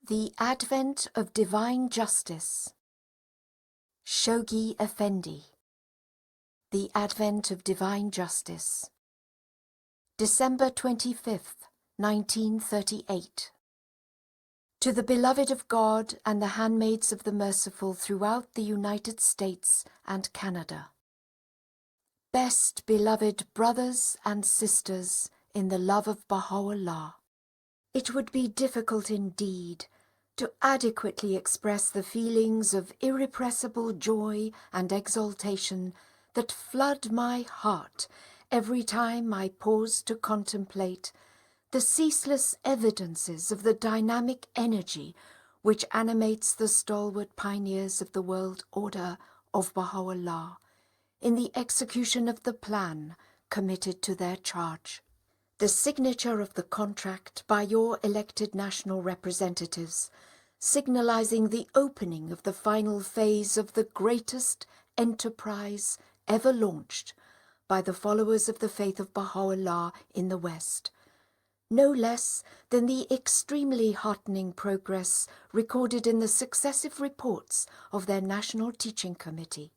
The Advent of Divine Justice. Shoghi Effendi. The Advent of Divine Justice. December 25th, 1938. To the beloved of God and the handmaids of the merciful throughout the United States and Canada. Best beloved brothers and sisters in the love of Baha'u'llah, it would be difficult indeed to adequately express the feelings of irrepressible joy and exaltation that flood my heart every time I pause to contemplate the ceaseless evidences of the dynamic energy which animates the stalwart pioneers of the world order of Baha'u'llah in the execution of the plan committed to their charge. The signature of the contract by your elected national representatives, signalizing the opening of the final phase of the greatest enterprise ever launched by the followers of the faith of Baha'u'llah in the West, no less than the extremely heartening progress recorded in the successive reports of their National Teaching Committee,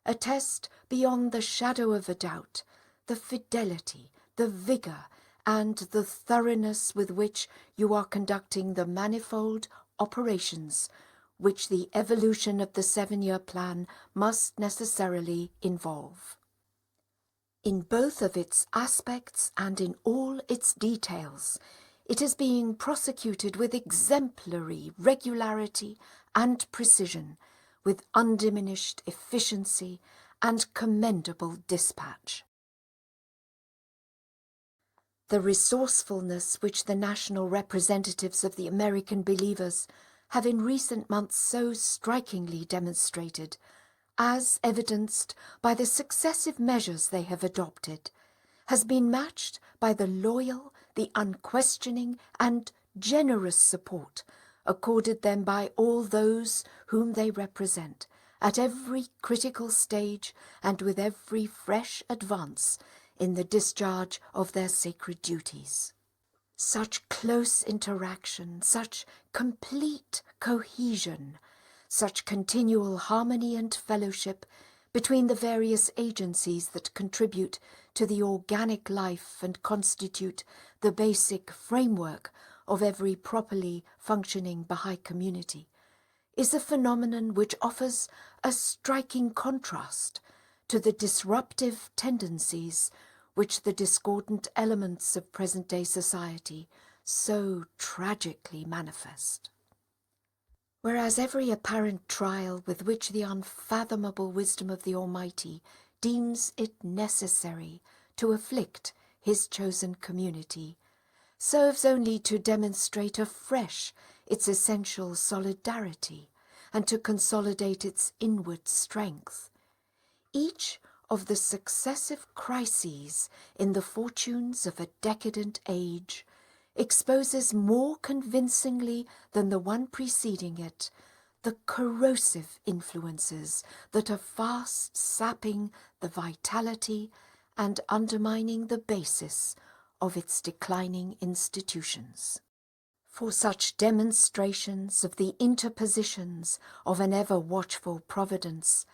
attest beyond the shadow of a doubt the fidelity, the vigour, and the thoroughness with which you are conducting the manifold operations which the evolution of the 7-year plan must necessarily involve. In both of its aspects and in all its details, it is being prosecuted with exemplary regularity and precision, with undiminished efficiency and commendable dispatch. The resourcefulness which the national representatives of the American believers have in recent months so strikingly demonstrated, as evidenced by the successive measures they have adopted, has been matched by the loyal, the unquestioning, and generous support accorded them by all those whom they represent, at every critical stage and with every fresh advance in the discharge of their sacred duties. Such close interaction, such complete cohesion, such continual harmony and fellowship between the various agencies that contribute to the organic life and constitute the basic framework of every properly functioning Bahá'í community, is a phenomenon which offers a striking contrast to the disruptive tendencies which the discordant elements of present-day society so tragically manifest. Whereas every apparent trial with which the unfathomable wisdom of the Almighty deems it necessary to afflict His chosen community serves only to demonstrate afresh its essential solidarity and to consolidate its inward strength. Each of the successive crises in the fortunes of a decadent age exposes more convincingly than the one preceding it the corrosive influences that are fast sapping the vitality and undermining the basis of its declining institutions. For such demonstrations of the interpositions of an ever-watchful Providence,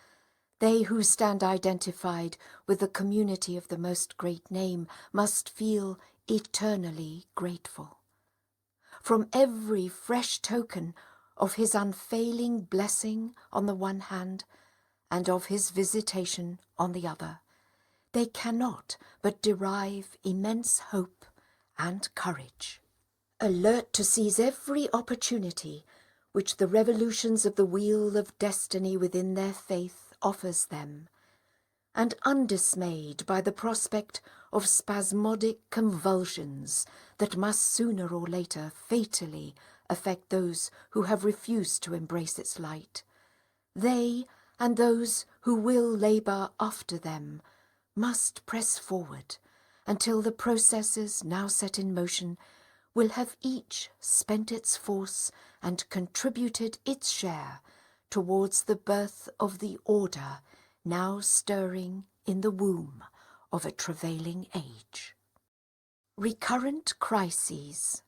they who stand identified with the community of the Most Great Name must feel eternally grateful. From every fresh token of His unfailing blessing on the one hand, and of His visitation on the other, they cannot but derive immense hope and courage. Alert to seize every opportunity which the revolutions of the wheel of destiny within their faith offers them, and undismayed by the prospect of spasmodic convulsions that must sooner or later fatally affect those who have refused to embrace its light, they and those who will labour after them must press forward until the processes now set in motion will have each spent its force and contributed its share towards the birth of the order now stirring in the womb of a travailing age. Recurrent crises.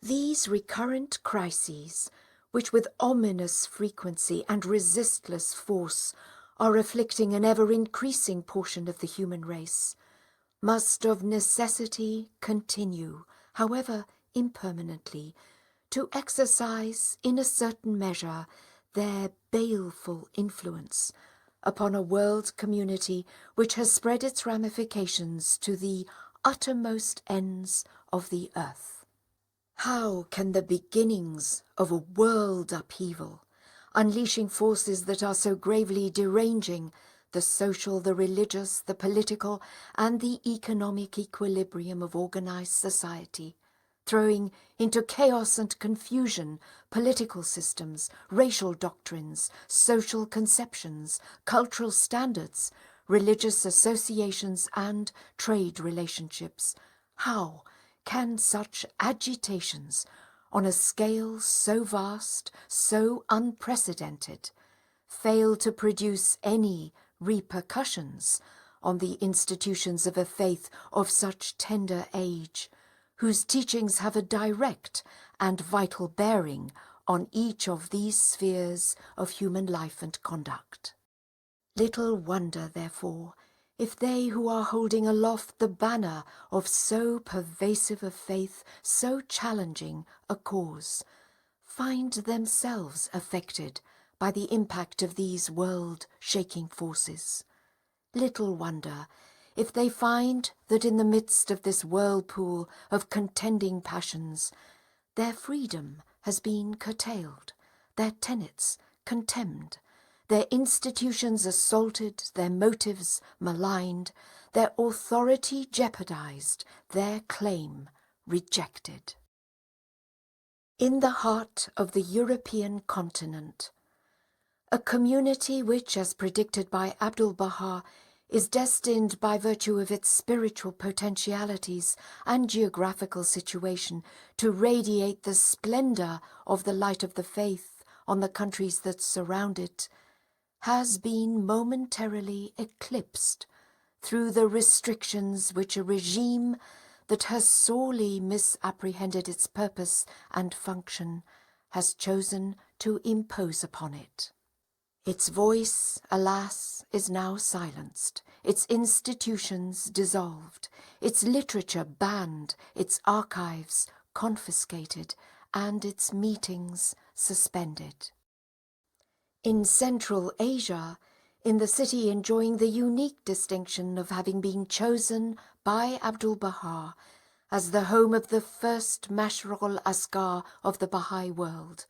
These recurrent crises, which with ominous frequency and resistless force are afflicting an ever-increasing portion of the human race, must of necessity continue, however impermanently, to exercise in a certain measure their baleful influence upon a world community which has spread its ramifications to the uttermost ends of the earth. How can the beginnings of a world upheaval, unleashing forces that are so gravely deranging the social, the religious, the political, and the economic equilibrium of organized society, throwing into chaos and confusion political systems, racial doctrines, social conceptions, cultural standards, religious associations, and trade relationships, how can such agitations, on a scale so vast, so unprecedented, fail to produce any repercussions on the institutions of a faith of such tender age, whose teachings have a direct and vital bearing on each of these spheres of human life and conduct? Little wonder, therefore, if they who are holding aloft the banner of so pervasive a faith, so challenging a cause, find themselves affected by the impact of these world-shaking forces. Little wonder if they find that in the midst of this whirlpool of contending passions, their freedom has been curtailed, their tenets contemned, their institutions assaulted, their motives maligned, their authority jeopardized, their claim rejected. In the heart of the European continent, a community which, as predicted by Abdu'l-Baha, is destined by virtue of its spiritual potentialities and geographical situation to radiate the splendor of the light of the faith on the countries that surround it, has been momentarily eclipsed through the restrictions which a regime that has sorely misapprehended its purpose and function has chosen to impose upon it. Its voice, alas, is now silenced, its institutions dissolved, its literature banned, its archives confiscated, and its meetings suspended. In Central Asia, in the city enjoying the unique distinction of having been chosen by Abdu'l-Baha as the home of the first Mashrul Asghar of the Baha'i world,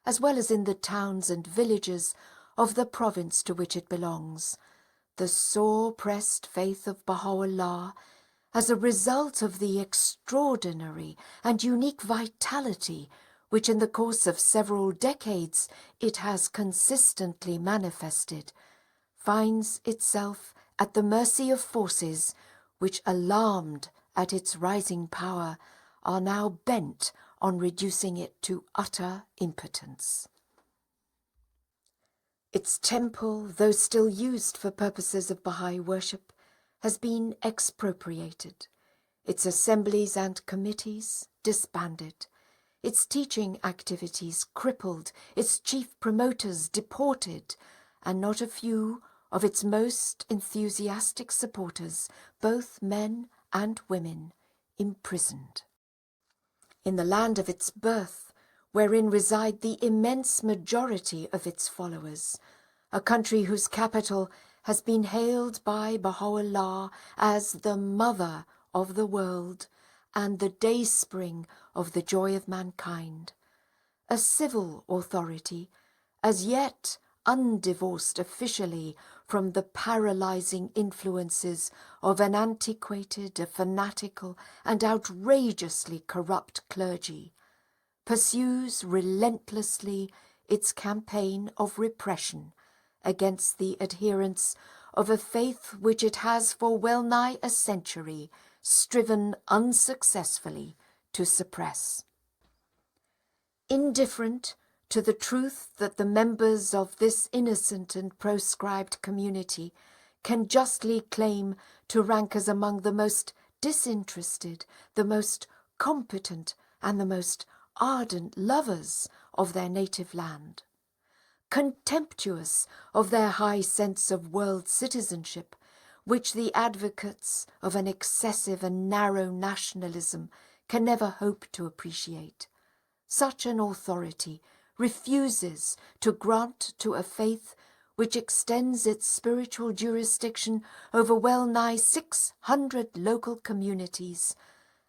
as well as in the towns and villages of the province to which it belongs, the sore-pressed faith of Baha'u'llah, as a result of the extraordinary and unique vitality which in the course of several decades it has consistently manifested, finds itself at the mercy of forces which, alarmed at its rising power, are now bent on reducing it to utter impotence. Its temple, though still used for purposes of Baha'i worship, has been expropriated, its assemblies and committees disbanded, its teaching activities crippled, its chief promoters deported, and not a few of its most enthusiastic supporters, both men and women, imprisoned. In the land of its birth, wherein reside the immense majority of its followers, a country whose capital has been hailed by Baha'u'llah as the mother of the world and the dayspring of the joy of mankind, a civil authority, as yet undivorced officially from the paralyzing influences of an antiquated, a fanatical, and outrageously corrupt clergy, pursues relentlessly its campaign of repression against the adherents of a faith which it has for well nigh a century striven unsuccessfully to suppress. Indifferent to the truth that the members of this innocent and proscribed community can justly claim to rank as among the most disinterested, the most competent, and the most ardent lovers of their native land. Contemptuous of their high sense of world citizenship, which the advocates of an excessive and narrow nationalism can never hope to appreciate. Such an authority refuses to grant to a faith which extends its spiritual jurisdiction over well nigh 600 local communities,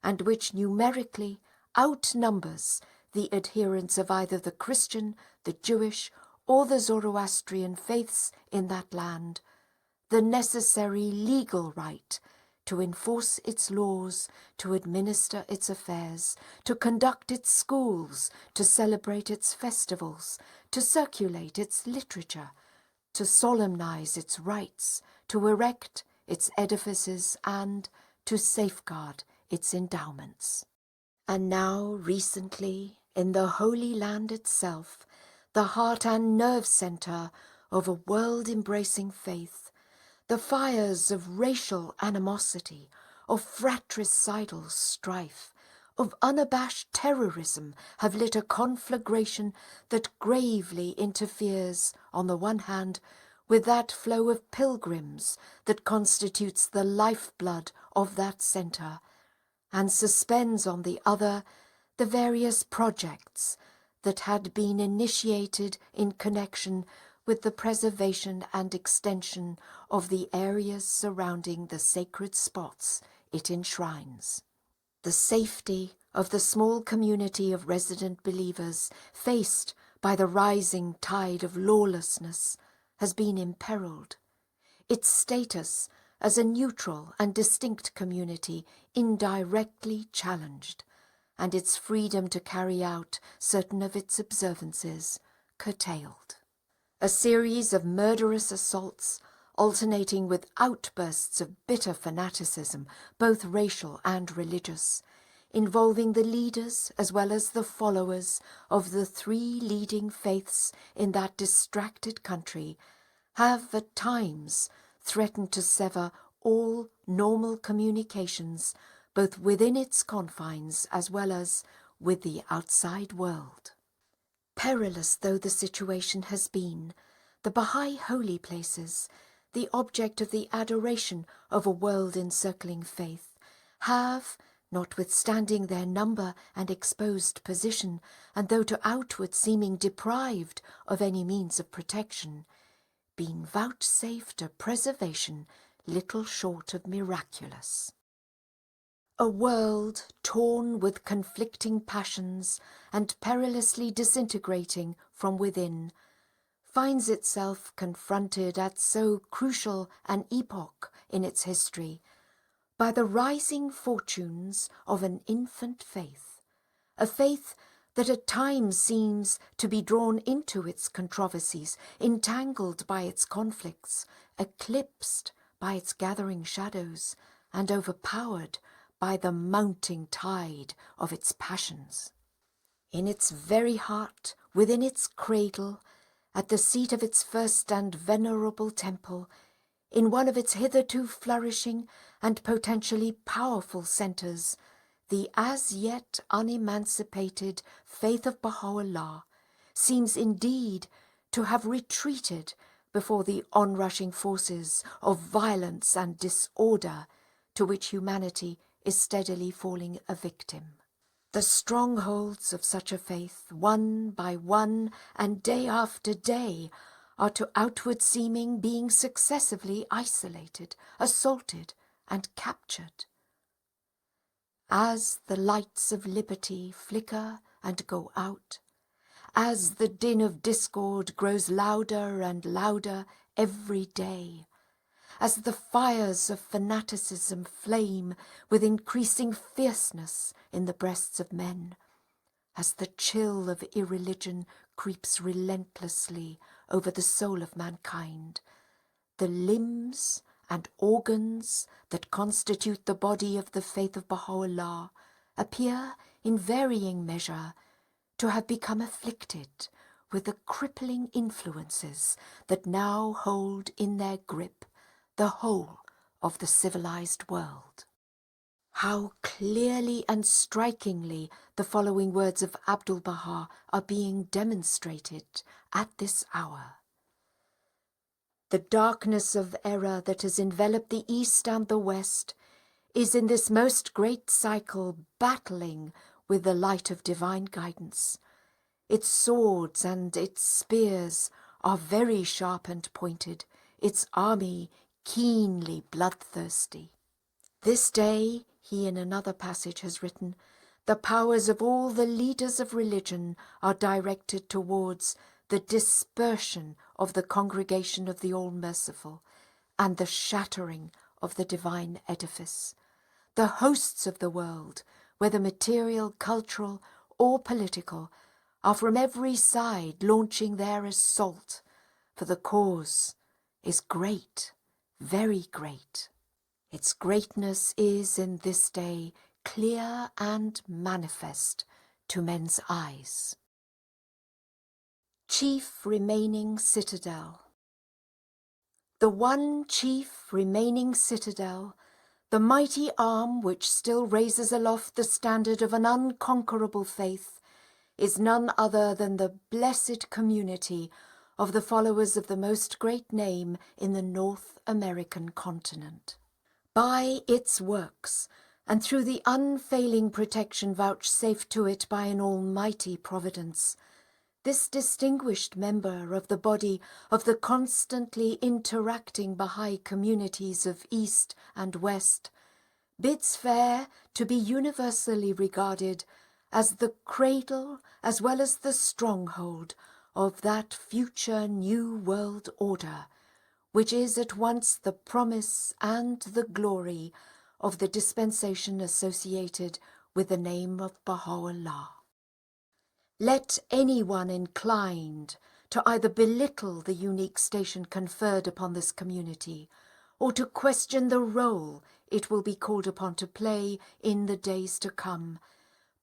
and which numerically outnumbers the adherents of either the Christian, the Jewish, or the Zoroastrian faiths in that land, the necessary legal right to enforce its laws, to administer its affairs, to conduct its schools, to celebrate its festivals, to circulate its literature, to solemnize its rites, to erect its edifices, and to safeguard its endowments. And now, recently, in the Holy Land itself, the heart and nerve centre of a world-embracing faith, the fires of racial animosity, of fratricidal strife, of unabashed terrorism have lit a conflagration that gravely interferes, on the one hand, with that flow of pilgrims that constitutes the lifeblood of that centre, and suspends on the other the various projects that had been initiated in connection with the preservation and extension of the areas surrounding the sacred spots it enshrines. The safety of the small community of resident believers faced by the rising tide of lawlessness has been imperilled. Its status as a neutral and distinct community indirectly challenged, and its freedom to carry out certain of its observances curtailed. A series of murderous assaults, alternating with outbursts of bitter fanaticism, both racial and religious, involving the leaders as well as the followers of the three leading faiths in that distracted country, have at times threatened to sever all normal communications, both within its confines as well as with the outside world. Perilous though the situation has been, the Bahá'í holy places, the object of the adoration of a world-encircling faith, have, notwithstanding their number and exposed position, and though to outward seeming deprived of any means of protection, been vouchsafed a preservation little short of miraculous. A world torn with conflicting passions and perilously disintegrating from within finds itself confronted at so crucial an epoch in its history by the rising fortunes of an infant faith, a faith that at times seems to be drawn into its controversies, entangled by its conflicts, eclipsed by its gathering shadows, and overpowered by the mounting tide of its passions. In its very heart, within its cradle, at the seat of its first and venerable temple, in one of its hitherto flourishing and potentially powerful centres, the as yet unemancipated faith of Baha'u'llah seems indeed to have retreated before the onrushing forces of violence and disorder to which humanity is steadily falling a victim. The strongholds of such a faith, one by one and day after day, are to outward seeming being successively isolated, assaulted, and captured. As the lights of liberty flicker and go out, as the din of discord grows louder and louder every day, as the fires of fanaticism flame with increasing fierceness in the breasts of men, as the chill of irreligion creeps relentlessly over the soul of mankind, the limbs and organs that constitute the body of the faith of Baha'u'llah appear in varying measure to have become afflicted with the crippling influences that now hold in their grip the whole of the civilized world. How clearly and strikingly the following words of Abdu'l-Baha are being demonstrated at this hour. The darkness of error that has enveloped the East and the West is in this most great cycle battling with the light of divine guidance. Its swords and its spears are very sharp and pointed, its army keenly bloodthirsty. This day, he in another passage has written, the powers of all the leaders of religion are directed towards the dispersion of the congregation of the All-Merciful and the shattering of the divine edifice. The hosts of the world, whether material, cultural, or political, are from every side launching their assault, for the cause is great, very great. Its greatness is in this day clear and manifest to men's eyes. Chief remaining citadel. The one chief remaining citadel, the mighty arm which still raises aloft the standard of an unconquerable faith, is none other than the blessed community of the followers of the most great name in the North American continent. By its works, and through the unfailing protection vouchsafed to it by an almighty providence, this distinguished member of the body of the constantly interacting Bahá'í communities of East and West bids fair to be universally regarded as the cradle as well as the stronghold of that future new world order, which is at once the promise and the glory of the dispensation associated with the name of Baha'u'llah. Let anyone inclined to either belittle the unique station conferred upon this community, or to question the role it will be called upon to play in the days to come,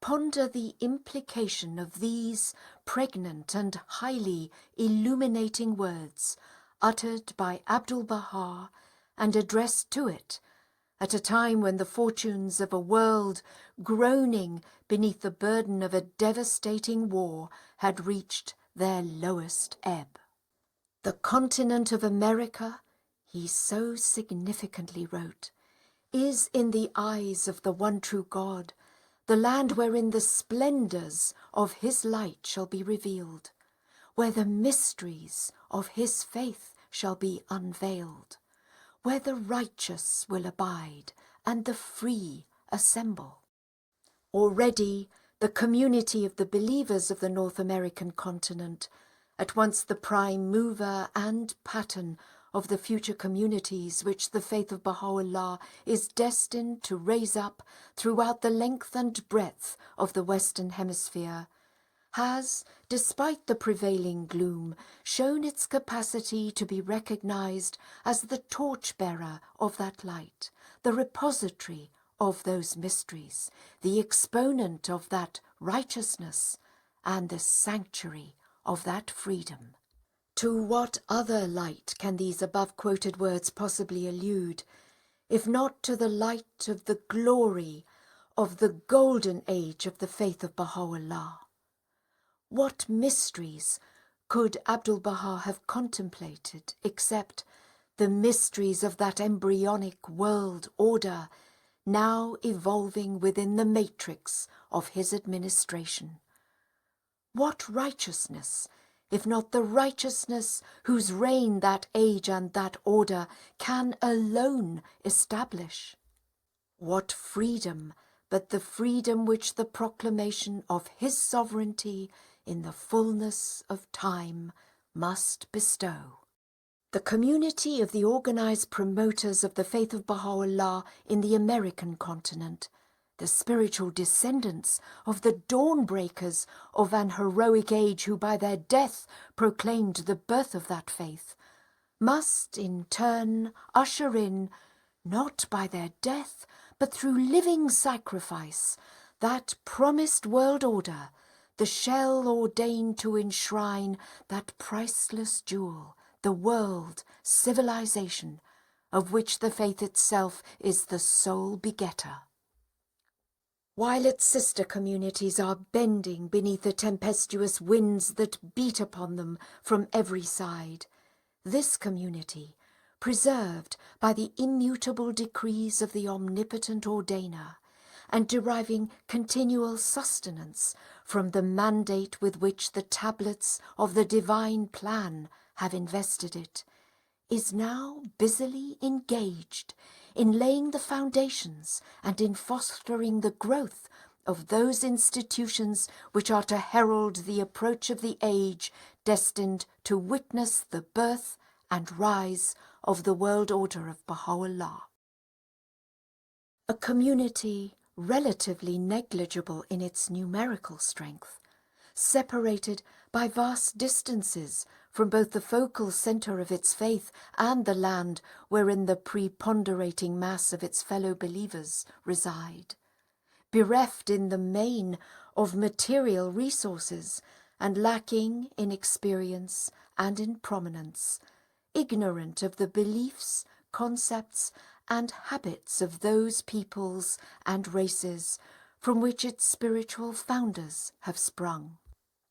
ponder the implication of these pregnant and highly illuminating words uttered by Abdu'l-Baha and addressed to it at a time when the fortunes of a world groaning beneath the burden of a devastating war had reached their lowest ebb. The continent of America, he so significantly wrote, is in the eyes of the one true God, the land wherein the splendours of his light shall be revealed, where the mysteries of his faith shall be unveiled, where the righteous will abide and the free assemble. Already the community of the believers of the North American continent, at once the prime mover and pattern of the future communities which the faith of Baha'u'llah is destined to raise up throughout the length and breadth of the Western Hemisphere, has, despite the prevailing gloom, shown its capacity to be recognized as the torchbearer of that light, the repository of those mysteries, the exponent of that righteousness, and the sanctuary of that freedom. To what other light can these above-quoted words possibly allude, if not to the light of the glory of the golden age of the faith of Baha'u'llah? What mysteries could Abdu'l-Baha have contemplated except the mysteries of that embryonic world order now evolving within the matrix of his administration? What righteousness, if not the righteousness whose reign that age and that order can alone establish? What freedom but the freedom which the proclamation of his sovereignty in the fullness of time must bestow? The community of the organized promoters of the faith of Baha'u'llah in the American continent, the spiritual descendants of the dawn-breakers of an heroic age who by their death proclaimed the birth of that faith, must in turn usher in, not by their death, but through living sacrifice, that promised world order, the shell ordained to enshrine that priceless jewel, the world, civilization, of which the faith itself is the sole begetter. While its sister communities are bending beneath the tempestuous winds that beat upon them from every side, this community, preserved by the immutable decrees of the omnipotent ordainer, and deriving continual sustenance from the mandate with which the tablets of the divine plan have invested it, is now busily engaged in laying the foundations and in fostering the growth of those institutions which are to herald the approach of the age destined to witness the birth and rise of the world order of Baha'u'llah. A community relatively negligible in its numerical strength, separated by vast distances from both the focal centre of its faith and the land wherein the preponderating mass of its fellow believers reside, bereft in the main of material resources and lacking in experience and in prominence, ignorant of the beliefs, concepts, and habits of those peoples and races from which its spiritual founders have sprung,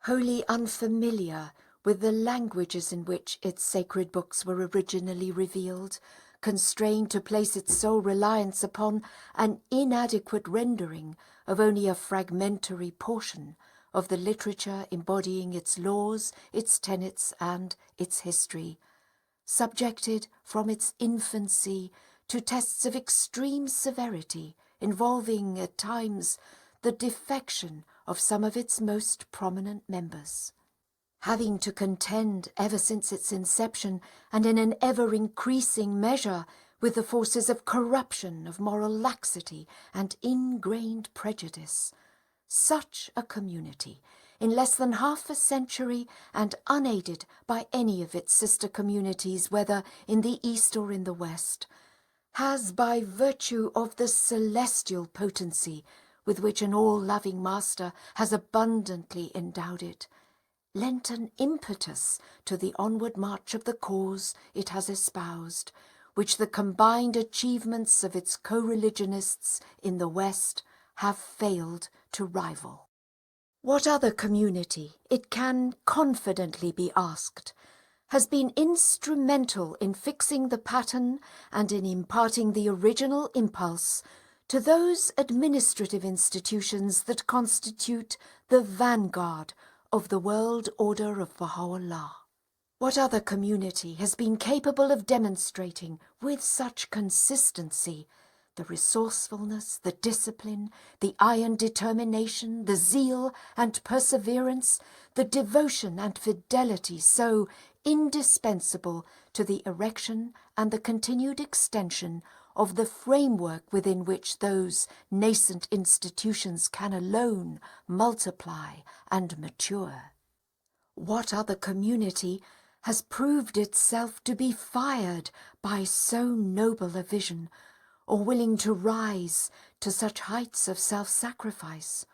wholly unfamiliar with the languages in which its sacred books were originally revealed, constrained to place its sole reliance upon an inadequate rendering of only a fragmentary portion of the literature embodying its laws, its tenets, and its history, subjected from its infancy to tests of extreme severity, involving at times the defection of some of its most prominent members. Having to contend ever since its inception and in an ever-increasing measure with the forces of corruption, of moral laxity and ingrained prejudice, such a community, in less than half a century and unaided by any of its sister communities, whether in the East or in the West, has, by virtue of the celestial potency with which an all-loving master has abundantly endowed it, lent an impetus to the onward march of the cause it has espoused, which the combined achievements of its co-religionists in the West have failed to rival. What other community, it can confidently be asked, has been instrumental in fixing the pattern and in imparting the original impulse to those administrative institutions that constitute the vanguard of the world order of Baha'u'llah? What other community has been capable of demonstrating with such consistency the resourcefulness, the discipline, the iron determination, the zeal and perseverance, the devotion and fidelity so indispensable to the erection and the continued extension of the framework within which those nascent institutions can alone multiply and mature? What other community has proved itself to be fired by so noble a vision, or willing to rise to such heights of self-sacrifice,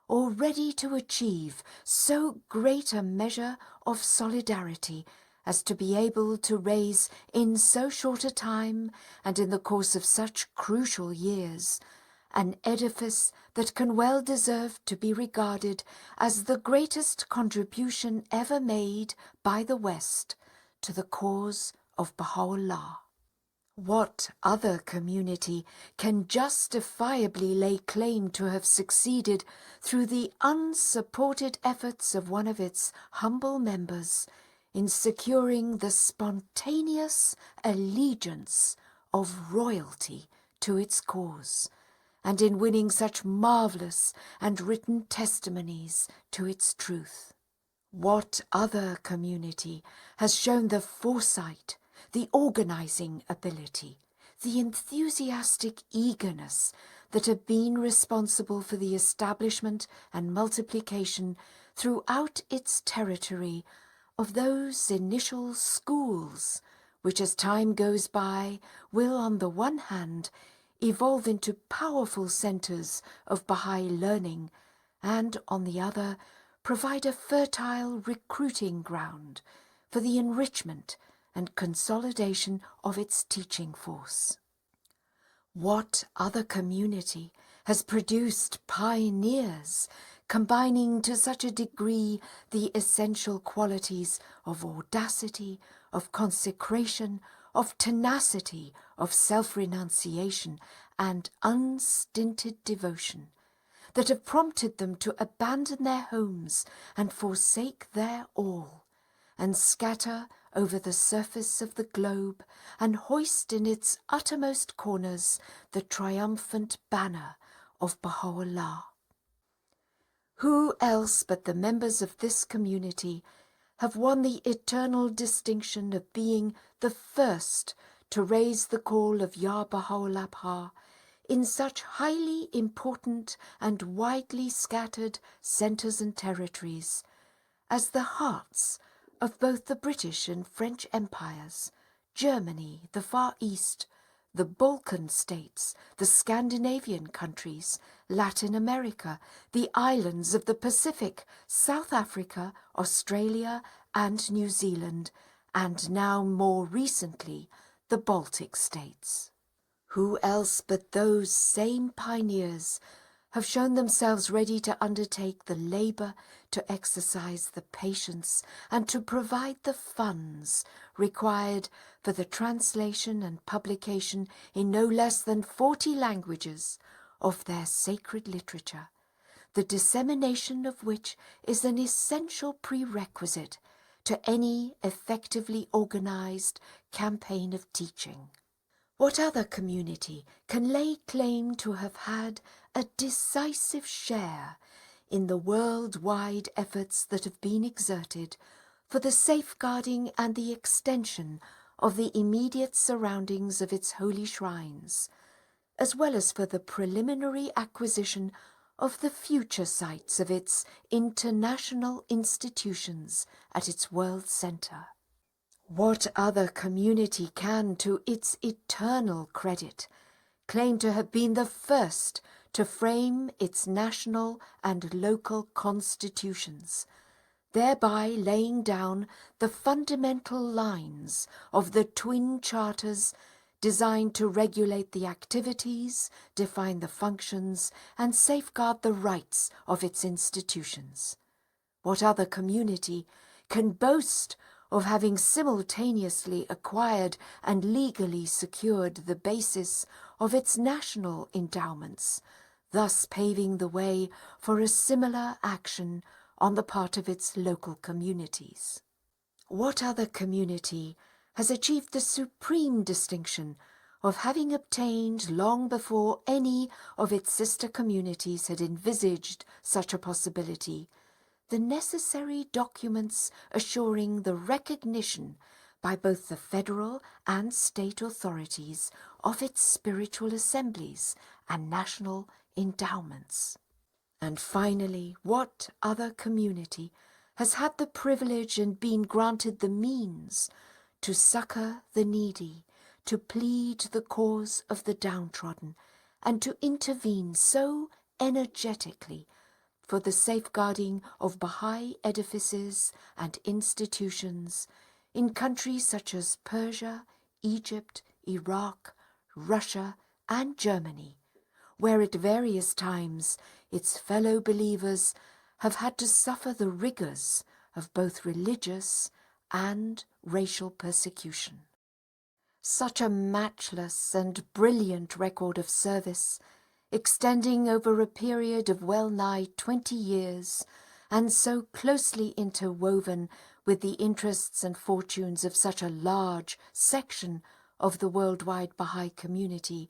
or ready to achieve so great a measure of solidarity as to be able to raise in so short a time and in the course of such crucial years an edifice that can well deserve to be regarded as the greatest contribution ever made by the West to the cause of Baha'u'llah? What other community can justifiably lay claim to have succeeded through the unsupported efforts of one of its humble members in securing the spontaneous allegiance of royalty to its cause, and in winning such marvellous and written testimonies to its truth? What other community has shown the foresight, the organising ability, the enthusiastic eagerness that have been responsible for the establishment and multiplication throughout its territory of those initial schools which, as time goes by, will on the one hand evolve into powerful centres of Bahá'í learning, and on the other provide a fertile recruiting ground for the enrichment and consolidation of its teaching force? What other community has produced pioneers, combining to such a degree the essential qualities of audacity, of consecration, of tenacity, of self-renunciation, and unstinted devotion, that have prompted them to abandon their homes and forsake their all, and scatter over the surface of the globe, and hoist in its uttermost corners the triumphant banner of Baha'u'llah. Who else but the members of this community have won the eternal distinction of being the first to raise the call of Ya Baha'u'llah in such highly important and widely scattered centres and territories as the hearts of both the British and French empires, Germany, the Far East, the Balkan states, the Scandinavian countries, Latin America, the islands of the Pacific, South Africa, Australia and New Zealand, and now more recently the Baltic states? Who else but those same pioneers have shown themselves ready to undertake the labour, to exercise the patience, and to provide the funds required for the translation and publication in no less than 40 languages of their sacred literature, the dissemination of which is an essential prerequisite to any effectively organised campaign of teaching? What other community can lay claim to have had a decisive share in the worldwide efforts that have been exerted for the safeguarding and the extension of the immediate surroundings of its holy shrines, as well as for the preliminary acquisition of the future sites of its international institutions at its world centre? What other community can, to its eternal credit, claim to have been the first to frame its national and local constitutions, thereby laying down the fundamental lines of the twin charters designed to regulate the activities, define the functions, and safeguard the rights of its institutions? What other community can boast of having simultaneously acquired and legally secured the basis of its national endowments, thus paving the way for a similar action on the part of its local communities? What other community has achieved the supreme distinction of having obtained, long before any of its sister communities had envisaged such a possibility, the necessary documents assuring the recognition by both the federal and state authorities of its spiritual assemblies and national endowments? And finally, what other community has had the privilege and been granted the means to succour the needy, to plead the cause of the downtrodden, and to intervene so energetically for the safeguarding of Bahá'í edifices and institutions in countries such as Persia, Egypt, Iraq, Russia, and Germany, where at various times its fellow believers have had to suffer the rigours of both religious and racial persecution? Such a matchless and brilliant record of service, extending over a period of well nigh 20 years, and so closely interwoven with the interests and fortunes of such a large section of the worldwide Bahá'í community,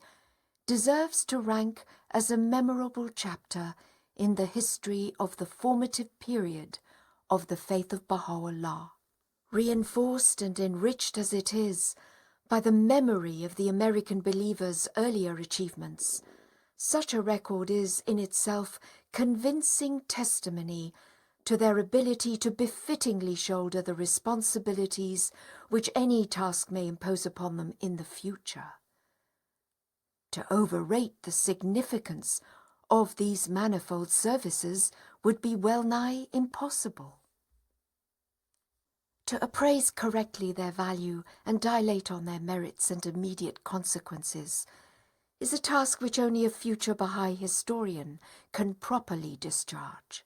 deserves to rank as a memorable chapter in the history of the formative period of the faith of Baha'u'llah. Reinforced and enriched as it is by the memory of the American believers' earlier achievements, such a record is in itself convincing testimony to their ability to befittingly shoulder the responsibilities which any task may impose upon them in the future. To overrate the significance of these manifold services would be well nigh impossible. To appraise correctly their value and dilate on their merits and immediate consequences is a task which only a future Baha'i historian can properly discharge.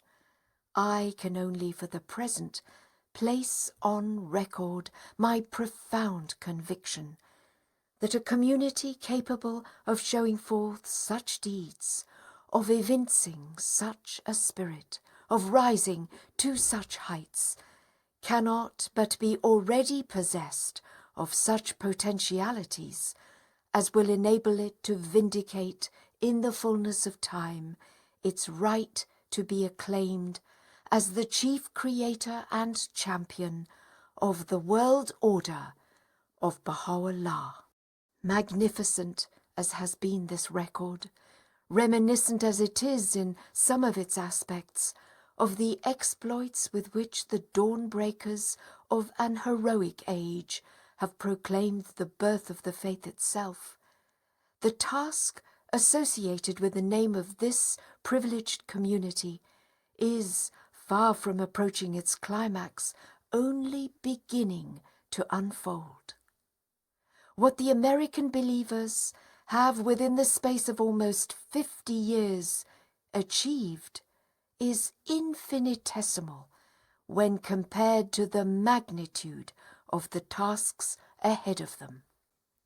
I can only for the present place on record my profound conviction that a community capable of showing forth such deeds, of evincing such a spirit, of rising to such heights, cannot but be already possessed of such potentialities as will enable it to vindicate in the fullness of time its right to be acclaimed as the chief creator and champion of the world order of Baha'u'llah. Magnificent as has been this record, reminiscent as it is in some of its aspects of the exploits with which the dawn-breakers of an heroic age have proclaimed the birth of the faith itself, the task associated with the name of this privileged community is, far from approaching its climax, only beginning to unfold. What the American believers have within the space of almost 50 years achieved is infinitesimal when compared to the magnitude of the tasks ahead of them.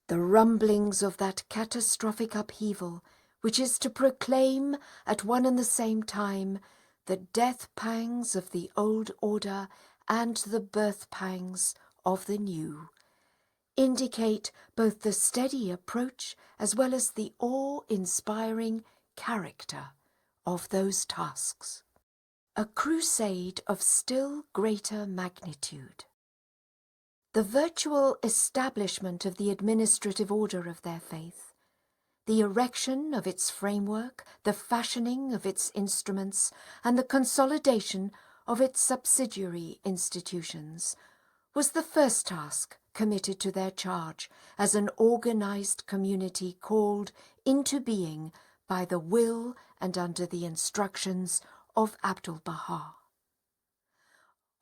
The rumblings of that catastrophic upheaval which is to proclaim at one and the same time the death pangs of the old order and the birth pangs of the new, indicate both the steady approach as well as the awe-inspiring character of those tasks. A crusade of still greater magnitude. The virtual establishment of the administrative order of their faith, the erection of its framework, the fashioning of its instruments, and the consolidation of its subsidiary institutions, was the first task committed to their charge as an organized community called into being by the will and under the instructions of Abdu'l-Baha.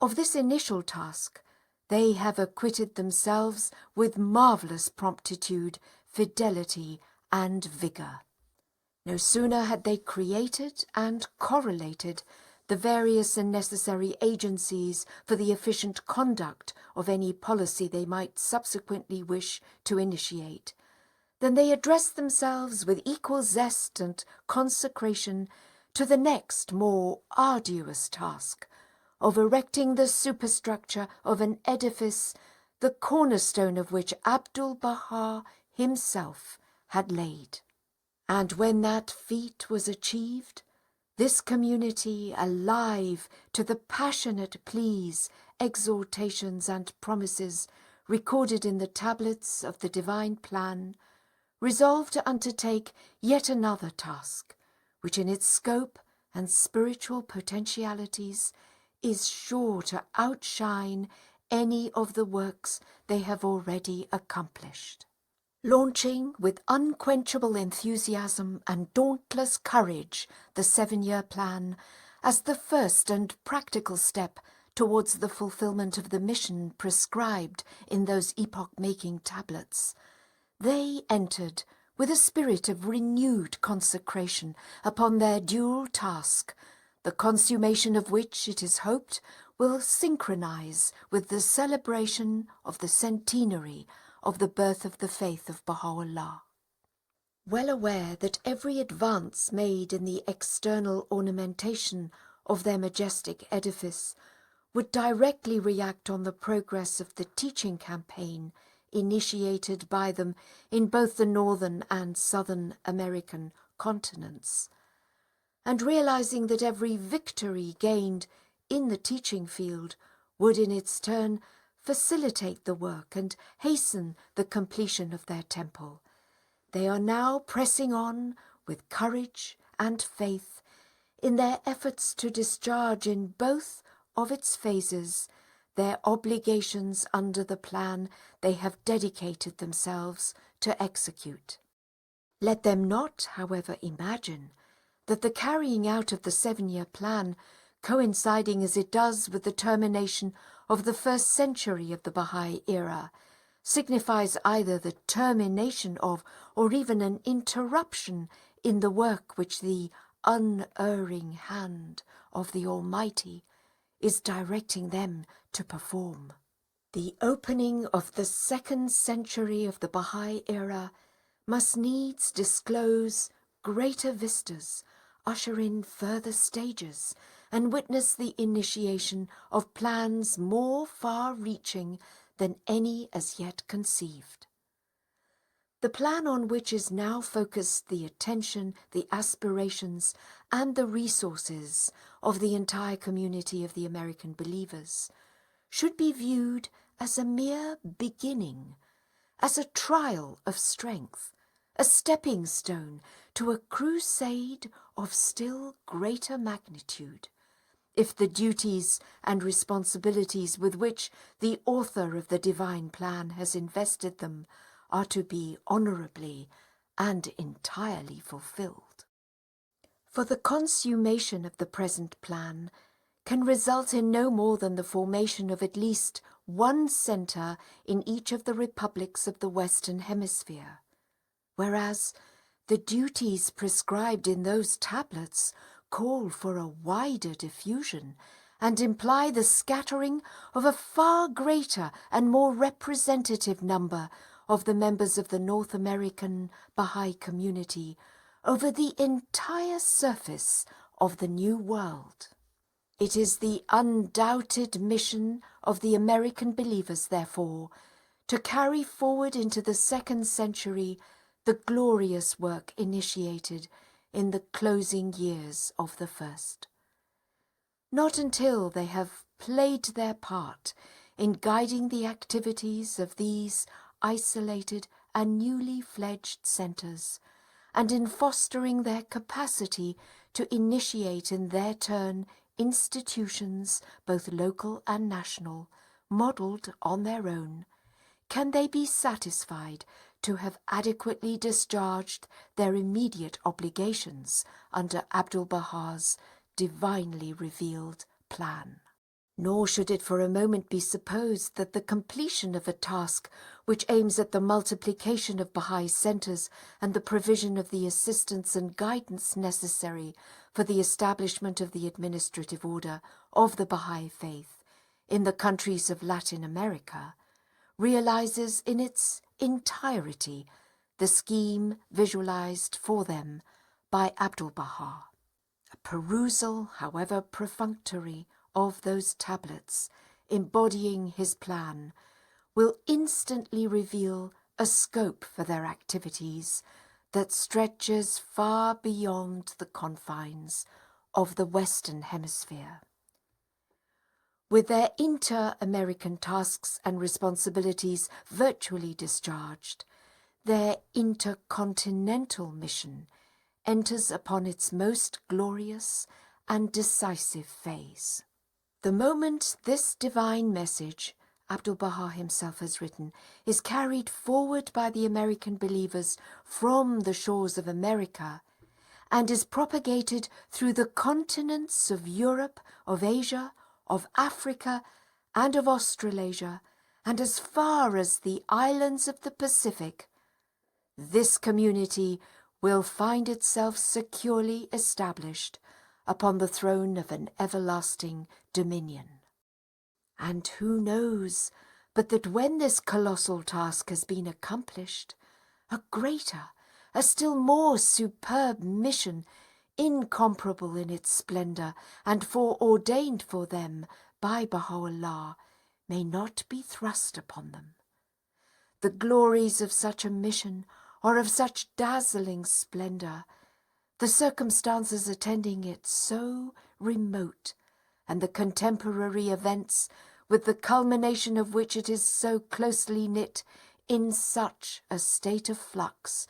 Of this initial task, they have acquitted themselves with marvellous promptitude, fidelity, and vigour. No sooner had they created and correlated the various and necessary agencies for the efficient conduct of any policy they might subsequently wish to initiate, than they addressed themselves with equal zest and consecration to the next more arduous task of erecting the superstructure of an edifice, the cornerstone of which Abdu'l-Baha himself had laid. And when that feat was achieved, this community, alive to the passionate pleas, exhortations, and promises recorded in the tablets of the divine plan, resolved to undertake yet another task, which in its scope and spiritual potentialities is sure to outshine any of the works they have already accomplished. Launching with unquenchable enthusiasm and dauntless courage the 7-year plan as the first and practical step towards the fulfillment of the mission prescribed in those epoch-making tablets, they entered with a spirit of renewed consecration upon their dual task, the consummation of which, it is hoped, will synchronize with the celebration of the centenary of the birth of the faith of Baha'u'llah. Well aware that every advance made in the external ornamentation of their majestic edifice would directly react on the progress of the teaching campaign initiated by them in both the northern and southern American continents, and realizing that every victory gained in the teaching field would in its turn facilitate the work and hasten the completion of their temple, they are now pressing on with courage and faith in their efforts to discharge in both of its phases their obligations under the plan they have dedicated themselves to execute. Let them not, however, imagine that the carrying out of the 7-year plan, coinciding as it does with the termination of the first century of the Bahá'í era, signifies either the termination of or even an interruption in the work which the unerring hand of the Almighty is directing them to perform. The opening of the 2nd century of the Bahá'í era must needs disclose greater vistas, usher in further stages, and witness the initiation of plans more far-reaching than any as yet conceived. The plan on which is now focused the attention, the aspirations, and the resources of the entire community of the American believers should be viewed as a mere beginning, as a trial of strength, a stepping stone to a crusade of still greater magnitude, if the duties and responsibilities with which the author of the divine plan has invested them are to be honourably and entirely fulfilled. For the consummation of the present plan can result in no more than the formation of at least one centre in each of the republics of the Western Hemisphere, whereas the duties prescribed in those tablets call for a wider diffusion and imply the scattering of a far greater and more representative number of the members of the North American Bahá'í community over the entire surface of the New World. It is the undoubted mission of the American believers, therefore, to carry forward into the 2nd century the glorious work initiated in the closing years of the 1st. Not until they have played their part in guiding the activities of these isolated and newly fledged centres, and in fostering their capacity to initiate in their turn institutions, both local and national, modelled on their own, can they be satisfied to have adequately discharged their immediate obligations under Abdu'l-Bahá's divinely revealed plan. Nor should it for a moment be supposed that the completion of a task which aims at the multiplication of Bahá'í centres and the provision of the assistance and guidance necessary for the establishment of the administrative order of the Bahá'í faith in the countries of Latin America realizes in its entirety the scheme visualized for them by Abdu'l-Bahá. A perusal, however perfunctory, of those tablets embodying his plan will instantly reveal a scope for their activities that stretches far beyond the confines of the Western Hemisphere. With their inter-American tasks and responsibilities virtually discharged, their intercontinental mission enters upon its most glorious and decisive phase. The moment this divine message, Abdu'l-Bahá himself has written, is carried forward by the American believers from the shores of America and is propagated through the continents of Europe, of Asia, of Africa, and of Australasia, and as far as the islands of the Pacific, this community will find itself securely established upon the throne of an everlasting dominion. And who knows but that when this colossal task has been accomplished, a greater, a still more superb mission, incomparable in its splendour and foreordained for them by Baha'u'llah, may not be thrust upon them. The glories of such a mission are of such dazzling splendour, the circumstances attending it so remote, and the contemporary events with the culmination of which it is so closely knit in such a state of flux,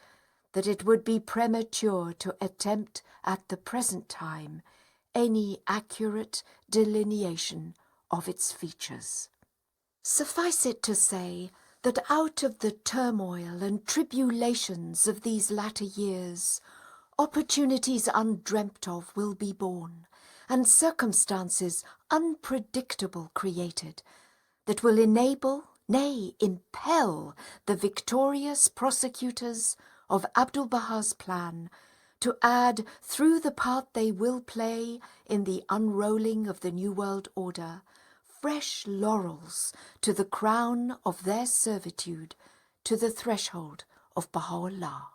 that it would be premature to attempt at the present time any accurate delineation of its features. Suffice it to say that out of the turmoil and tribulations of these latter years, opportunities undreamt of will be born, and circumstances unpredictable created, that will enable, nay, impel the victorious prosecutors of Abdu'l-Bahá's plan to add, through the part they will play in the unrolling of the New World Order, fresh laurels to the crown of their servitude to the threshold of Baha'u'llah.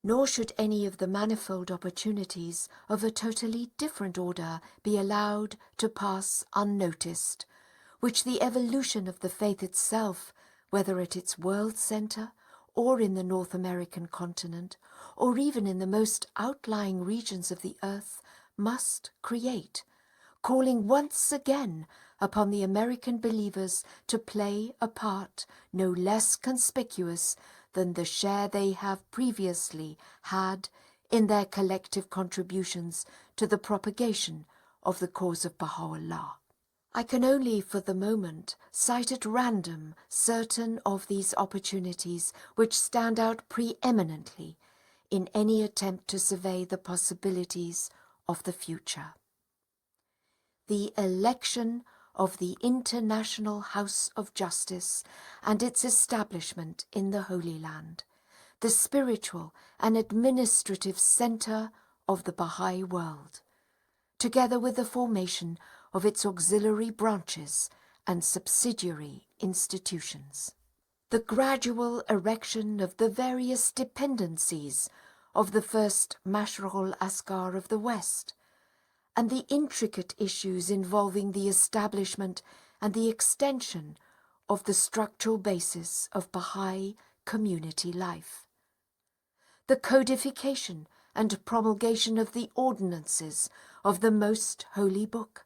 Nor should any of the manifold opportunities of a totally different order be allowed to pass unnoticed, which the evolution of the faith itself, whether at its world centre, or in the North American continent, or even in the most outlying regions of the earth, must create, calling once again upon the American believers to play a part no less conspicuous than the share they have previously had in their collective contributions to the propagation of the cause of Baha'u'llah. I can only for the moment cite at random certain of these opportunities which stand out preeminently in any attempt to survey the possibilities of the future. The election of the International House of Justice and its establishment in the Holy Land, the spiritual and administrative centre of the Bahá'í world, together with the formation of its auxiliary branches and subsidiary institutions. The gradual erection of the various dependencies of the first Mashra'ul Askar of the West, and the intricate issues involving the establishment and the extension of the structural basis of Bahá'í community life. The codification and promulgation of the ordinances of the Most Holy Book,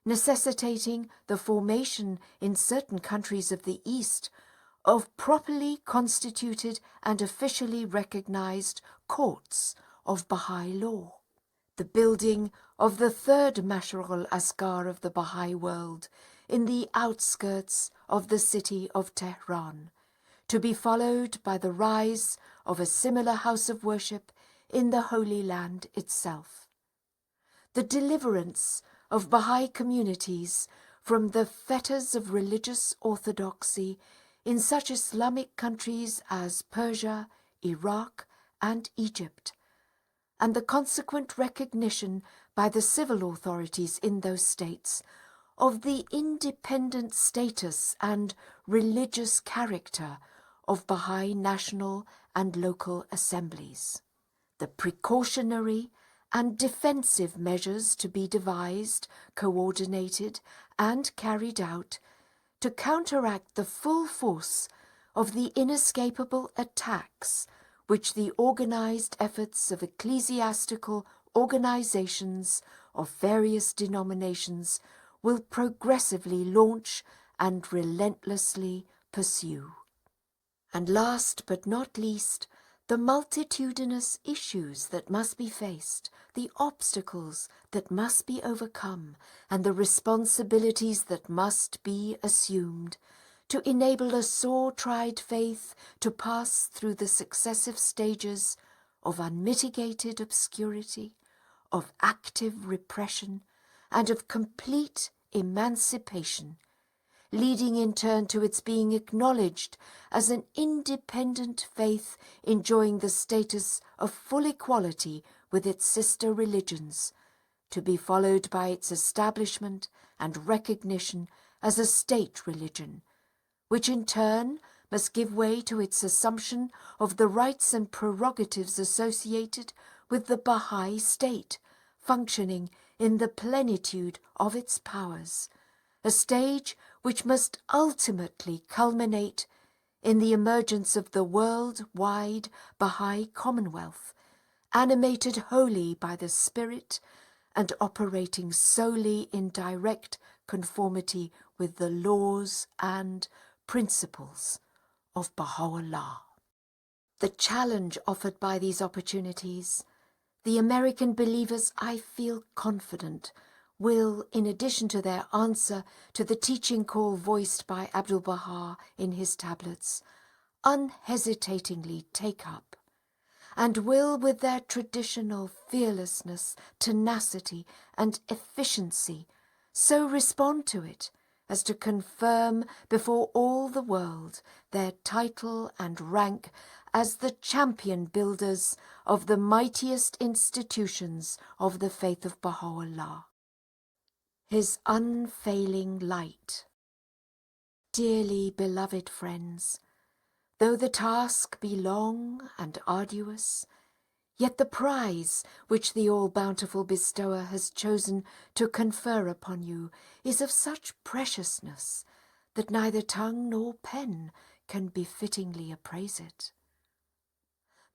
necessitating the formation in certain countries of the East of properly constituted and officially recognized courts of Bahá'í law. The building of the third Mashra'ul Askar of the Bahá'í world in the outskirts of the city of Tehran, to be followed by the rise of a similar house of worship in the Holy Land itself. The deliverance of Bahá'í communities from the fetters of religious orthodoxy in such Islamic countries as Persia, Iraq, and Egypt, and the consequent recognition by the civil authorities in those states of the independent status and religious character of Bahá'í national and local assemblies. The precautionary and defensive measures to be devised, coordinated, and carried out to counteract the full force of the inescapable attacks which the organized efforts of ecclesiastical organizations of various denominations will progressively launch and relentlessly pursue. And last but not least, the multitudinous issues that must be faced, the obstacles that must be overcome, and the responsibilities that must be assumed to enable a sore-tried faith to pass through the successive stages of unmitigated obscurity, of active repression, and of complete emancipation, leading in turn to its being acknowledged as an independent faith enjoying the status of full equality with its sister religions, to be followed by its establishment and recognition as a state religion, which in turn must give way to its assumption of the rights and prerogatives associated with the Bahá'í state, functioning in the plenitude of its powers, a stage which must ultimately culminate in the emergence of the world-wide Bahá'í Commonwealth, animated wholly by the Spirit and operating solely in direct conformity with the laws and principles of Baha'u'llah. The challenge offered by these opportunities, the American believers, I feel confident, will, in addition to their answer to the teaching call voiced by Abdu'l-Bahá in his tablets, unhesitatingly take up, and will, with their traditional fearlessness, tenacity, and efficiency, so respond to it as to confirm before all the world their title and rank as the champion builders of the mightiest institutions of the faith of Baha'u'llah. His unfailing light. Dearly beloved friends, though the task be long and arduous, yet the prize which the all-bountiful bestower has chosen to confer upon you is of such preciousness that neither tongue nor pen can befittingly appraise it.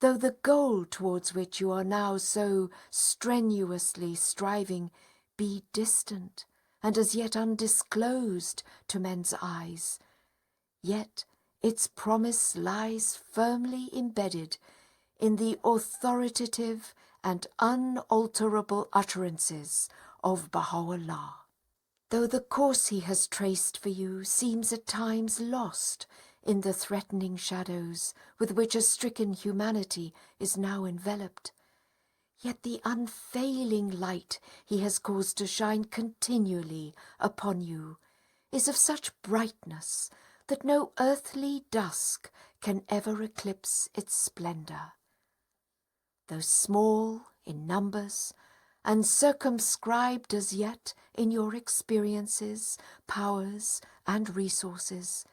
Though the goal towards which you are now so strenuously striving be distant and as yet undisclosed to men's eyes, yet its promise lies firmly embedded in the authoritative and unalterable utterances of Baha'u'llah. Though the course he has traced for you seems at times lost in the threatening shadows with which a stricken humanity is now enveloped, yet the unfailing light he has caused to shine continually upon you is of such brightness that no earthly dusk can ever eclipse its splendour. Though small in numbers, and circumscribed as yet in your experiences, powers, and resources,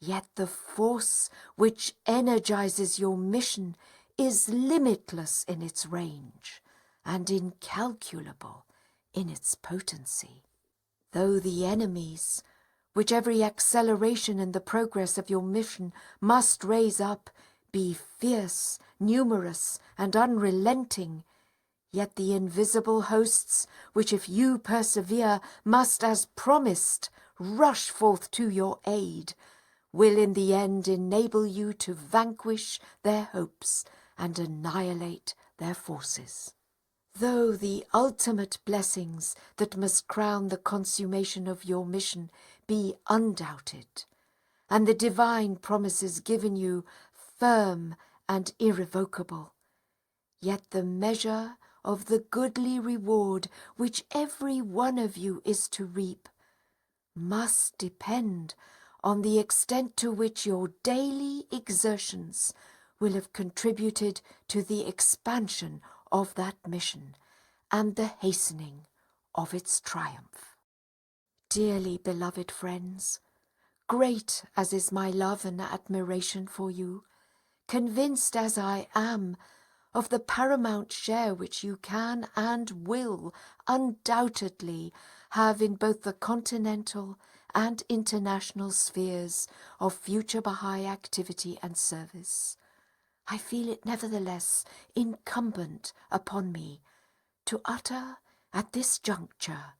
yet the force which energizes your mission is limitless in its range, and incalculable in its potency. Though the enemies, which every acceleration in the progress of your mission must raise up, be fierce, numerous, and unrelenting, yet the invisible hosts, which if you persevere must, as promised, rush forth to your aid, will in the end enable you to vanquish their hopes and annihilate their forces. Though the ultimate blessings that must crown the consummation of your mission be undoubted, and the divine promises given you firm and irrevocable, yet the measure of the goodly reward which every one of you is to reap must depend on the extent to which your daily exertions will have contributed to the expansion of that mission and the hastening of its triumph. Dearly beloved friends, great as is my love and admiration for you, convinced as I am of the paramount share which you can and will undoubtedly have in both the continental and international spheres of future Bahá'í activity and service, I feel it nevertheless incumbent upon me to utter at this juncture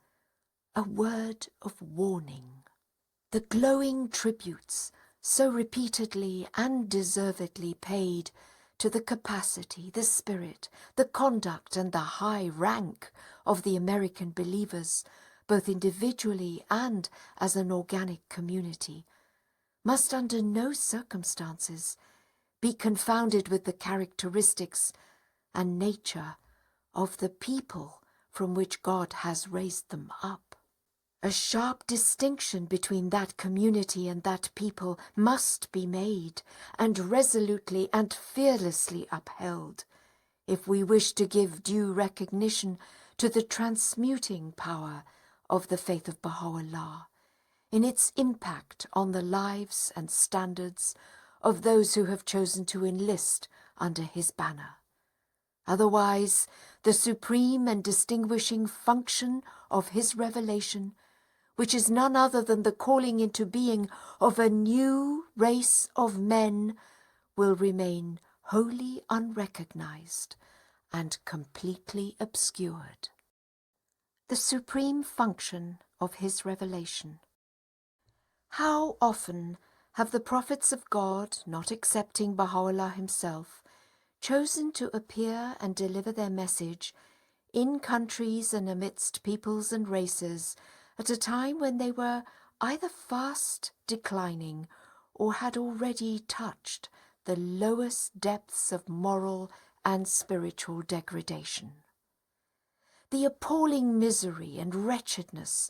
a word of warning. The glowing tributes so repeatedly and deservedly paid to the capacity, the spirit, the conduct, and the high rank of the American believers, both individually and as an organic community, must under no circumstances be confounded with the characteristics and nature of the people from which God has raised them up. A sharp distinction between that community and that people must be made, and resolutely and fearlessly upheld, if we wish to give due recognition to the transmuting power of the faith of Baha'u'llah, in its impact on the lives and standards of those who have chosen to enlist under his banner. Otherwise, the supreme and distinguishing function of his revelation, which is none other than the calling into being of a new race of men, will remain wholly unrecognized and completely obscured. The supreme function of his revelation. How often have the prophets of God, not excepting Baha'u'llah himself, chosen to appear and deliver their message in countries and amidst peoples and races at a time when they were either fast declining or had already touched the lowest depths of moral and spiritual degradation. The appalling misery and wretchedness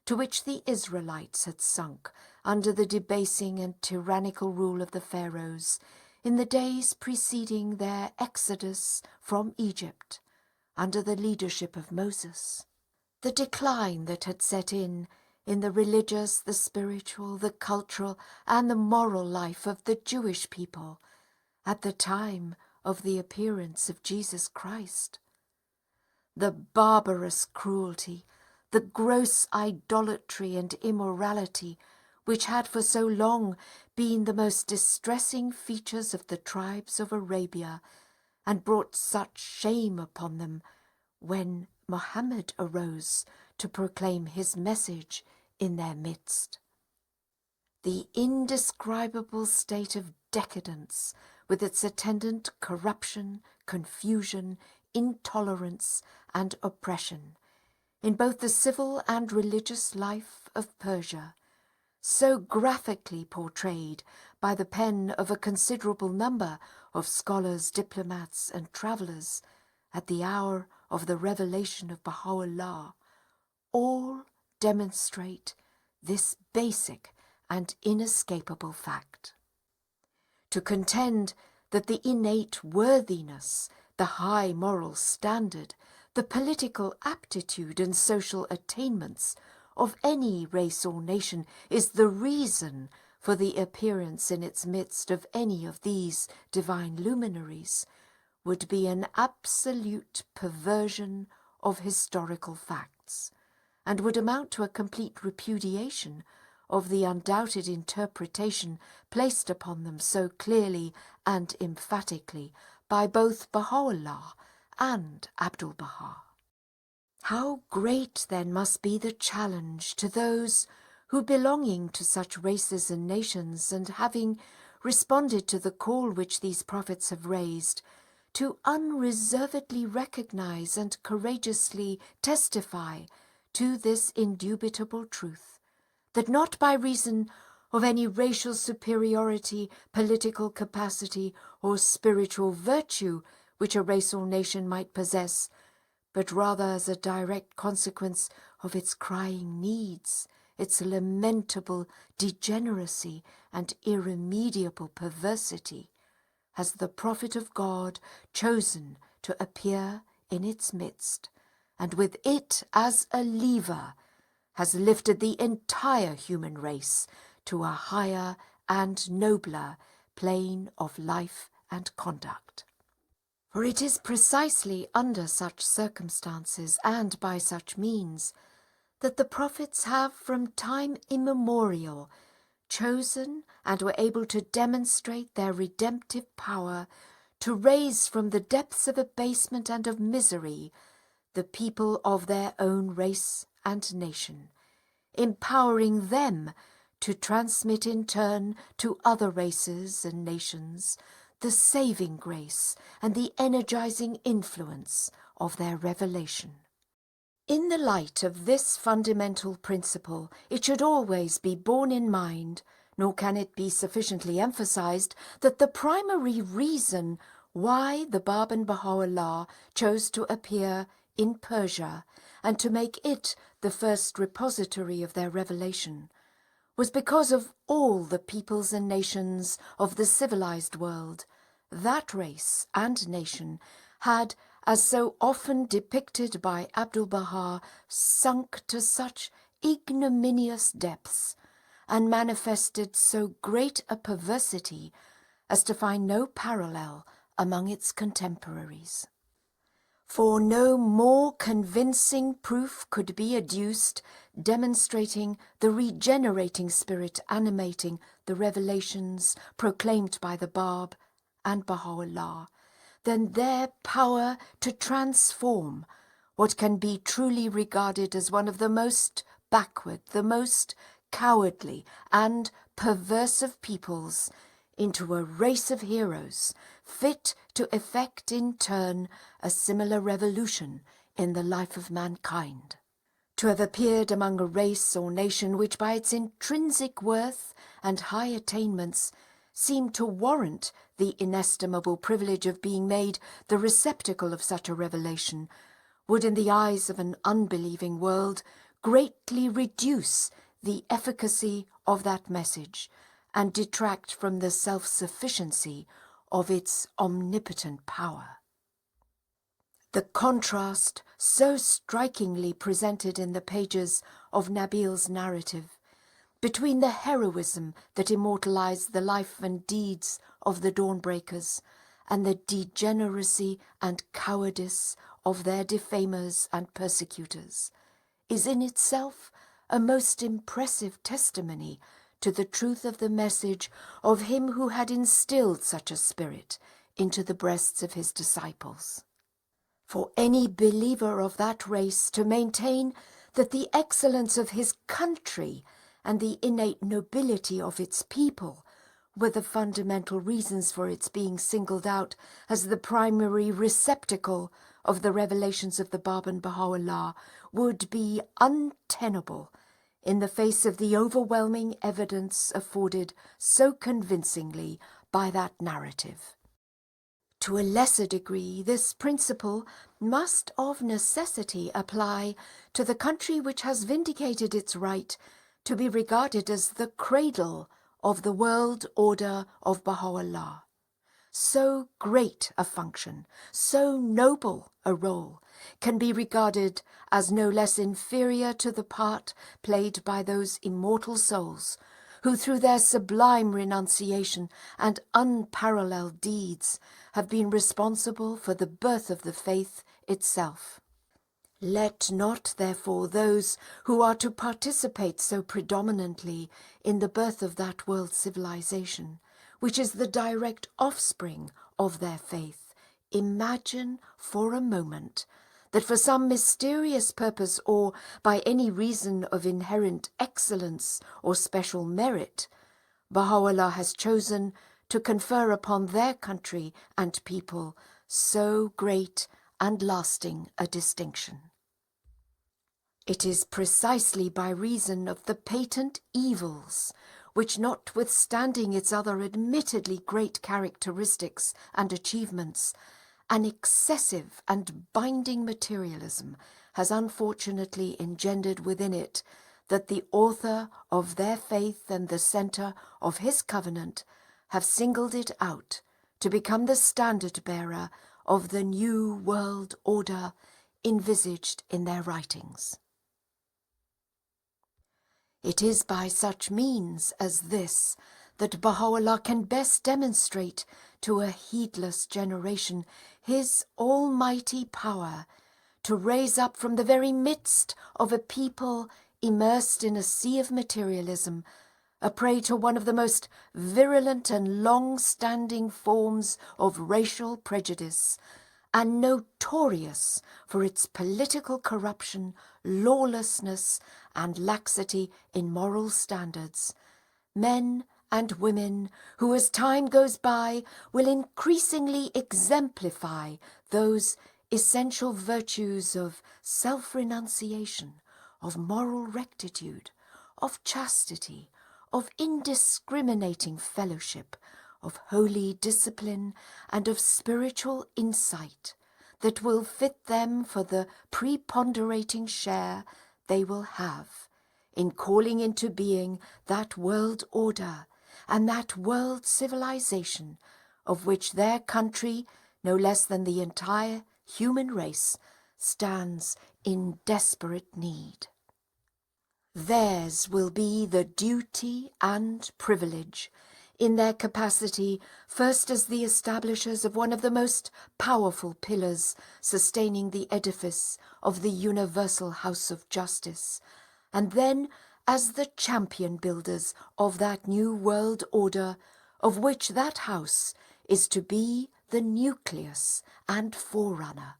to which the Israelites had sunk under the debasing and tyrannical rule of the Pharaohs in the days preceding their exodus from Egypt under the leadership of Moses. The decline that had set in the religious, the spiritual, the cultural, and the moral life of the Jewish people at the time of the appearance of Jesus Christ. The barbarous cruelty, the gross idolatry and immorality which had for so long been the most distressing features of the tribes of Arabia, and brought such shame upon them when Mohammed arose to proclaim his message in their midst. The indescribable state of decadence, with its attendant corruption, confusion, intolerance, and oppression, in both the civil and religious life of Persia, so graphically portrayed by the pen of a considerable number of scholars, diplomats, and travellers at the hour of the revelation of Baha'u'llah, all demonstrate this basic and inescapable fact. To contend that the innate worthiness, the high moral standard, the political aptitude and social attainments of any race or nation is the reason for the appearance in its midst of any of these divine luminaries would be an absolute perversion of historical facts, and would amount to a complete repudiation of the undoubted interpretation placed upon them so clearly and emphatically by both Baha'u'llah and Abdu'l-Baha. How great then must be the challenge to those who, belonging to such races and nations, and having responded to the call which these prophets have raised, to unreservedly recognize and courageously testify to this indubitable truth, that not by reason of any racial superiority, political capacity, or spiritual virtue which a race or nation might possess, but rather as a direct consequence of its crying needs, its lamentable degeneracy and irremediable perversity, has the prophet of God chosen to appear in its midst, and with it as a lever has lifted the entire human race to a higher and nobler plane of life and conduct. For it is precisely under such circumstances and by such means that the prophets have from time immemorial chosen and were able to demonstrate their redemptive power to raise from the depths of abasement and of misery the people of their own race and nation, empowering them to transmit in turn to other races and nations the saving grace and the energizing influence of their revelation. In the light of this fundamental principle, it should always be borne in mind, nor can it be sufficiently emphasized, that the primary reason why the Bab and Baha'u'llah chose to appear in Persia and to make it the first repository of their revelation was because of all the peoples and nations of the civilized world, that race and nation had, as so often depicted by Abdu'l-Baha, sunk to such ignominious depths and manifested so great a perversity as to find no parallel among its contemporaries. For no more convincing proof could be adduced demonstrating the regenerating spirit animating the revelations proclaimed by the Bab and Baha'u'llah than their power to transform what can be truly regarded as one of the most backward, the most cowardly and perverse of peoples into a race of heroes fit to effect in turn a similar revolution in the life of mankind. To have appeared among a race or nation which by its intrinsic worth and high attainments seemed to warrant the inestimable privilege of being made the receptacle of such a revelation would in the eyes of an unbelieving world greatly reduce the efficacy of that message and detract from the self-sufficiency of its omnipotent power. The contrast so strikingly presented in the pages of Nabil's narrative between the heroism that immortalized the life and deeds of the Dawnbreakers and the degeneracy and cowardice of their defamers and persecutors is in itself a most impressive testimony to the truth of the message of him who had instilled such a spirit into the breasts of his disciples. For any believer of that race to maintain that the excellence of his country and the innate nobility of its people were the fundamental reasons for its being singled out as the primary receptacle of the revelations of the Bab and Baha'u'llah would be untenable in the face of the overwhelming evidence afforded so convincingly by that narrative. To a lesser degree, this principle must of necessity apply to the country which has vindicated its right to be regarded as the cradle of the world order of Baha'u'llah. So great a function, so noble a role, can be regarded as no less inferior to the part played by those immortal souls who through their sublime renunciation and unparalleled deeds have been responsible for the birth of the faith itself. Let not, therefore, those who are to participate so predominantly in the birth of that world civilization, which is the direct offspring of their faith, imagine for a moment that for some mysterious purpose or by any reason of inherent excellence or special merit, Baha'u'llah has chosen to confer upon their country and people so great and lasting a distinction. It is precisely by reason of the patent evils which, notwithstanding its other admittedly great characteristics and achievements, an excessive and binding materialism has unfortunately engendered within it, that the author of their faith and the centre of his covenant have singled it out to become the standard-bearer of the new world order envisaged in their writings. It is by such means as this that Baha'u'llah can best demonstrate to a heedless generation his almighty power to raise up from the very midst of a people immersed in a sea of materialism, a prey to one of the most virulent and long-standing forms of racial prejudice, and notorious for its political corruption, lawlessness, and laxity in moral standards, men and women who, as time goes by, will increasingly exemplify those essential virtues of self-renunciation, of moral rectitude, of chastity, of indiscriminating fellowship, of holy discipline, and of spiritual insight that will fit them for the preponderating share they will have in calling into being that world order and that world civilization of which their country, no less than the entire human race, stands in desperate need. Theirs will be the duty and privilege, in their capacity first as the establishers of one of the most powerful pillars sustaining the edifice of the universal house of justice, and then as the champion builders of that new world order, of which that house is to be the nucleus and forerunner,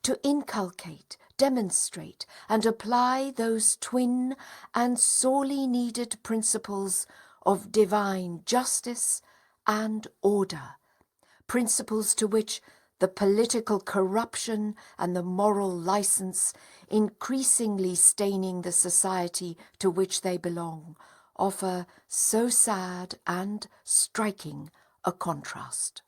to inculcate, demonstrate, and apply those twin and sorely needed principles of divine justice and order, principles to which the political corruption and the moral license, increasingly staining the society to which they belong, offer so sad and striking a contrast.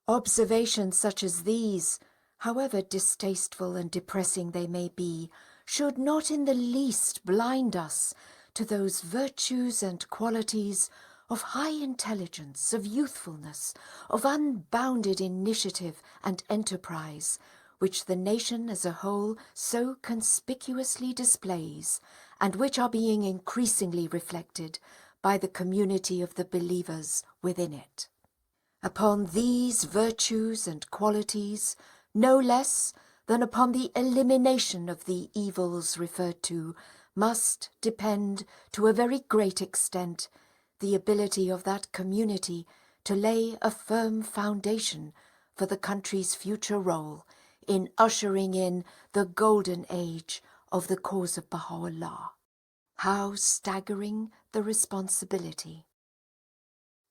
Observations such as these, however distasteful and depressing they may be, should not in the least blind us to those virtues and qualities of high intelligence, of youthfulness, of unbounded initiative and enterprise, which the nation as a whole so conspicuously displays, and which are being increasingly reflected by the community of the believers within it. Upon these virtues and qualities, no less than upon the elimination of the evils referred to, must depend to a very great extent the ability of that community to lay a firm foundation for the country's future role in ushering in the golden age of the cause of Baha'u'llah. How staggering the responsibility!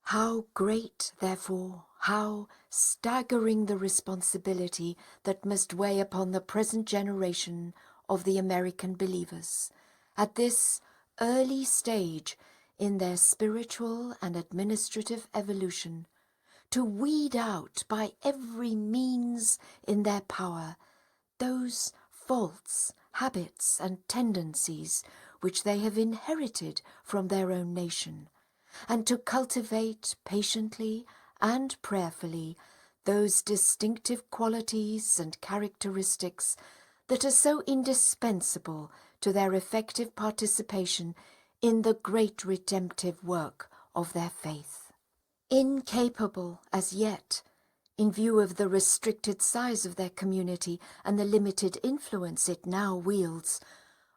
How great, therefore, how staggering the responsibility that must weigh upon the present generation of the American believers at this early stage in their spiritual and administrative evolution, to weed out by every means in their power those faults, habits, and tendencies which they have inherited from their own nation, and to cultivate patiently and prayerfully those distinctive qualities and characteristics that are so indispensable to their effective participation in the great redemptive work of their faith. Incapable as yet, in view of the restricted size of their community and the limited influence it now wields,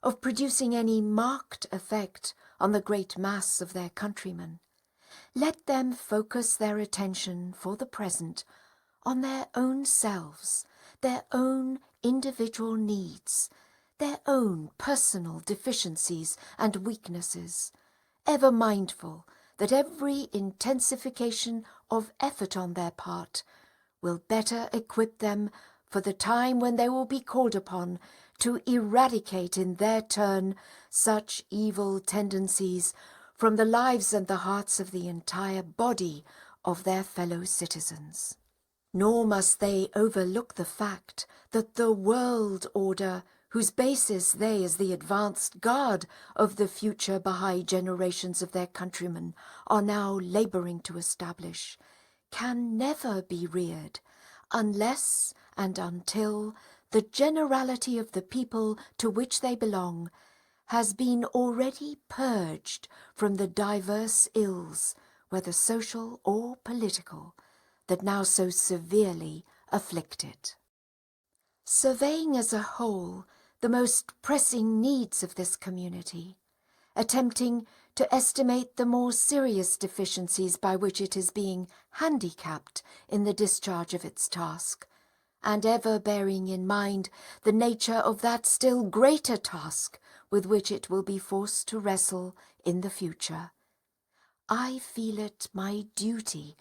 of producing any marked effect on the great mass of their countrymen, let them focus their attention for the present on their own selves, their own individual needs, their own personal deficiencies and weaknesses, ever mindful that every intensification of effort on their part will better equip them for the time when they will be called upon to eradicate in their turn such evil tendencies from the lives and the hearts of the entire body of their fellow citizens. Nor must they overlook the fact that the world order, whose basis they as the advanced guard of the future Bahá'í generations of their countrymen are now labouring to establish, can never be reared unless and until the generality of the people to which they belong has been already purged from the diverse ills, whether social or political, that now so severely afflict it. Surveying as a whole the most pressing needs of this community, attempting to estimate the more serious deficiencies by which it is being handicapped in the discharge of its task, and ever bearing in mind the nature of that still greater task with which it will be forced to wrestle in the future, I feel it my duty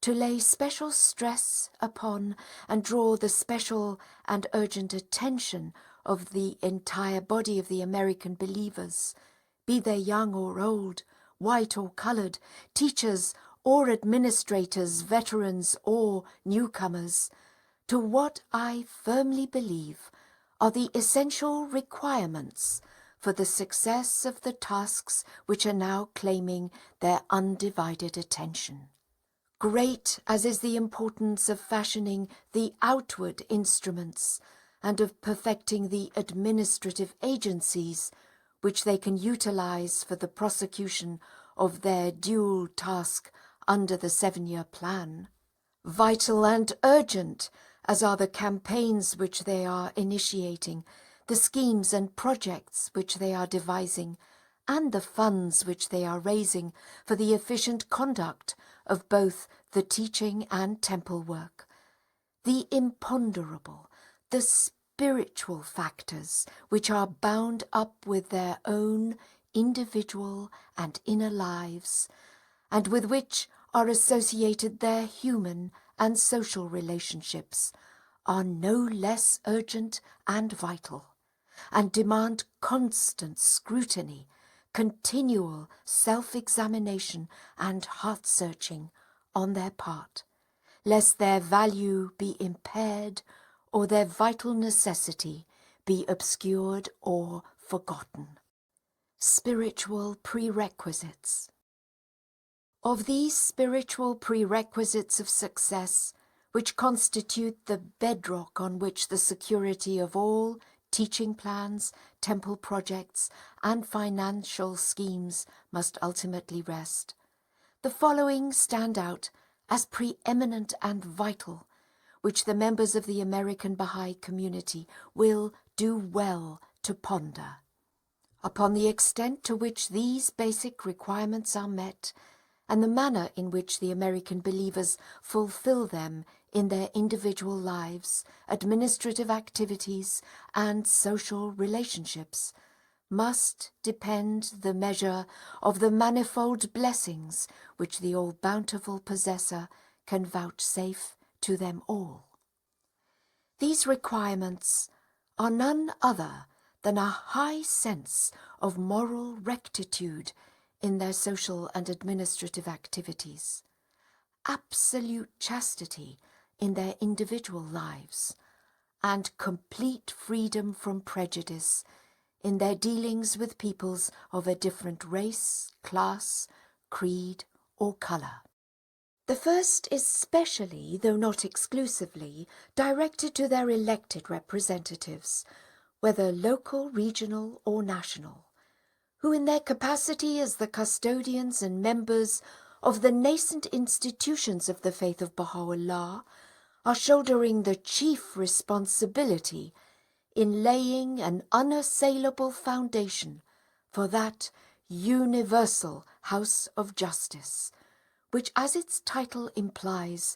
to lay special stress upon and draw the special and urgent attention of the entire body of the American believers, be they young or old, white or coloured, teachers or administrators, veterans or newcomers, to what I firmly believe are the essential requirements for the success of the tasks which are now claiming their undivided attention. Great as is the importance of fashioning the outward instruments and of perfecting the administrative agencies which they can utilize for the prosecution of their dual task under the 7-year plan, vital and urgent as are the campaigns which they are initiating, the schemes and projects which they are devising, and the funds which they are raising for the efficient conduct of both the teaching and temple work. The imponderable, the spiritual factors which are bound up with their own individual and inner lives, and with which are associated their human and social relationships, are no less urgent and vital, and demand constant scrutiny, continual self-examination and heart-searching on their part, lest their value be impaired or their vital necessity be obscured or forgotten. Spiritual prerequisites. Of these spiritual prerequisites of success, which constitute the bedrock on which the security of all teaching plans, temple projects, and financial schemes must ultimately rest, the following stand out as preeminent and vital, which the members of the American Bahá'í community will do well to ponder. Upon the extent to which these basic requirements are met, and the manner in which the American believers fulfill them in their individual lives, administrative activities, and social relationships, must depend the measure of the manifold blessings which the all-bountiful possessor can vouchsafe to them all. These requirements are none other than a high sense of moral rectitude in their social and administrative activities, absolute chastity in their individual lives, and complete freedom from prejudice in their dealings with peoples of a different race, class, creed, or colour. The first is specially, though not exclusively, directed to their elected representatives, whether local, regional, or national, who in their capacity as the custodians and members of the nascent institutions of the faith of Baha'u'llah are shouldering the chief responsibility in laying an unassailable foundation for that universal house of justice, which, as its title implies,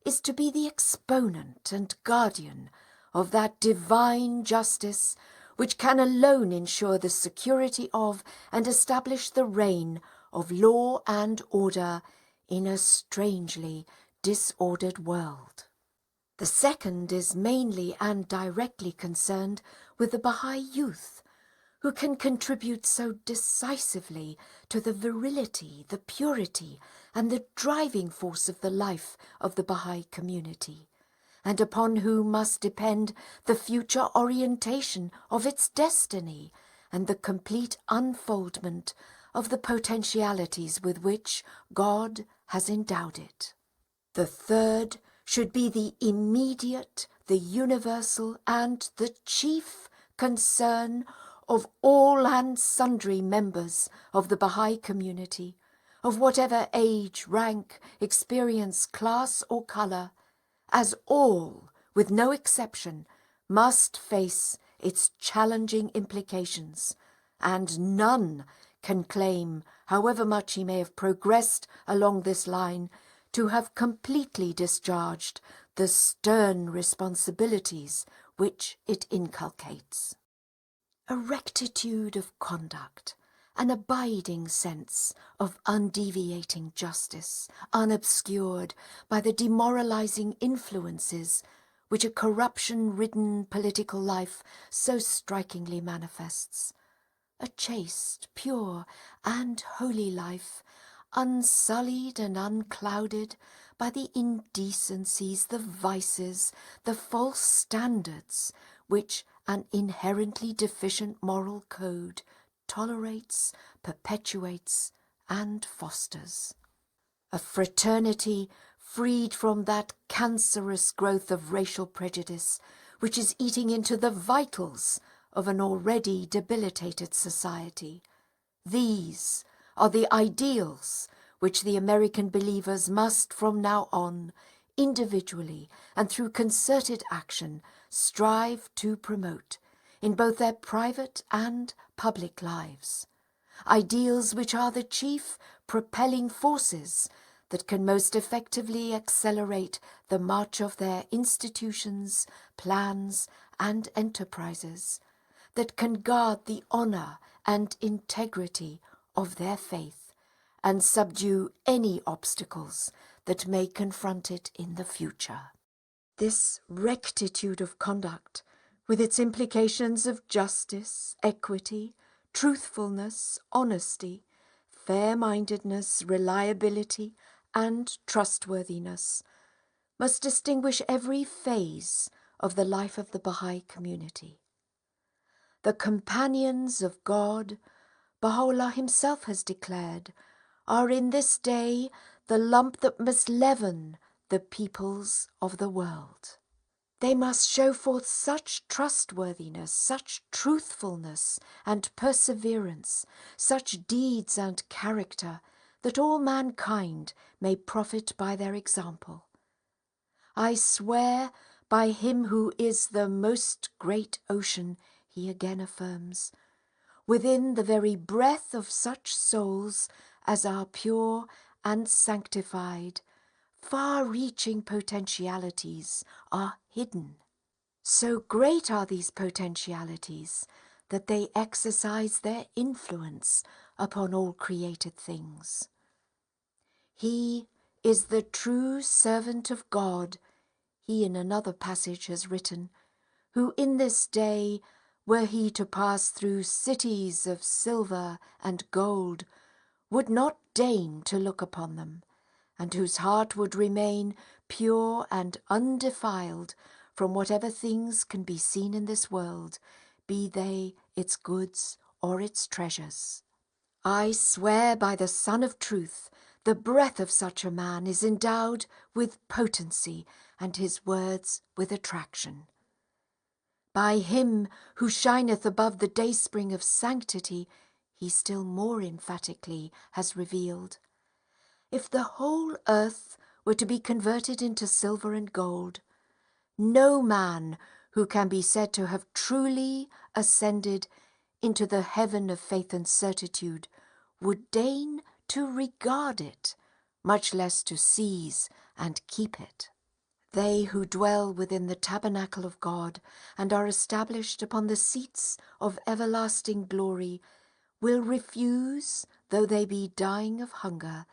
is to be the exponent and guardian of that divine justice which can alone ensure the security of and establish the reign of law and order in a strangely disordered world. The second is mainly and directly concerned with the Bahá'í youth, who can contribute so decisively to the virility, the purity, and the driving force of the life of the Bahá'í community, and upon whom must depend the future orientation of its destiny and the complete unfoldment of the potentialities with which God has endowed it. The third should be the immediate, the universal, and the chief concern of all and sundry members of the Bahá'í community, of whatever age, rank, experience, class, or colour, as all, with no exception, must face its challenging implications, and none can claim, however much he may have progressed along this line, to have completely discharged the stern responsibilities which it inculcates. A rectitude of conduct, an abiding sense of undeviating justice, unobscured by the demoralizing influences which a corruption-ridden political life so strikingly manifests. A chaste, pure, and holy life, unsullied and unclouded by the indecencies, the vices, the false standards which an inherently deficient moral code tolerates, perpetuates, and fosters. A fraternity freed from that cancerous growth of racial prejudice which is eating into the vitals of an already debilitated society. These are the ideals which the American believers must from now on, individually and through concerted action, strive to promote in both their private and public lives. Ideals which are the chief propelling forces that can most effectively accelerate the march of their institutions, plans, and enterprises, that can guard the honour and integrity of their faith, and subdue any obstacles that may confront it in the future. This rectitude of conduct, with its implications of justice, equity, truthfulness, honesty, fair-mindedness, reliability, and trustworthiness, must distinguish every phase of the life of the Bahá'í community. The companions of God, Baha'u'llah himself has declared, are in this day the lump that must leaven the peoples of the world. They must show forth such trustworthiness, such truthfulness and perseverance, such deeds and character, that all mankind may profit by their example. I swear by him who is the most great ocean, he again affirms, within the very breath of such souls as are pure and sanctified, far-reaching potentialities are hidden. So great are these potentialities that they exercise their influence upon all created things. He is the true servant of God, he in another passage has written, who in this day, were he to pass through cities of silver and gold, would not deign to look upon them, and whose heart would remain pure and undefiled from whatever things can be seen in this world, be they its goods or its treasures. I swear by the Sun of Truth, the breath of such a man is endowed with potency and his words with attraction. By him who shineth above the dayspring of sanctity, he still more emphatically has revealed, if the whole earth were to be converted into silver and gold, no man who can be said to have truly ascended into the heaven of faith and certitude would deign to regard it, much less to seize and keep it. They who dwell within the tabernacle of God and are established upon the seats of everlasting glory will refuse, though they be dying of hunger,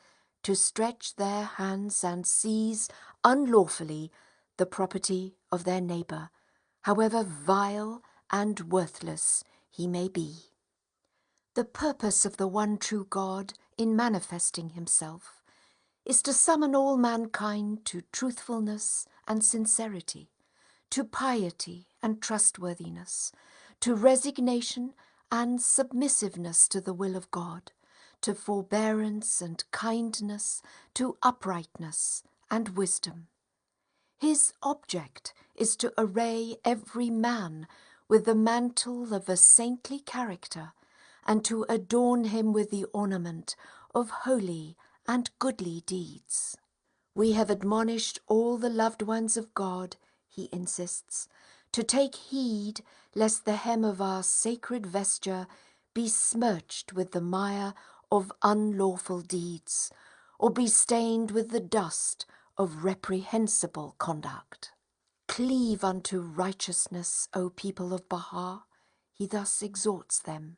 to stretch their hands and seize unlawfully the property of their neighbour, however vile and worthless he may be. The purpose of the one true God in manifesting himself is to summon all mankind to truthfulness and sincerity, to piety and trustworthiness, to resignation and submissiveness to the will of God, to forbearance and kindness, to uprightness and wisdom. His object is to array every man with the mantle of a saintly character and to adorn him with the ornament of holy and goodly deeds. We have admonished all the loved ones of God, he insists, to take heed lest the hem of our sacred vesture be smirched with the mire of unlawful deeds, or be stained with the dust of reprehensible conduct. Cleave unto righteousness, O people of Baha, he thus exhorts them.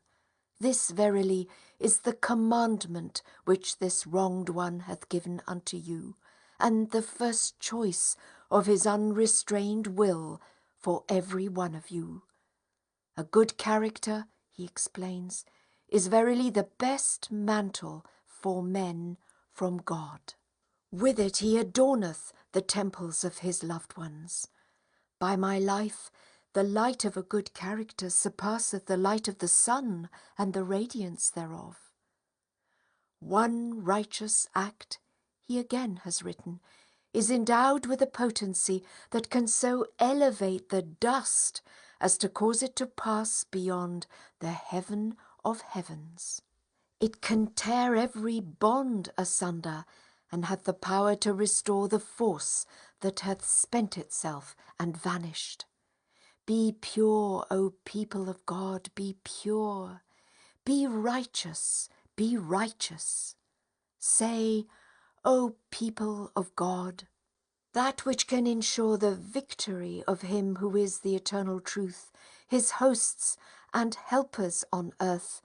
This verily is the commandment which this wronged one hath given unto you, and the first choice of his unrestrained will for every one of you. A good character, he explains, is verily the best mantle for men from God. With it he adorneth the temples of his loved ones. By my life, the light of a good character surpasseth the light of the sun and the radiance thereof. One righteous act, he again has written, is endowed with a potency that can so elevate the dust as to cause it to pass beyond the heaven of heavens. It can tear every bond asunder, and hath the power to restore the force that hath spent itself and vanished. Be pure, O people of God, be pure. Be righteous, be righteous. Say, O people of God, that which can ensure the victory of him who is the eternal truth, his hosts and helpers on earth,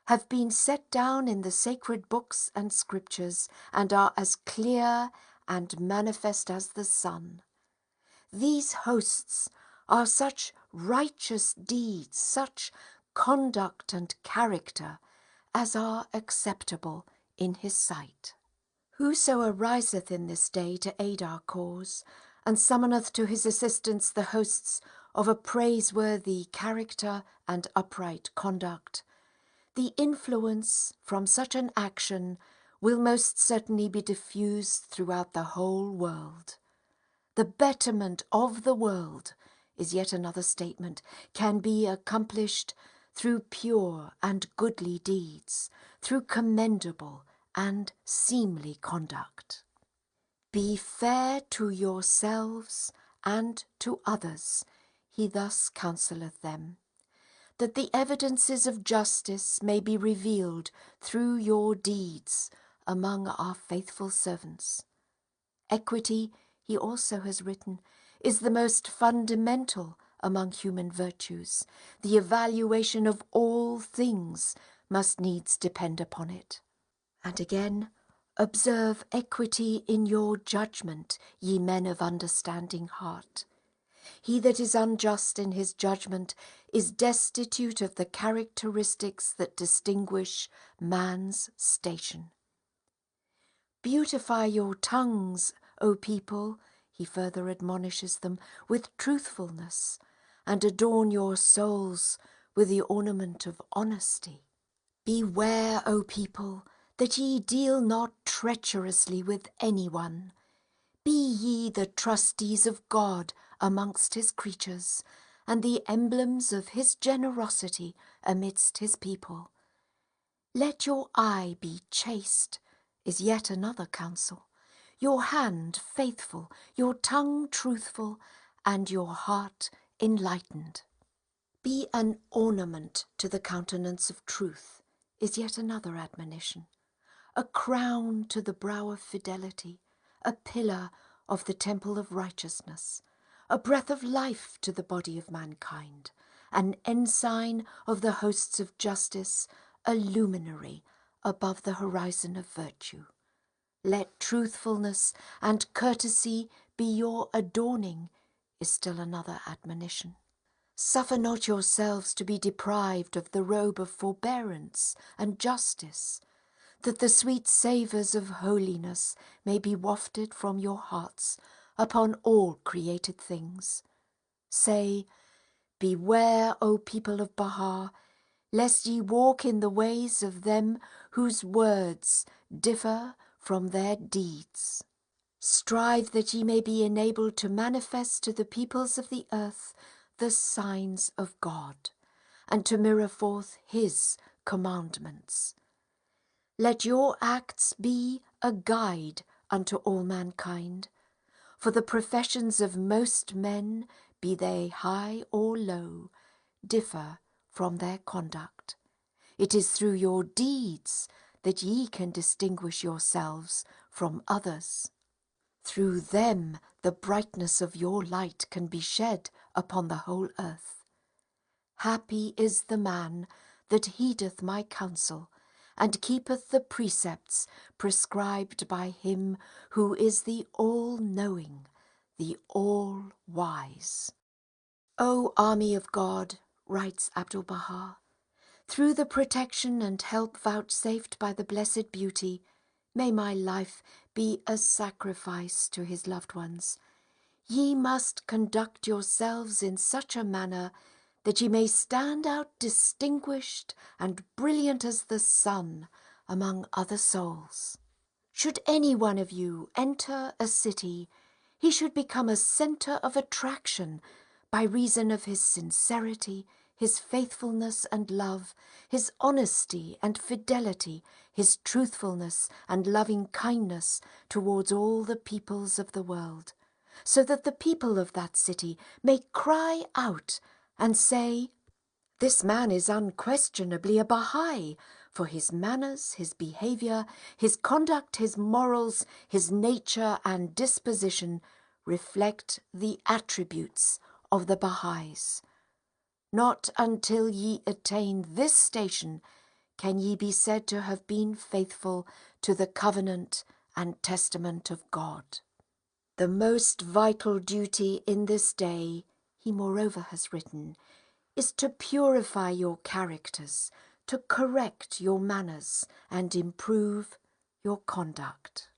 have been set down in the sacred books and scriptures, and are as clear and manifest as the sun. These hosts are such righteous deeds, such conduct and character, as are acceptable in his sight. Whoso ariseth in this day to aid our cause, and summoneth to his assistance the hosts of a praiseworthy character and upright conduct, the influence from such an action will most certainly be diffused throughout the whole world. The betterment of the world, is yet another statement, can be accomplished through pure and goodly deeds, through commendable and seemly conduct. Be fair to yourselves and to others, he thus counselleth them, that the evidences of justice may be revealed through your deeds among our faithful servants. Equity, he also has written, is the most fundamental among human virtues. The evaluation of all things must needs depend upon it. And again, observe equity in your judgment, ye men of understanding heart. He that is unjust in his judgment is destitute of the characteristics that distinguish man's station. Beautify your tongues, O people, he further admonishes them, with truthfulness, and adorn your souls with the ornament of honesty. Beware, O people, that ye deal not treacherously with anyone. Be ye the trustees of God amongst his creatures, and the emblems of his generosity amidst his people. Let your eye be chaste, is yet another counsel, your hand faithful, your tongue truthful, and your heart enlightened. Be an ornament to the countenance of truth, is yet another admonition, a crown to the brow of fidelity, a pillar of the temple of righteousness, a breath of life to the body of mankind, an ensign of the hosts of justice, a luminary above the horizon of virtue. Let truthfulness and courtesy be your adorning, is still another admonition. Suffer not yourselves to be deprived of the robe of forbearance and justice, that the sweet savours of holiness may be wafted from your hearts upon all created things. Say, beware, O people of Baha', lest ye walk in the ways of them whose words differ from their deeds. Strive that ye may be enabled to manifest to the peoples of the earth the signs of God, and to mirror forth his commandments. Let your acts be a guide unto all mankind, for the professions of most men, be they high or low, differ from their conduct. It is through your deeds that ye can distinguish yourselves from others. Through them the brightness of your light can be shed upon the whole earth. Happy is the man that heedeth my counsel, and keepeth the precepts prescribed by him who is the all-knowing, the all-wise. O army of God, writes Abdu'l-Baha, through the protection and help vouchsafed by the Blessed Beauty, may my life be a sacrifice to his loved ones. Ye must conduct yourselves in such a manner that ye may stand out distinguished and brilliant as the sun among other souls. Should any one of you enter a city, he should become a centre of attraction by reason of his sincerity, his faithfulness and love, his honesty and fidelity, his truthfulness and loving kindness towards all the peoples of the world, so that the people of that city may cry out and say, "This man is unquestionably a Bahá'í, for his manners, his behaviour, his conduct, his morals, his nature and disposition reflect the attributes of the Baha'is. Not until ye attain this station can ye be said to have been faithful to the covenant and testament of God." The most vital duty in this day, he moreover has written, is to purify your characters, to correct your manners, and improve your conduct.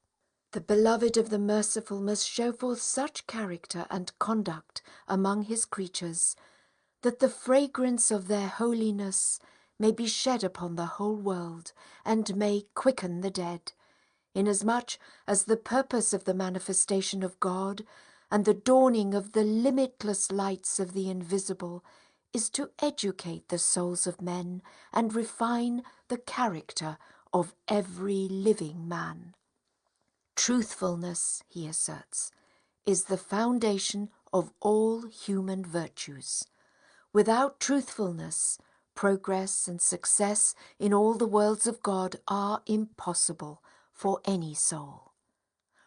The beloved of the merciful must show forth such character and conduct among his creatures, that the fragrance of their holiness may be shed upon the whole world, and may quicken the dead, inasmuch as the purpose of the manifestation of God and the dawning of the limitless lights of the invisible is to educate the souls of men and refine the character of every living man. Truthfulness, he asserts, is the foundation of all human virtues. Without truthfulness, progress and success in all the worlds of God are impossible for any soul.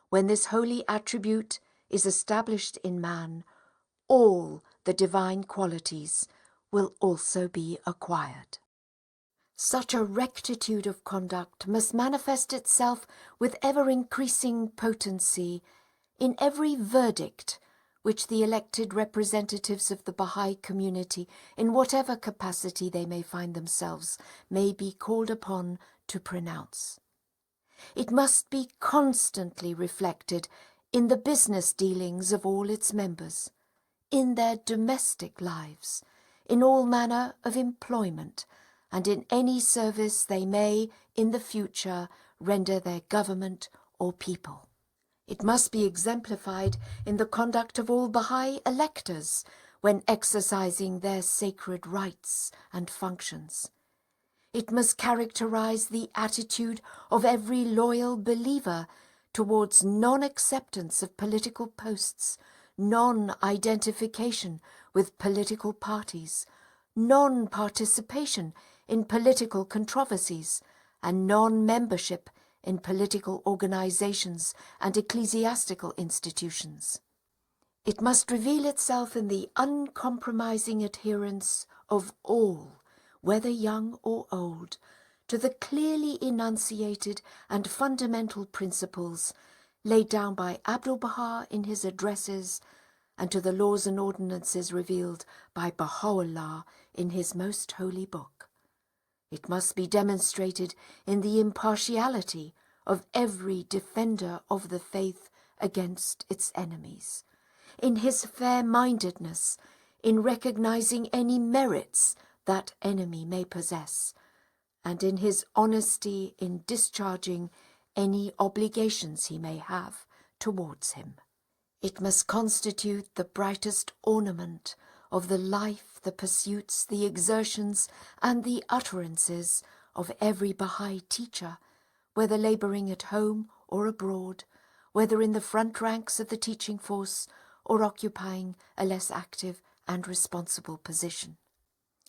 When this holy attribute is established in man, all the divine qualities will also be acquired. Such a rectitude of conduct must manifest itself with ever-increasing potency in every verdict which the elected representatives of the Bahá'í community, in whatever capacity they may find themselves, may be called upon to pronounce. It must be constantly reflected in the business dealings of all its members, in their domestic lives, in all manner of employment, and in any service they may, in the future, render their government or people. It must be exemplified in the conduct of all Bahá'í electors when exercising their sacred rights and functions. It must characterize the attitude of every loyal believer towards non-acceptance of political posts, non-identification with political parties, non-participation in political controversies, and non-membership in political organizations and ecclesiastical institutions. It must reveal itself in the uncompromising adherence of all, whether young or old, to the clearly enunciated and fundamental principles laid down by Abdu'l-Baha in his addresses, and to the laws and ordinances revealed by Baha'u'llah in his most holy book. It must be demonstrated in the impartiality of every defender of the faith against its enemies, in his fair-mindedness in recognizing any merits that enemy may possess, and in his honesty in discharging any obligations he may have towards him. It must constitute the brightest ornament of the life, the pursuits, the exertions, and the utterances of every Bahá'í teacher, whether labouring at home or abroad, whether in the front ranks of the teaching force or occupying a less active and responsible position.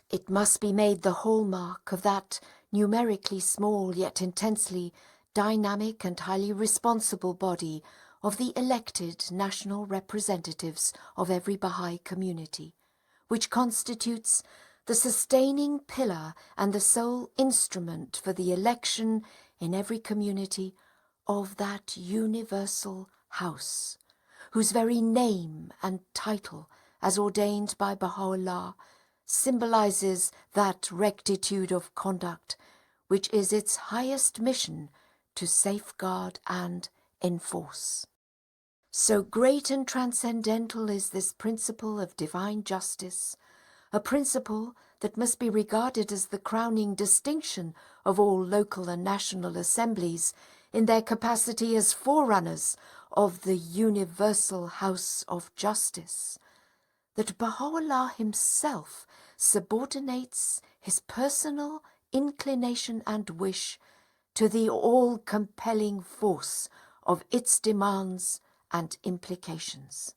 It must be made the hallmark of that numerically small yet intensely dynamic and highly responsible body of the elected national representatives of every Bahá'í community, which constitutes the sustaining pillar and the sole instrument for the election in every community of that universal house, whose very name and title, as ordained by Baha'u'llah, symbolizes that rectitude of conduct which is its highest mission to safeguard and enforce. So great and transcendental is this principle of divine justice, a principle that must be regarded as the crowning distinction of all local and national assemblies in their capacity as forerunners of the universal house of justice, that Baha'u'llah himself subordinates his personal inclination and wish to the all-compelling force of its demands and implications.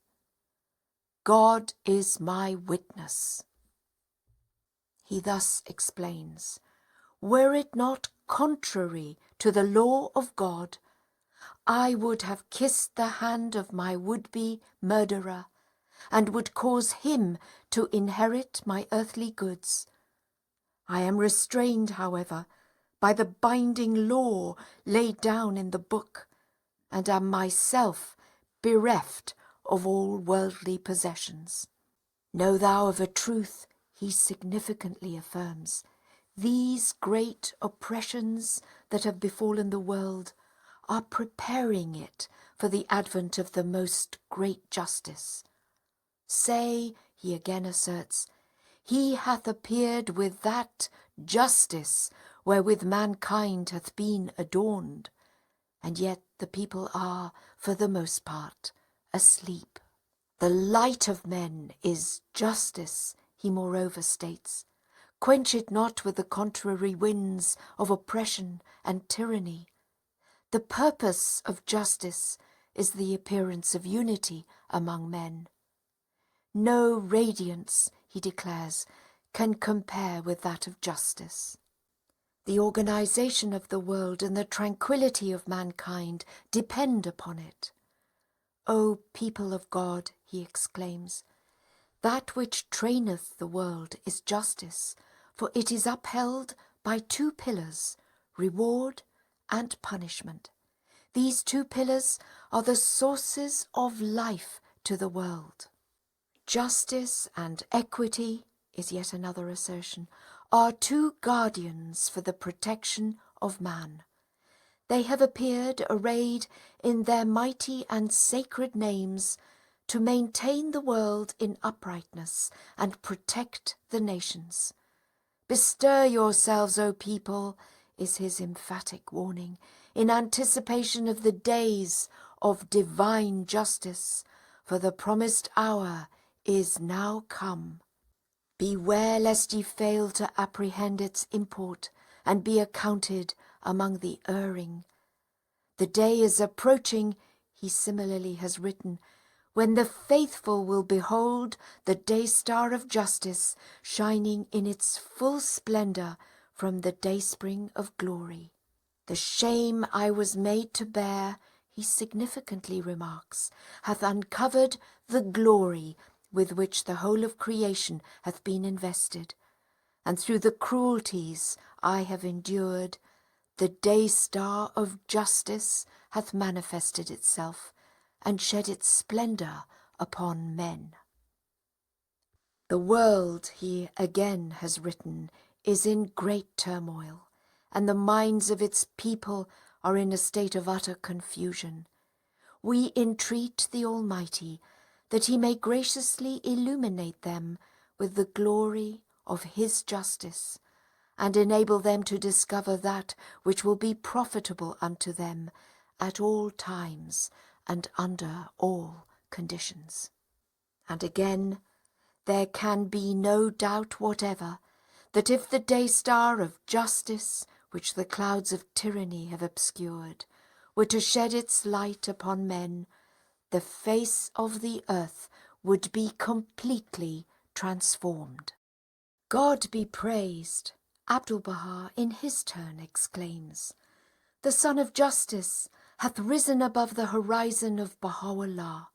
God is my witness. He thus explains, were it not contrary to the law of God, I would have kissed the hand of my would-be murderer, and would cause him to inherit my earthly goods. I am restrained, however, by the binding law laid down in the book, and am myself bereft of all worldly possessions. Know thou of a truth, he significantly affirms, these great oppressions that have befallen the world are preparing it for the advent of the most great justice. Say, he again asserts, he hath appeared with that justice wherewith mankind hath been adorned, and yet the people are, for the most part, asleep. The light of men is justice, he moreover states. Quench it not with the contrary winds of oppression and tyranny. The purpose of justice is the appearance of unity among men. No radiance, he declares, can compare with that of justice. The organization of the world and the tranquility of mankind depend upon it. O people of God, he exclaims, that which traineth the world is justice, for it is upheld by two pillars, reward and punishment. These two pillars are the sources of life to the world. Justice and equity, is yet another assertion, are two guardians for the protection of man. They have appeared arrayed in their mighty and sacred names to maintain the world in uprightness and protect the nations. Bestir yourselves, O people, is his emphatic warning, in anticipation of the days of divine justice, for the promised hour is now come. Beware lest ye fail to apprehend its import and be accounted among the erring. The day is approaching, he similarly has written, when the faithful will behold the day-star of justice shining in its full splendour from the dayspring of glory. The shame I was made to bear, he significantly remarks, hath uncovered the glory with which the whole of creation hath been invested, and through the cruelties I have endured, the day-star of justice hath manifested itself, and shed its splendour upon men. The world, he again has written, is in great turmoil, and the minds of its people are in a state of utter confusion. We entreat the Almighty that he may graciously illuminate them with the glory of his justice, and enable them to discover that which will be profitable unto them at all times and under all conditions. And again, there can be no doubt whatever that if the day-star of justice, which the clouds of tyranny have obscured, were to shed its light upon men, the face of the earth would be completely transformed. God be praised, Abdu'l-Baha in his turn exclaims, the Sun of Justice hath risen above the horizon of Baha'u'llah,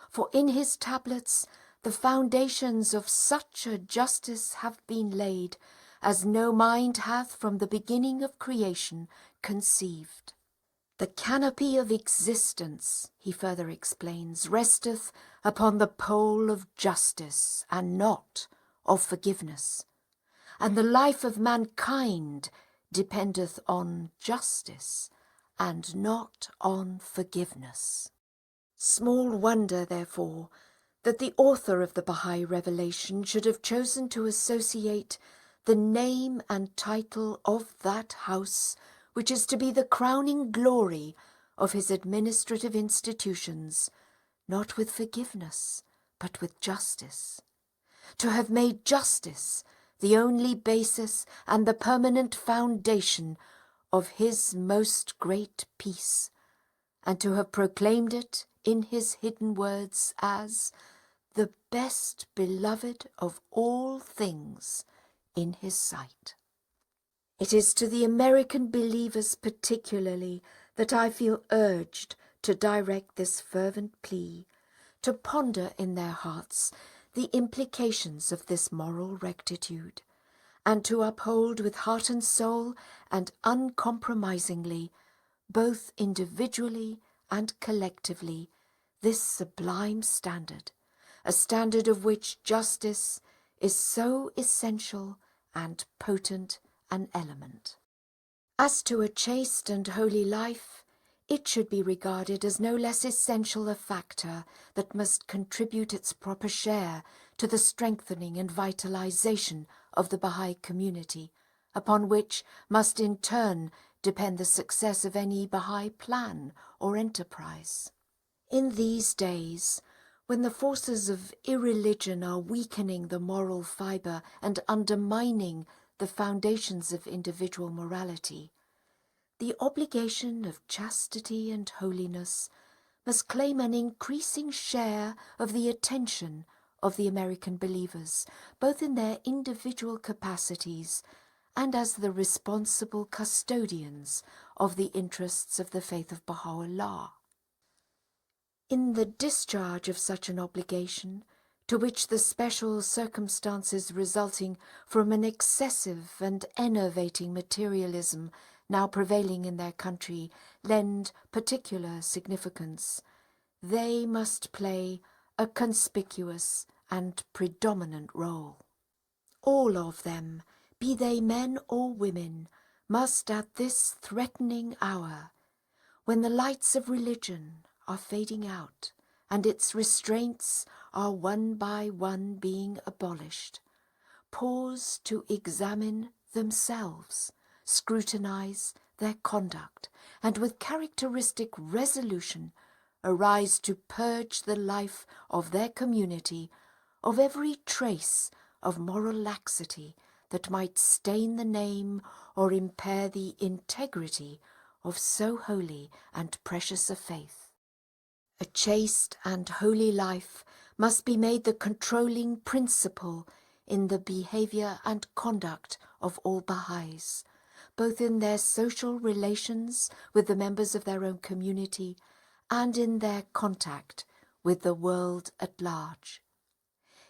for in his tablets the foundations of such a justice have been laid as no mind hath from the beginning of creation conceived. The canopy of existence, he further explains, resteth upon the pole of justice and not of forgiveness, and the life of mankind dependeth on justice and not on forgiveness. Small wonder, therefore, that the author of the Bahá'í revelation should have chosen to associate the name and title of that house which is to be the crowning glory of his administrative institutions, not with forgiveness, but with justice. To have made justice the only basis and the permanent foundation of his most great peace, and to have proclaimed it in his hidden words as the best beloved of all things in his sight. It is to the American believers particularly that I feel urged to direct this fervent plea, to ponder in their hearts the implications of this moral rectitude, and to uphold with heart and soul and uncompromisingly, both individually and collectively, this sublime standard, a standard of which justice is so essential and potent an element. As to a chaste and holy life, it should be regarded as no less essential a factor that must contribute its proper share to the strengthening and vitalization of the Baha'i community, upon which must in turn depend the success of any Baha'i plan or enterprise. In these days, when the forces of irreligion are weakening the moral fibre and undermining the foundations of individual morality, the obligation of chastity and holiness must claim an increasing share of the attention of the American believers, both in their individual capacities and as the responsible custodians of the interests of the faith of Baha'u'llah. In the discharge of such an obligation, to which the special circumstances resulting from an excessive and enervating materialism now prevailing in their country lend particular significance, they must play a conspicuous and predominant role. All of them, be they men or women, must at this threatening hour, when the lights of religion are fading out and its restraints are one by one being abolished, pause to examine themselves, scrutinize their conduct, and with characteristic resolution arise to purge the life of their community of every trace of moral laxity that might stain the name or impair the integrity of so holy and precious a faith. A chaste and holy life must be made the controlling principle in the behavior and conduct of all Baha'is, both in their social relations with the members of their own community and in their contact with the world at large.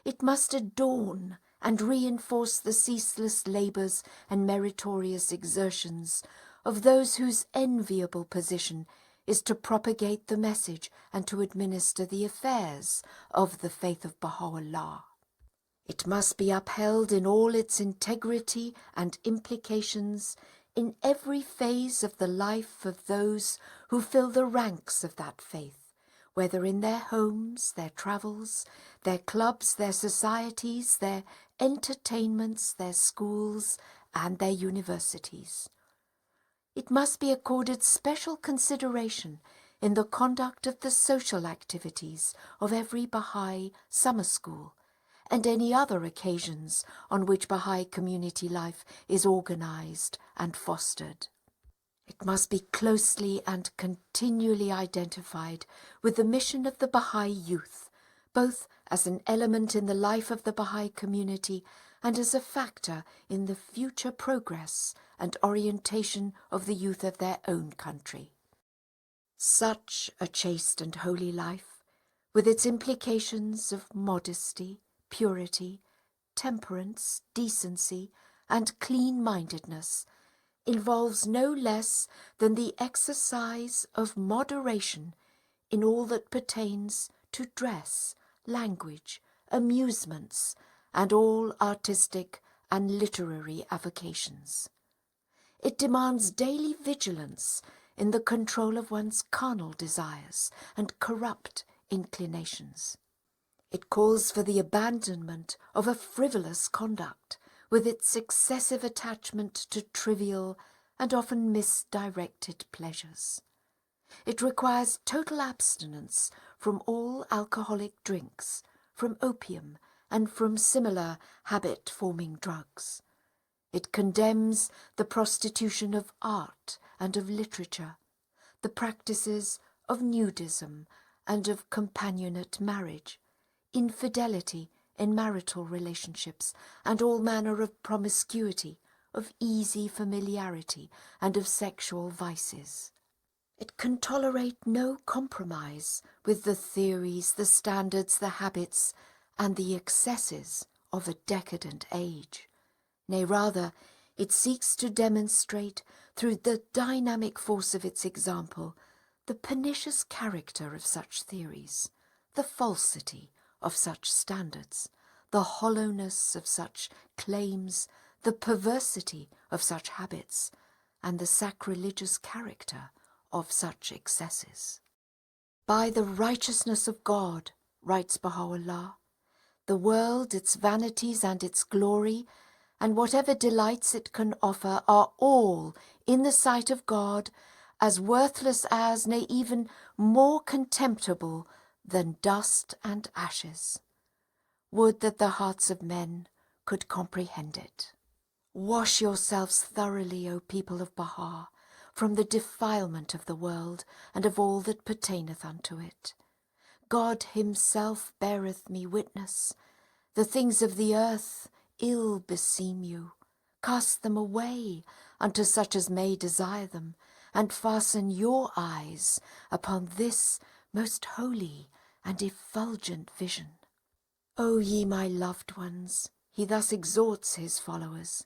It must adorn and reinforce the ceaseless labours and meritorious exertions of those whose enviable position is to propagate the message and to administer the affairs of the faith of Baha'u'llah. It must be upheld in all its integrity and implications in every phase of the life of those who fill the ranks of that faith, whether in their homes, their travels, their clubs, their societies, their entertainments, their schools, and their universities. It must be accorded special consideration in the conduct of the social activities of every Baha'i summer school and any other occasions on which Baha'i community life is organized and fostered. It must be closely and continually identified with the mission of the Baha'i youth, both as an element in the life of the Baha'i community and as a factor in the future progress and orientation of the youth of their own country. Such a chaste and holy life, with its implications of modesty, purity, temperance, decency, and clean-mindedness, involves no less than the exercise of moderation in all that pertains to dress, language, amusements, and all artistic and literary avocations. It demands daily vigilance in the control of one's carnal desires and corrupt inclinations. It calls for the abandonment of a frivolous conduct, with its excessive attachment to trivial and often misdirected pleasures. It requires total abstinence from all alcoholic drinks, from opium, and from similar habit-forming drugs. It condemns the prostitution of art and of literature, the practices of nudism and of companionate marriage, infidelity in marital relationships, and all manner of promiscuity, of easy familiarity, and of sexual vices. It can tolerate no compromise with the theories, the standards, the habits, and the excesses of a decadent age. Nay, rather, it seeks to demonstrate, through the dynamic force of its example, the pernicious character of such theories, the falsity of such standards, the hollowness of such claims, the perversity of such habits, and the sacrilegious character of such excesses. By the righteousness of God, writes Baha'u'llah, the world, its vanities and its glory, and whatever delights it can offer are all, in the sight of God, as worthless as, nay, even more contemptible than dust and ashes. Would that the hearts of men could comprehend it. Wash yourselves thoroughly, O people of Baha, from the defilement of the world and of all that pertaineth unto it. God himself beareth me witness. The things of the earth ill beseem you. Cast them away unto such as may desire them, and fasten your eyes upon this most holy and effulgent vision. O ye my loved ones, he thus exhorts his followers,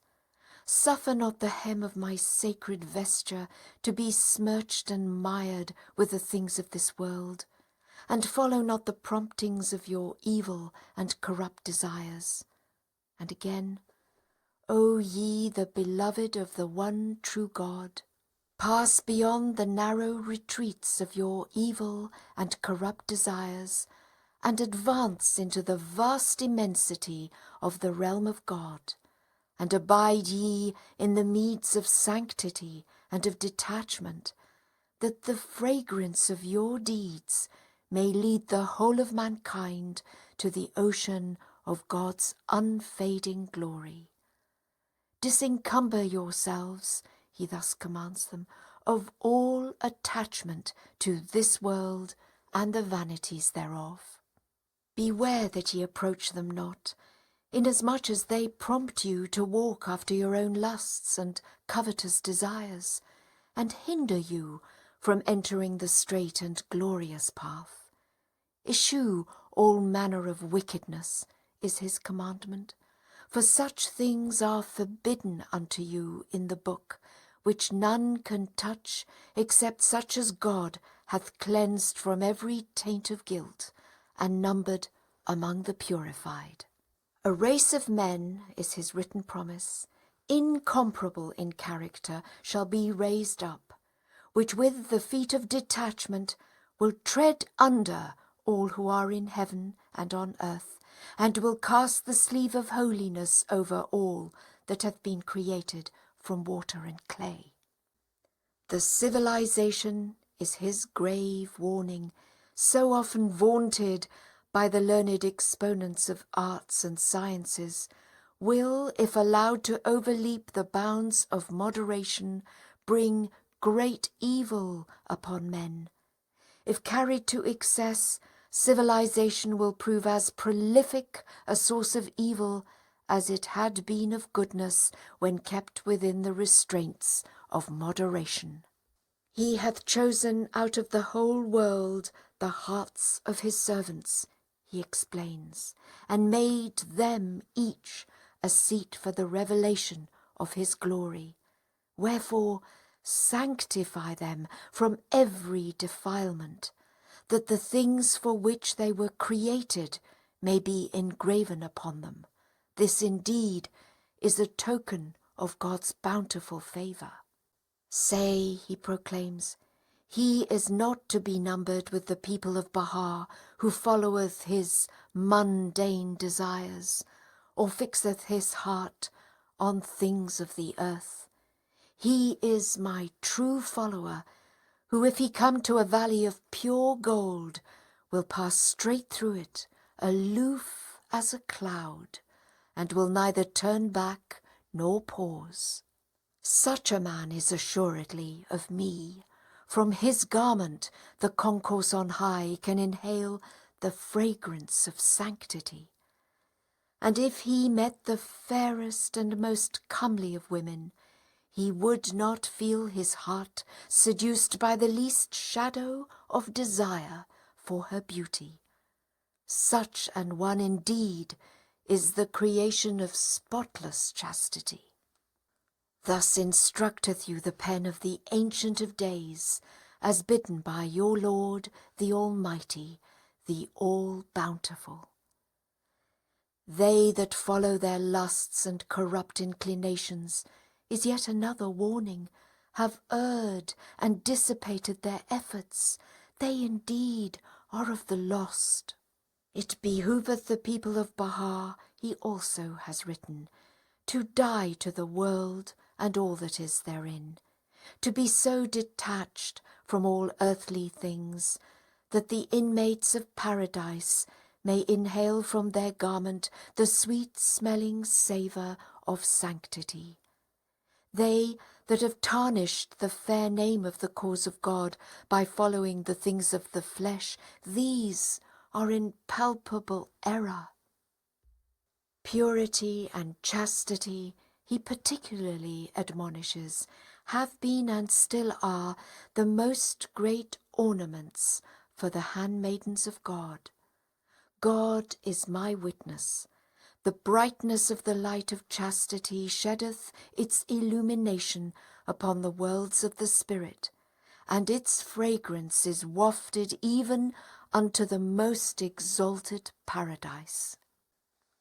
suffer not the hem of my sacred vesture to be smirched and mired with the things of this world, and follow not the promptings of your evil and corrupt desires. And again, O ye the beloved of the one true God, pass beyond the narrow retreats of your evil and corrupt desires, and advance into the vast immensity of the realm of God, and abide ye in the meads of sanctity and of detachment, that the fragrance of your deeds may lead the whole of mankind to the ocean of God's unfading glory. Disencumber yourselves, he thus commands them, of all attachment to this world and the vanities thereof. Beware that ye approach them not, inasmuch as they prompt you to walk after your own lusts and covetous desires, and hinder you from entering the straight and glorious path. Eschew all manner of wickedness, is his commandment, for such things are forbidden unto you in the book, which none can touch except such as God hath cleansed from every taint of guilt, and numbered among the purified. A race of men, is his written promise, incomparable in character, shall be raised up, which with the feet of detachment will tread under all who are in heaven and on earth, and will cast the sleeve of holiness over all that hath been created from water and clay. The civilization is his grave warning, so often vaunted by the learned exponents of arts and sciences, will, if allowed to overleap the bounds of moderation, bring great evil upon men. If carried to excess, civilization will prove as prolific a source of evil as it had been of goodness when kept within the restraints of moderation. He hath chosen out of the whole world the hearts of his servants, he explains, and made them each a seat for the revelation of his glory. Wherefore, sanctify them from every defilement, that the things for which they were created may be engraven upon them. This indeed is a token of God's bountiful favour. Say, he proclaims, he is not to be numbered with the people of Baha, who followeth his mundane desires, or fixeth his heart on things of the earth. He is my true follower, who, if he come to a valley of pure gold, will pass straight through it, aloof as a cloud, and will neither turn back nor pause. Such a man is assuredly of me. From his garment the concourse on high can inhale the fragrance of sanctity. And if he met the fairest and most comely of women, he would not feel his heart seduced by the least shadow of desire for her beauty. Such an one indeed is the creation of spotless chastity. Thus instructeth you the pen of the Ancient of Days, as bidden by your Lord, the Almighty, the All-Bountiful. They that follow their lusts and corrupt inclinations is yet another warning, have erred and dissipated their efforts, they indeed are of the lost. It behoveth the people of Baha, he also has written, to die to the world and all that is therein, to be so detached from all earthly things, that the inmates of paradise may inhale from their garment the sweet-smelling savour of sanctity. They that have tarnished the fair name of the cause of God by following the things of the flesh, these are in palpable error. Purity and chastity, he particularly admonishes, have been and still are the most great ornaments for the handmaidens of God. God is my witness. The brightness of the light of chastity sheddeth its illumination upon the worlds of the Spirit, and its fragrance is wafted even unto the most exalted paradise.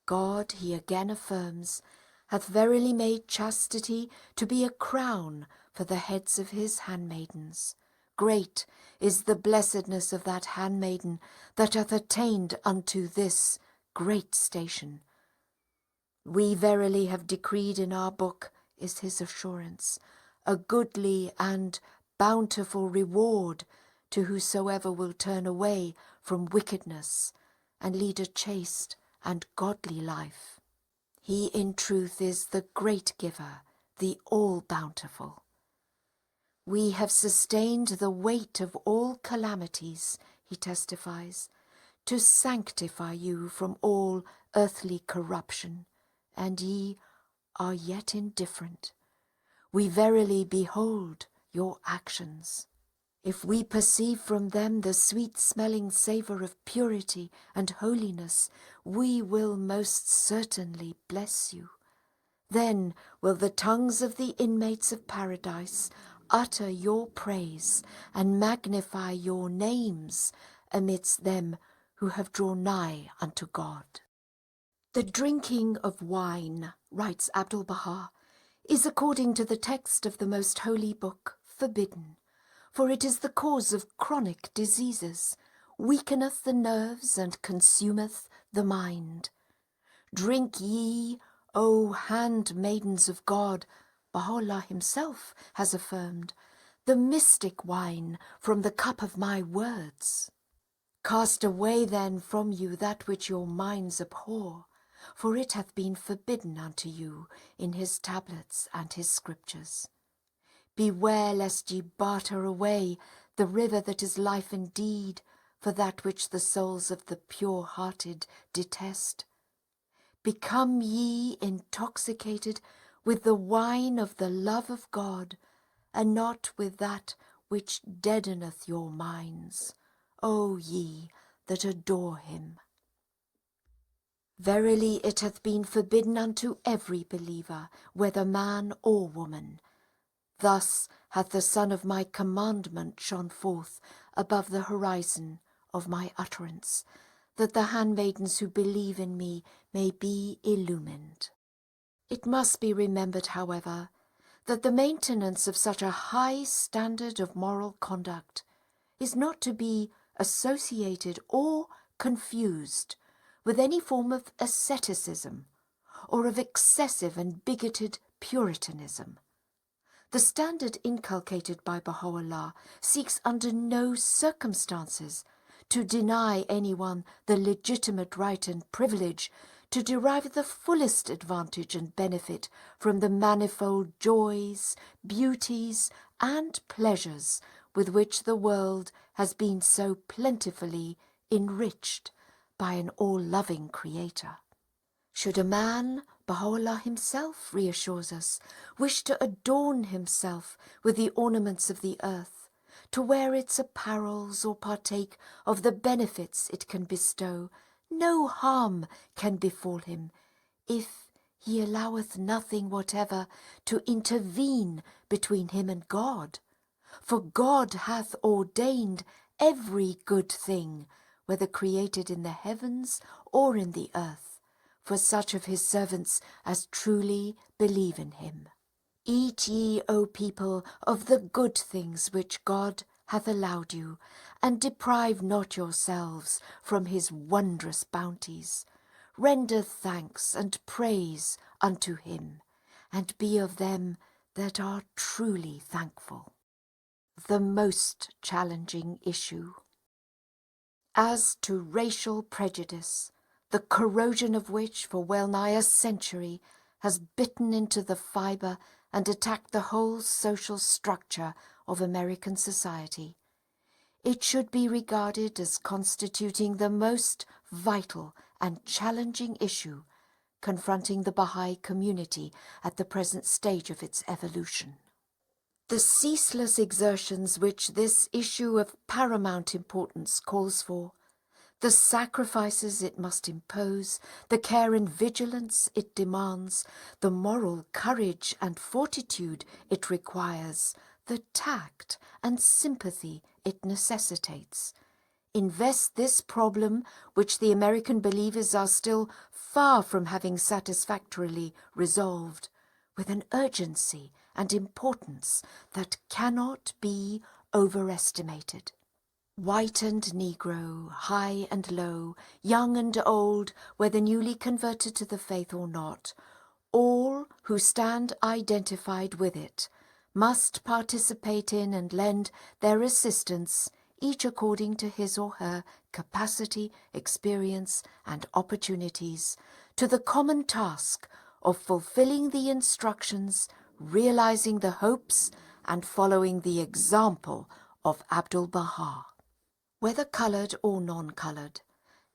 God, he again affirms, hath verily made chastity to be a crown for the heads of his handmaidens. Great is the blessedness of that handmaiden that hath attained unto this great station. We verily have decreed in our book, is his assurance, a goodly and bountiful reward to whosoever will turn away from wickedness and lead a chaste and godly life. He in truth is the great giver, the all-bountiful. We have sustained the weight of all calamities, he testifies, to sanctify you from all earthly corruption, and ye are yet indifferent. We verily behold your actions. If we perceive from them the sweet-smelling savour of purity and holiness, we will most certainly bless you. Then will the tongues of the inmates of paradise utter your praise and magnify your names amidst them who have drawn nigh unto God. The drinking of wine, writes Abdu'l-Baha, is according to the text of the most holy book forbidden, for it is the cause of chronic diseases, weakeneth the nerves and consumeth the mind. Drink ye, O handmaidens of God, Baha'u'llah himself has affirmed, the mystic wine from the cup of my words. Cast away then from you that which your minds abhor, for it hath been forbidden unto you in his tablets and his scriptures. Beware lest ye barter away the river that is life indeed for that which the souls of the pure-hearted detest. Become ye intoxicated with the wine of the love of God, and not with that which deadeneth your minds, O ye that adore him. Verily it hath been forbidden unto every believer, whether man or woman. Thus hath the sun of my commandment shone forth above the horizon of my utterance, that the handmaidens who believe in me may be illumined. It must be remembered, however, that the maintenance of such a high standard of moral conduct is not to be associated or confused with any form of asceticism or of excessive and bigoted puritanism. The standard inculcated by Baha'u'llah seeks under no circumstances to deny anyone the legitimate right and privilege to derive the fullest advantage and benefit from the manifold joys, beauties, and pleasures with which the world has been so plentifully enriched by an all-loving Creator. Should a man, Baha'u'llah himself reassures us, wish to adorn himself with the ornaments of the earth, to wear its apparels or partake of the benefits it can bestow, no harm can befall him, if he alloweth nothing whatever to intervene between him and God. For God hath ordained every good thing, whether created in the heavens or in the earth, for such of his servants as truly believe in him. Eat ye, O people, of the good things which God hath allowed you, and deprive not yourselves from his wondrous bounties. Render thanks and praise unto him, and be of them that are truly thankful. The most challenging issue. As to racial prejudice, the corrosion of which for well nigh a century has bitten into the fibre and attacked the whole social structure of American society, it should be regarded as constituting the most vital and challenging issue confronting the Bahá'í community at the present stage of its evolution. The ceaseless exertions which this issue of paramount importance calls for, the sacrifices it must impose, the care and vigilance it demands, the moral courage and fortitude it requires, the tact and sympathy it necessitates, invest this problem, which the American believers are still far from having satisfactorily resolved, with an urgency and importance that cannot be overestimated. White and Negro, high and low, young and old, whether newly converted to the faith or not, all who stand identified with it must participate in and lend their assistance, each according to his or her capacity, experience, and opportunities, to the common task of fulfilling the instructions, realizing the hopes, and following the example of Abdu'l-Baha. Whether coloured or non-coloured,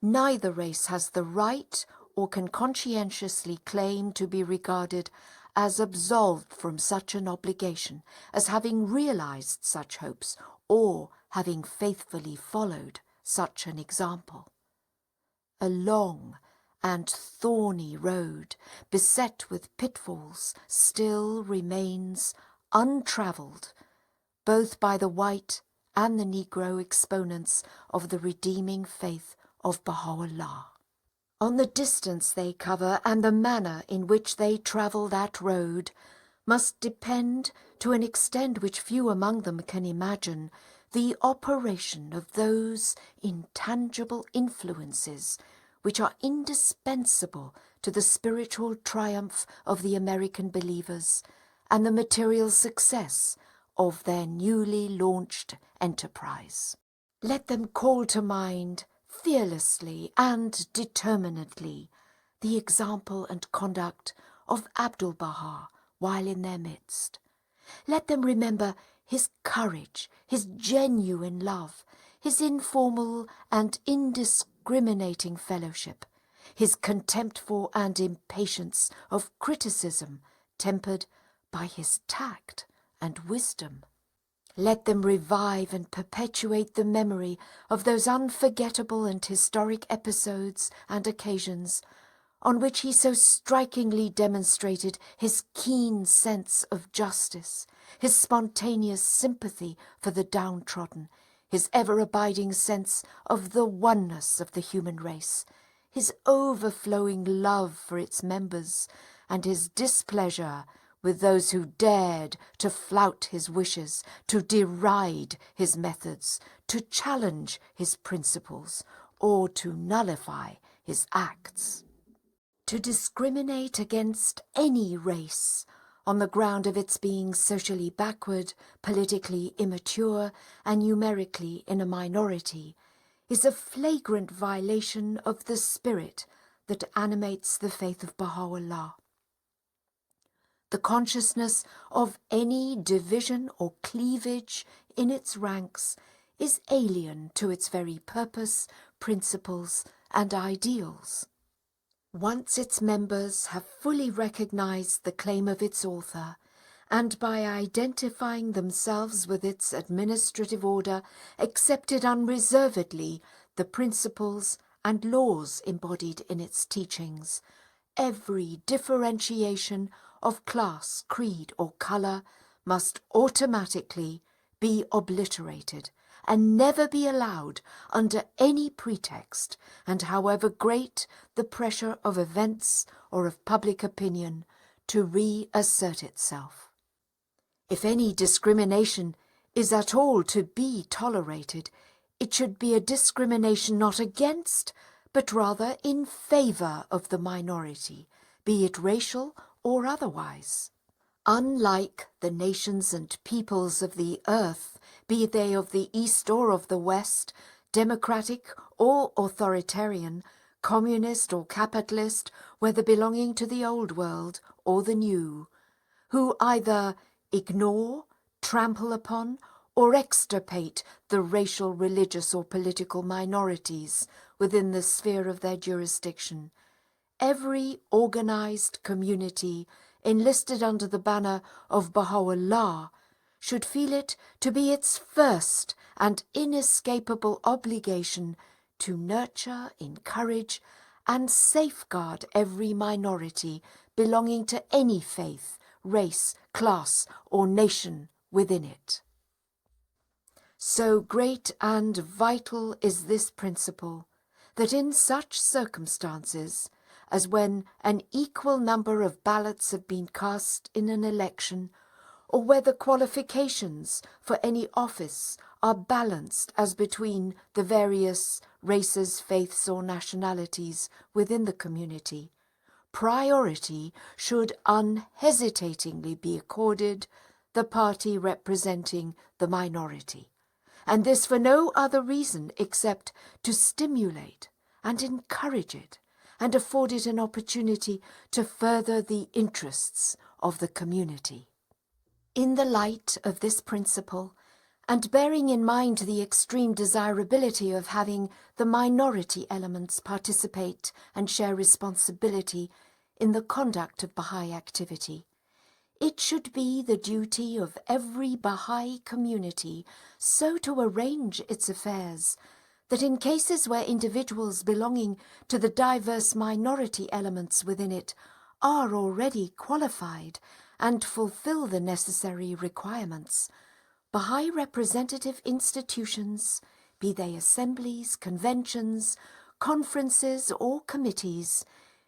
neither race has the right or can conscientiously claim to be regarded as absolved from such an obligation, as having realized such hopes or having faithfully followed such an example. A long and thorny road, beset with pitfalls, still remains untravelled, both by the white and the Negro exponents of the redeeming faith of Baha'u'llah. On the distance they cover and the manner in which they travel that road must depend, to an extent which few among them can imagine, the operation of those intangible influences which are indispensable to the spiritual triumph of the American believers and the material success of their newly launched enterprise. Let them call to mind fearlessly and determinedly the example and conduct of Abdu'l-Baha while in their midst. Let them remember his courage, his genuine love, his informal and indiscriminating fellowship, his contempt for and impatience of criticism, tempered by his tact and wisdom. Let them revive and perpetuate the memory of those unforgettable and historic episodes and occasions on which he so strikingly demonstrated his keen sense of justice, his spontaneous sympathy for the downtrodden, his ever-abiding sense of the oneness of the human race, his overflowing love for its members, and his displeasure with those who dared to flout his wishes, to deride his methods, to challenge his principles, or to nullify his acts. To discriminate against any race on the ground of its being socially backward, politically immature, and numerically in a minority is a flagrant violation of the spirit that animates the faith of Baha'u'llah. The consciousness of any division or cleavage in its ranks is alien to its very purpose, principles, and ideals. Once its members have fully recognized the claim of its author, and by identifying themselves with its administrative order, accepted unreservedly the principles and laws embodied in its teachings, every differentiation of class, creed, or colour must automatically be obliterated and never be allowed under any pretext, and however great the pressure of events or of public opinion, to reassert itself. If any discrimination is at all to be tolerated, it should be a discrimination not against, but rather in favour of the minority, be it racial or otherwise. Unlike the nations and peoples of the earth, be they of the East or of the West, democratic or authoritarian, communist or capitalist, whether belonging to the old world or the new, who either ignore, trample upon, or extirpate the racial, religious, or political minorities within the sphere of their jurisdiction. Every organized community enlisted under the banner of Baha'u'llah should feel it to be its first and inescapable obligation to nurture, encourage, and safeguard every minority belonging to any faith, race, class, or nation within it. So great and vital is this principle, that in such circumstances as when an equal number of ballots have been cast in an election, or where the qualifications for any office are balanced as between the various races, faiths, or nationalities within the community, priority should unhesitatingly be accorded the party representing the minority, and this for no other reason except to stimulate and encourage it, and afford it an opportunity to further the interests of the community. In the light of this principle, and bearing in mind the extreme desirability of having the minority elements participate and share responsibility in the conduct of Bahá'í activity, it should be the duty of every Bahá'í community so to arrange its affairs that in cases where individuals belonging to the diverse minority elements within it are already qualified and fulfill the necessary requirements, Bahá'í representative institutions, be they assemblies, conventions, conferences, or committees,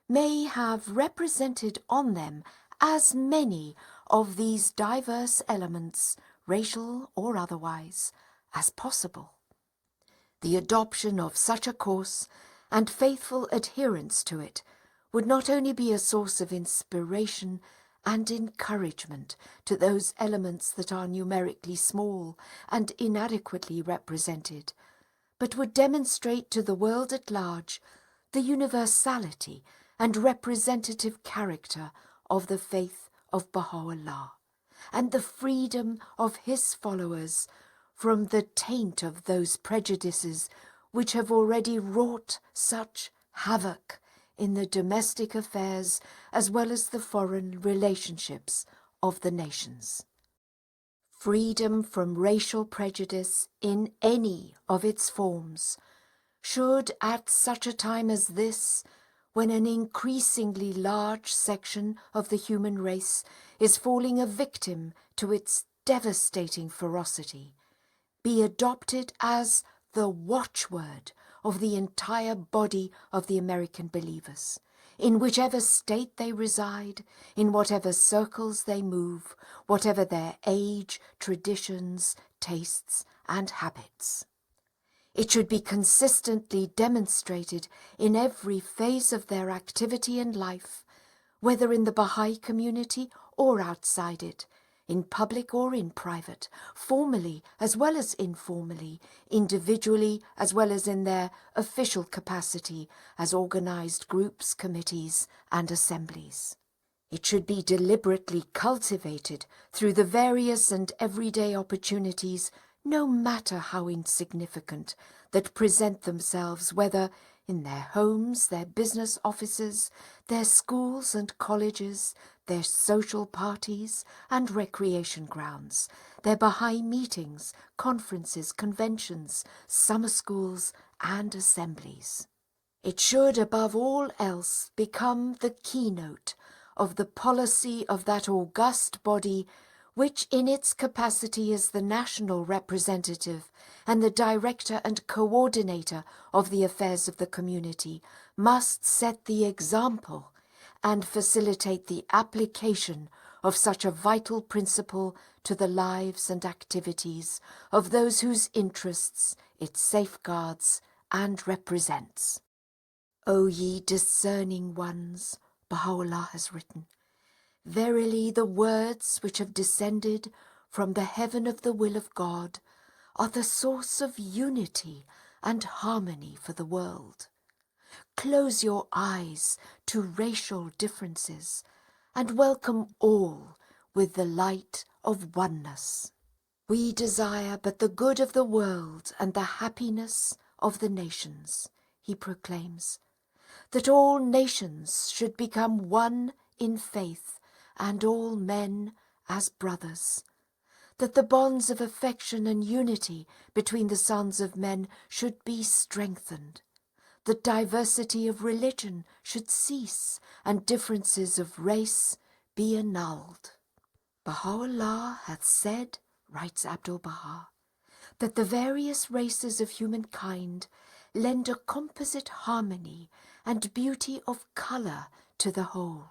may have represented on them as many of these diverse elements, racial or otherwise, as possible. The adoption of such a course and faithful adherence to it would not only be a source of inspiration and encouragement to those elements that are numerically small and inadequately represented, but would demonstrate to the world at large the universality and representative character of the faith of Baha'u'llah, and the freedom of his followers from the taint of those prejudices which have already wrought such havoc in the domestic affairs as well as the foreign relationships of the nations. Freedom from racial prejudice in any of its forms should, at such a time as this, when an increasingly large section of the human race is falling a victim to its devastating ferocity, be adopted as the watchword of the entire body of the American believers, in whichever state they reside, in whatever circles they move, whatever their age, traditions, tastes, and habits. It should be consistently demonstrated in every phase of their activity and life, whether in the Bahá'í community or outside it, in public or in private, formally as well as informally, individually as well as in their official capacity as organized groups, committees, and assemblies. It should be deliberately cultivated through the various and everyday opportunities, no matter how insignificant, that present themselves, whether in their homes, their business offices, their schools and colleges, their social parties and recreation grounds, their Bahá'í meetings, conferences, conventions, summer schools, and assemblies. It should, above all else, become the keynote of the policy of that august body which, in its capacity as the national representative and the director and coordinator of the affairs of the community, must set the example and facilitate the application of such a vital principle to the lives and activities of those whose interests it safeguards and represents. O ye discerning ones, Baha'u'llah has written, verily the words which have descended from the heaven of the will of God are the source of unity and harmony for the world. Close your eyes to racial differences and welcome all with the light of oneness. We desire but the good of the world and the happiness of the nations, he proclaims, that all nations should become one in faith and all men as brothers, that the bonds of affection and unity between the sons of men should be strengthened, that diversity of religion should cease and differences of race be annulled. Baha'u'llah hath said, writes Abdul-Baha, that the various races of humankind lend a composite harmony and beauty of colour to the whole.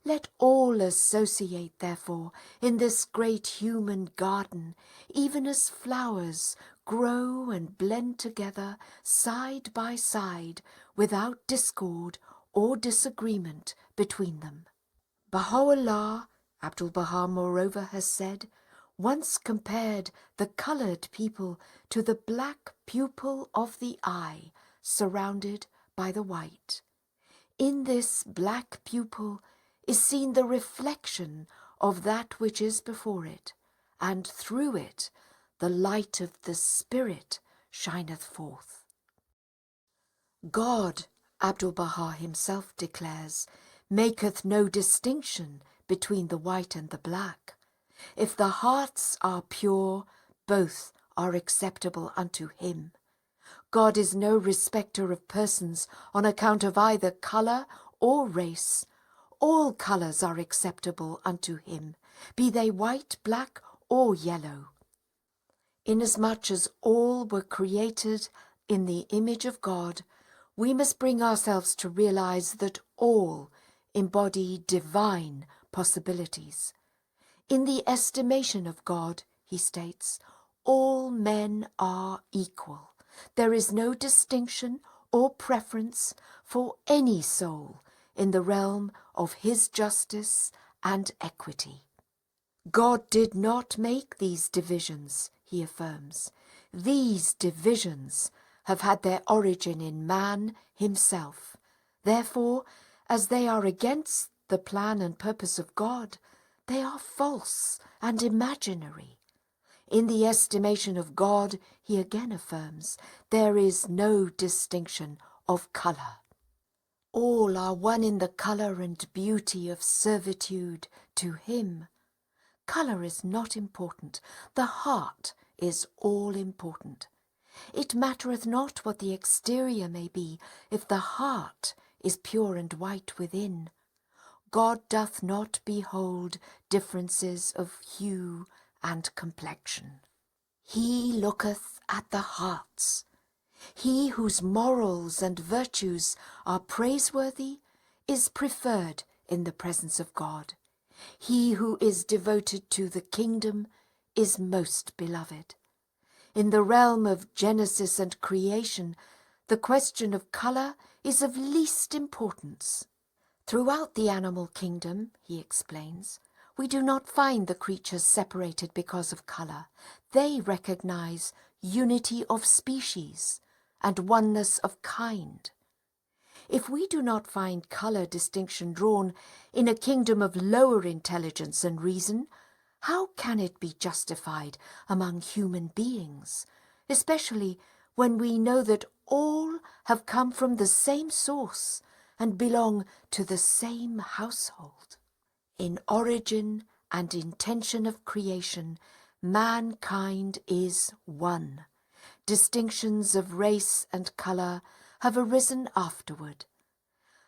Let all associate, therefore, in this great human garden, even as flowers grow and blend together side by side without discord or disagreement between them. Baha'u'llah, Abdul-Baha moreover has said, once compared the coloured people to the black pupil of the eye surrounded by the white. In this black pupil is seen the reflection of that which is before it, and through it the light of the Spirit shineth forth. God, Abdul-Baha himself declares, maketh no distinction between the white and the black. If the hearts are pure, both are acceptable unto him. God is no respecter of persons on account of either colour or race. All colours are acceptable unto him, be they white, black, or yellow. Inasmuch as all were created in the image of God, we must bring ourselves to realize that all embody divine possibilities. In the estimation of God, he states, all men are equal. There is no distinction or preference for any soul in the realm of his justice and equity. God did not make these divisions, he affirms. These divisions have had their origin in man himself. Therefore, as they are against the plan and purpose of God, they are false and imaginary. In the estimation of God, he again affirms, there is no distinction of colour. All are one in the colour and beauty of servitude to him. Colour is not important, the heart is all important. It mattereth not what the exterior may be, if the heart is pure and white within. God doth not behold differences of hue and complexion. He looketh at the hearts. He whose morals and virtues are praiseworthy is preferred in the presence of God. He who is devoted to the kingdom is most beloved. In the realm of Genesis and creation, the question of colour is of least importance. Throughout the animal kingdom, he explains, we do not find the creatures separated because of colour. They recognize unity of species and oneness of kind. If we do not find colour distinction drawn in a kingdom of lower intelligence and reason, how can it be justified among human beings, especially when we know that all have come from the same source and belong to the same household? In origin and intention of creation, mankind is one. Distinctions of race and colour have arisen afterward.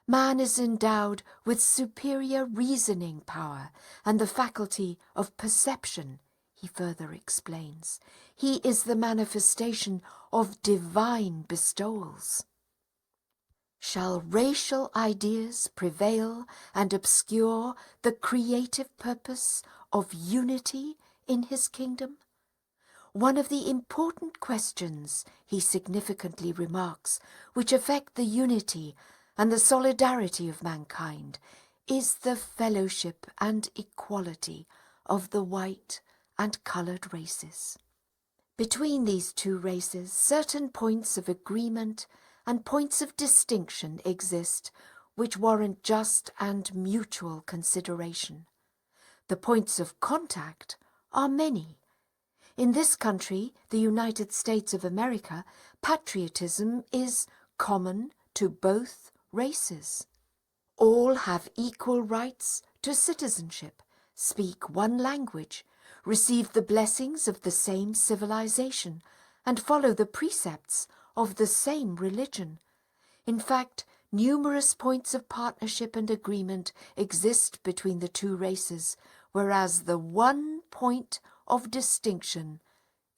Man is endowed with superior reasoning power and the faculty of perception, he further explains. He is the manifestation of divine bestowals. Shall racial ideas prevail and obscure the creative purpose of unity in his kingdom? One of the important questions, he significantly remarks, which affect the unity and the solidarity of mankind is the fellowship and equality of the white and coloured races. Between these two races, certain points of agreement and points of distinction exist which warrant just and mutual consideration. The points of contact are many. In this country, the United States of America, patriotism is common to both races. All have equal rights to citizenship, speak one language, receive the blessings of the same civilization, and follow the precepts of the same religion. In fact, numerous points of partnership and agreement exist between the two races, whereas the one point of distinction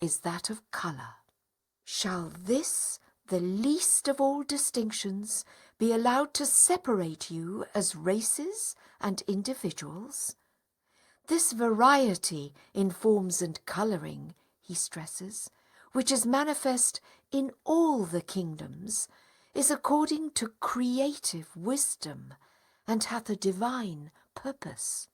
is that of colour. Shall this, the least of all distinctions, be allowed to separate you as races and individuals? This variety in forms and colouring, he stresses, which is manifest in all the kingdoms, is according to creative wisdom and hath a divine purpose.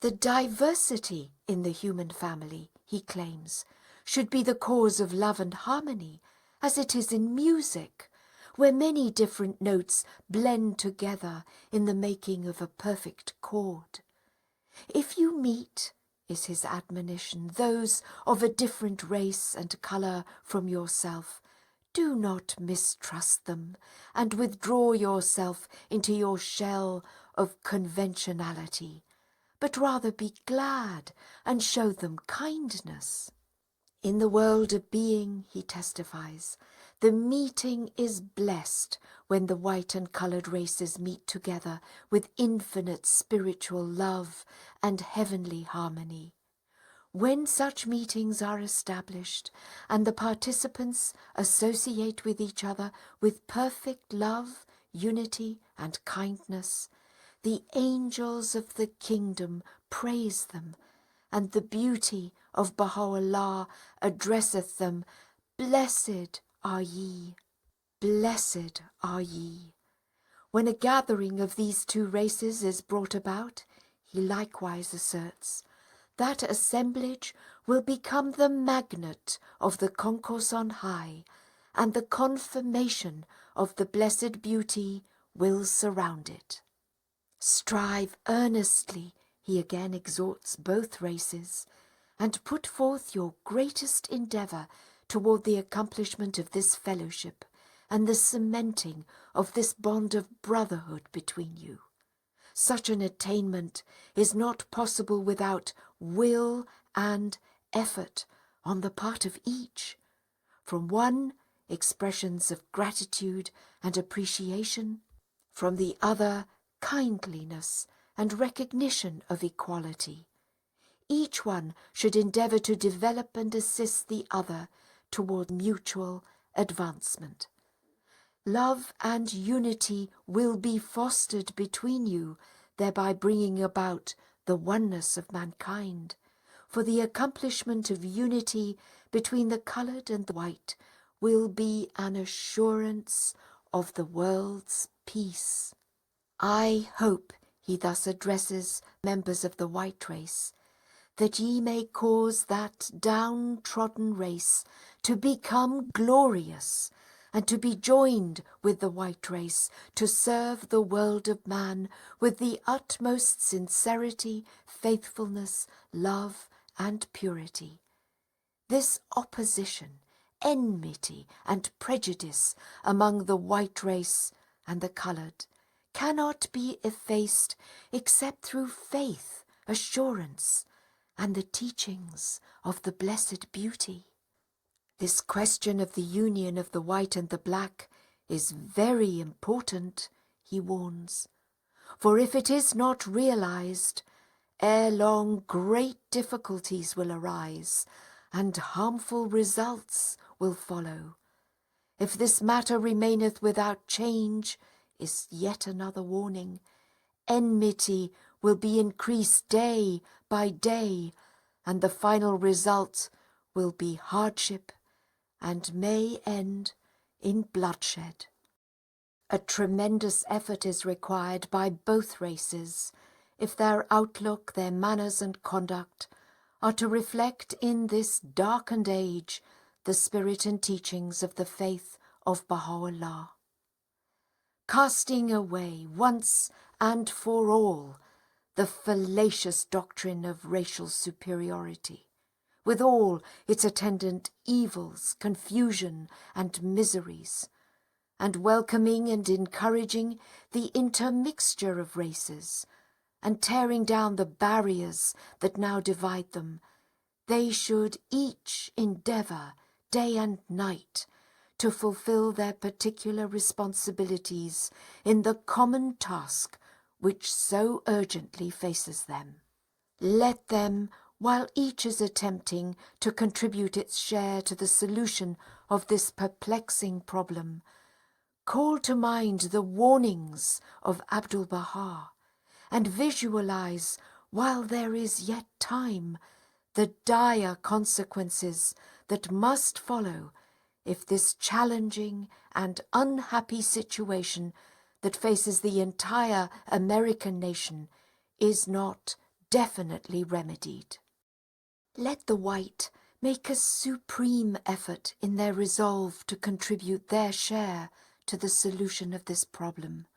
The diversity in the human family, he claims, should be the cause of love and harmony, as it is in music, where many different notes blend together in the making of a perfect chord. If you meet, is his admonition, those of a different race and colour from yourself, do not mistrust them and withdraw yourself into your shell of conventionality, but rather be glad and show them kindness. In the world of being, he testifies, the meeting is blessed when the white and coloured races meet together with infinite spiritual love and heavenly harmony. When such meetings are established and the participants associate with each other with perfect love, unity, and kindness, the angels of the kingdom praise them, and the beauty of Baha'u'llah addresseth them, Blessed are ye, blessed are ye. When a gathering of these two races is brought about, he likewise asserts, that assemblage will become the magnet of the concourse on high, and the confirmation of the blessed beauty will surround it. Strive earnestly, he again exhorts both races, and put forth your greatest endeavour toward the accomplishment of this fellowship and the cementing of this bond of brotherhood between you. Such an attainment is not possible without will and effort on the part of each. From one, expressions of gratitude and appreciation, from the other, kindliness and recognition of equality. Each one should endeavour to develop and assist the other toward mutual advancement. Love and unity will be fostered between you, thereby bringing about the oneness of mankind. For the accomplishment of unity between the coloured and the white will be an assurance of the world's peace. I hope, he thus addresses members of the white race, that ye may cause that downtrodden race to become glorious, and to be joined with the white race to serve the world of man with the utmost sincerity, faithfulness, love, and purity. This opposition, enmity, and prejudice among the white race and the coloured cannot be effaced except through faith, assurance, and the teachings of the blessed beauty. This question of the union of the white and the black is very important, he warns, for if it is not realized, ere long great difficulties will arise, and harmful results will follow. If this matter remaineth without change, is yet another warning. Enmity will be increased day by day, and the final result will be hardship and may end in bloodshed. A tremendous effort is required by both races if their outlook, their manners and conduct are to reflect in this darkened age the spirit and teachings of the faith of Baha'u'llah. Casting away once and for all the fallacious doctrine of racial superiority, with all its attendant evils, confusion and miseries, and welcoming and encouraging the intermixture of races, and tearing down the barriers that now divide them, they should each endeavour, day and night, to fulfil their particular responsibilities in the common task which so urgently faces them. Let them, while each is attempting to contribute its share to the solution of this perplexing problem, call to mind the warnings of Abdu'l-Baha and visualize, while there is yet time, the dire consequences that must follow if this challenging and unhappy situation that faces the entire American nation is not definitely remedied. Let the white make a supreme effort in their resolve to contribute their share to the solution of this problem,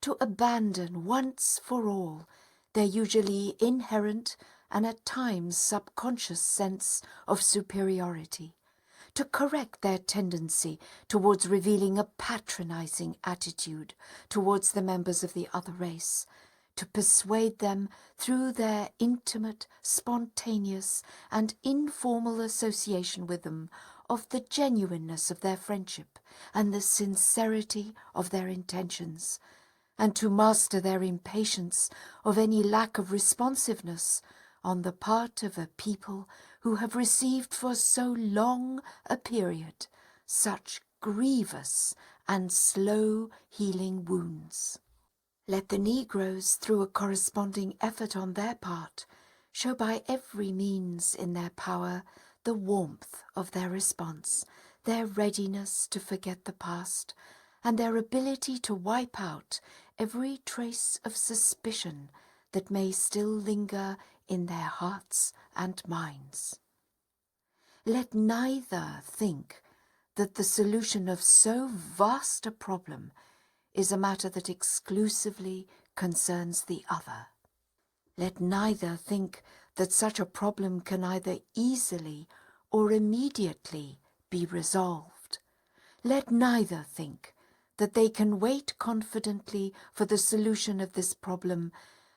to abandon once for all their usually inherent and at times subconscious sense of superiority, to correct their tendency towards revealing a patronizing attitude towards the members of the other race, to persuade them through their intimate, spontaneous and informal association with them of the genuineness of their friendship and the sincerity of their intentions, and to master their impatience of any lack of responsiveness on the part of a people who have received for so long a period such grievous and slow healing wounds. Let the Negroes, through a corresponding effort on their part, show by every means in their power the warmth of their response, their readiness to forget the past, and their ability to wipe out every trace of suspicion that may still linger in their hearts and minds. Let neither think that the solution of so vast a problem is a matter that exclusively concerns the other. Let neither think that such a problem can either easily or immediately be resolved. Let neither think that they can wait confidently for the solution of this problem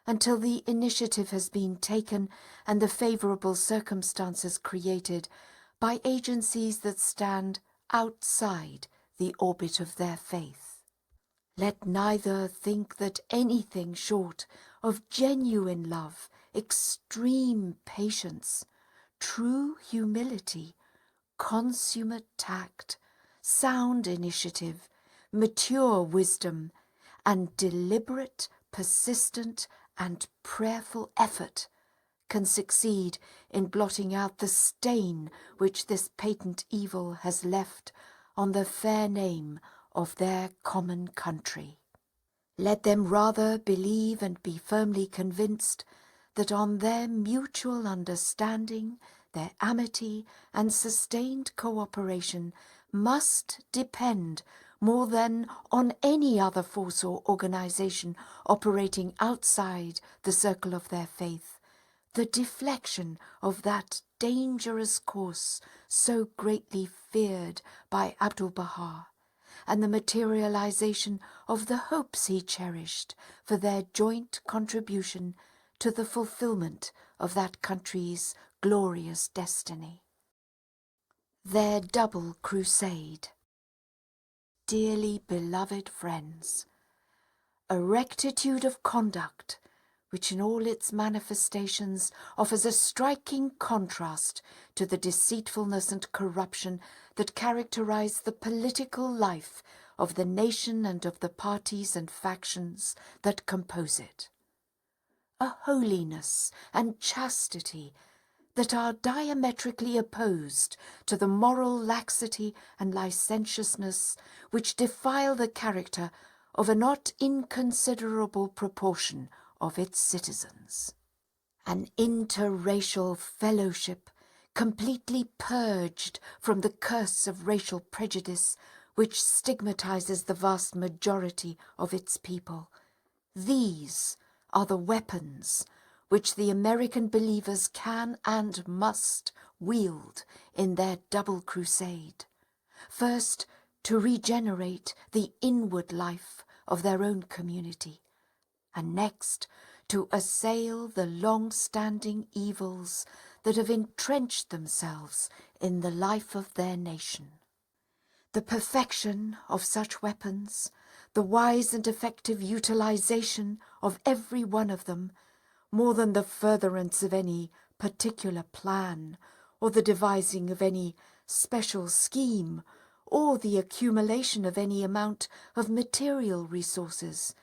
until the initiative has been taken and the favourable circumstances created by agencies that stand outside the orbit of their faith. Let neither think that anything short of genuine love, extreme patience, true humility, consummate tact, sound initiative, mature wisdom, and deliberate, persistent, and prayerful effort can succeed in blotting out the stain which this patent evil has left on the fair name of their common country. Let them rather believe and be firmly convinced that on their mutual understanding, their amity and sustained cooperation must depend more than on any other force or organization operating outside the circle of their faith, the deflection of that dangerous course so greatly feared by Abdu'l-Baha, and the materialization of the hopes he cherished for their joint contribution to the fulfillment of that country's glorious destiny. Their double crusade. Dearly beloved friends, a rectitude of conduct which in all its manifestations offers a striking contrast to the deceitfulness and corruption that characterize the political life of the nation and of the parties and factions that compose it. A holiness and chastity that are diametrically opposed to the moral laxity and licentiousness which defile the character of a not inconsiderable proportion of its citizens. An interracial fellowship completely purged from the curse of racial prejudice which stigmatizes the vast majority of its people. These are the weapons which the American believers can and must wield in their double crusade. First, to regenerate the inward life of their own community, and next, to assail the long-standing evils that have entrenched themselves in the life of their nation. The perfection of such weapons, the wise and effective utilization of every one of them, more than the furtherance of any particular plan, or the devising of any special scheme, or the accumulation of any amount of material resources,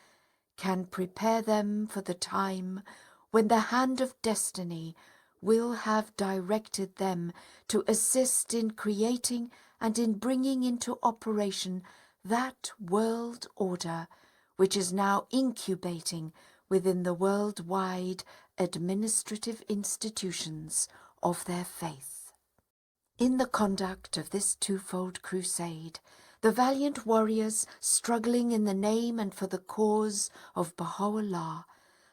can prepare them for the time when the hand of destiny will have directed them to assist in creating and in bringing into operation that world order which is now incubating within the worldwide administrative institutions of their faith. In the conduct of this twofold crusade, the valiant warriors struggling in the name and for the cause of Baha'u'llah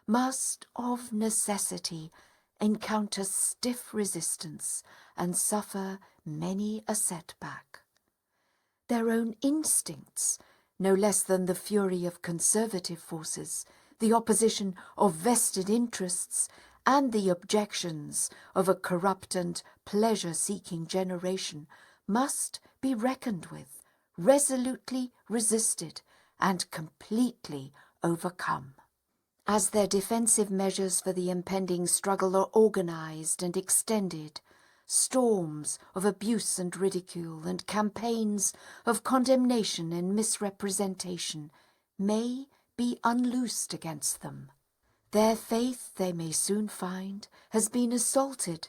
must of necessity encounter stiff resistance and suffer many a setback. Their own instincts, no less than the fury of conservative forces, the opposition of vested interests, and the objections of a corrupt and pleasure-seeking generation, must be reckoned with, resolutely resisted, and completely overcome. As their defensive measures for the impending struggle are organized and extended, storms of abuse and ridicule and campaigns of condemnation and misrepresentation may be unloosed against them. Their faith, they may soon find, has been assaulted,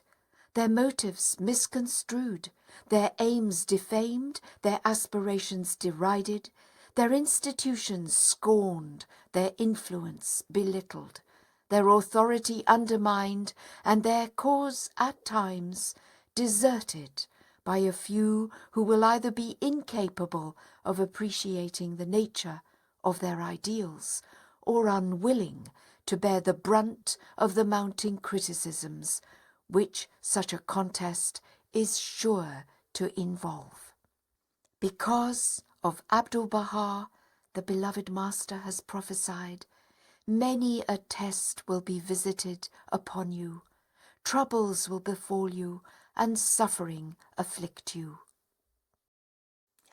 their motives misconstrued, their aims defamed, their aspirations derided, their institutions scorned, their influence belittled, their authority undermined, and their cause at times deserted by a few who will either be incapable of appreciating the nature of their ideals or unwilling to bear the brunt of the mounting criticisms which such a contest is sure to involve. Because of Abdu'l-Baha, the beloved Master has prophesied, many a test will be visited upon you, troubles will befall you, and suffering afflict you.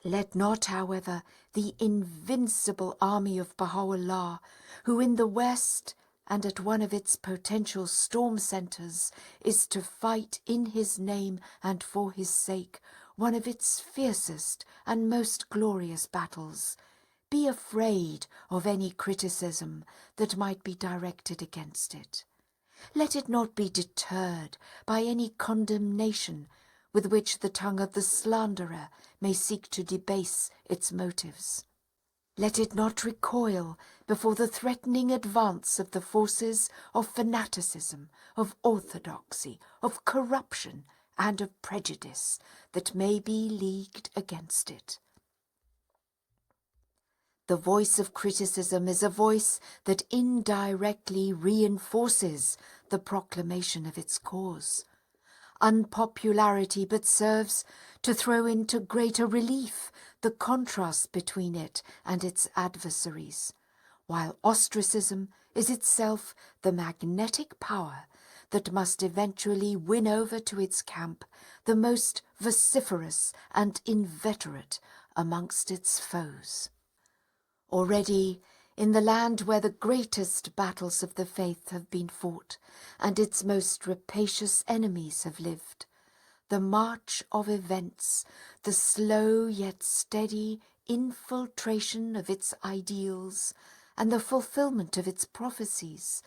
Let not, however, the invincible army of Baha'u'llah, who in the West and at one of its potential storm centers is to fight in his name and for his sake one of its fiercest and most glorious battles, be afraid of any criticism that might be directed against it. Let it not be deterred by any condemnation with which the tongue of the slanderer may seek to debase its motives. Let it not recoil before the threatening advance of the forces of fanaticism, of orthodoxy, of corruption, and of prejudice that may be leagued against it. The voice of criticism is a voice that indirectly reinforces the proclamation of its cause. Unpopularity but serves to throw into greater relief the contrast between it and its adversaries, while ostracism is itself the magnetic power that must eventually win over to its camp the most vociferous and inveterate amongst its foes. Already, in the land where the greatest battles of the faith have been fought, and its most rapacious enemies have lived, the march of events, the slow yet steady infiltration of its ideals and the fulfillment of its prophecies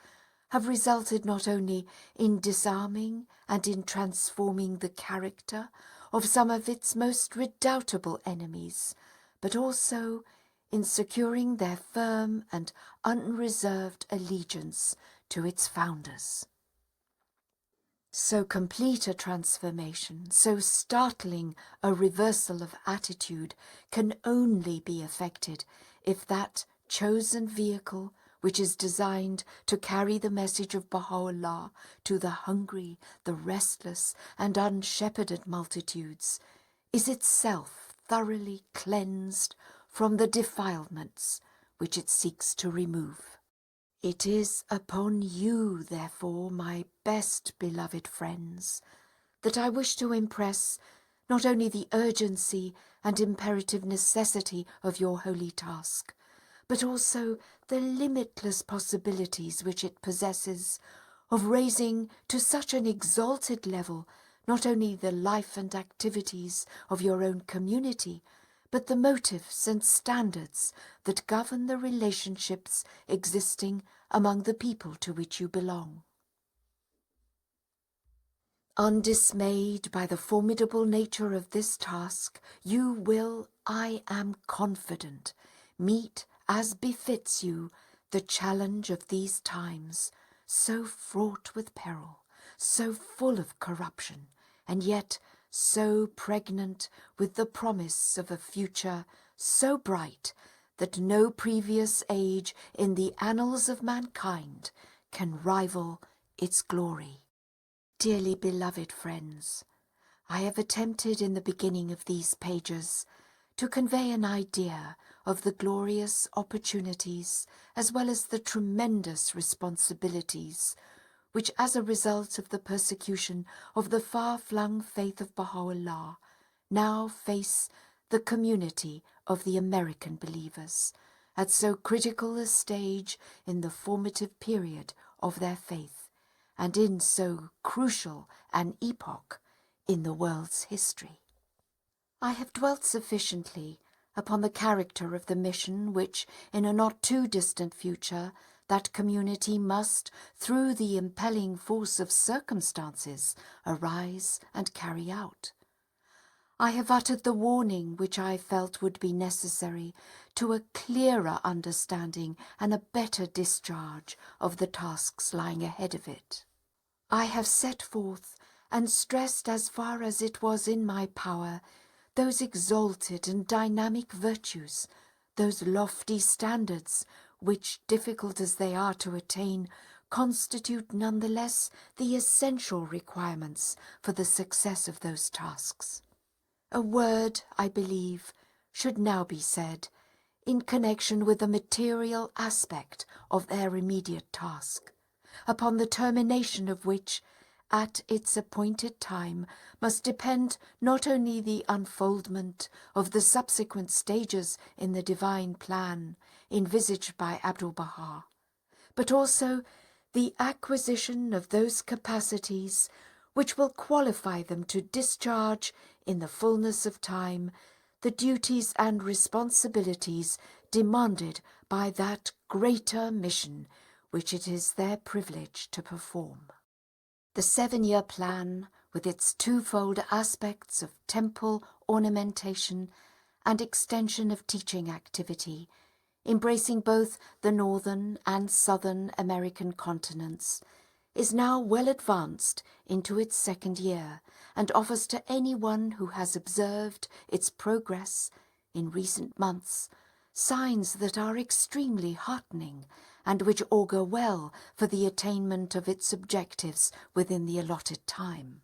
have resulted not only in disarming and in transforming the character of some of its most redoubtable enemies, but also in securing their firm and unreserved allegiance to its founders. So complete a transformation, so startling a reversal of attitude can only be effected if that chosen vehicle which is designed to carry the message of Baha'u'llah to the hungry, the restless and unshepherded multitudes is itself thoroughly cleansed from the defilements which it seeks to remove. It is upon you, therefore, my best beloved friends, that I wish to impress not only the urgency and imperative necessity of your holy task, but also the limitless possibilities which it possesses of raising to such an exalted level not only the life and activities of your own community, but the motives and standards that govern the relationships existing among the people to which you belong. Undismayed by the formidable nature of this task, you will, I am confident, meet as befits you the challenge of these times, so fraught with peril, so full of corruption, and yet so pregnant with the promise of a future so bright that no previous age in the annals of mankind can rival its glory. Dearly beloved friends, I have attempted in the beginning of these pages to convey an idea of the glorious opportunities as well as the tremendous responsibilities which, as a result of the persecution of the far-flung faith of Baha'u'llah, now face the community of the American believers at so critical a stage in the formative period of their faith, and in so crucial an epoch in the world's history. I have dwelt sufficiently upon the character of the mission which, in a not too distant future, that community must, through the impelling force of circumstances, arise and carry out. I have uttered the warning which I felt would be necessary to a clearer understanding and a better discharge of the tasks lying ahead of it. I have set forth and stressed as far as it was in my power those exalted and dynamic virtues, those lofty standards which, difficult as they are to attain, constitute nonetheless the essential requirements for the success of those tasks. A word, I believe, should now be said in connection with the material aspect of their immediate task, upon the termination of which, at its appointed time, must depend not only the unfoldment of the subsequent stages in the divine plan envisaged by Abdu'l-Baha, but also the acquisition of those capacities which will qualify them to discharge in the fullness of time the duties and responsibilities demanded by that greater mission which it is their privilege to perform. The 7-year plan, with its twofold aspects of temple ornamentation and extension of teaching activity, embracing both the northern and southern American continents, is now well advanced into its 2nd year and offers to anyone who has observed its progress in recent months signs that are extremely heartening and which augur well for the attainment of its objectives within the allotted time.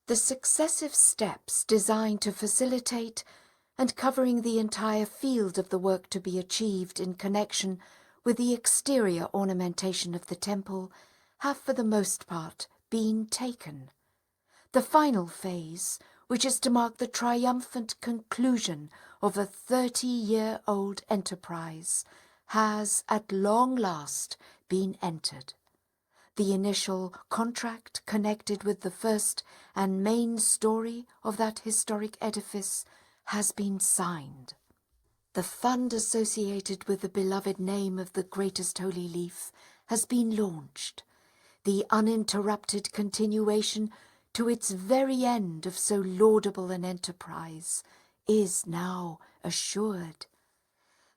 The successive steps designed to facilitate and covering the entire field of the work to be achieved in connection with the exterior ornamentation of the temple have for the most part been taken. The final phase, which is to mark the triumphant conclusion of a 30-year-old enterprise, has at long last been entered. The initial contract connected with the first and main story of that historic edifice has been signed. The fund associated with the beloved name of the greatest holy leaf has been launched. The uninterrupted continuation to its very end of so laudable an enterprise is now assured.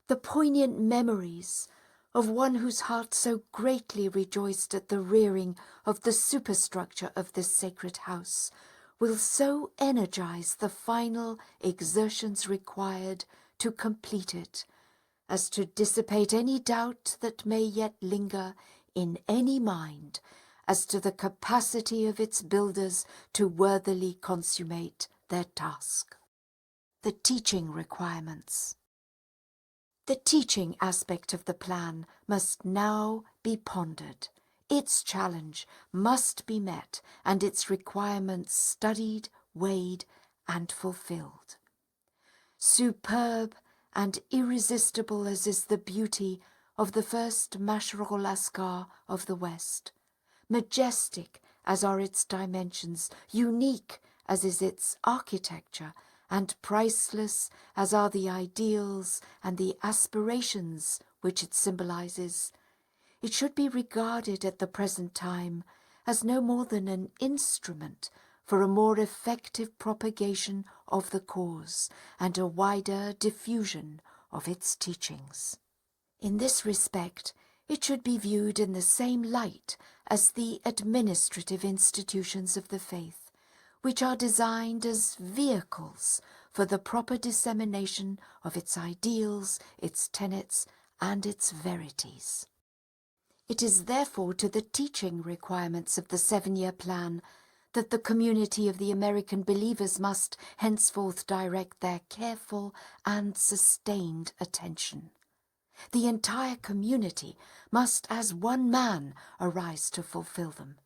The poignant memories of one whose heart so greatly rejoiced at the rearing of the superstructure of this sacred house will so energize the final exertions required to complete it, as to dissipate any doubt that may yet linger in any mind as to the capacity of its builders to worthily consummate their task. The teaching requirements. The teaching aspect of the plan must now be pondered. Its challenge must be met and its requirements studied, weighed, and fulfilled. Superb and irresistible as is the beauty of the first Mashar al-Askar of the West, majestic as are its dimensions, unique as is its architecture, and priceless as are the ideals and the aspirations which it symbolizes, it should be regarded at the present time as no more than an instrument for a more effective propagation of the cause and a wider diffusion of its teachings. In this respect, it should be viewed in the same light as the administrative institutions of the faith, which are designed as vehicles for the proper dissemination of its ideals, its tenets, and its verities. It is therefore to the teaching requirements of the 7-year plan that the community of the American believers must henceforth direct their careful and sustained attention. The entire community must as one man arise to fulfill them.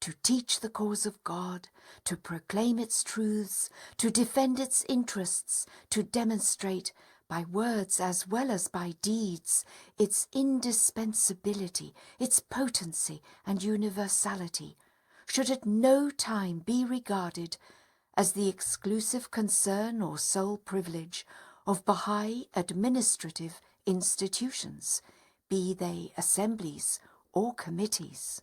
To teach the cause of God, to proclaim its truths, to defend its interests, to demonstrate, by words as well as by deeds, its indispensability, its potency and universality, should at no time be regarded as the exclusive concern or sole privilege of Bahá'í administrative institutions, be they assemblies or committees.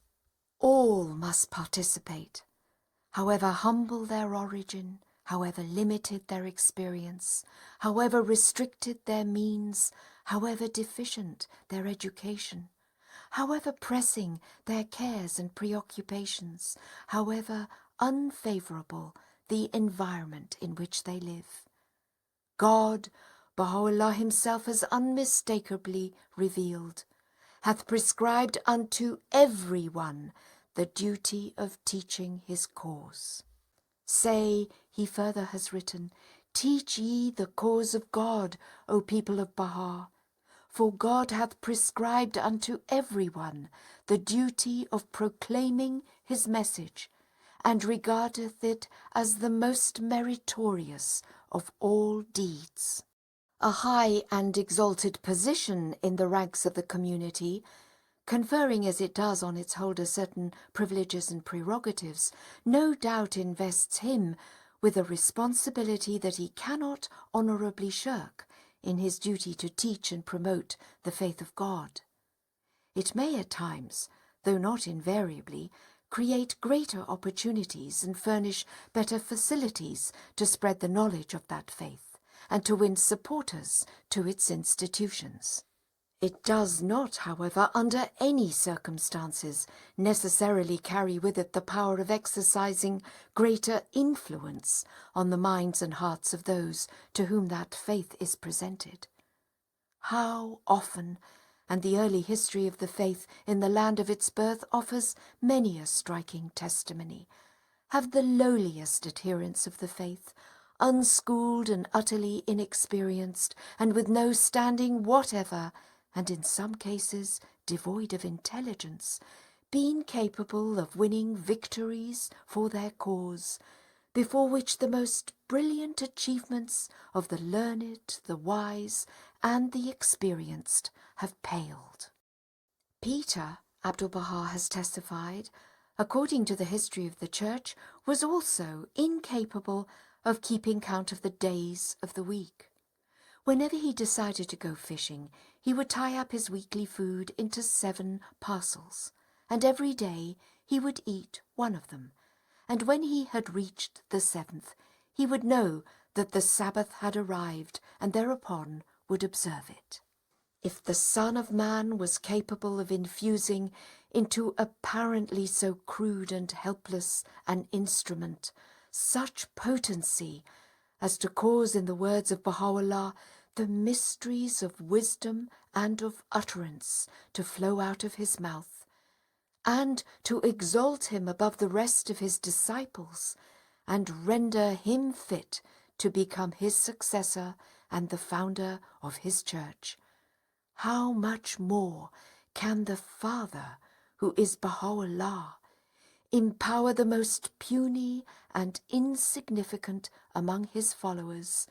All must participate, however humble their origin, however limited their experience, however restricted their means, however deficient their education, however pressing their cares and preoccupations, however unfavourable the environment in which they live. God, Baha'u'llah himself has unmistakably revealed, hath prescribed unto every one the duty of teaching his cause. Say, he further has written, teach ye the cause of God, O people of Baha, for God hath prescribed unto every one the duty of proclaiming his message, and regardeth it as the most meritorious of all deeds. A high and exalted position in the ranks of the community, conferring as it does on its holder certain privileges and prerogatives, no doubt invests him with a responsibility that he cannot honourably shirk in his duty to teach and promote the faith of God. It may at times, though not invariably, create greater opportunities and furnish better facilities to spread the knowledge of that faith and to win supporters to its institutions. It does not, however, under any circumstances, necessarily carry with it the power of exercising greater influence on the minds and hearts of those to whom that faith is presented. How often, and the early history of the faith in the land of its birth offers many a striking testimony, have the lowliest adherents of the faith, unschooled and utterly inexperienced, and with no standing whatever, and in some cases devoid of intelligence, been capable of winning victories for their cause, before which the most brilliant achievements of the learned, the wise, and the experienced have paled. Peter, Abdu'l-Baha has testified, according to the history of the Church, was also incapable of keeping count of the days of the week. Whenever he decided to go fishing, he would tie up his weekly food into 7 parcels, and every day he would eat one of them, and when he had reached the 7th, he would know that the Sabbath had arrived, and thereupon would observe it. If the Son of Man was capable of infusing into apparently so crude and helpless an instrument such potency as to cause, in the words of Baha'u'llah, the mysteries of wisdom and of utterance to flow out of his mouth, and to exalt him above the rest of his disciples, and render him fit to become his successor and the founder of his church, how much more can the Father, who is Baha'u'llah, empower the most puny and insignificant among his followers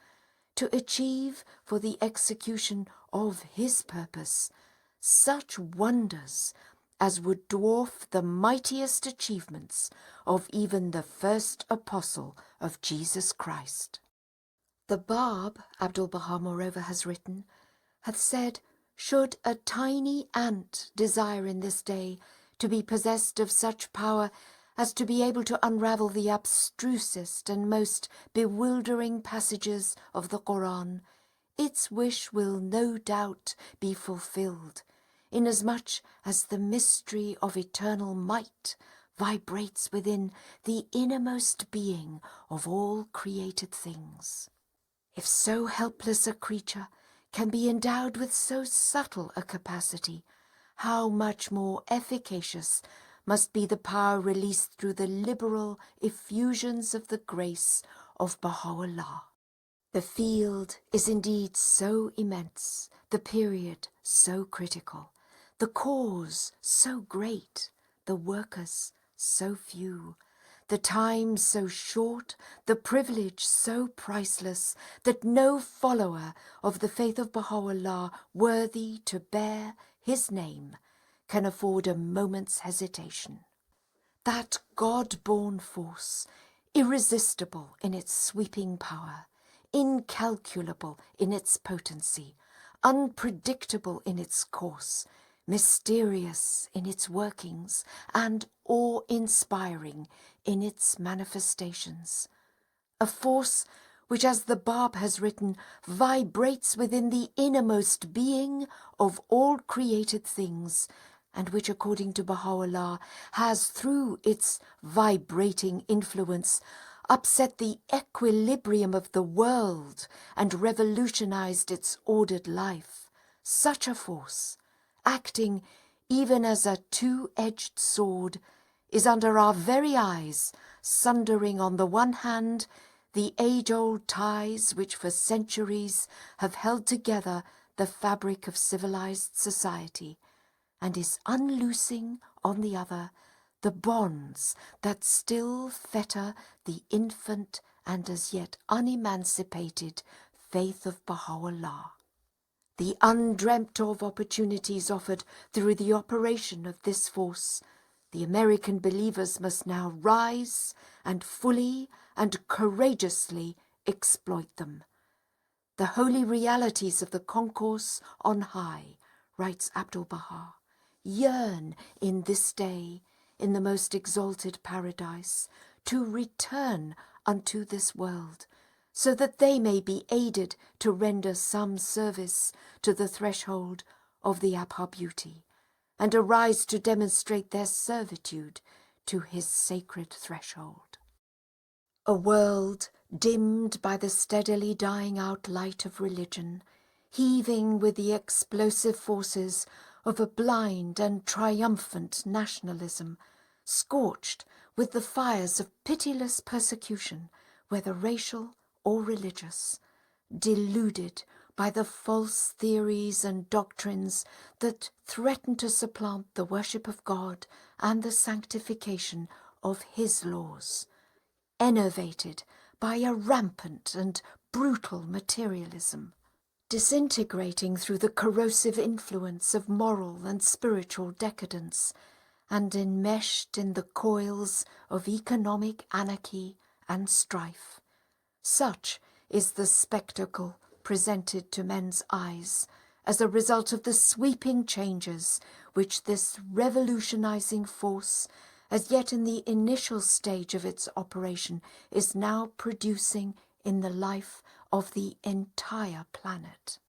to achieve for the execution of his purpose such wonders as would dwarf the mightiest achievements of even the first apostle of Jesus Christ. The Bab, Abdul-Baha moreover has written, hath said, should a tiny ant desire in this day to be possessed of such power as to be able to unravel the abstrusest and most bewildering passages of the Quran, its wish will no doubt be fulfilled, inasmuch as the mystery of eternal might vibrates within the innermost being of all created things. If so helpless a creature can be endowed with so subtle a capacity, how much more efficacious must be the power released through the liberal effusions of the grace of Baha'u'llah. The field is indeed so immense, the period so critical, the cause so great, the workers so few, the time so short, the privilege so priceless, that no follower of the faith of Baha'u'llah worthy to bear his name can afford a moment's hesitation. That God-born force, irresistible in its sweeping power, incalculable in its potency, unpredictable in its course, mysterious in its workings, and awe-inspiring in its manifestations. A force which, as the Bab has written, vibrates within the innermost being of all created things, and which, according to Baha'u'llah, has, through its vibrating influence, upset the equilibrium of the world and revolutionized its ordered life. Such a force, acting even as a two-edged sword, is under our very eyes, sundering on the one hand the age-old ties which for centuries have held together the fabric of civilized society, and is unloosing on the other the bonds that still fetter the infant and as yet unemancipated faith of Baha'u'llah. The undreamt of opportunities offered through the operation of this force, the American believers must now rise and fully and courageously exploit them. The holy realities of the concourse on high, writes Abdul-Baha, yearn in this day, in the most exalted paradise, to return unto this world, so that they may be aided to render some service to the threshold of the Abha beauty, and arise to demonstrate their servitude to his sacred threshold. A world dimmed by the steadily dying out light of religion, heaving with the explosive forces of a blind and triumphant nationalism, scorched with the fires of pitiless persecution, whether racial or religious, deluded by the false theories and doctrines that threaten to supplant the worship of God and the sanctification of his laws, enervated by a rampant and brutal materialism, disintegrating through the corrosive influence of moral and spiritual decadence, and enmeshed in the coils of economic anarchy and strife. Such is the spectacle presented to men's eyes as a result of the sweeping changes which this revolutionizing force, as yet in the initial stage of its operation, is now producing in the life of the entire planet.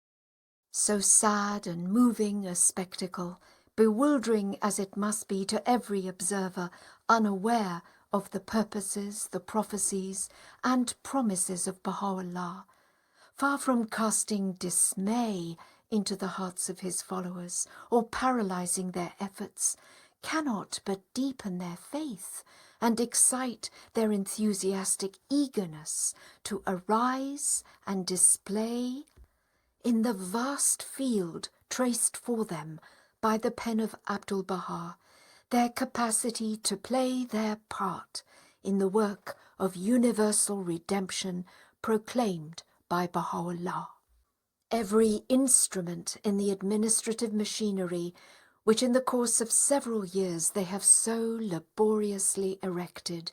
So sad and moving a spectacle, bewildering as it must be to every observer unaware of the purposes, the prophecies, and promises of Baha'u'llah, far from casting dismay into the hearts of his followers or paralyzing their efforts, cannot but deepen their faith and excite their enthusiastic eagerness to arise and display in the vast field traced for them by the pen of Abdu'l-Baha their capacity to play their part in the work of universal redemption proclaimed by Baha'u'llah. Every instrument in the administrative machinery which in the course of several years they have so laboriously erected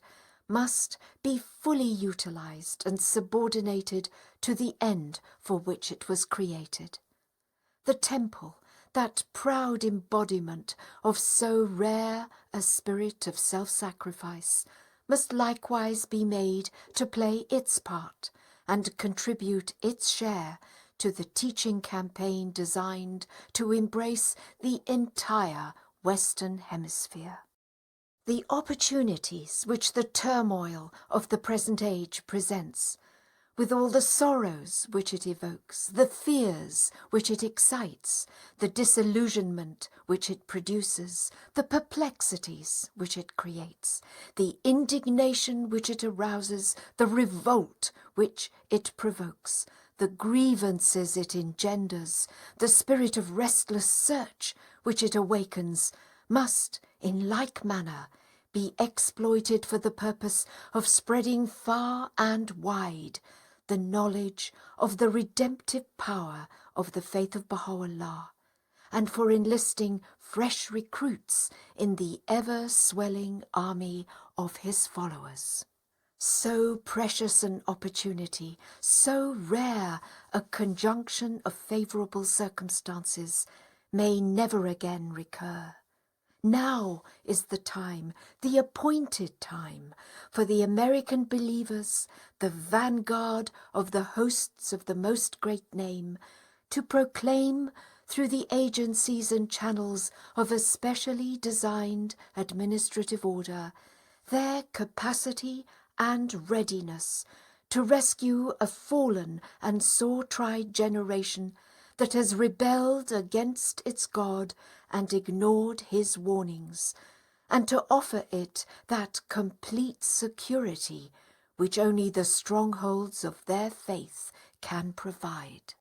must be fully utilized and subordinated to the end for which it was created. The temple, that proud embodiment of so rare a spirit of self-sacrifice, must likewise be made to play its part and contribute its share to the teaching campaign designed to embrace the entire Western Hemisphere. The opportunities which the turmoil of the present age presents, with all the sorrows which it evokes, the fears which it excites, the disillusionment which it produces, the perplexities which it creates, the indignation which it arouses, the revolt which it provokes, the grievances it engenders, the spirit of restless search which it awakens, must, in like manner, be exploited for the purpose of spreading far and wide the knowledge of the redemptive power of the faith of Baha'u'llah, and for enlisting fresh recruits in the ever-swelling army of his followers. So precious an opportunity, so rare a conjunction of favourable circumstances, may never again recur. Now is the time, the appointed time, for the American believers, the vanguard of the hosts of the Most Great Name, to proclaim through the agencies and channels of a specially designed administrative order their capacity and readiness to rescue a fallen and sore-tried generation that has rebelled against its God and ignored his warnings, and to offer it that complete security which only the strongholds of their faith can provide.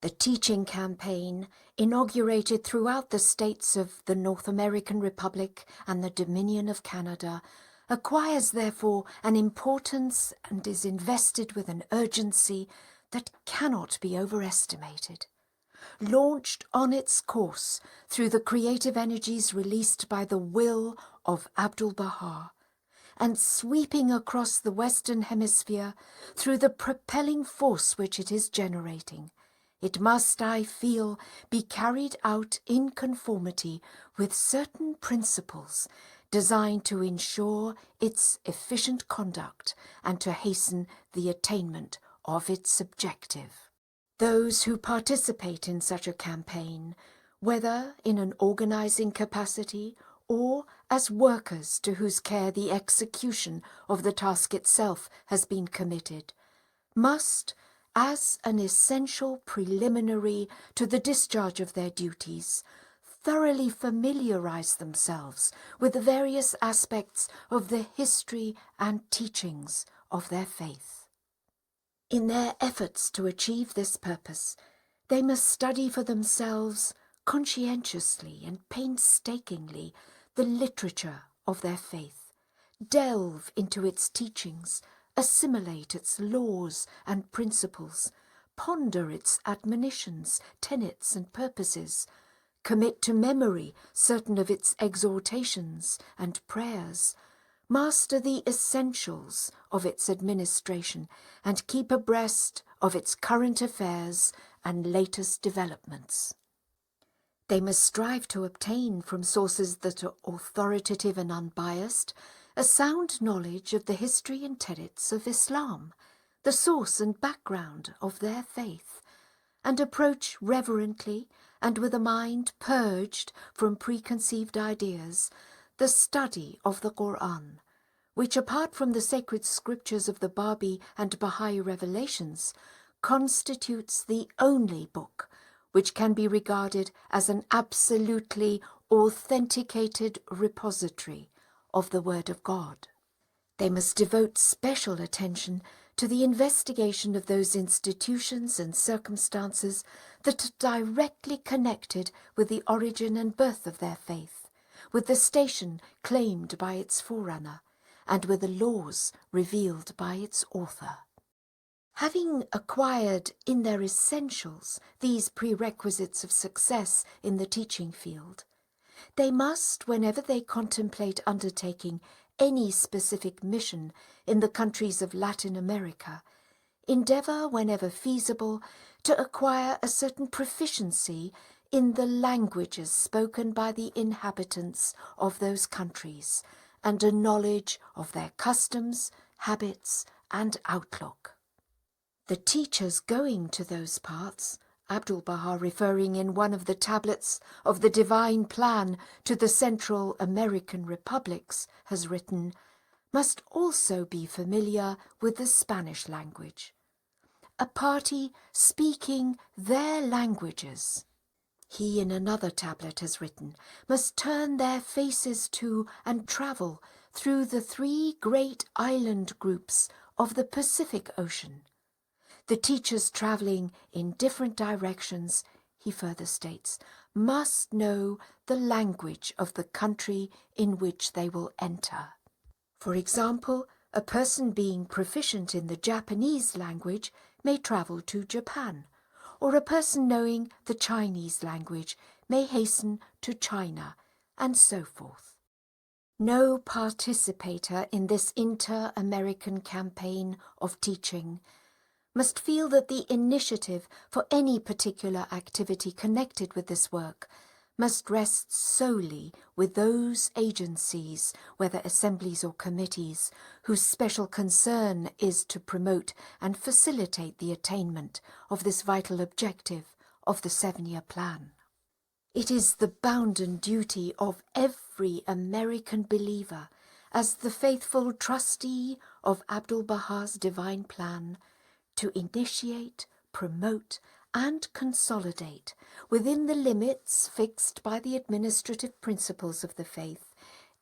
The teaching campaign, inaugurated throughout the states of the North American Republic and the Dominion of Canada, acquires therefore an importance and is invested with an urgency that cannot be overestimated. Launched on its course through the creative energies released by the will of Abdu'l-Baha, and sweeping across the Western Hemisphere through the propelling force which it is generating, it must, I feel, be carried out in conformity with certain principles designed to ensure its efficient conduct and to hasten the attainment of its objective. Those who participate in such a campaign, whether in an organizing capacity or as workers to whose care the execution of the task itself has been committed, must, as an essential preliminary to the discharge of their duties, thoroughly familiarize themselves with the various aspects of the history and teachings of their faith. In their efforts to achieve this purpose, they must study for themselves conscientiously and painstakingly the literature of their faith, delve into its teachings, assimilate its laws and principles, ponder its admonitions, tenets and purposes, commit to memory certain of its exhortations and prayers, master the essentials of its administration, and keep abreast of its current affairs and latest developments. They must strive to obtain from sources that are authoritative and unbiased a sound knowledge of the history and tenets of Islam, the source and background of their faith, and approach reverently and with a mind purged from preconceived ideas the study of the Quran, which, apart from the sacred scriptures of the Bahá'í and Bahá'í revelations, constitutes the only book which can be regarded as an absolutely authenticated repository of the Word of God. They must devote special attention to the investigation of those institutions and circumstances that are directly connected with the origin and birth of their faith, with the station claimed by its forerunner, and with the laws revealed by its author. Having acquired in their essentials these prerequisites of success in the teaching field, they must, whenever they contemplate undertaking any specific mission in the countries of Latin America, endeavour, whenever feasible, to acquire a certain proficiency in the languages spoken by the inhabitants of those countries, and a knowledge of their customs, habits, and outlook. The teachers going to those parts, Abdu'l-Bahá, referring in one of the tablets of the Divine Plan to the Central American republics, has written, must also be familiar with the Spanish language. A party speaking their languages, he in another tablet has written, must turn their faces to and travel through the 3 great island groups of the Pacific Ocean. The teachers travelling in different directions, he further states, must know the language of the country in which they will enter. For example, a person being proficient in the Japanese language may travel to Japan, or a person knowing the Chinese language may hasten to China, and so forth. No participator in this inter-American campaign of teaching must feel that the initiative for any particular activity connected with this work must rest solely with those agencies, whether assemblies or committees, whose special concern is to promote and facilitate the attainment of this vital objective of the 7-year plan. It is the bounden duty of every American believer, as the faithful trustee of Abdu'l-Bahá's divine plan, to initiate, promote, and consolidate, within the limits fixed by the administrative principles of the faith,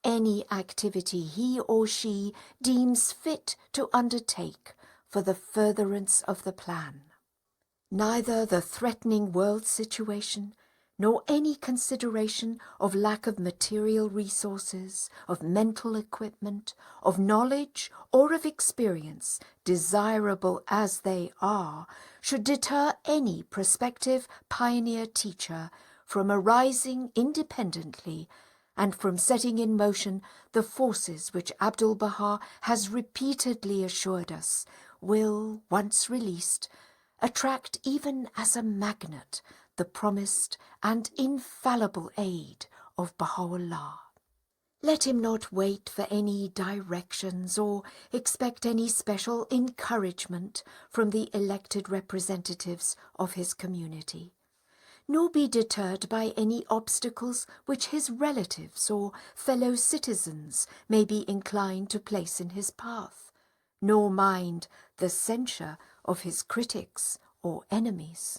any activity he or she deems fit to undertake for the furtherance of the plan. Neither the threatening world situation, nor any consideration of lack of material resources, of mental equipment, of knowledge, or of experience, desirable as they are, should deter any prospective pioneer teacher from arising independently and from setting in motion the forces which Abdu'l-Bahá has repeatedly assured us will, once released, attract even as a magnet the promised and infallible aid of Baha'u'llah. Let him not wait for any directions or expect any special encouragement from the elected representatives of his community, nor be deterred by any obstacles which his relatives or fellow citizens may be inclined to place in his path, nor mind the censure of his critics or enemies.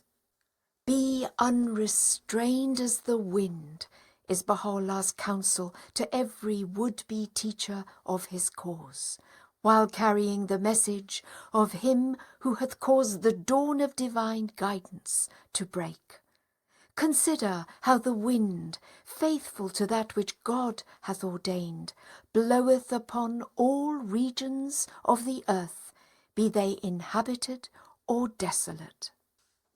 Be unrestrained as the wind, is Baha'u'llah's counsel to every would-be teacher of his cause, while carrying the message of him who hath caused the dawn of divine guidance to break. Consider how the wind, faithful to that which God hath ordained, bloweth upon all regions of the earth, be they inhabited or desolate.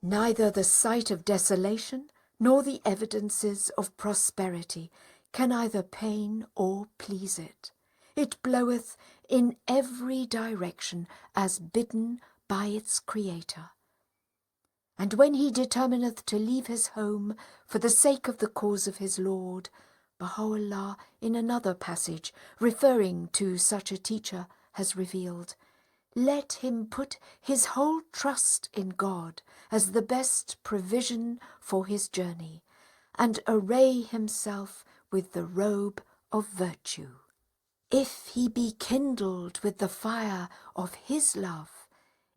Neither the sight of desolation nor the evidences of prosperity can either pain or please it. it bloweth in every direction as bidden by its Creator. And when he determineth to leave his home for the sake of the cause of his Lord, Baha'u'llah, in another passage referring to such a teacher, has revealed, let him put his whole trust in God as the best provision for his journey, and array himself with the robe of virtue. If he be kindled with the fire of his love,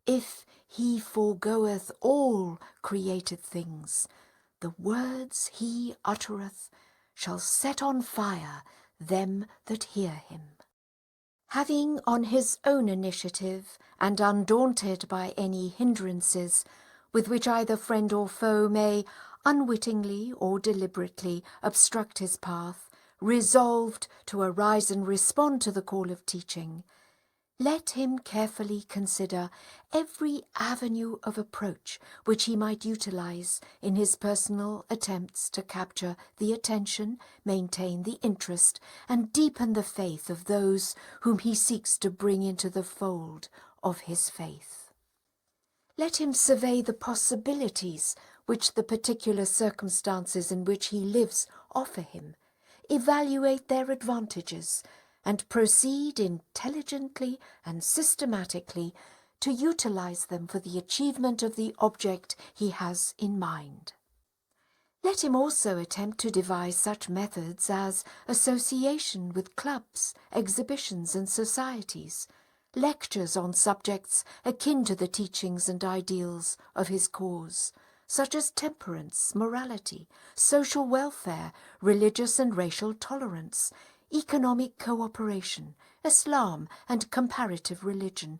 if he foregoeth all created things, the words he uttereth shall set on fire them that hear him. Having on his own initiative, and undaunted by any hindrances with which either friend or foe may unwittingly or deliberately obstruct his path, resolved to arise and respond to the call of teaching, let him carefully consider every avenue of approach which he might utilize in his personal attempts to capture the attention, maintain the interest, and deepen the faith of those whom he seeks to bring into the fold of his faith. Let him survey the possibilities which the particular circumstances in which he lives offer him, evaluate their advantages, and proceed intelligently and systematically to utilize them for the achievement of the object he has in mind. Let him also attempt to devise such methods as association with clubs, exhibitions and societies, lectures on subjects akin to the teachings and ideals of his cause, such as temperance, morality, social welfare, religious and racial tolerance, economic cooperation, Islam and comparative religion,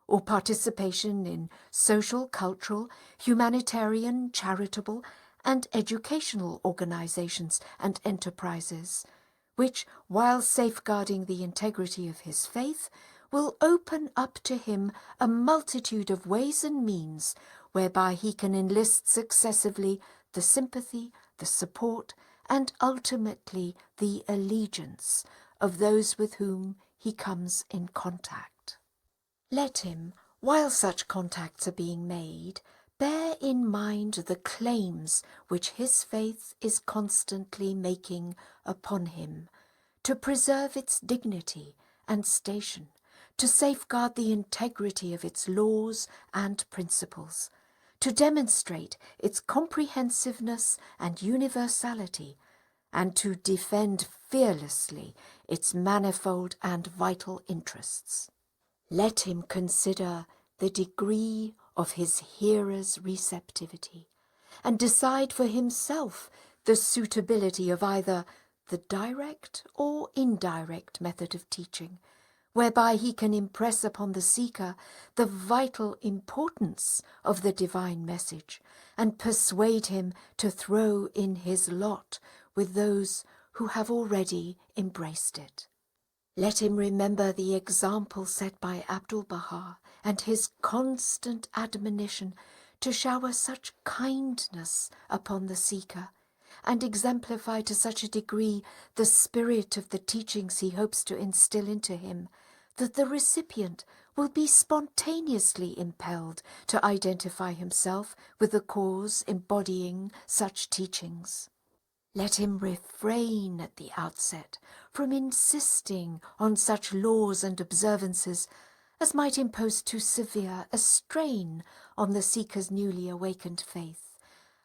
or participation in social, cultural, humanitarian, charitable, and educational organizations and enterprises, which, while safeguarding the integrity of his faith, will open up to him a multitude of ways and means whereby he can enlist successively the sympathy, the support, and ultimately the allegiance of those with whom he comes in contact. Let him, while such contacts are being made, bear in mind the claims which his faith is constantly making upon him, to preserve its dignity and station, to safeguard the integrity of its laws and principles, to demonstrate its comprehensiveness and universality, and to defend fearlessly its manifold and vital interests. Let him consider the degree of his hearer's receptivity, and decide for himself the suitability of either the direct or indirect method of teaching, whereby he can impress upon the seeker the vital importance of the divine message, and persuade him to throw in his lot with those who have already embraced it. Let him remember the example set by Abdu'l-Baha and his constant admonition to shower such kindness upon the seeker, and exemplify to such a degree the spirit of the teachings he hopes to instill into him, that the recipient will be spontaneously impelled to identify himself with the cause embodying such teachings. Let him refrain at the outset from insisting on such laws and observances as might impose too severe a strain on the seeker's newly awakened faith,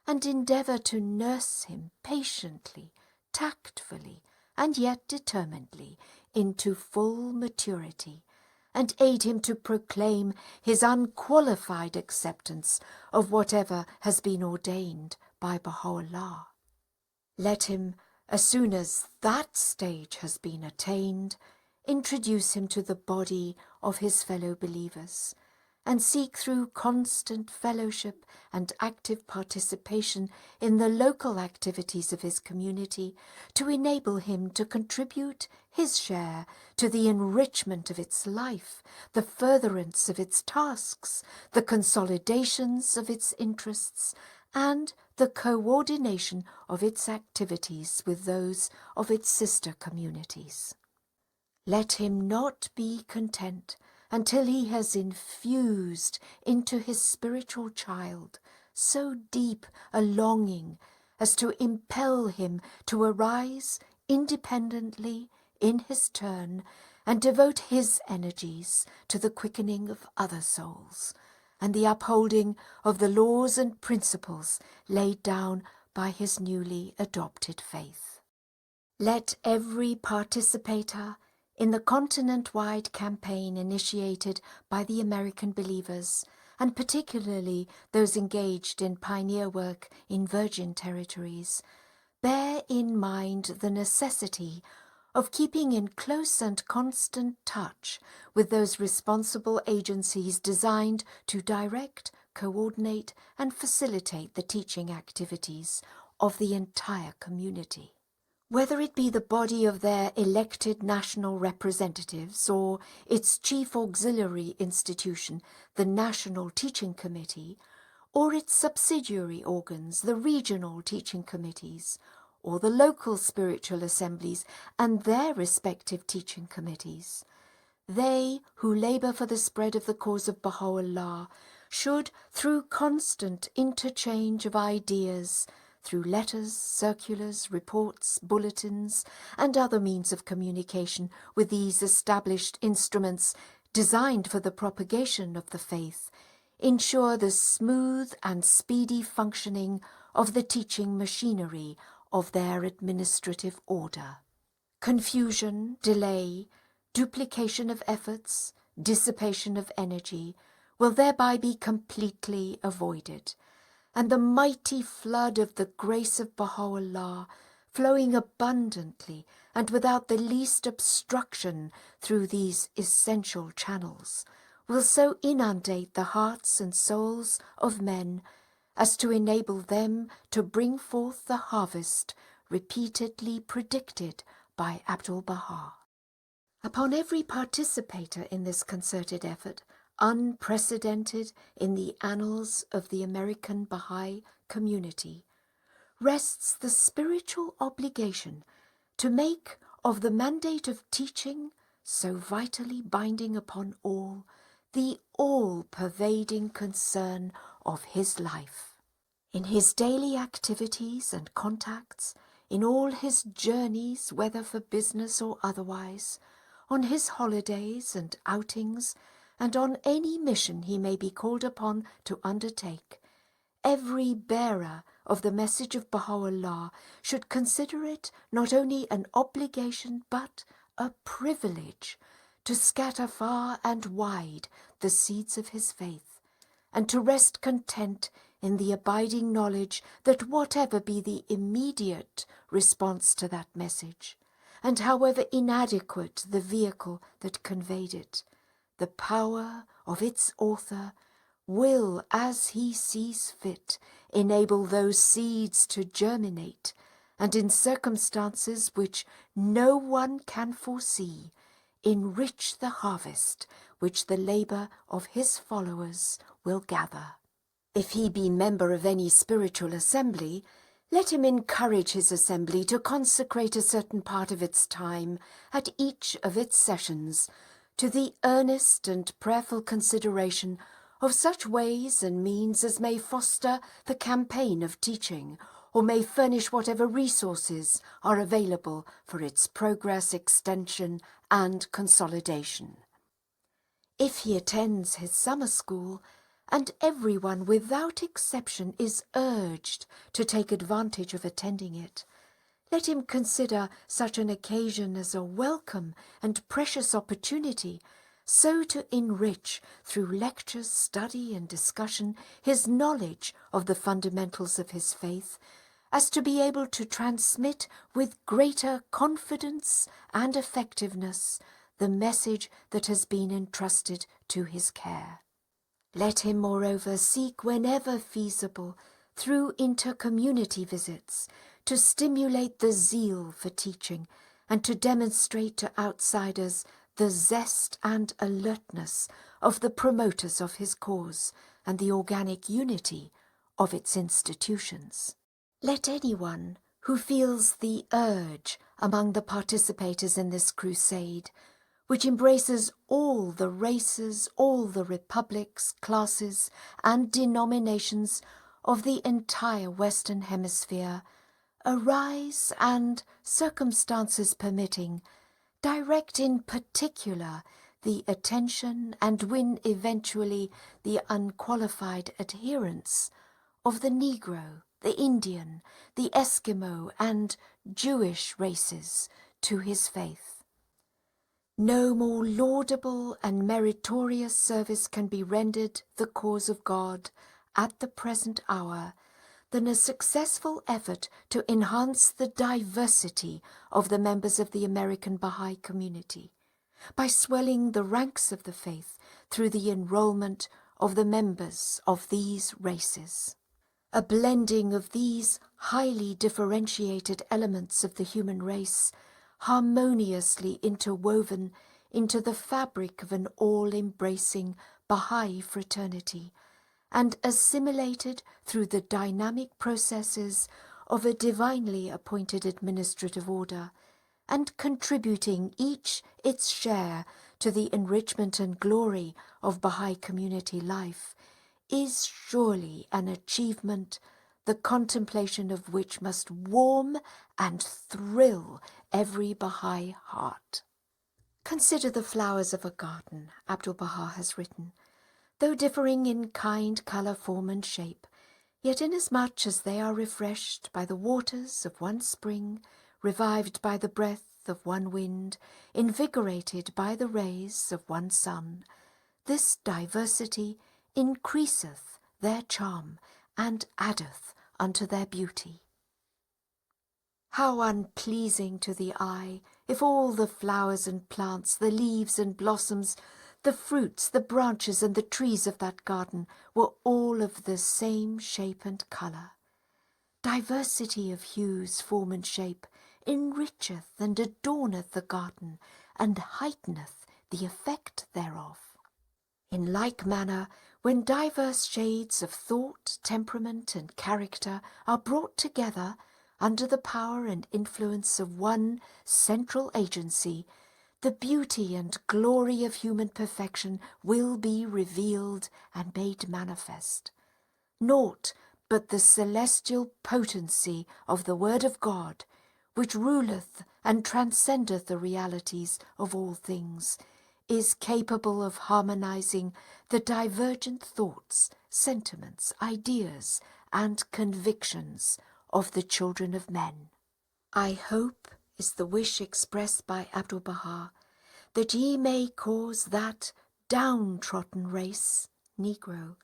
and endeavour to nurse him patiently, tactfully, and yet determinedly into full maturity, and aid him to proclaim his unqualified acceptance of whatever has been ordained by Baha'u'llah. Let him, as soon as that stage has been attained, introduce him to the body of his fellow believers, and seek through constant fellowship and active participation in the local activities of his community to enable him to contribute his share to the enrichment of its life, the furtherance of its tasks, the consolidations of its interests, and the coordination of its activities with those of its sister communities. Let him not be content until he has infused into his spiritual child so deep a longing as to impel him to arise independently in his turn and devote his energies to the quickening of other souls and the upholding of the laws and principles laid down by his newly adopted faith. Let every participator in the continent-wide campaign initiated by the American believers, and particularly those engaged in pioneer work in virgin territories, bear in mind the necessity of keeping in close and constant touch with those responsible agencies designed to direct, coordinate, and facilitate the teaching activities of the entire community. Whether it be the body of their elected national representatives or its chief auxiliary institution, the National Teaching Committee, or its subsidiary organs, the regional teaching committees, or the local spiritual assemblies and their respective teaching committees, they who labour for the spread of the cause of Baha'u'llah should, through constant interchange of ideas, through letters, circulars, reports, bulletins, and other means of communication with these established instruments designed for the propagation of the faith, ensure the smooth and speedy functioning of the teaching machinery of their administrative order. Confusion, delay, duplication of efforts, dissipation of energy will thereby be completely avoided, and the mighty flood of the grace of Baha'u'llah, flowing abundantly and without the least obstruction through these essential channels, will so inundate the hearts and souls of men as to enable them to bring forth the harvest repeatedly predicted by Abdu'l-Baha. Upon every participator in this concerted effort, unprecedented in the annals of the American Bahá'í community, rests the spiritual obligation to make of the mandate of teaching, so vitally binding upon all, the all-pervading concern of his life. In his daily activities and contacts, in all his journeys, whether for business or otherwise, on his holidays and outings, and on any mission he may be called upon to undertake, every bearer of the message of Baha'u'llah should consider it not only an obligation but a privilege to scatter far and wide the seeds of his faith, and to rest content in the abiding knowledge that whatever be the immediate response to that message, and however inadequate the vehicle that conveyed it, the power of its author will, as he sees fit, enable those seeds to germinate, and in circumstances which no one can foresee, enrich the harvest which the labour of his followers will gather. If he be member of any spiritual assembly, let him encourage his assembly to consecrate a certain part of its time at each of its sessions to the earnest and prayerful consideration of such ways and means as may foster the campaign of teaching, or may furnish whatever resources are available for its progress, extension, and consolidation. If he attends his summer school, and everyone without exception is urged to take advantage of attending it, let him consider such an occasion as a welcome and precious opportunity so to enrich, through lectures, study, and discussion, his knowledge of the fundamentals of his faith, as to be able to transmit with greater confidence and effectiveness the message that has been entrusted to his care. Let him, moreover, seek whenever feasible, through inter-community visits, to stimulate the zeal for teaching and to demonstrate to outsiders the zest and alertness of the promoters of his cause and the organic unity of its institutions. Let anyone who feels the urge among the participators in this crusade which embraces all the races, all the republics, classes, and denominations of the entire Western Hemisphere, arise and, circumstances permitting, direct in particular the attention and win eventually the unqualified adherence of the Negro, the Indian, the Eskimo, and Jewish races to his faith. No more laudable and meritorious service can be rendered the cause of God at the present hour than a successful effort to enhance the diversity of the members of the American Baha'i community by swelling the ranks of the faith through the enrollment of the members of these races. A blending of these highly differentiated elements of the human race, harmoniously interwoven into the fabric of an all-embracing Baha'i fraternity, and assimilated through the dynamic processes of a divinely appointed administrative order, and contributing each its share to the enrichment and glory of Baha'i community life, is surely an achievement the contemplation of which must warm and thrill every Baha'i heart. Consider the flowers of a garden, Abdu'l-Baha has written. Though differing in kind, colour, form and shape, yet inasmuch as they are refreshed by the waters of one spring, revived by the breath of one wind, invigorated by the rays of one sun, this diversity increaseth their charm and addeth unto their beauty. How unpleasing to the eye if all the flowers and plants, the leaves and blossoms, the fruits, the branches and the trees of that garden were all of the same shape and colour. Diversity of hues, form and shape enricheth and adorneth the garden, and heighteneth the effect thereof. In like manner, when diverse shades of thought, temperament, and character are brought together under the power and influence of one central agency, the beauty and glory of human perfection will be revealed and made manifest. Naught but the celestial potency of the Word of God, which ruleth and transcendeth the realities of all things, is capable of harmonizing the divergent thoughts, sentiments, ideas, and convictions of the children of men. I hope, is the wish expressed by Abdu'l-Baha, that ye may cause that downtrodden race, Negro,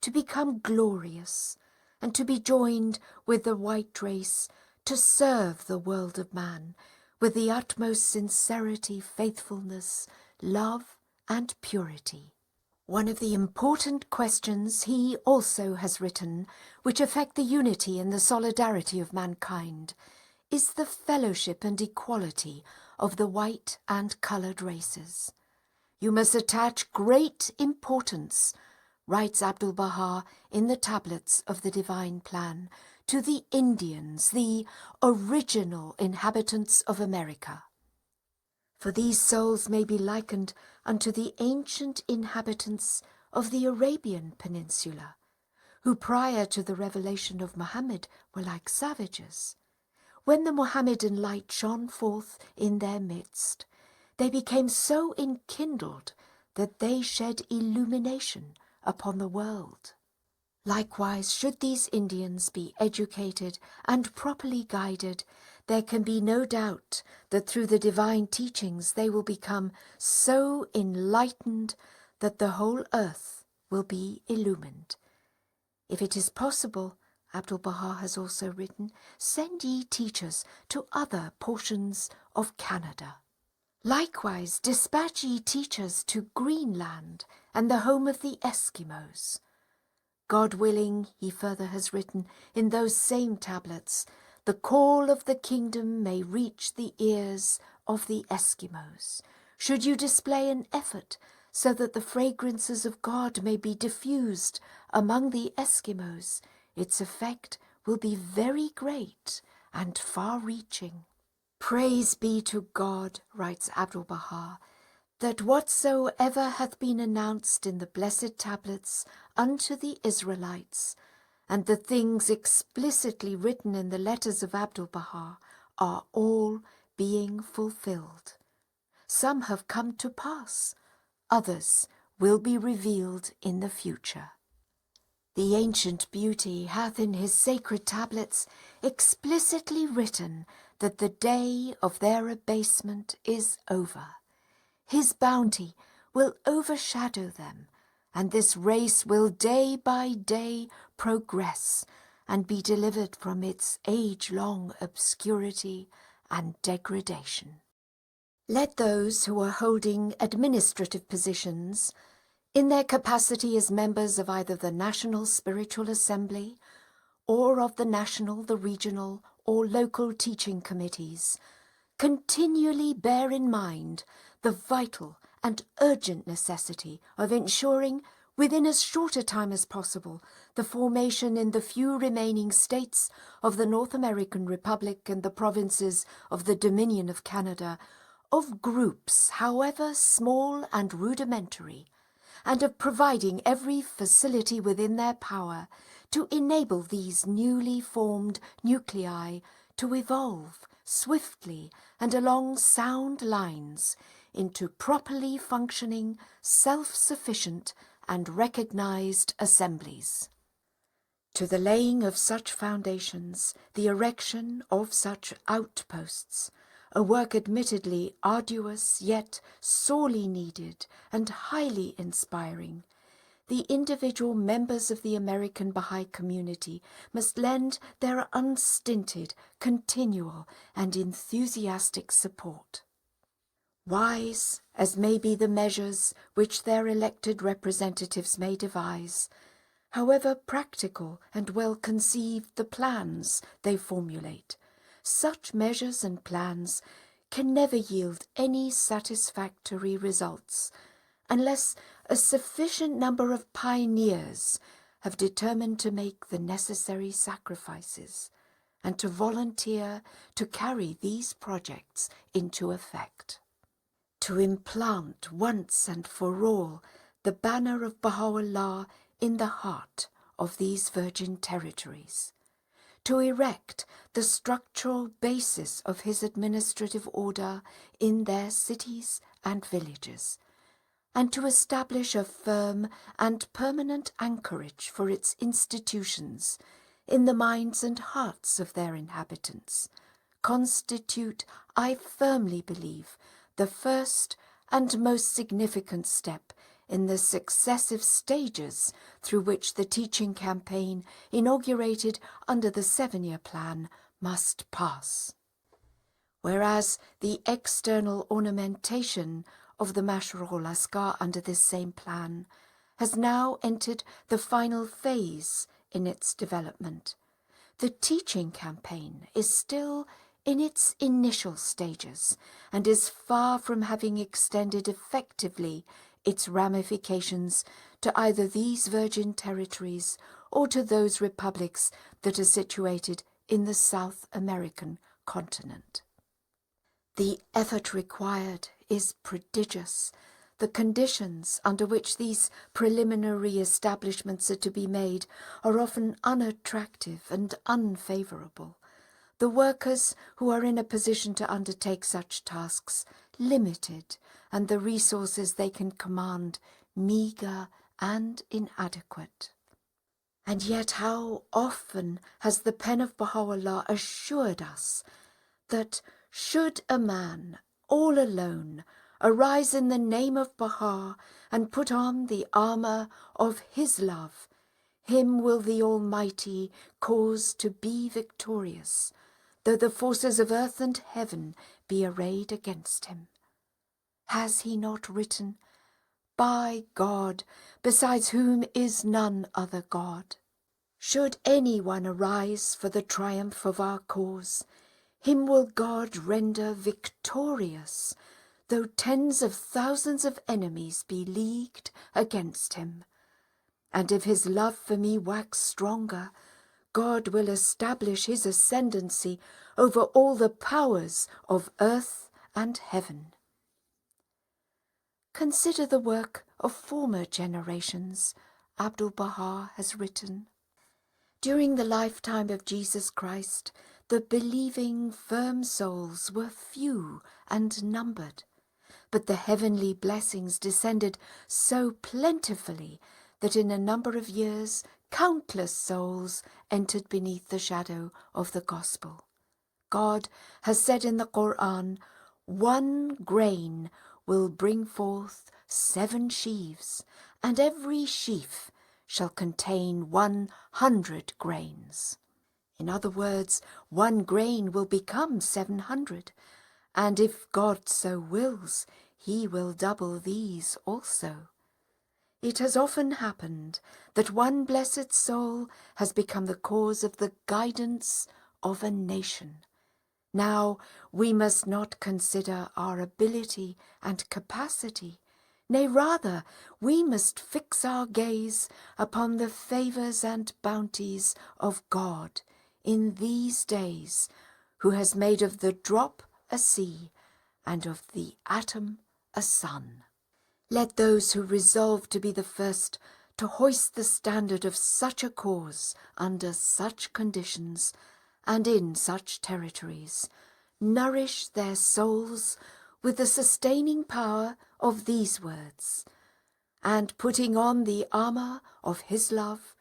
to become glorious, and to be joined with the white race to serve the world of man with the utmost sincerity, faithfulness, love, and purity. One of the important questions he also has written, which affect the unity and the solidarity of mankind, is the fellowship and equality of the white and coloured races. You must attach great importance, writes Abdu'l-Baha in the tablets of the Divine Plan, to the Indians, the original inhabitants of America. For these souls may be likened unto the ancient inhabitants of the Arabian Peninsula, who prior to the revelation of Muhammad were like savages. When the Mohammedan light shone forth in their midst, they became so enkindled that they shed illumination upon the world. Likewise, should these Indians be educated and properly guided, there can be no doubt that through the divine teachings they will become so enlightened that the whole earth will be illumined. If it is possible, Abdu'l-Baha has also written, send ye teachers to other portions of Canada. Likewise, dispatch ye teachers to Greenland and the home of the Eskimos. God willing, he further has written in those same tablets, the call of the kingdom may reach the ears of the Eskimos. Should you display an effort so that the fragrances of God may be diffused among the Eskimos, its effect will be very great and far-reaching. Praise be to God, writes Abdu'l-Baha, that whatsoever hath been announced in the blessed tablets unto the Israelites, and the things explicitly written in the letters of Abdu'l-Baha, are all being fulfilled. Some have come to pass, others will be revealed in the future. The ancient beauty hath in his sacred tablets explicitly written that the day of their abasement is over. His bounty will overshadow them, and this race will day by day progress and be delivered from its age-long obscurity and degradation. Let those who are holding administrative positions, in their capacity as members of either the National Spiritual Assembly or of the national, the regional, or local teaching committees, continually bear in mind the vital and urgent necessity of ensuring, within as short a time as possible, the formation in the few remaining states of the North American Republic and the provinces of the Dominion of Canada of groups, however small and rudimentary, and of providing every facility within their power to enable these newly formed nuclei to evolve swiftly and along sound lines into properly functioning, self-sufficient and recognized assemblies. To the laying of such foundations, the erection of such outposts, a work admittedly arduous yet sorely needed and highly inspiring, the individual members of the American Baha'i community must lend their unstinted, continual and enthusiastic support. Wise as may be the measures which their elected representatives may devise, however practical and well-conceived the plans they formulate, such measures and plans can never yield any satisfactory results unless a sufficient number of pioneers have determined to make the necessary sacrifices and to volunteer to carry these projects into effect. To implant once and for all the banner of Baha'u'llah in the heart of these virgin territories, to erect the structural basis of his administrative order in their cities and villages, and to establish a firm and permanent anchorage for its institutions in the minds and hearts of their inhabitants, constitute, I firmly believe, the first and most significant step in the successive stages through which the teaching campaign inaugurated under the 7-year plan must pass. Whereas the external ornamentation of the Mashrul Askar under this same plan has now entered the final phase in its development, the teaching campaign is still in its initial stages and is far from having extended effectively its ramifications to either these virgin territories or to those republics that are situated in the South American continent. The effort required is prodigious. The conditions under which these preliminary establishments are to be made are often unattractive and unfavourable. The workers who are in a position to undertake such tasks limited, and the resources they can command meagre and inadequate. And yet how often has the pen of Baha'u'llah assured us that should a man, all alone, arise in the name of Baha and put on the armour of his love, him will the Almighty cause to be victorious, though the forces of earth and heaven be arrayed against him. Has he not written, by God, besides whom is none other God? Should any one arise for the triumph of our cause, him will God render victorious, though tens of thousands of enemies be leagued against him. And if his love for me wax stronger, God will establish his ascendancy over all the powers of earth and heaven. Consider the work of former generations, Abdu'l-Baha has written. During the lifetime of Jesus Christ, the believing firm souls were few and numbered, but the heavenly blessings descended so plentifully that in a number of years countless souls entered beneath the shadow of the gospel. God has said in the Quran, "One grain will bring forth 7 sheaves, and every sheaf shall contain 100 grains." In other words, 1 grain will become 700, and if God so wills, he will double these also. It has often happened that one blessed soul has become the cause of the guidance of a nation. Now, we must not consider our ability and capacity. Nay, rather, we must fix our gaze upon the favours and bounties of God in these days, who has made of the drop a sea and of the atom a sun. Let those who resolve to be the first to hoist the standard of such a cause under such conditions and in such territories nourish their souls with the sustaining power of these words, and putting on the armour of his love,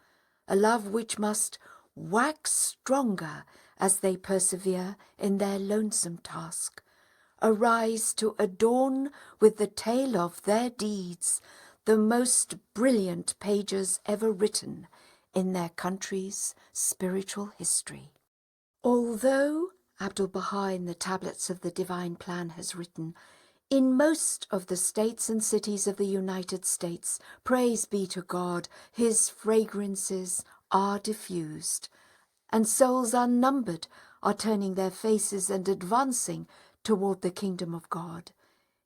a love which must wax stronger as they persevere in their lonesome task, arise to adorn with the tale of their deeds the most brilliant pages ever written in their country's spiritual history. Although Abdu'l-Baha in the Tablets of the Divine Plan has written, "In most of the states and cities of the United States, praise be to God, his fragrances are diffused, and souls unnumbered are turning their faces and advancing toward the kingdom of God.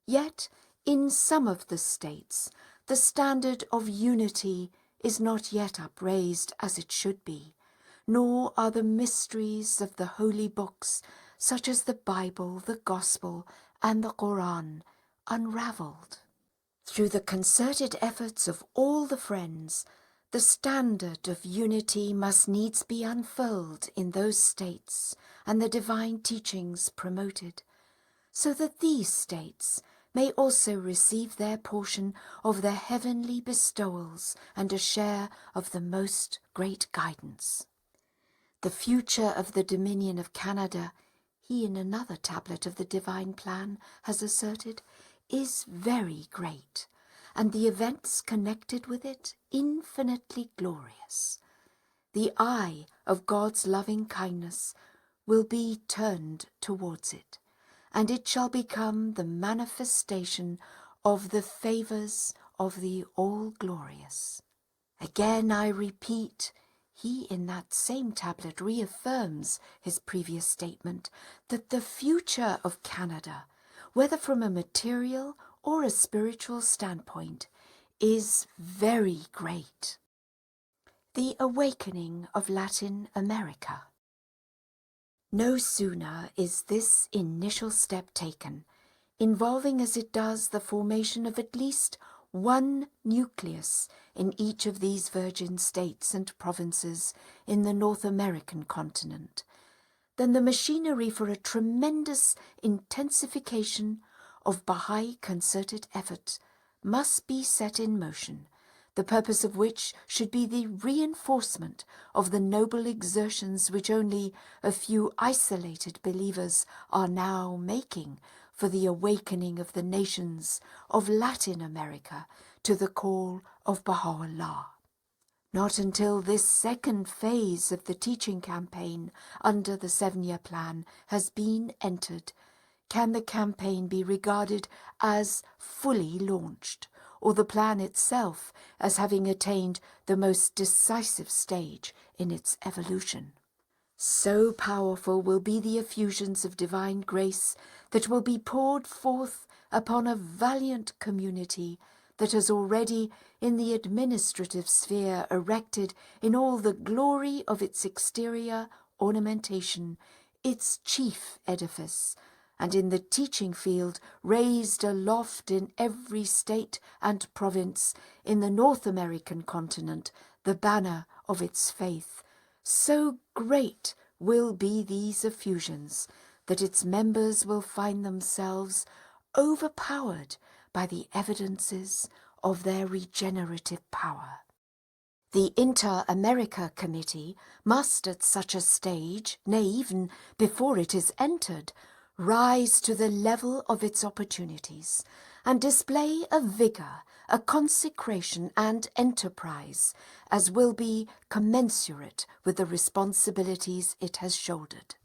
Yet, in some of the states, the standard of unity is not yet upraised as it should be, nor are the mysteries of the holy books, such as the Bible, the Gospel, and the Quran, unravelled. Through the concerted efforts of all the friends, the standard of unity must needs be unfurled in those states and the divine teachings promoted, so that these states may also receive their portion of the heavenly bestowals and a share of the most great guidance. The future of the Dominion of Canada," he in another tablet of the Divine Plan has asserted, "is very great, and the events connected with it infinitely glorious. The eye of God's loving kindness will be turned towards it, and it shall become the manifestation of the favours of the All-Glorious." Again I repeat, he in that same tablet reaffirms his previous statement that the future of Canada, whether from a material or a spiritual standpoint, is very great. The awakening of Latin America. No sooner is this initial step taken, involving as it does the formation of at least one nucleus in each of these virgin states and provinces in the North American continent, then the machinery for a tremendous intensification of Bahá'í concerted effort must be set in motion, the purpose of which should be the reinforcement of the noble exertions which only a few isolated believers are now making for the awakening of the nations of Latin America to the call of Baha'u'llah. Not until this second phase of the teaching campaign under the 7-year plan has been entered can the campaign be regarded as fully launched, or the plan itself as having attained the most decisive stage in its evolution. So powerful will be the effusions of divine grace that will be poured forth upon a valiant community that has already in the administrative sphere erected in all the glory of its exterior ornamentation its chief edifice, and in the teaching field raised aloft in every state and province in the North American continent the banner of its faith, so great will be these effusions that its members will find themselves overpowered by the evidences of their regenerative power. The Inter-America Committee must at such a stage, nay, even before it is entered, rise to the level of its opportunities and display a vigour, a consecration and enterprise as will be commensurate with the responsibilities it has shouldered.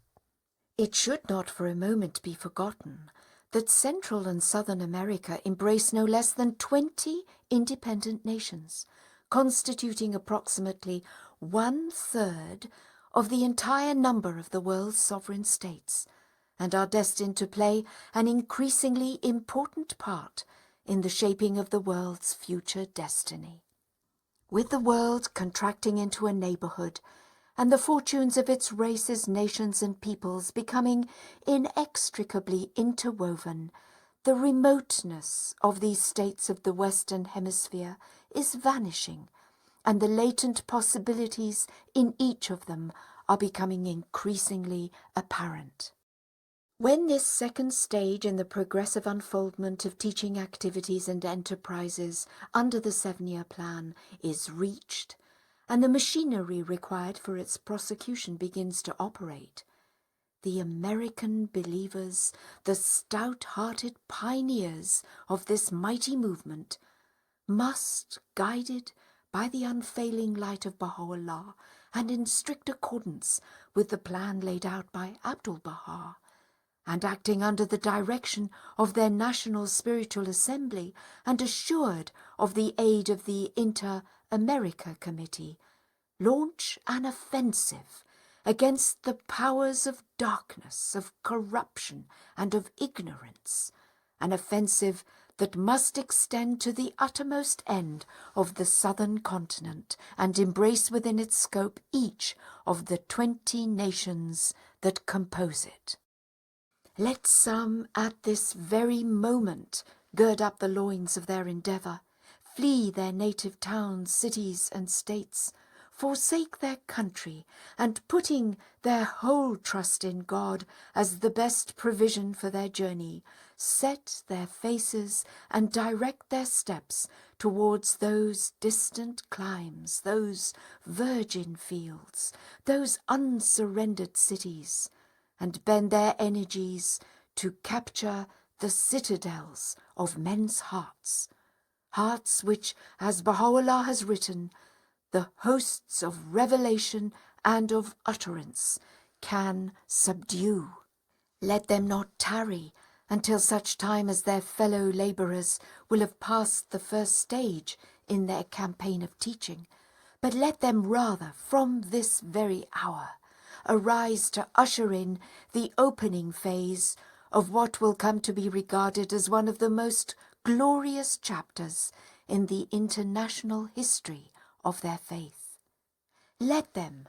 It should not for a moment be forgotten that Central and Southern America embrace no less than 20 independent nations, constituting approximately 1/3 of the entire number of the world's sovereign states, and are destined to play an increasingly important part in the shaping of the world's future destiny. With the world contracting into a neighbourhood, and the fortunes of its races, nations and peoples becoming inextricably interwoven, the remoteness of these states of the Western Hemisphere is vanishing, and the latent possibilities in each of them are becoming increasingly apparent. When this second stage in the progressive unfoldment of teaching activities and enterprises under the 7-year plan is reached, and the machinery required for its prosecution begins to operate, the American believers, the stout-hearted pioneers of this mighty movement, must, guided by the unfailing light of Baha'u'llah and in strict accordance with the plan laid out by Abdu'l-Baha, and acting under the direction of their National Spiritual Assembly and assured of the aid of the Inter-America Committee, launch an offensive against the powers of darkness, of corruption and of ignorance, an offensive that must extend to the uttermost end of the southern continent and embrace within its scope each of the 20 nations that compose it. Let some at this very moment gird up the loins of their endeavour, flee their native towns, cities and states, forsake their country, and putting their whole trust in God as the best provision for their journey, set their faces and direct their steps towards those distant climes, those virgin fields, those unsurrendered cities, and bend their energies to capture the citadels of men's hearts, hearts which, as Baha'u'llah has written, the hosts of revelation and of utterance can subdue. Let them not tarry until such time as their fellow labourers will have passed the first stage in their campaign of teaching, but let them rather, from this very hour, arise to usher in the opening phase of what will come to be regarded as one of the most glorious chapters in the international history of their faith. Let them,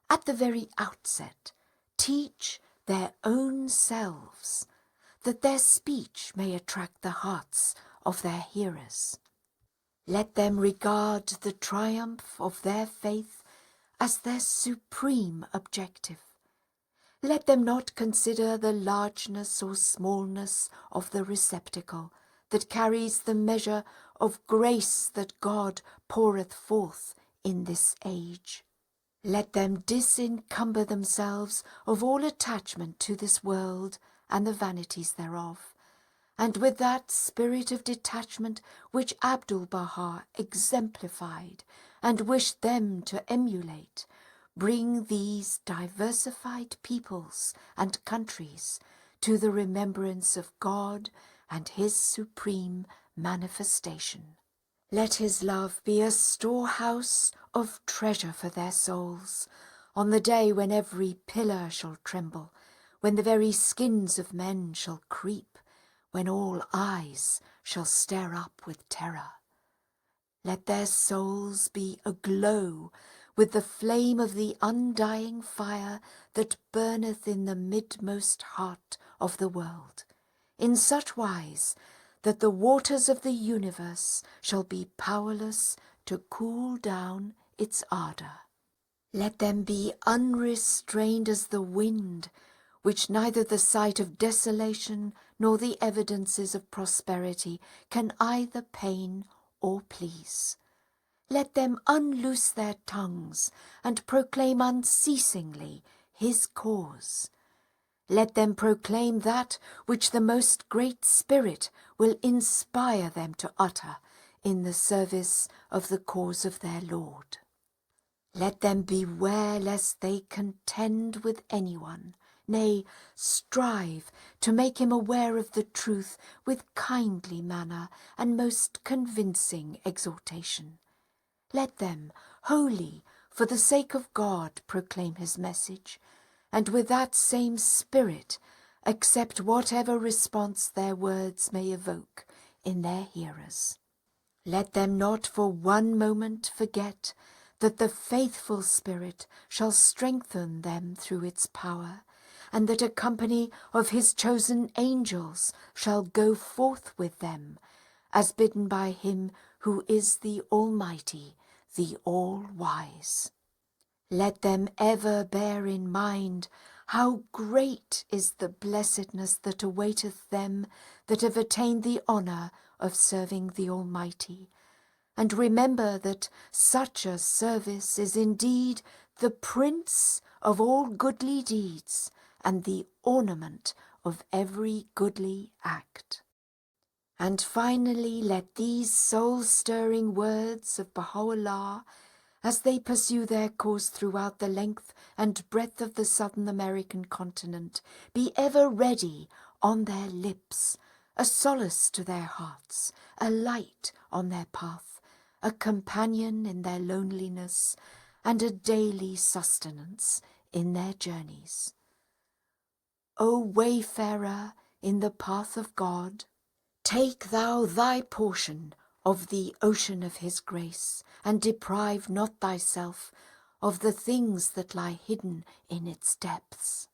at the very outset, teach their own selves, that their speech may attract the hearts of their hearers. Let them regard the triumph of their faith as their supreme objective. Let them not consider the largeness or smallness of the receptacle that carries the measure of grace that God poureth forth in this age. Let them disencumber themselves of all attachment to this world and the vanities thereof, and with that spirit of detachment which Abdu'l-Baha exemplified and wished them to emulate, bring these diversified peoples and countries to the remembrance of God and his supreme manifestation. Let his love be a storehouse of treasure for their souls, on the day when every pillar shall tremble, when the very skins of men shall creep, when all eyes shall stare up with terror. Let their souls be aglow with the flame of the undying fire that burneth in the midmost heart of the world, in such wise that the waters of the universe shall be powerless to cool down its ardour. Let them be unrestrained as the wind, which neither the sight of desolation nor the evidences of prosperity can either pain or please. Let them unloose their tongues and proclaim unceasingly his cause. Let them proclaim that which the most great Spirit will inspire them to utter in the service of the cause of their Lord. Let them beware lest they contend with anyone, nay, strive to make him aware of the truth with kindly manner and most convincing exhortation. Let them, wholly, for the sake of God, proclaim his message, and with that same spirit accept whatever response their words may evoke in their hearers. Let them not for one moment forget that the faithful Spirit shall strengthen them through its power, and that a company of his chosen angels shall go forth with them, as bidden by him who is the Almighty, the All-Wise. Let them ever bear in mind how great is the blessedness that awaiteth them that have attained the honour of serving the Almighty, and remember that such a service is indeed the prince of all goodly deeds and the ornament of every goodly act. And finally, let these soul-stirring words of Baha'u'llah, as they pursue their course throughout the length and breadth of the Southern American continent, be ever ready on their lips, a solace to their hearts, a light on their path, a companion in their loneliness, and a daily sustenance in their journeys. O wayfarer in the path of God, take thou thy portion of the ocean of his grace, and deprive not thyself of the things that lie hidden in its depths.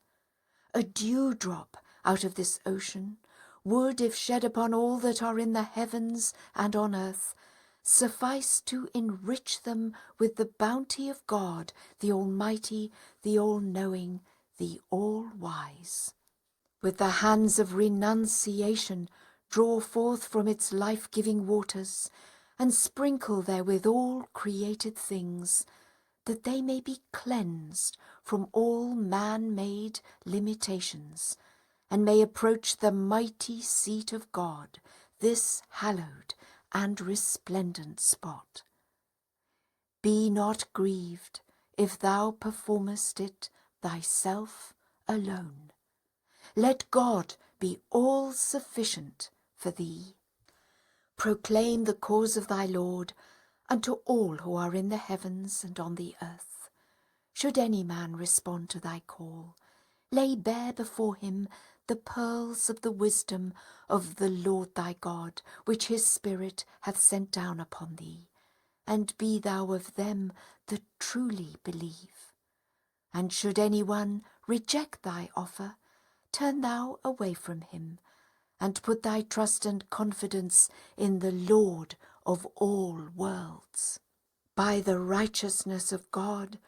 A dewdrop out of this ocean would, if shed upon all that are in the heavens and on earth, suffice to enrich them with the bounty of God, the Almighty, the All-Knowing, the All-Wise. With the hands of renunciation draw forth from its life-giving waters, and sprinkle therewith all created things, that they may be cleansed from all man-made limitations, and may approach the mighty seat of God, this hallowed and resplendent spot. Be not grieved if thou performest it thyself alone. Let God be all sufficient for thee. Proclaim the cause of thy Lord unto all who are in the heavens and on the earth. Should any man respond to thy call, lay bare before him the pearls of the wisdom of the Lord thy God, which his Spirit hath sent down upon thee, and be thou of them that truly believe. And should any one reject thy offer, turn thou away from him, and put thy trust and confidence in the Lord of all worlds. By the righteousness of God,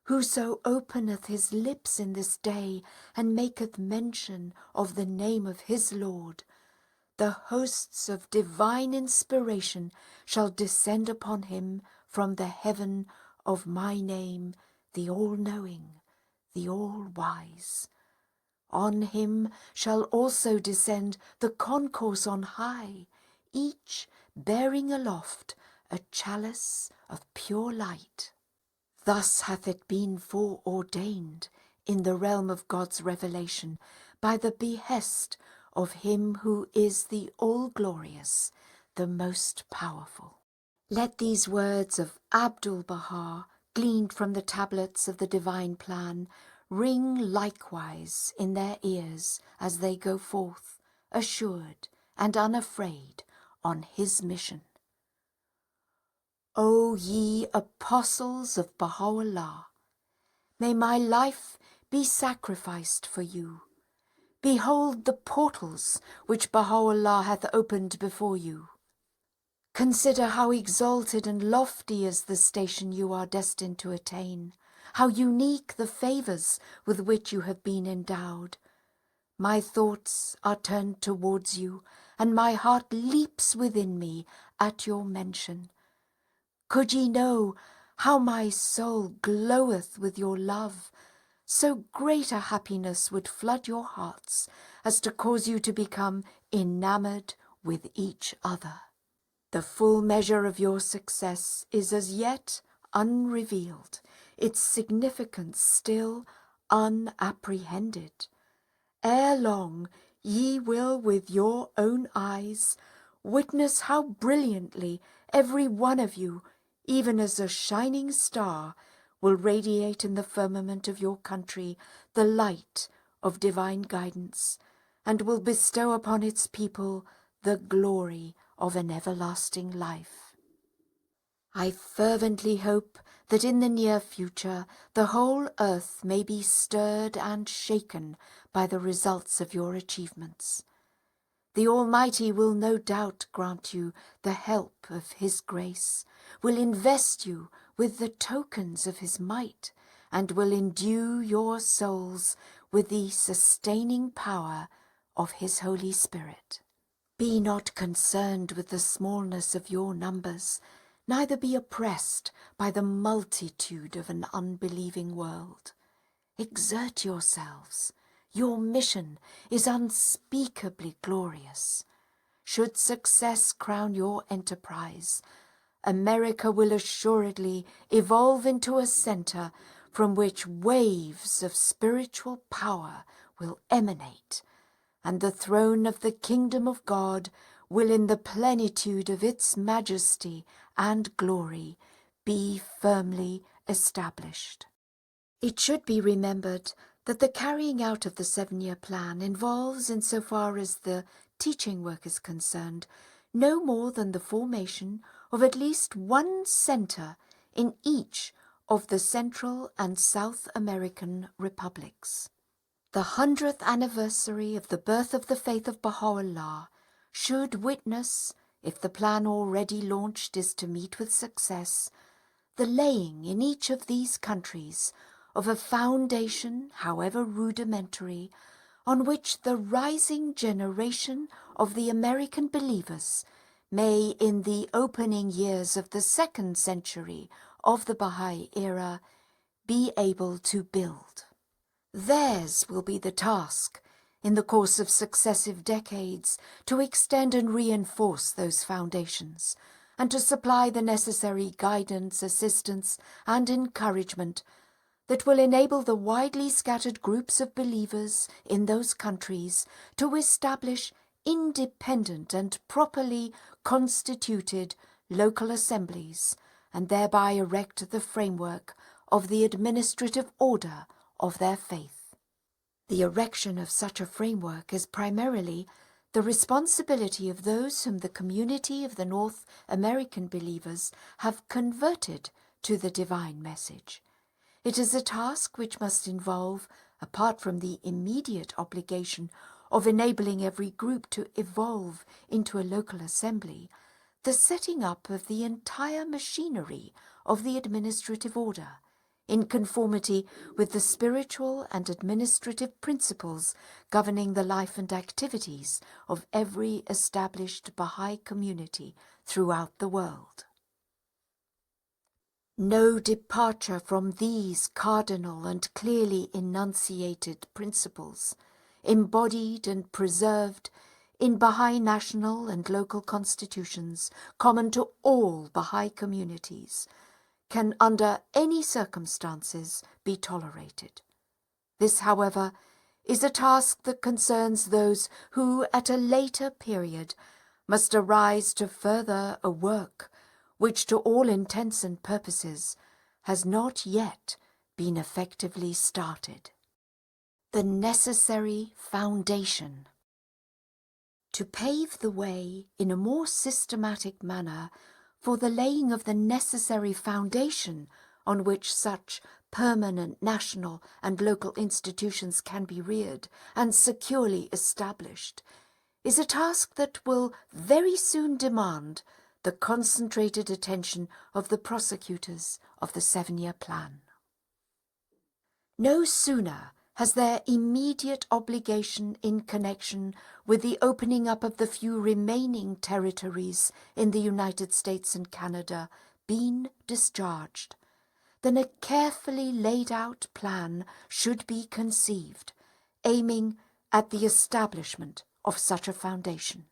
whoso openeth his lips in this day and maketh mention of the name of his Lord, the hosts of divine inspiration shall descend upon him from the heaven of my name, the All-Knowing, the All-Wise. On him shall also descend the concourse on high, each bearing aloft a chalice of pure light. Thus hath it been foreordained in the realm of God's revelation by the behest of him who is the all-glorious, the most powerful. Let these words of Abdul-Baha, gleaned from the tablets of the divine plan, ring likewise in their ears as they go forth, assured and unafraid, on his mission. O ye apostles of Baha'u'llah, may my life be sacrificed for you. Behold the portals which Baha'u'llah hath opened before you. Consider how exalted and lofty is the station you are destined to attain, how unique the favours with which you have been endowed. My thoughts are turned towards you, and my heart leaps within me at your mention. Could ye know how my soul gloweth with your love, so great a happiness would flood your hearts as to cause you to become enamoured with each other. The full measure of your success is as yet unrevealed, its significance still unapprehended. Ere long ye will with your own eyes witness how brilliantly every one of you, even as a shining star, will radiate in the firmament of your country the light of divine guidance, and will bestow upon its people the glory of an everlasting life. I fervently hope that in the near future the whole earth may be stirred and shaken by the results of your achievements. The Almighty will no doubt grant you the help of His grace, will invest you with the tokens of His might, and will endue your souls with the sustaining power of His Holy Spirit. Be not concerned with the smallness of your numbers, neither be oppressed by the multitude of an unbelieving world. Exert yourselves. Your mission is unspeakably glorious. Should success crown your enterprise, America will assuredly evolve into a centre from which waves of spiritual power will emanate, and the throne of the kingdom of God will in the plenitude of its majesty and glory be firmly established. It should be remembered that the carrying out of the 7-year plan involves, insofar as the teaching work is concerned, no more than the formation of at least one centre in each of the Central and South American republics. The 100th anniversary of the birth of the faith of Baha'u'llah should witness, if the plan already launched is to meet with success, the laying in each of these countries of a foundation, however rudimentary, on which the rising generation of the American believers may, in the opening years of the 2nd century of the Bahá'í era, be able to build. Theirs will be the task, in the course of successive decades, to extend and reinforce those foundations, and to supply the necessary guidance, assistance, and encouragement that will enable the widely scattered groups of believers in those countries to establish independent and properly constituted local assemblies, and thereby erect the framework of the administrative order of their faith. The erection of such a framework is primarily the responsibility of those whom the community of the North American believers have converted to the divine message. It is a task which must involve, apart from the immediate obligation of enabling every group to evolve into a local assembly, the setting up of the entire machinery of the administrative order, in conformity with the spiritual and administrative principles governing the life and activities of every established Bahá'í community throughout the world. No departure from these cardinal and clearly enunciated principles, embodied and preserved in Bahá'í national and local constitutions common to all Bahá'í communities, can under any circumstances be tolerated. This, however, is a task that concerns those who at a later period must arise to further a work which to all intents and purposes has not yet been effectively started. The necessary foundation. To pave the way in a more systematic manner for the laying of the necessary foundation on which such permanent national and local institutions can be reared and securely established, is a task that will very soon demand the concentrated attention of the prosecutors of the 7-year plan. No sooner has their immediate obligation in connection with the opening up of the few remaining territories in the United States and Canada been discharged than a carefully laid out plan should be conceived, aiming at the establishment of such a foundation.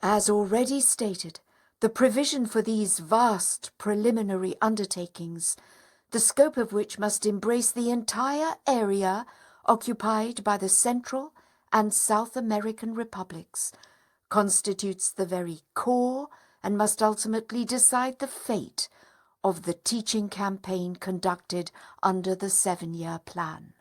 As already stated, the provision for these vast preliminary undertakings, the scope of which must embrace the entire area occupied by the Central and South American republics, constitutes the very core and must ultimately decide the fate of the teaching campaign conducted under the 7-year plan.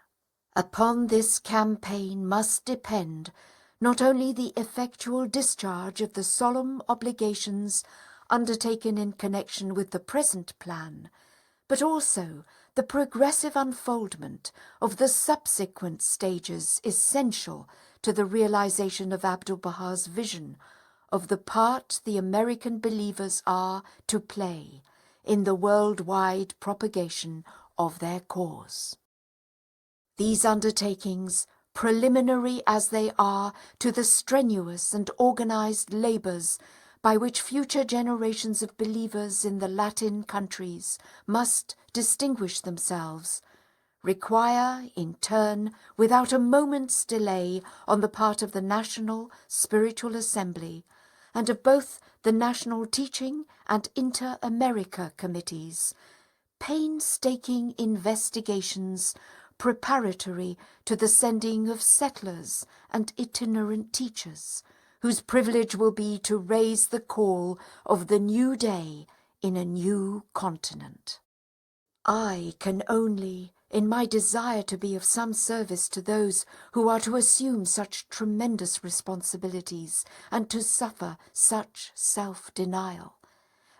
Upon this campaign must depend not only the effectual discharge of the solemn obligations undertaken in connection with the present plan, but also the progressive unfoldment of the subsequent stages essential to the realization of Abdu'l-Bahá's vision of the part the American believers are to play in the worldwide propagation of their cause. These undertakings, preliminary as they are to the strenuous and organized labors by which future generations of believers in the Latin countries must distinguish themselves, require, in turn, without a moment's delay on the part of the National Spiritual Assembly and of both the National Teaching and Inter-America Committees, painstaking investigations preparatory to the sending of settlers and itinerant teachers, whose privilege will be to raise the call of the new day in a new continent. I can only, in my desire to be of some service to those who are to assume such tremendous responsibilities and to suffer such self-denial,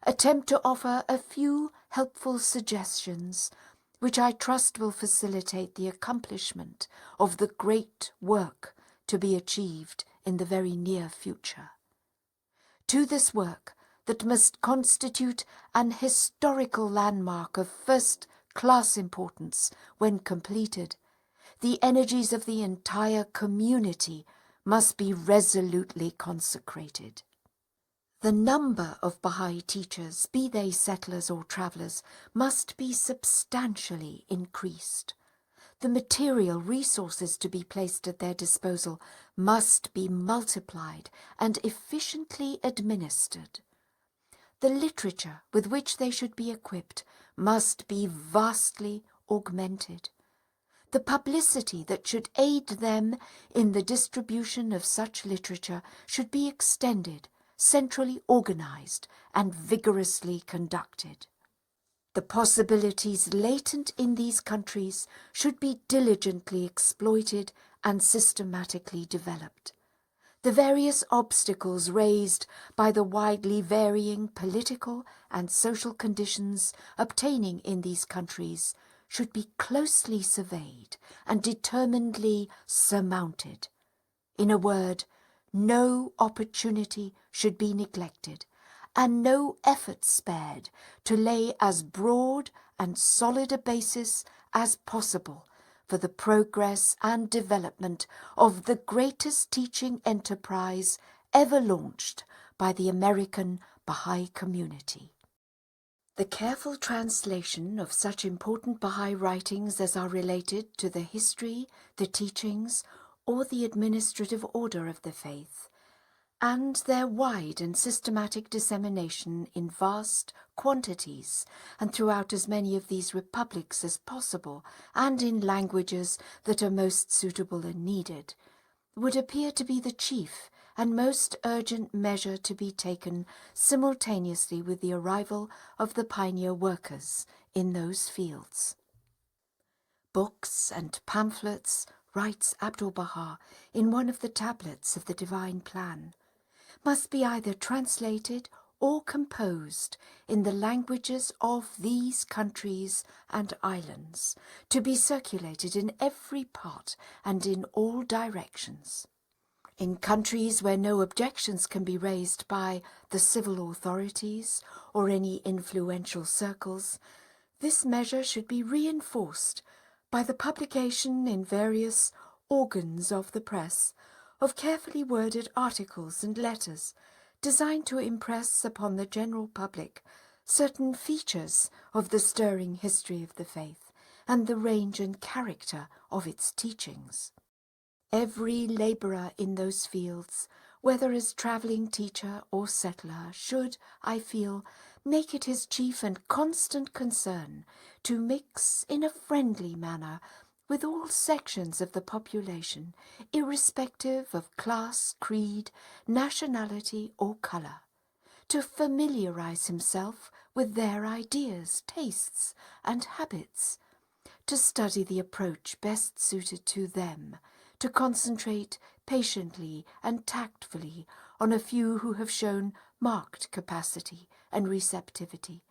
attempt to offer a few helpful suggestions which I trust will facilitate the accomplishment of the great work to be achieved in the very near future. To this work, that must constitute an historical landmark of first-class importance when completed, the energies of the entire community must be resolutely consecrated. The number of Bahá'í teachers, be they settlers or travellers, must be substantially increased. The material resources to be placed at their disposal must be multiplied and efficiently administered. The literature with which they should be equipped must be vastly augmented. The publicity that should aid them in the distribution of such literature should be extended, centrally organized, and vigorously conducted. The possibilities latent in these countries should be diligently exploited and systematically developed. The various obstacles raised by the widely varying political and social conditions obtaining in these countries should be closely surveyed and determinedly surmounted. In a word, no opportunity should be neglected, and no effort spared to lay as broad and solid a basis as possible for the progress and development of the greatest teaching enterprise ever launched by the American Bahá'í community. The careful translation of such important Bahá'í writings as are related to the history, the teachings, or the administrative order of the faith, and their wide and systematic dissemination in vast quantities and throughout as many of these republics as possible, and in languages that are most suitable and needed, would appear to be the chief and most urgent measure to be taken simultaneously with the arrival of the pioneer workers in those fields. Books and pamphlets, writes Abdu'l-Bahá in one of the tablets of the Divine Plan, must be either translated or composed in the languages of these countries and islands, to be circulated in every part and in all directions. In countries where no objections can be raised by the civil authorities or any influential circles, this measure should be reinforced by the publication in various organs of the press of carefully worded articles and letters designed to impress upon the general public certain features of the stirring history of the faith and the range and character of its teachings. Every labourer in those fields, whether as travelling teacher or settler, should, I feel, make it his chief and constant concern to mix in a friendly manner with all sections of the population, irrespective of class, creed, nationality, or colour, to familiarise himself with their ideas, tastes, and habits, to study the approach best suited to them, to concentrate patiently and tactfully on a few who have shown marked capacity and receptivity,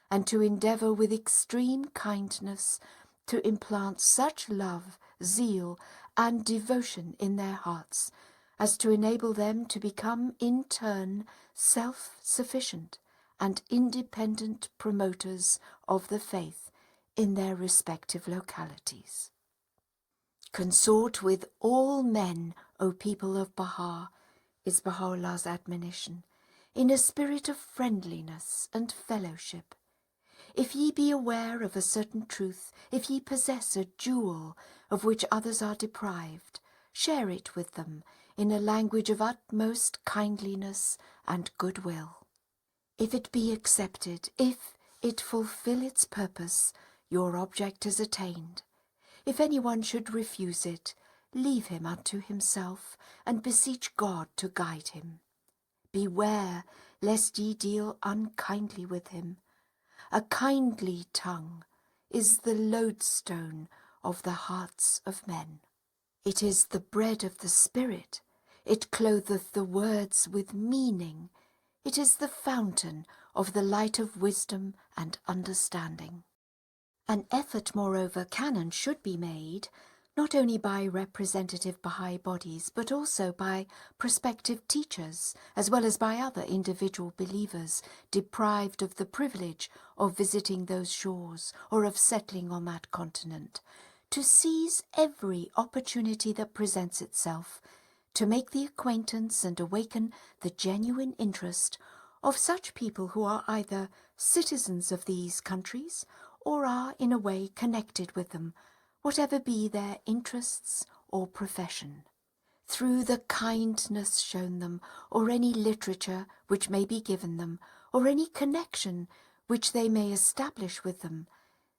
and to endeavour with extreme kindness to implant such love, zeal, and devotion in their hearts as to enable them to become in turn self-sufficient and independent promoters of the faith in their respective localities. Consort with all men, O people of Baha, is Baha'u'llah's admonition, in a spirit of friendliness and fellowship. If ye be aware of a certain truth, if ye possess a jewel of which others are deprived, share it with them in a language of utmost kindliness and goodwill. If it be accepted, if it fulfill its purpose, your object is attained. If anyone should refuse it, leave him unto himself, and beseech God to guide him. Beware lest ye deal unkindly with him. A kindly tongue is the lodestone of the hearts of men. It is the bread of the spirit. It clotheth the words with meaning. It is the fountain of the light of wisdom and understanding. An effort, moreover, can and should be made, not only by representative Bahá'í bodies, but also by prospective teachers, as well as by other individual believers deprived of the privilege of visiting those shores or of settling on that continent, to seize every opportunity that presents itself, to make the acquaintance and awaken the genuine interest of such people who are either citizens of these countries or are in a way connected with them, whatever be their interests or profession. Through the kindness shown them, or any literature which may be given them, or any connection which they may establish with them,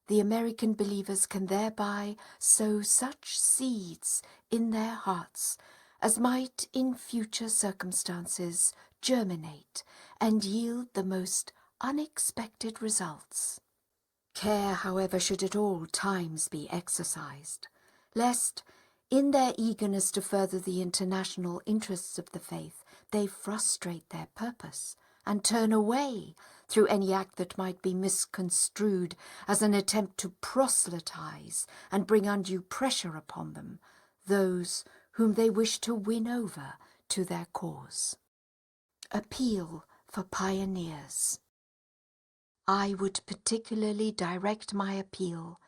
the American believers can thereby sow such seeds in their hearts as might in future circumstances germinate and yield the most unexpected results. Care, however, should at all times be exercised, lest, in their eagerness to further the international interests of the faith, they frustrate their purpose and turn away through any act that might be misconstrued as an attempt to proselytize and bring undue pressure upon them, those whom they wish to win over to their cause. Appeal for pioneers. I would particularly direct my appeal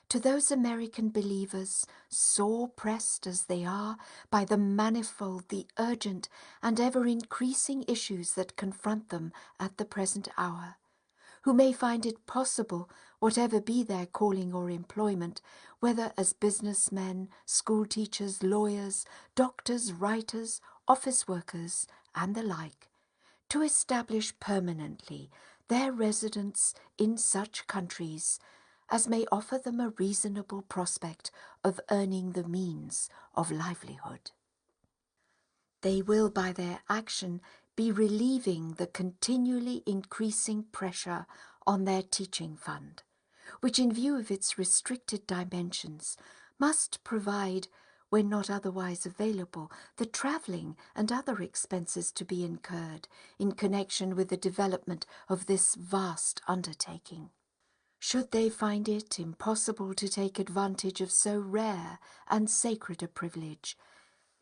to those American believers, sore pressed as they are by the manifold, the urgent, and ever-increasing issues that confront them at the present hour, who may find it possible, whatever be their calling or employment, whether as businessmen, school-teachers, lawyers, doctors, writers, office workers, and the like, to establish permanently their residence in such countries as may offer them a reasonable prospect of earning the means of livelihood. They will by their action be relieving the continually increasing pressure on their teaching fund, which in view of its restricted dimensions must provide when not otherwise available, the travelling and other expenses to be incurred in connection with the development of this vast undertaking. Should they find it impossible to take advantage of so rare and sacred a privilege,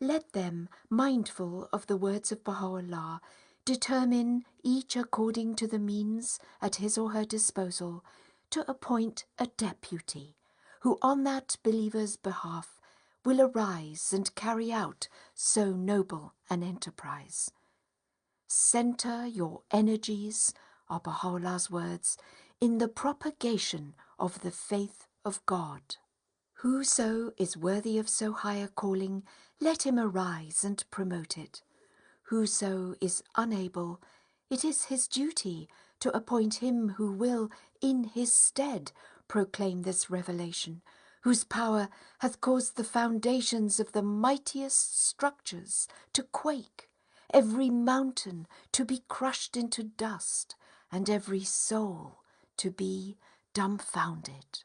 let them, mindful of the words of Baha'u'llah, determine, each according to the means at his or her disposal, to appoint a deputy, who on that believer's behalf will arise and carry out so noble an enterprise. Centre your energies, are Baha'u'llah's words, in the propagation of the faith of God. Whoso is worthy of so high a calling, let him arise and promote it. Whoso is unable, it is his duty to appoint him who will, in his stead, proclaim this revelation, whose power hath caused the foundations of the mightiest structures to quake, every mountain to be crushed into dust, and every soul to be dumbfounded.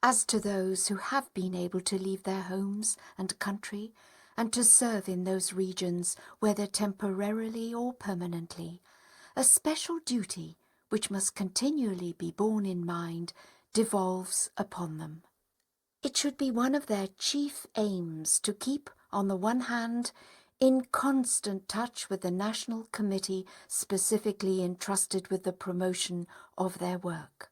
As to those who have been able to leave their homes and country, and to serve in those regions, whether temporarily or permanently, a special duty, which must continually be borne in mind, devolves upon them. It should be one of their chief aims to keep, on the one hand, in constant touch with the National Committee specifically entrusted with the promotion of their work,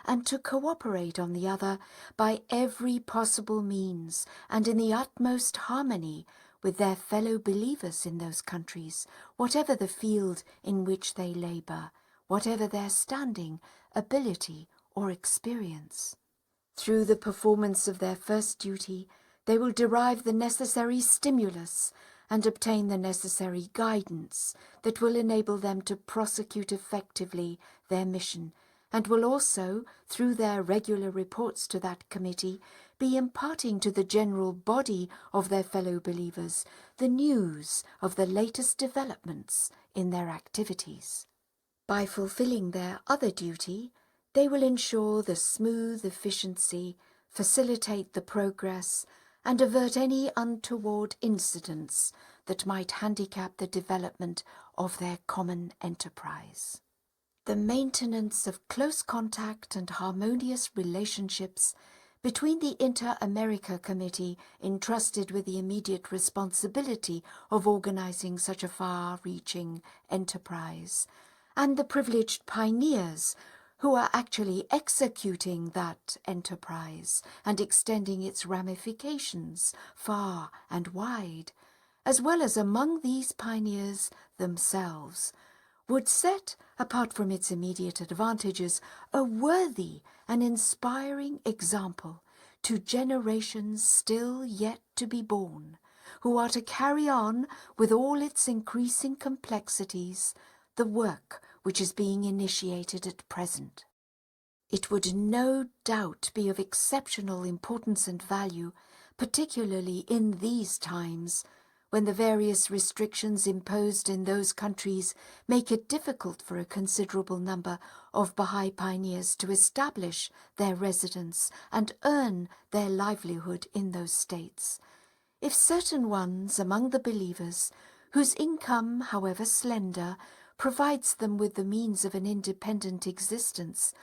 and to cooperate on the other by every possible means and in the utmost harmony with their fellow believers in those countries, whatever the field in which they labour, whatever their standing, ability or experience. Through the performance of their first duty, they will derive the necessary stimulus and obtain the necessary guidance that will enable them to prosecute effectively their mission, and will also, through their regular reports to that committee, be imparting to the general body of their fellow believers the news of the latest developments in their activities. By fulfilling their other duty, they will ensure the smooth efficiency, facilitate the progress, and avert any untoward incidents that might handicap the development of their common enterprise. The maintenance of close contact and harmonious relationships between the Inter-America Committee entrusted with the immediate responsibility of organizing such a far-reaching enterprise, and the privileged pioneers who are actually executing that enterprise and extending its ramifications far and wide, as well as among these pioneers themselves, would set, apart from its immediate advantages, a worthy and inspiring example to generations still yet to be born, who are to carry on, with all its increasing complexities, the work which is being initiated at present. It would no doubt be of exceptional importance and value, particularly in these times, when the various restrictions imposed in those countries make it difficult for a considerable number of Baha'i pioneers to establish their residence and earn their livelihood in those states. If certain ones among the believers, whose income, however slender, provides them with the means of an independent existence,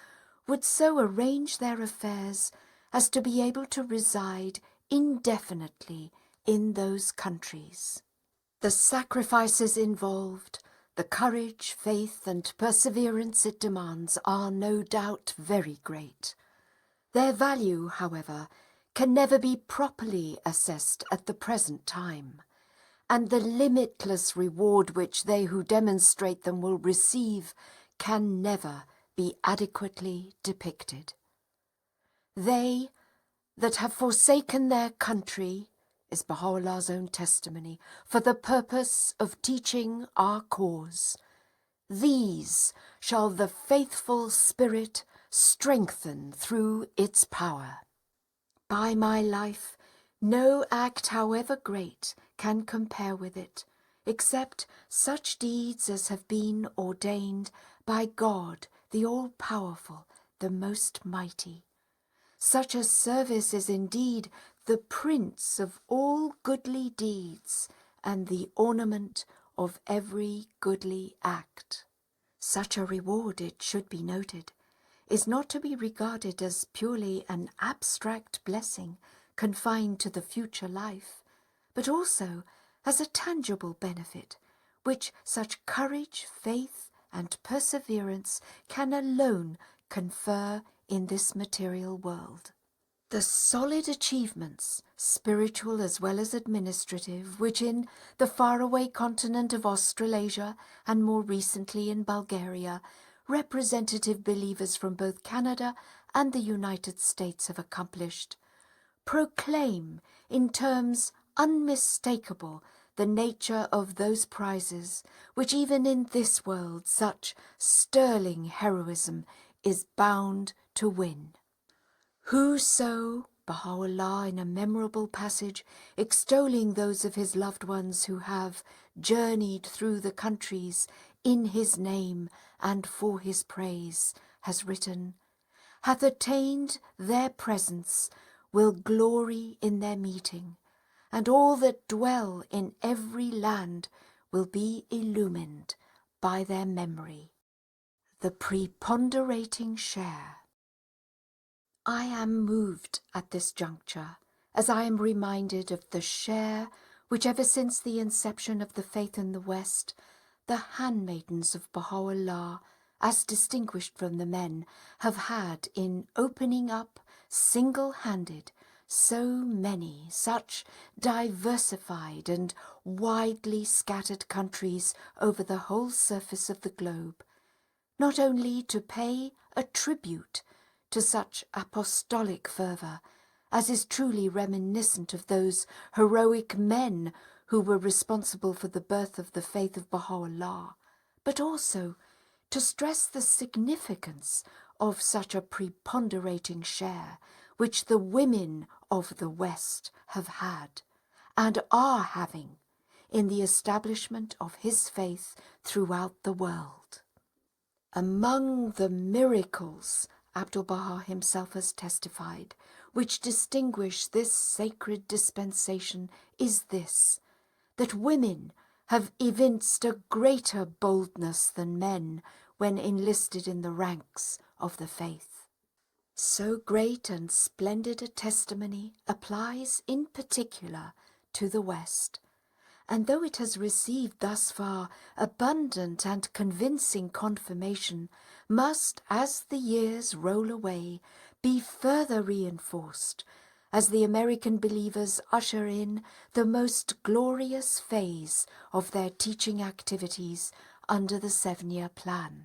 would so arrange their affairs as to be able to reside indefinitely in those countries. The sacrifices involved, the courage, faith, and perseverance it demands are no doubt very great. Their value, however, can never be properly assessed at the present time, and the limitless reward which they who demonstrate them will receive can never be adequately depicted. They that have forsaken their country, is Baha'u'llah's own testimony, for the purpose of teaching our cause, these shall the faithful spirit strengthen through its power. By my life, no act, however great, can compare with it, except such deeds as have been ordained by God, the all-powerful, the most mighty. Such a service is indeed the prince of all goodly deeds and the ornament of every goodly act. Such a reward, it should be noted, is not to be regarded as purely an abstract blessing confined to the future life, but also as a tangible benefit, which such courage, faith, and perseverance can alone confer in this material world. The solid achievements, spiritual as well as administrative, which in the faraway continent of Australasia and more recently in Bulgaria, representative believers from both Canada and the United States have accomplished, proclaim in terms unmistakable the nature of those prizes which even in this world such sterling heroism is bound to win. Whoso, Baha'u'llah in a memorable passage extolling those of his loved ones who have journeyed through the countries in his name and for his praise, has written, hath attained their presence, will glory in their meeting, and all that dwell in every land will be illumined by their memory. The preponderating share. I am moved at this juncture, as I am reminded of the share which ever since the inception of the faith in the West, the handmaidens of Baha'u'llah, as distinguished from the men, have had in opening up, single-handed, so many such diversified and widely scattered countries over the whole surface of the globe, not only to pay a tribute to such apostolic fervour as is truly reminiscent of those heroic men who were responsible for the birth of the faith of Baha'u'llah, but also to stress the significance of such a preponderating share which the women of the West have had and are having in the establishment of his faith throughout the world. Among the miracles, Abdu'l-Baha himself has testified, which distinguish this sacred dispensation is this, that women have evinced a greater boldness than men when enlisted in the ranks of the faith. So great and splendid a testimony applies in particular to the West, and though it has received thus far abundant and convincing confirmation, must, as the years roll away, be further reinforced, as the American believers usher in the most glorious phase of their teaching activities under the 7-year plan.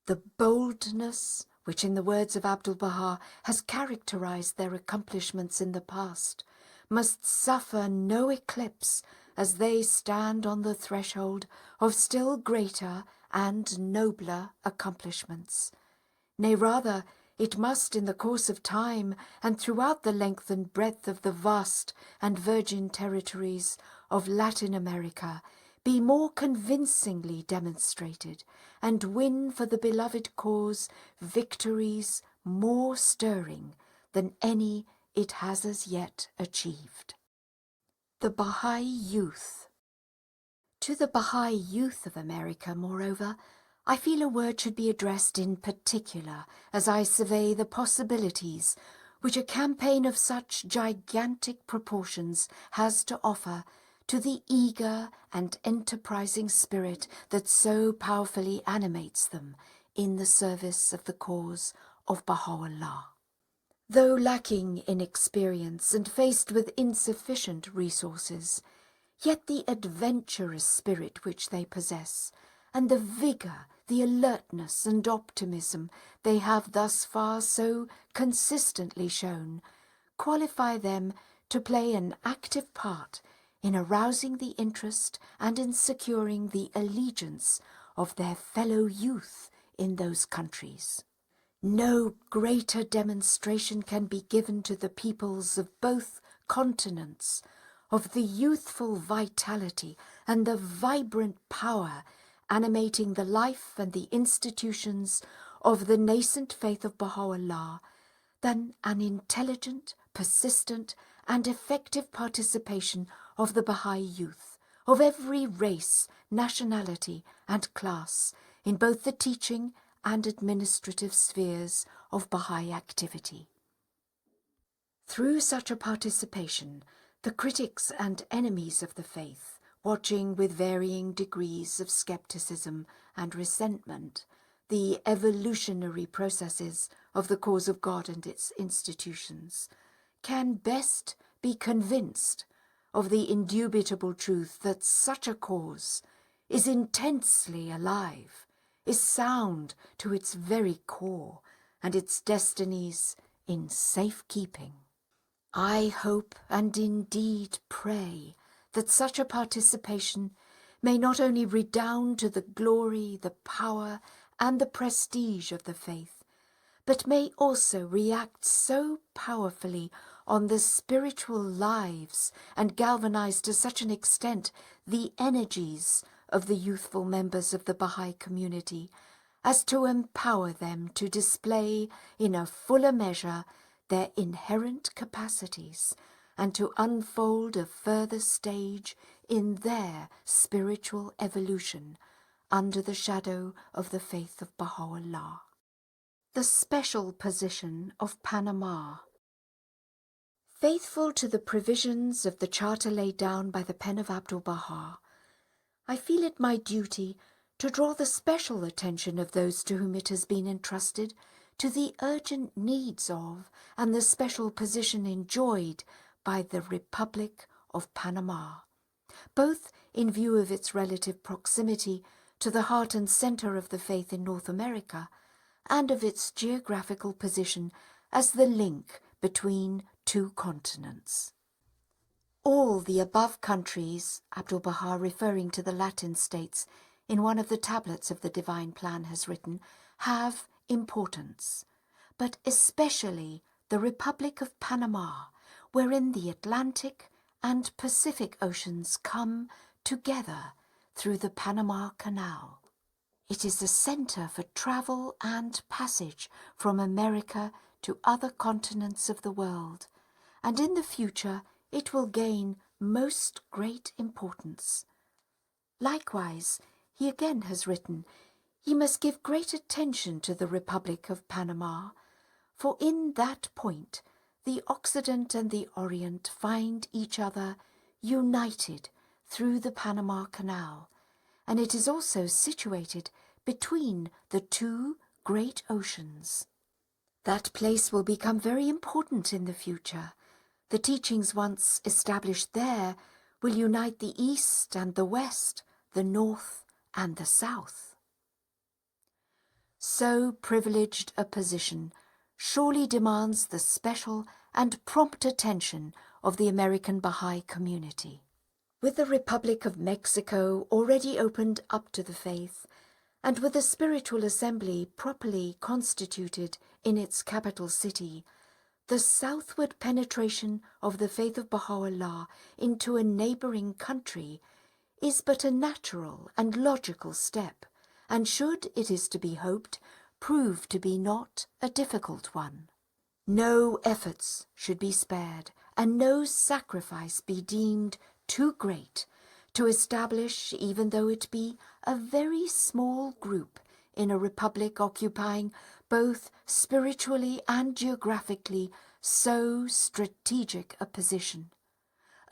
The boldness which, in the words of Abdu'l-Baha, has characterized their accomplishments in the past, must suffer no eclipse as they stand on the threshold of still greater and nobler accomplishments. Nay, rather, it must in the course of time and throughout the length and breadth of the vast and virgin territories of Latin America be more convincingly demonstrated and win for the beloved cause victories more stirring than any it has as yet achieved. The Baha'i Youth. To the Baha'i youth of America, moreover, I feel a word should be addressed in particular as I survey the possibilities which a campaign of such gigantic proportions has to offer to the eager and enterprising spirit that so powerfully animates them in the service of the cause of Baha'u'llah. Though lacking in experience and faced with insufficient resources, yet the adventurous spirit which they possess, and the vigour, the alertness and optimism they have thus far so consistently shown, qualify them to play an active part in arousing the interest and in securing the allegiance of their fellow youth in those countries. No greater demonstration can be given to the peoples of both continents of the youthful vitality and the vibrant power animating the life and the institutions of the nascent faith of Baha'u'llah than an intelligent, persistent and effective participation of the Baha'i youth, of every race, nationality and class, in both the teaching and administrative spheres of Baha'i activity. Through such a participation, the critics and enemies of the faith, watching with varying degrees of skepticism and resentment the evolutionary processes of the cause of God and its institutions, can best be convinced of the indubitable truth that such a cause is intensely alive, is sound to its very core, and its destinies in safekeeping. I hope and indeed pray that such a participation may not only redound to the glory, the power, and the prestige of the faith, but may also react so powerfully on the spiritual lives and galvanize to such an extent the energies of the youthful members of the Baha'i community as to empower them to display in a fuller measure their inherent capacities and to unfold a further stage in their spiritual evolution under the shadow of the faith of Baha'u'llah. The special position of Panama. Faithful to the provisions of the charter laid down by the pen of Abdu'l-Baha, I feel it my duty to draw the special attention of those to whom it has been entrusted to the urgent needs of and the special position enjoyed by the Republic of Panama, both in view of its relative proximity to the heart and center of the faith in North America and of its geographical position as the link between two continents. All the above countries, Abdu'l-Baha, referring to the Latin states in one of the tablets of the Divine Plan, has written, have importance, but especially the Republic of Panama, wherein the Atlantic and Pacific Oceans come together through the Panama Canal. It is a center for travel and passage from America to other continents of the world, and in the future it will gain most great importance. Likewise, he again has written, he must give great attention to the Republic of Panama, for in that point the Occident and the Orient find each other united through the Panama Canal, and it is also situated between the two great oceans. That place will become very important in the future. The teachings once established there will unite the East and the West, the North and the South. So privileged a position surely demands the special and prompt attention of the American Baha'i community. With the Republic of Mexico already opened up to the faith, and with a spiritual assembly properly constituted in its capital city, the southward penetration of the faith of Baha'u'llah into a neighboring country is but a natural and logical step, and should, it is to be hoped, prove to be not a difficult one. No efforts should be spared, and no sacrifice be deemed too great to establish, even though it be a very small group in a republic occupying both spiritually and geographically so strategic a position.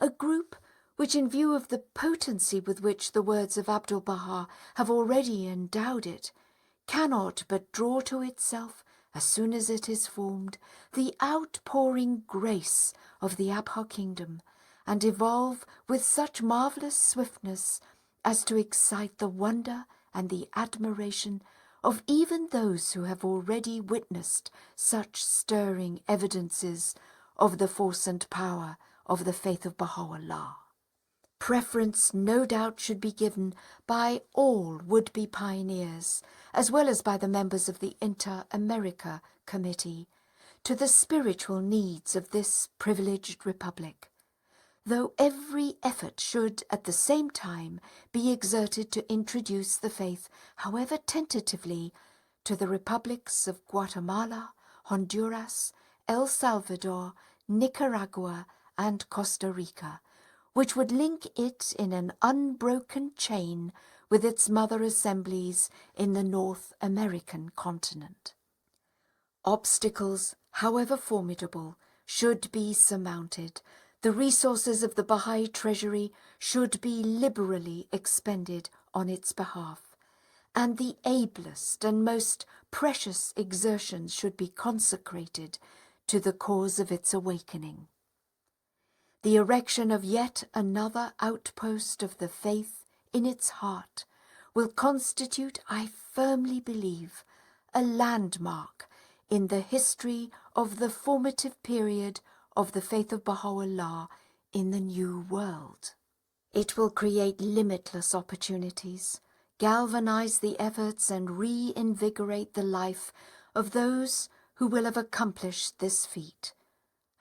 A group which, in view of the potency with which the words of Abdu'l-Baha have already endowed it, cannot but draw to itself, as soon as it is formed, the outpouring grace of the Abha kingdom, and evolve with such marvellous swiftness as to excite the wonder and the admiration of even those who have already witnessed such stirring evidences of the force and power of the faith of Baha'u'llah. Preference no doubt should be given by all would-be pioneers, as well as by the members of the Inter-America Committee, to the spiritual needs of this privileged republic, though every effort should at the same time be exerted to introduce the faith, however tentatively, to the republics of Guatemala, Honduras, El Salvador, Nicaragua, and Costa Rica, which would link it in an unbroken chain with its mother assemblies in the North American continent. Obstacles, however formidable, should be surmounted. The resources of the Baha'i treasury should be liberally expended on its behalf, and the ablest and most precious exertions should be consecrated to the cause of its awakening. The erection of yet another outpost of the faith in its heart will constitute, I firmly believe, a landmark in the history of the formative period of the faith of Baha'u'llah in the New World. It will create limitless opportunities, galvanize the efforts and reinvigorate the life of those who will have accomplished this feat,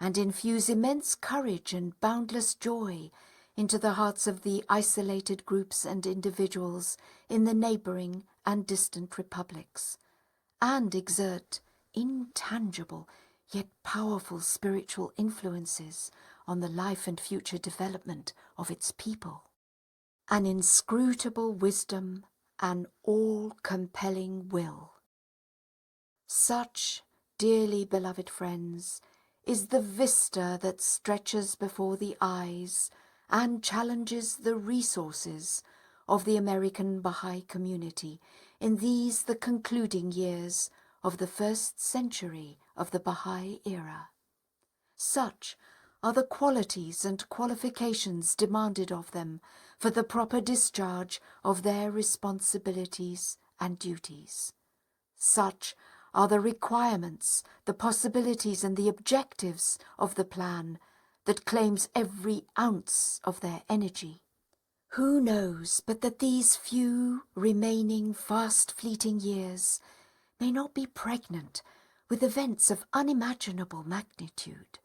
and infuse immense courage and boundless joy into the hearts of the isolated groups and individuals in the neighboring and distant republics, and exert intangible yet powerful spiritual influences on the life and future development of its people. An inscrutable wisdom, an all-compelling will. Such, dearly beloved friends, is the vista that stretches before the eyes and challenges the resources of the American Baha'i community in these the concluding years of the first century of the Baha'i era. Such are the qualities and qualifications demanded of them for the proper discharge of their responsibilities and duties. Such are the requirements, the possibilities and the objectives of the plan that claims every ounce of their energy. Who knows but that these few remaining fast-fleeting years may not be pregnant with events of unimaginable magnitude,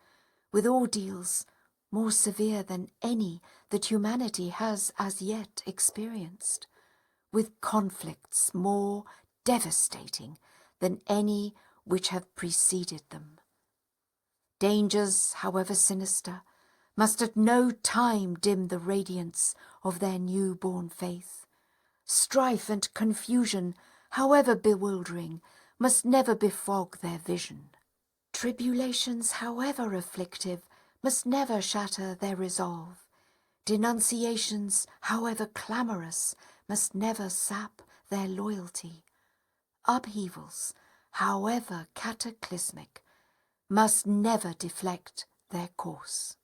with ordeals more severe than any that humanity has as yet experienced, with conflicts more devastating than any which have preceded them. Dangers, however sinister, must at no time dim the radiance of their new-born faith. Strife and confusion, however bewildering, must never befog their vision. Tribulations, however afflictive, must never shatter their resolve. Denunciations, however clamorous, must never sap their loyalty. Upheavals, however cataclysmic, must never deflect their course.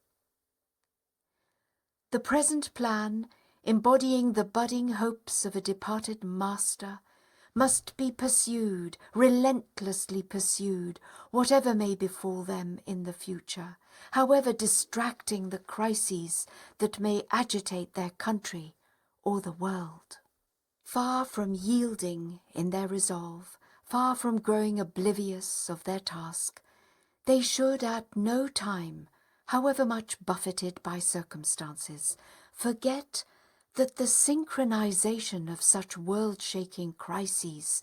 The present plan, embodying the budding hopes of a departed master, must be pursued, relentlessly pursued, whatever may befall them in the future, however distracting the crises that may agitate their country or the world. Far from yielding in their resolve, far from growing oblivious of their task, they should at no time, however much buffeted by circumstances, forget that the synchronization of such world-shaking crises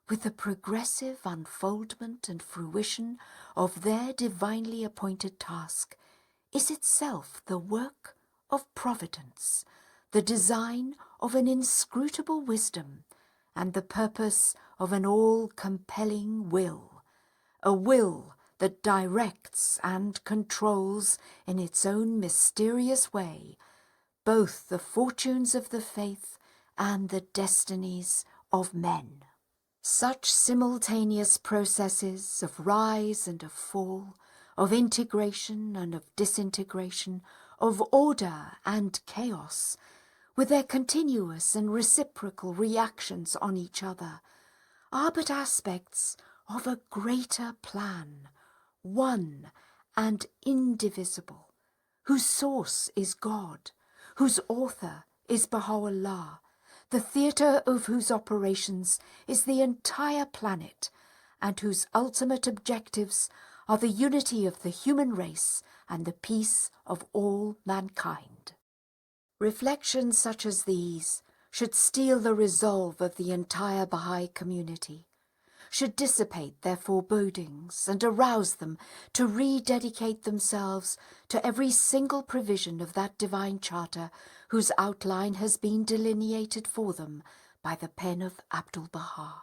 with the progressive unfoldment and fruition of their divinely appointed task is itself the work of providence, the design of an inscrutable wisdom, and the purpose of an all-compelling will, a will that directs and controls in its own mysterious way both the fortunes of the faith and the destinies of men. Such simultaneous processes of rise and of fall, of integration and of disintegration, of order and chaos, with their continuous and reciprocal reactions on each other, are but aspects of a greater plan, one and indivisible, whose source is God, whose author is Baha'u'llah, the theatre of whose operations is the entire planet, and whose ultimate objectives are the unity of the human race and the peace of all mankind. Reflections such as these should steel the resolve of the entire Baha'i community, should dissipate their forebodings and arouse them to rededicate themselves to every single provision of that divine charter whose outline has been delineated for them by the pen of Abdu'l-Baha.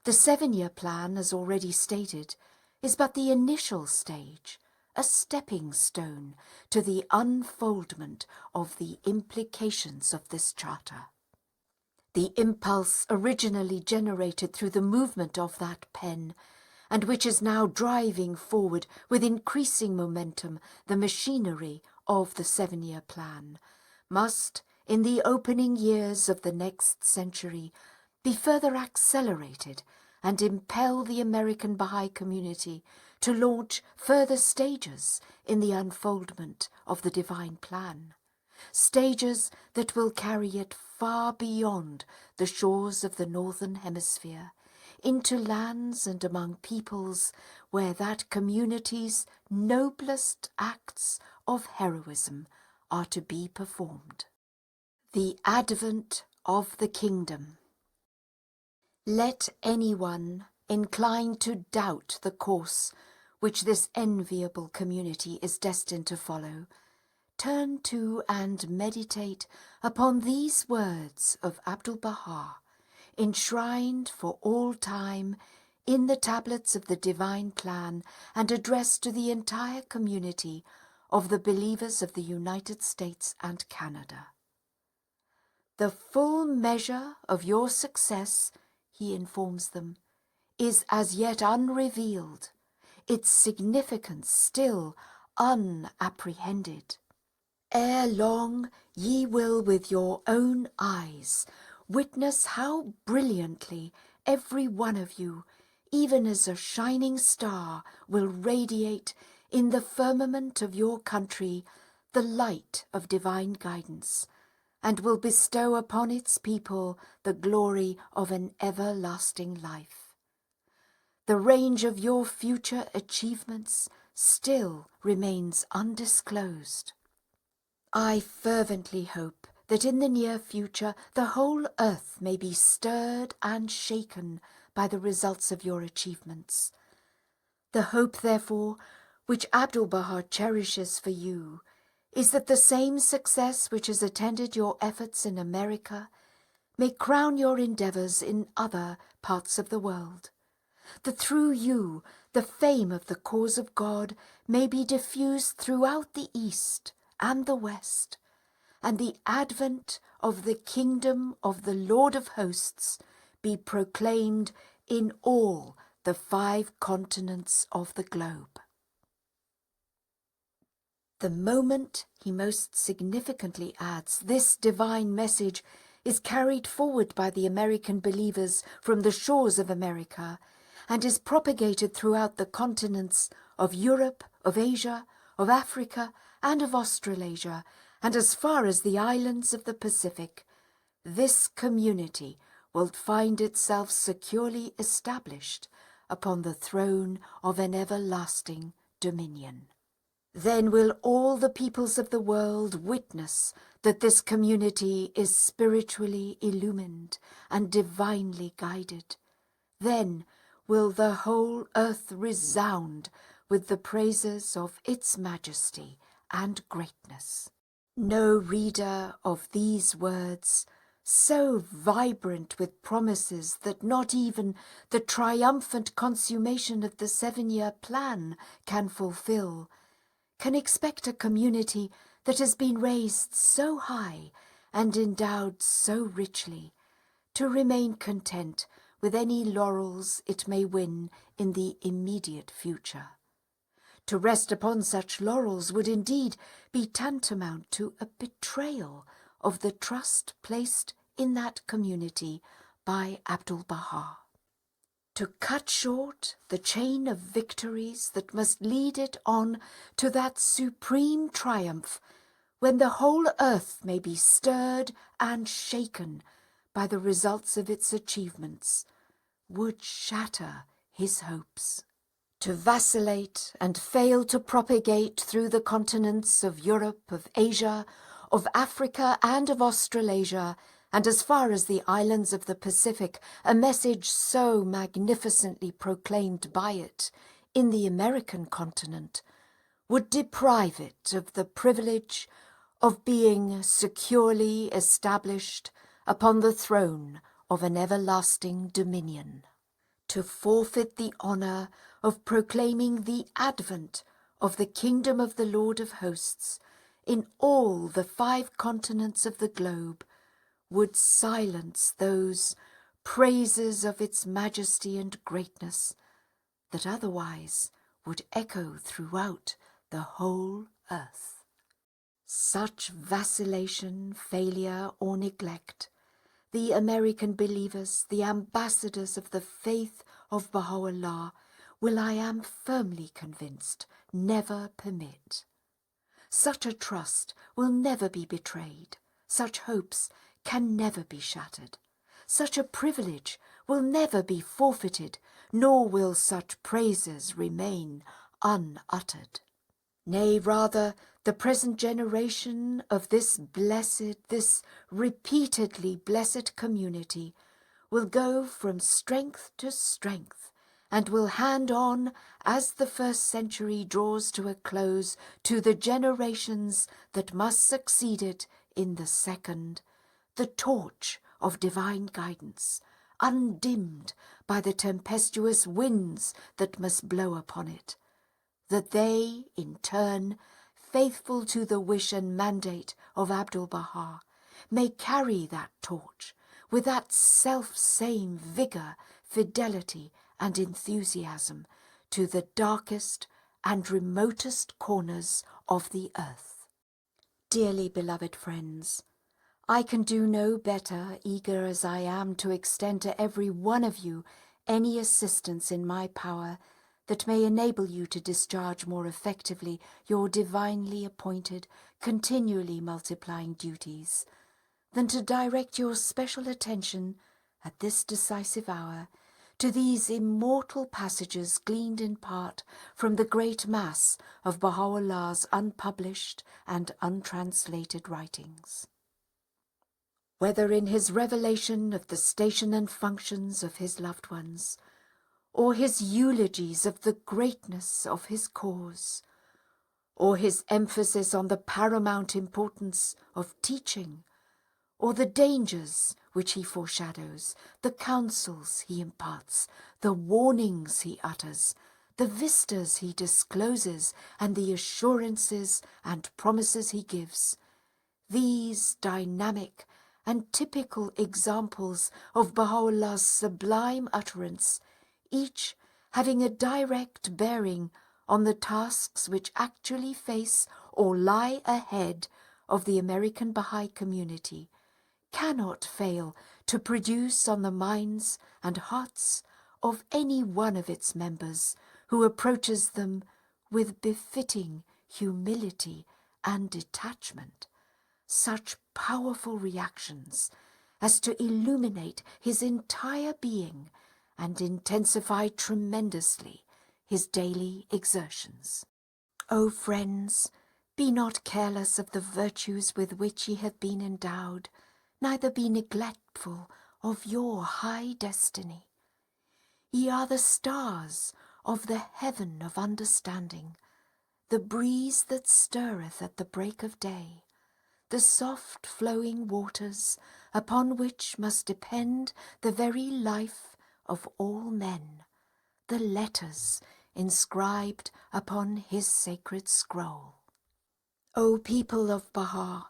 The 7-year plan, as already stated, is but the initial stage, a stepping stone to the unfoldment of the implications of this charter. The impulse originally generated through the movement of that pen, and which is now driving forward with increasing momentum the machinery of the 7-year plan, must, in the opening years of the next century, be further accelerated and impel the American Baha'i community to launch further stages in the unfoldment of the divine plan, stages that will carry it far beyond the shores of the Northern Hemisphere, into lands and among peoples where that community's noblest acts of heroism are to be performed. The advent of the kingdom. Let anyone inclined to doubt the course which this enviable community is destined to follow, turn to and meditate upon these words of Abdu'l-Baha, enshrined for all time in the tablets of the divine plan and addressed to the entire community of the believers of the United States and Canada. The full measure of your success, he informs them, is as yet unrevealed, its significance still unapprehended. Ere long ye will with your own eyes witness how brilliantly every one of you, even as a shining star, will radiate in the firmament of your country the light of divine guidance, and will bestow upon its people the glory of an everlasting life. The range of your future achievements still remains undisclosed. I fervently hope that in the near future the whole earth may be stirred and shaken by the results of your achievements. The hope, therefore, which Abdu'l-Baha cherishes for you is that the same success which has attended your efforts in America may crown your endeavors in other parts of the world, that through you the fame of the cause of God may be diffused throughout the East and the West, and the advent of the kingdom of the Lord of hosts be proclaimed in all the 5 continents of the globe. The moment, he most significantly adds, this divine message is carried forward by the American believers from the shores of America and is propagated throughout the continents of Europe, of Asia, of Africa, and of Australasia, and as far as the islands of the Pacific, this community will find itself securely established upon the throne of an everlasting dominion. Then will all the peoples of the world witness that this community is spiritually illumined and divinely guided. Then will the whole earth resound with the praises of its majesty and greatness. No reader of these words, so vibrant with promises that not even the triumphant consummation of the 7-year plan can fulfill, can expect a community that has been raised so high and endowed so richly to remain content with any laurels it may win in the immediate future. To rest upon such laurels would indeed be tantamount to a betrayal of the trust placed in that community by Abdu'l-Baha. To cut short the chain of victories that must lead it on to that supreme triumph when the whole earth may be stirred and shaken by the results of its achievements, would shatter his hopes. To vacillate and fail to propagate through the continents of Europe, of Asia, of Africa, and of Australasia and as far as the islands of the Pacific, a message so magnificently proclaimed by it in the American continent would deprive it of the privilege of being securely established upon the throne of an everlasting dominion. To forfeit the honour of proclaiming the advent of the kingdom of the Lord of hosts in all the 5 continents of the globe would silence those praises of its majesty and greatness that otherwise would echo throughout the whole earth. Such vacillation, failure, or neglect, the American believers, the ambassadors of the faith of Baha'u'llah, will, I am firmly convinced, never permit. Such a trust will never be betrayed. Such hopes can never be shattered. Such a privilege will never be forfeited, nor will such praises remain unuttered. Nay, rather, the present generation of this repeatedly blessed community will go from strength to strength, and will hand on, as the first century draws to a close, to the generations that must succeed it in the second, the torch of divine guidance, undimmed by the tempestuous winds that must blow upon it, that they, in turn, faithful to the wish and mandate of Abdu'l-Baha, may carry that torch with that self-same vigour, fidelity, and enthusiasm to the darkest and remotest corners of the earth. Dearly beloved friends, I can do no better, eager as I am to extend to every one of you any assistance in my power that may enable you to discharge more effectively your divinely appointed, continually multiplying duties, than to direct your special attention at this decisive hour to these immortal passages gleaned in part from the great mass of Baha'u'llah's unpublished and untranslated writings. Whether in his revelation of the station and functions of his loved ones, or his eulogies of the greatness of his cause, or his emphasis on the paramount importance of teaching, or the dangers which he foreshadows, the counsels he imparts, the warnings he utters, the vistas he discloses, and the assurances and promises he gives, these dynamic and typical examples of Baha'u'llah's sublime utterance, each having a direct bearing on the tasks which actually face or lie ahead of the American Baha'i community, cannot fail to produce on the minds and hearts of any one of its members who approaches them with befitting humility and detachment such powerful reactions as to illuminate his entire being and intensify tremendously his daily exertions. O friends, be not careless of the virtues with which ye have been endowed, neither be neglectful of your high destiny. Ye are the stars of the heaven of understanding, the breeze that stirreth at the break of day, the soft flowing waters upon which must depend the very life of all men, the letters inscribed upon his sacred scroll. O people of Baha,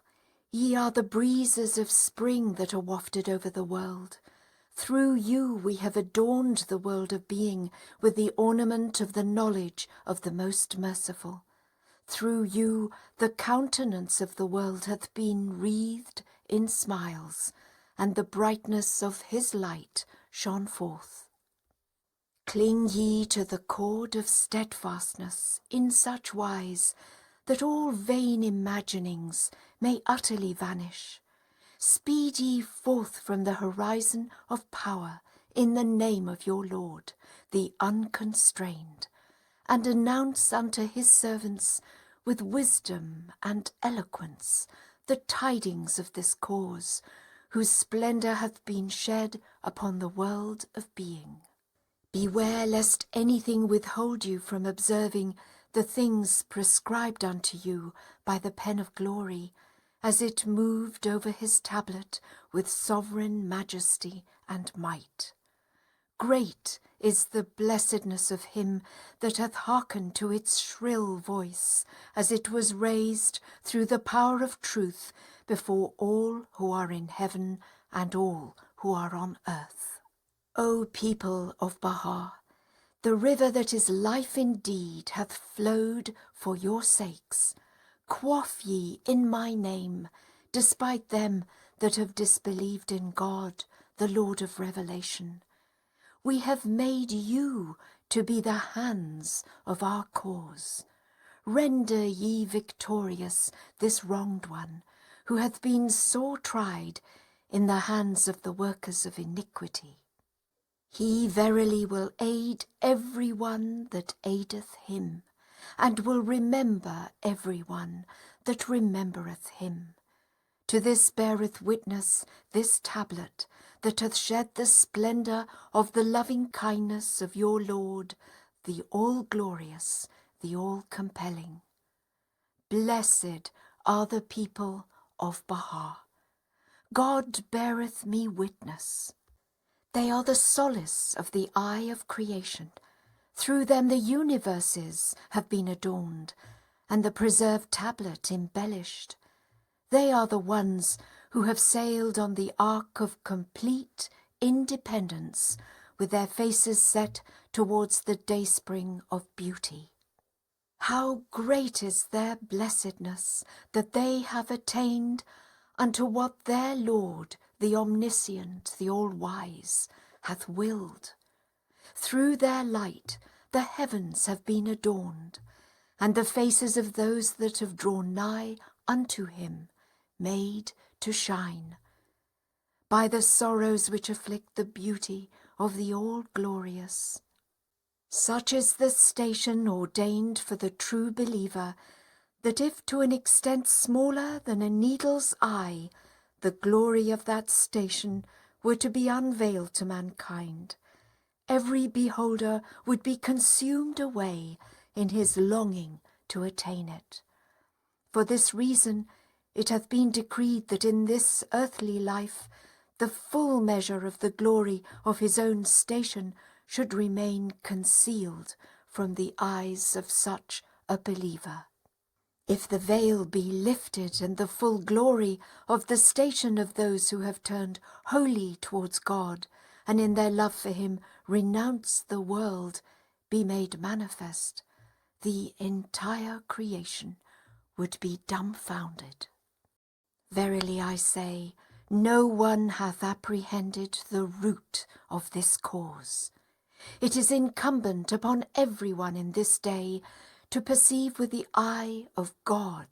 ye are the breezes of spring that are wafted over the world. Through you we have adorned the world of being with the ornament of the knowledge of the Most Merciful. Through you the countenance of the world hath been wreathed in smiles, and the brightness of his light shone forth. Cling ye to the cord of steadfastness in such wise that all vain imaginings may utterly vanish. Speed ye forth from the horizon of power in the name of your Lord, the unconstrained, and announce unto his servants with wisdom and eloquence the tidings of this cause, whose splendour hath been shed upon the world of being. Beware lest anything withhold you from observing the things prescribed unto you by the pen of glory, as it moved over his tablet with sovereign majesty and might. Great is the blessedness of him that hath hearkened to its shrill voice, as it was raised through the power of truth before all who are in heaven and all who are on earth. O people of Baha', the river that is life indeed hath flowed for your sakes. Quaff ye in my name, despite them that have disbelieved in God, the Lord of revelation. We have made you to be the hands of our cause. Render ye victorious this wronged one, who hath been sore tried in the hands of the workers of iniquity. He verily will aid every one that aideth him, and will remember every one that remembereth him. To this beareth witness this tablet, that hath shed the splendour of the loving kindness of your Lord, the all-glorious, the all-compelling. Blessed are the people of Baha'. God beareth me witness. They are the solace of the eye of creation. Through them the universes have been adorned, and the preserved tablet embellished. They are the ones who have sailed on the ark of complete independence, with their faces set towards the dayspring of beauty. How great is their blessedness that they have attained unto what their Lord, the Omniscient, the All-Wise, hath willed. Through their light the heavens have been adorned, and the faces of those that have drawn nigh unto him made to shine. By the sorrows which afflict the beauty of the All-Glorious. Such is the station ordained for the true believer, that if to an extent smaller than a needle's eye the glory of that station were to be unveiled to mankind, every beholder would be consumed away in his longing to attain it. For this reason it hath been decreed that in this earthly life the full measure of the glory of his own station should remain concealed from the eyes of such a believer. If the veil be lifted and the full glory of the station of those who have turned wholly towards God, and in their love for him renounce the world, be made manifest, the entire creation would be dumbfounded. Verily I say, no one hath apprehended the root of this cause. It is incumbent upon every one in this day to perceive with the eye of God,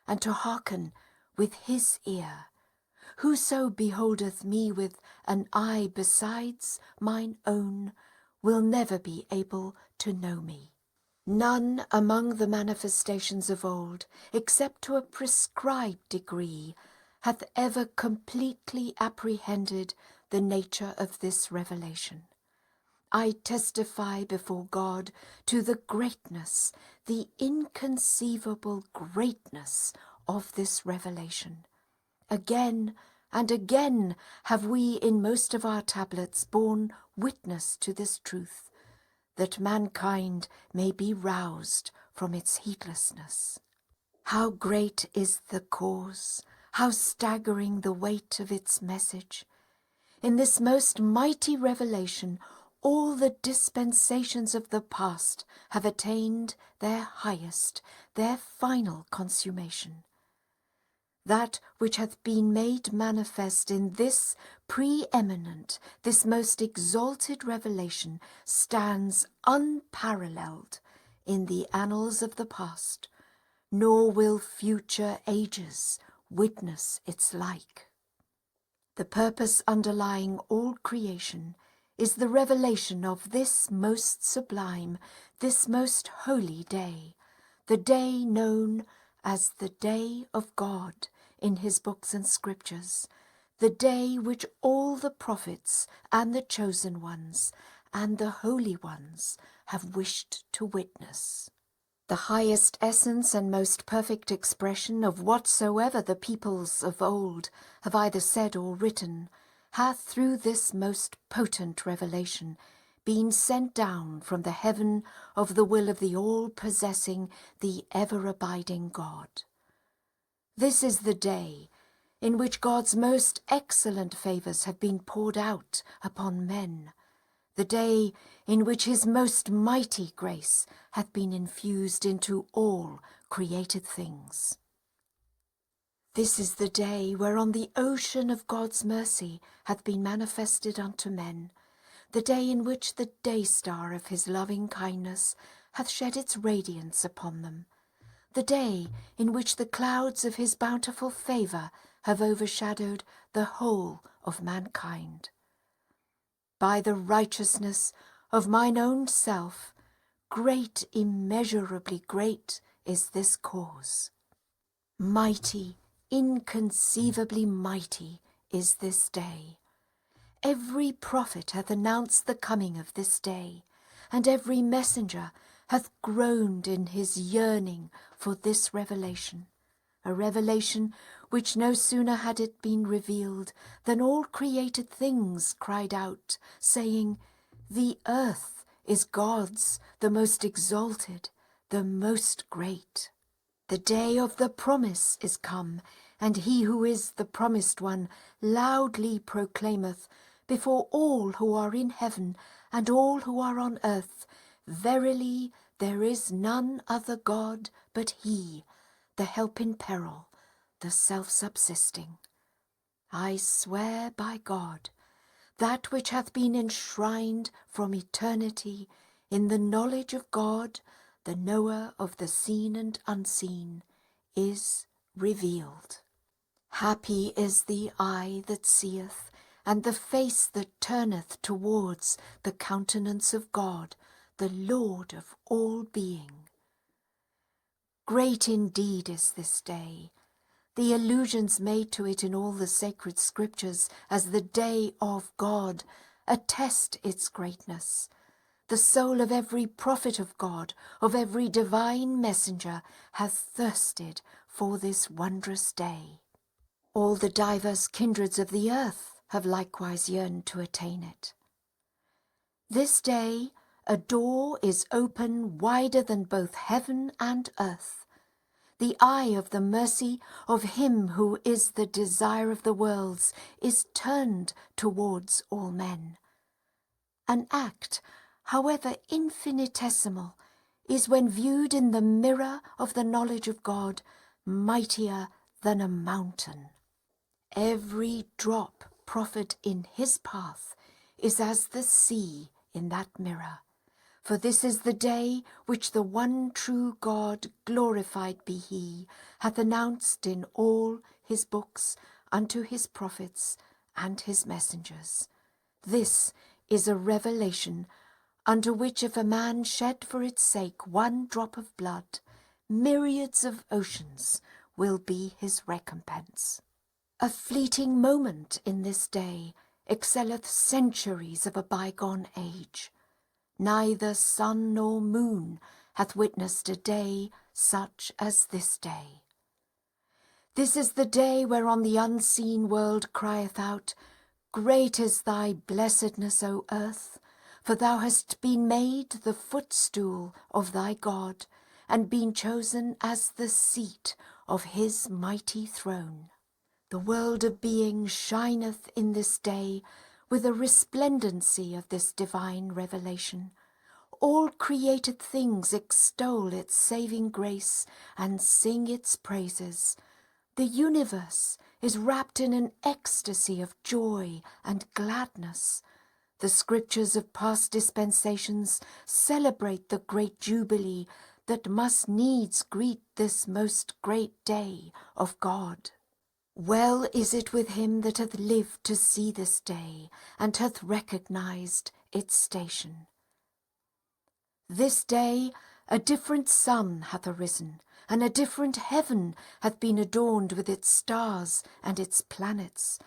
and to hearken with his ear. Whoso beholdeth me with an eye besides mine own will never be able to know me. None among the manifestations of old, except to a prescribed degree, hath ever completely apprehended the nature of this revelation. I testify before God to the greatness, the inconceivable greatness of this revelation. Again and again have we in most of our tablets borne witness to this truth, that mankind may be roused from its heedlessness. How great is the cause, how staggering the weight of its message. In this most mighty revelation, all the dispensations of the past have attained their highest, their final consummation. That which hath been made manifest in this preeminent, this most exalted revelation stands unparalleled in the annals of the past, nor will future ages witness its like. The purpose underlying all creation is the revelation of this most sublime, this most holy day, the day known as the Day of God in his books and scriptures, the day which all the prophets and the chosen ones and the holy ones have wished to witness. The highest essence and most perfect expression of whatsoever the peoples of old have either said or written hath through this most potent revelation been sent down from the heaven of the will of the all-possessing, the ever-abiding God. This is the day in which God's most excellent favours have been poured out upon men, the day in which his most mighty grace hath been infused into all created things. This is the day whereon the ocean of God's mercy hath been manifested unto men, the day in which the day-star of his loving kindness hath shed its radiance upon them, the day in which the clouds of his bountiful favour have overshadowed the whole of mankind. By the righteousness of mine own self, great, immeasurably great is this cause. Mighty, inconceivably mighty is this day. Every prophet hath announced the coming of this day, and every messenger hath groaned in his yearning for this revelation, a revelation which no sooner had it been revealed than all created things cried out, saying, The earth is God's, the most exalted, the most great. The day of the promise is come, and he who is the promised one loudly proclaimeth before all who are in heaven and all who are on earth, Verily there is none other God but he, the help in peril, the self-subsisting. I swear by God, that which hath been enshrined from eternity in the knowledge of God, the knower of the seen and unseen, is revealed. Happy is the eye that seeth, and the face that turneth towards the countenance of God, the Lord of all being. Great indeed is this day. The allusions made to it in all the sacred scriptures as the day of God attest its greatness. The soul of every prophet of God, of every divine messenger, hath thirsted for this wondrous day. All the divers kindreds of the earth have likewise yearned to attain it. This day a door is open wider than both heaven and earth. The eye of the mercy of him who is the desire of the worlds is turned towards all men. An act, however infinitesimal, is when viewed in the mirror of the knowledge of God, mightier than a mountain. Every drop proffered in his path is as the sea in that mirror. For this is the day which the one true God, glorified be he, hath announced in all his books unto his prophets and his messengers. This is a revelation unto which if a man shed for its sake one drop of blood, myriads of oceans will be his recompense. A fleeting moment in this day excelleth centuries of a bygone age. Neither sun nor moon hath witnessed a day such as this day. This is the day whereon the unseen world crieth out, Great is thy blessedness, O earth, for thou hast been made the footstool of thy God, and been chosen as the seat of his mighty throne. The world of being shineth in this day with a resplendency of this divine revelation. All created things extol its saving grace and sing its praises. The universe is wrapped in an ecstasy of joy and gladness. The scriptures of past dispensations celebrate the great jubilee that must needs greet this most great day of God. Well is it with him that hath lived to see this day, and hath recognized its station. This day a different sun hath arisen, and a different heaven hath been adorned with its stars and its planets.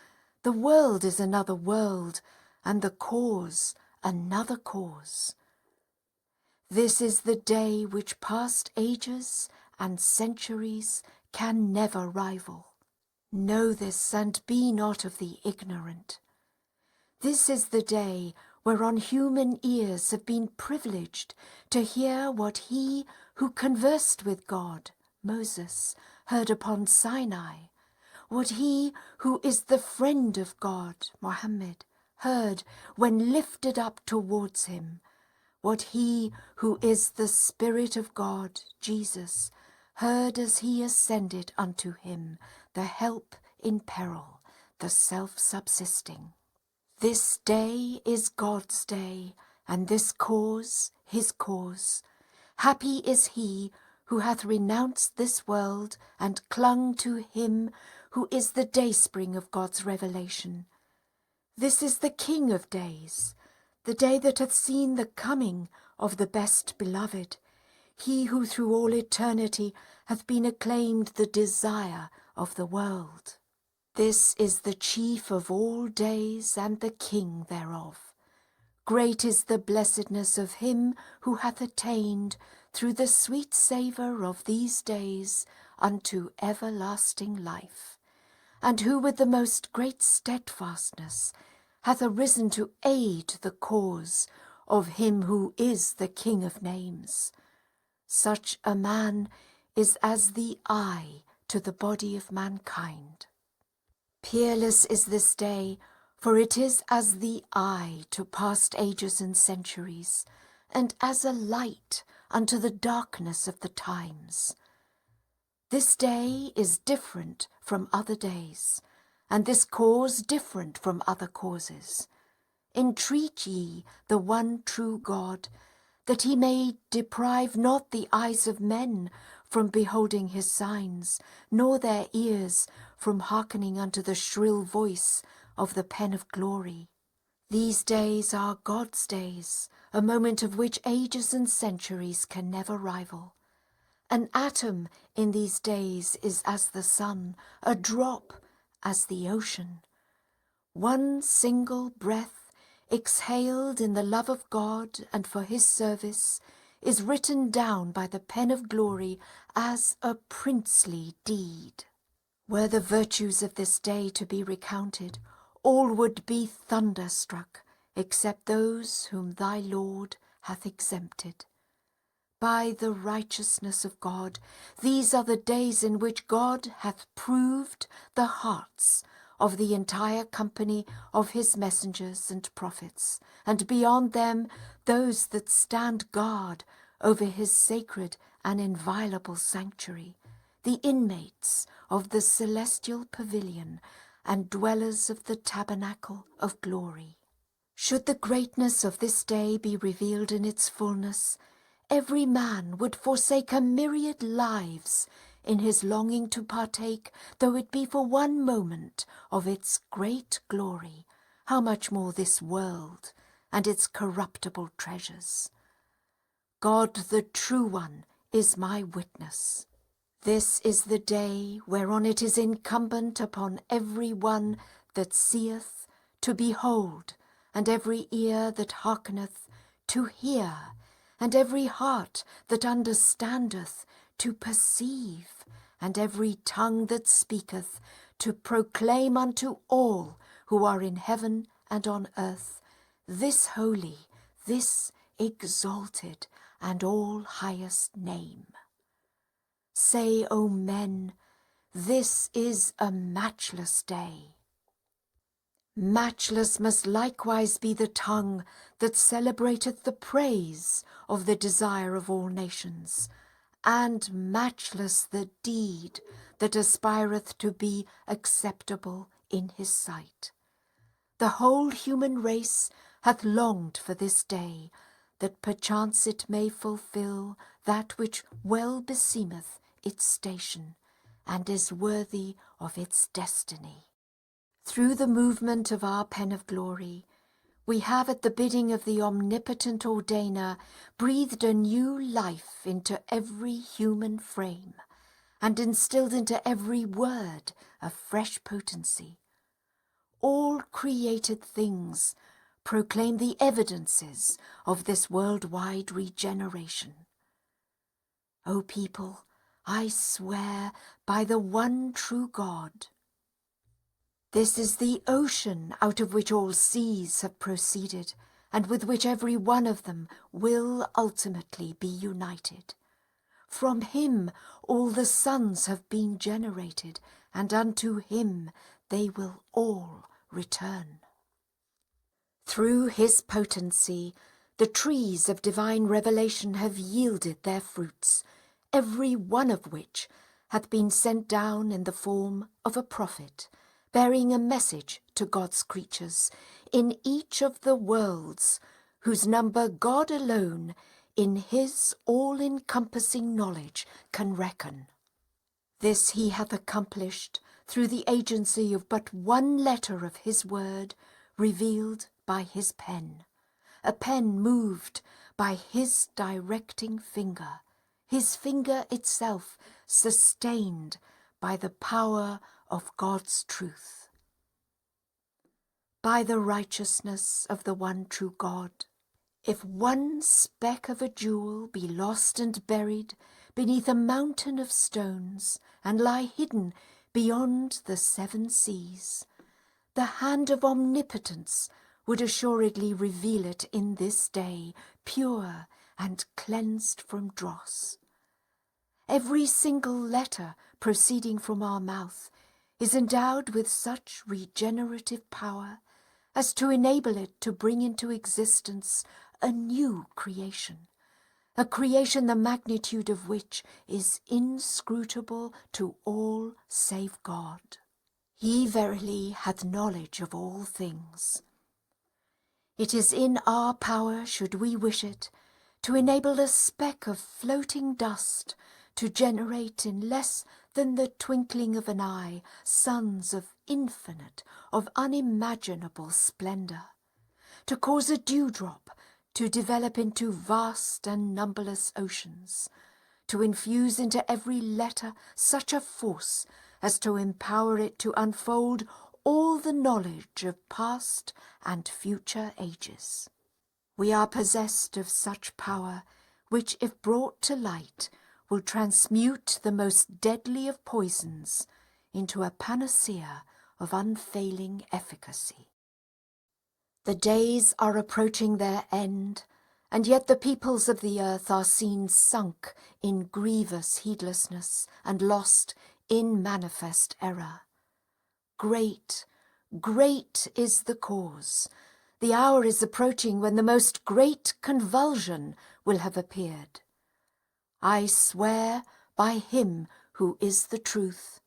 The world is another world, and the cause another cause. This is the day which past ages and centuries can never rival. Know this, and be not of the ignorant. This is the day whereon human ears have been privileged to hear what he who conversed with God, Moses, heard upon Sinai, what he who is the friend of God, Muhammad, heard when lifted up towards him, what he who is the Spirit of God, Jesus, heard as he ascended unto him, the help in peril, the self-subsisting. This day is God's day, and this cause his cause. Happy is he who hath renounced this world and clung to him who is the dayspring of God's revelation. This is the King of days, the day that hath seen the coming of the best beloved, he who through all eternity hath been acclaimed the desire of the world. This is the chief of all days and the King thereof. Great is the blessedness of him who hath attained, through the sweet savour of these days, unto everlasting life, and who with the most great steadfastness hath arisen to aid the cause of him who is the King of names. Such a man is as the eye to the body of mankind. Peerless is this day, for it is as the eye to past ages and centuries, and as a light unto the darkness of the times. This day is different from other days, and this cause different from other causes. Entreat ye the one true God, that he may deprive not the eyes of men from beholding his signs, nor their ears from hearkening unto the shrill voice of the pen of glory. These days are God's days, a moment of which ages and centuries can never rival. An atom in these days is as the sun, a drop as the ocean. One single breath, exhaled in the love of God and for his service, is written down by the pen of glory as a princely deed. Were the virtues of this day to be recounted, all would be thunderstruck, except those whom thy Lord hath exempted. By the righteousness of God, these are the days in which God hath proved the hearts of the entire company of his messengers and prophets, and beyond them those that stand guard over his sacred and inviolable sanctuary, the inmates of the celestial pavilion and dwellers of the tabernacle of glory. Should the greatness of this day be revealed in its fullness, every man would forsake a myriad lives in his longing to partake, though it be for one moment, of its great glory. How much more this world and its corruptible treasures. God the true one is my witness. This is the day whereon it is incumbent upon every one that seeth to behold, and every ear that hearkeneth to hear, and every heart that understandeth to perceive, and every tongue that speaketh to proclaim unto all who are in heaven and on earth this holy, this exalted, and all highest name. Say, O men, this is a matchless day. Matchless must likewise be the tongue that celebrateth the praise of the desire of all nations, and matchless the deed that aspireth to be acceptable in his sight. The whole human race hath longed for this day, that perchance it may fulfil that which well beseemeth its station, and is worthy of its destiny. Through the movement of our pen of glory, we have at the bidding of the omnipotent ordainer breathed a new life into every human frame, and instilled into every word a fresh potency. all created things proclaim the evidences of this worldwide regeneration. O people, I swear by the one true God. This is the ocean out of which all seas have proceeded, and with which every one of them will ultimately be united. From him all the suns have been generated, and unto him they will all return. Through his potency, the trees of divine revelation have yielded their fruits, every one of which hath been sent down in the form of a prophet, bearing a message to God's creatures in each of the worlds, whose number God alone, in his all-encompassing knowledge, can reckon. This he hath accomplished through the agency of but one letter of his word, revealed by his pen, a pen moved by his directing finger, his finger itself sustained by the power of God's truth. By the righteousness of the one true God, if one speck of a jewel be lost and buried beneath a mountain of stones, and lie hidden beyond the 7 seas, the hand of omnipotence would assuredly reveal it in this day, pure and cleansed from dross. Every single letter proceeding from our mouth is endowed with such regenerative power as to enable it to bring into existence a new creation, a creation the magnitude of which is inscrutable to all save God. He verily hath knowledge of all things. It is in our power, should we wish it, to enable a speck of floating dust to generate in less than the twinkling of an eye suns of infinite, of unimaginable splendour, to cause a dewdrop to develop into vast and numberless oceans, to infuse into every letter such a force as to empower it to unfold all the knowledge of past and future ages. We are possessed of such power which, if brought to light, will transmute the most deadly of poisons into a panacea of unfailing efficacy. The days are approaching their end, and yet the peoples of the earth are seen sunk in grievous heedlessness and lost in manifest error. Great, great is the cause. The hour is approaching when the most great convulsion will have appeared. I swear by him who is the truth.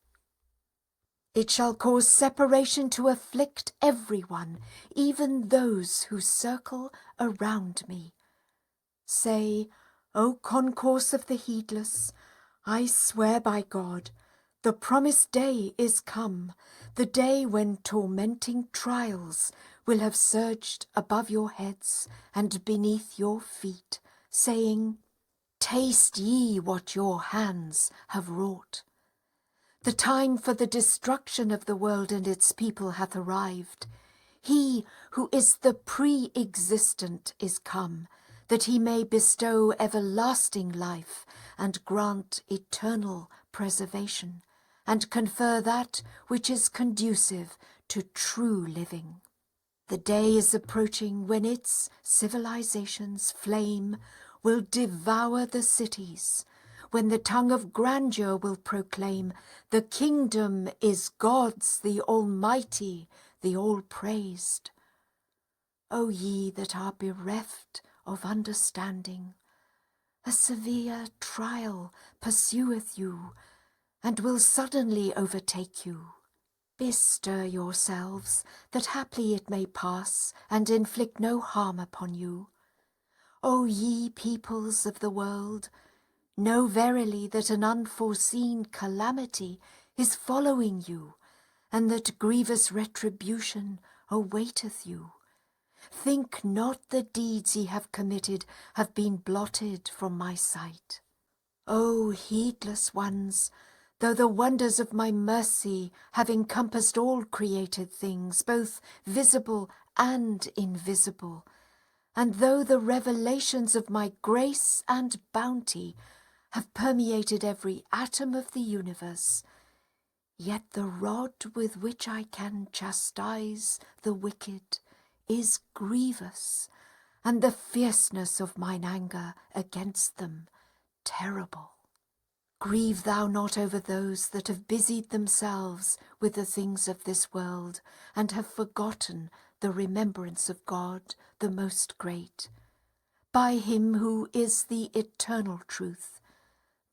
It shall cause separation to afflict everyone, even those who circle around me. Say, O concourse of the heedless, I swear by God, the promised day is come, the day when tormenting trials will have surged above your heads and beneath your feet, saying, Taste ye what your hands have wrought. The time for the destruction of the world and its people hath arrived. He who is the pre-existent is come, that he may bestow everlasting life and grant eternal preservation, and confer that which is conducive to true living. The day is approaching when its civilization's flame will devour the cities, when the tongue of grandeur will proclaim, the kingdom is God's, the Almighty, the All-Praised. O ye that are bereft of understanding, a severe trial pursueth you, and will suddenly overtake you. Bestir yourselves, that haply it may pass, and inflict no harm upon you. O ye peoples of the world, know verily that an unforeseen calamity is following you, and that grievous retribution awaiteth you. Think not the deeds ye have committed have been blotted from my sight. O heedless ones, though the wonders of my mercy have encompassed all created things, both visible and invisible, and though the revelations of my grace and bounty have permeated every atom of the universe, yet the rod with which I can chastise the wicked is grievous, and the fierceness of mine anger against them terrible. Grieve thou not over those that have busied themselves with the things of this world, and have forgotten the remembrance of God, the Most Great. By him who is the eternal truth,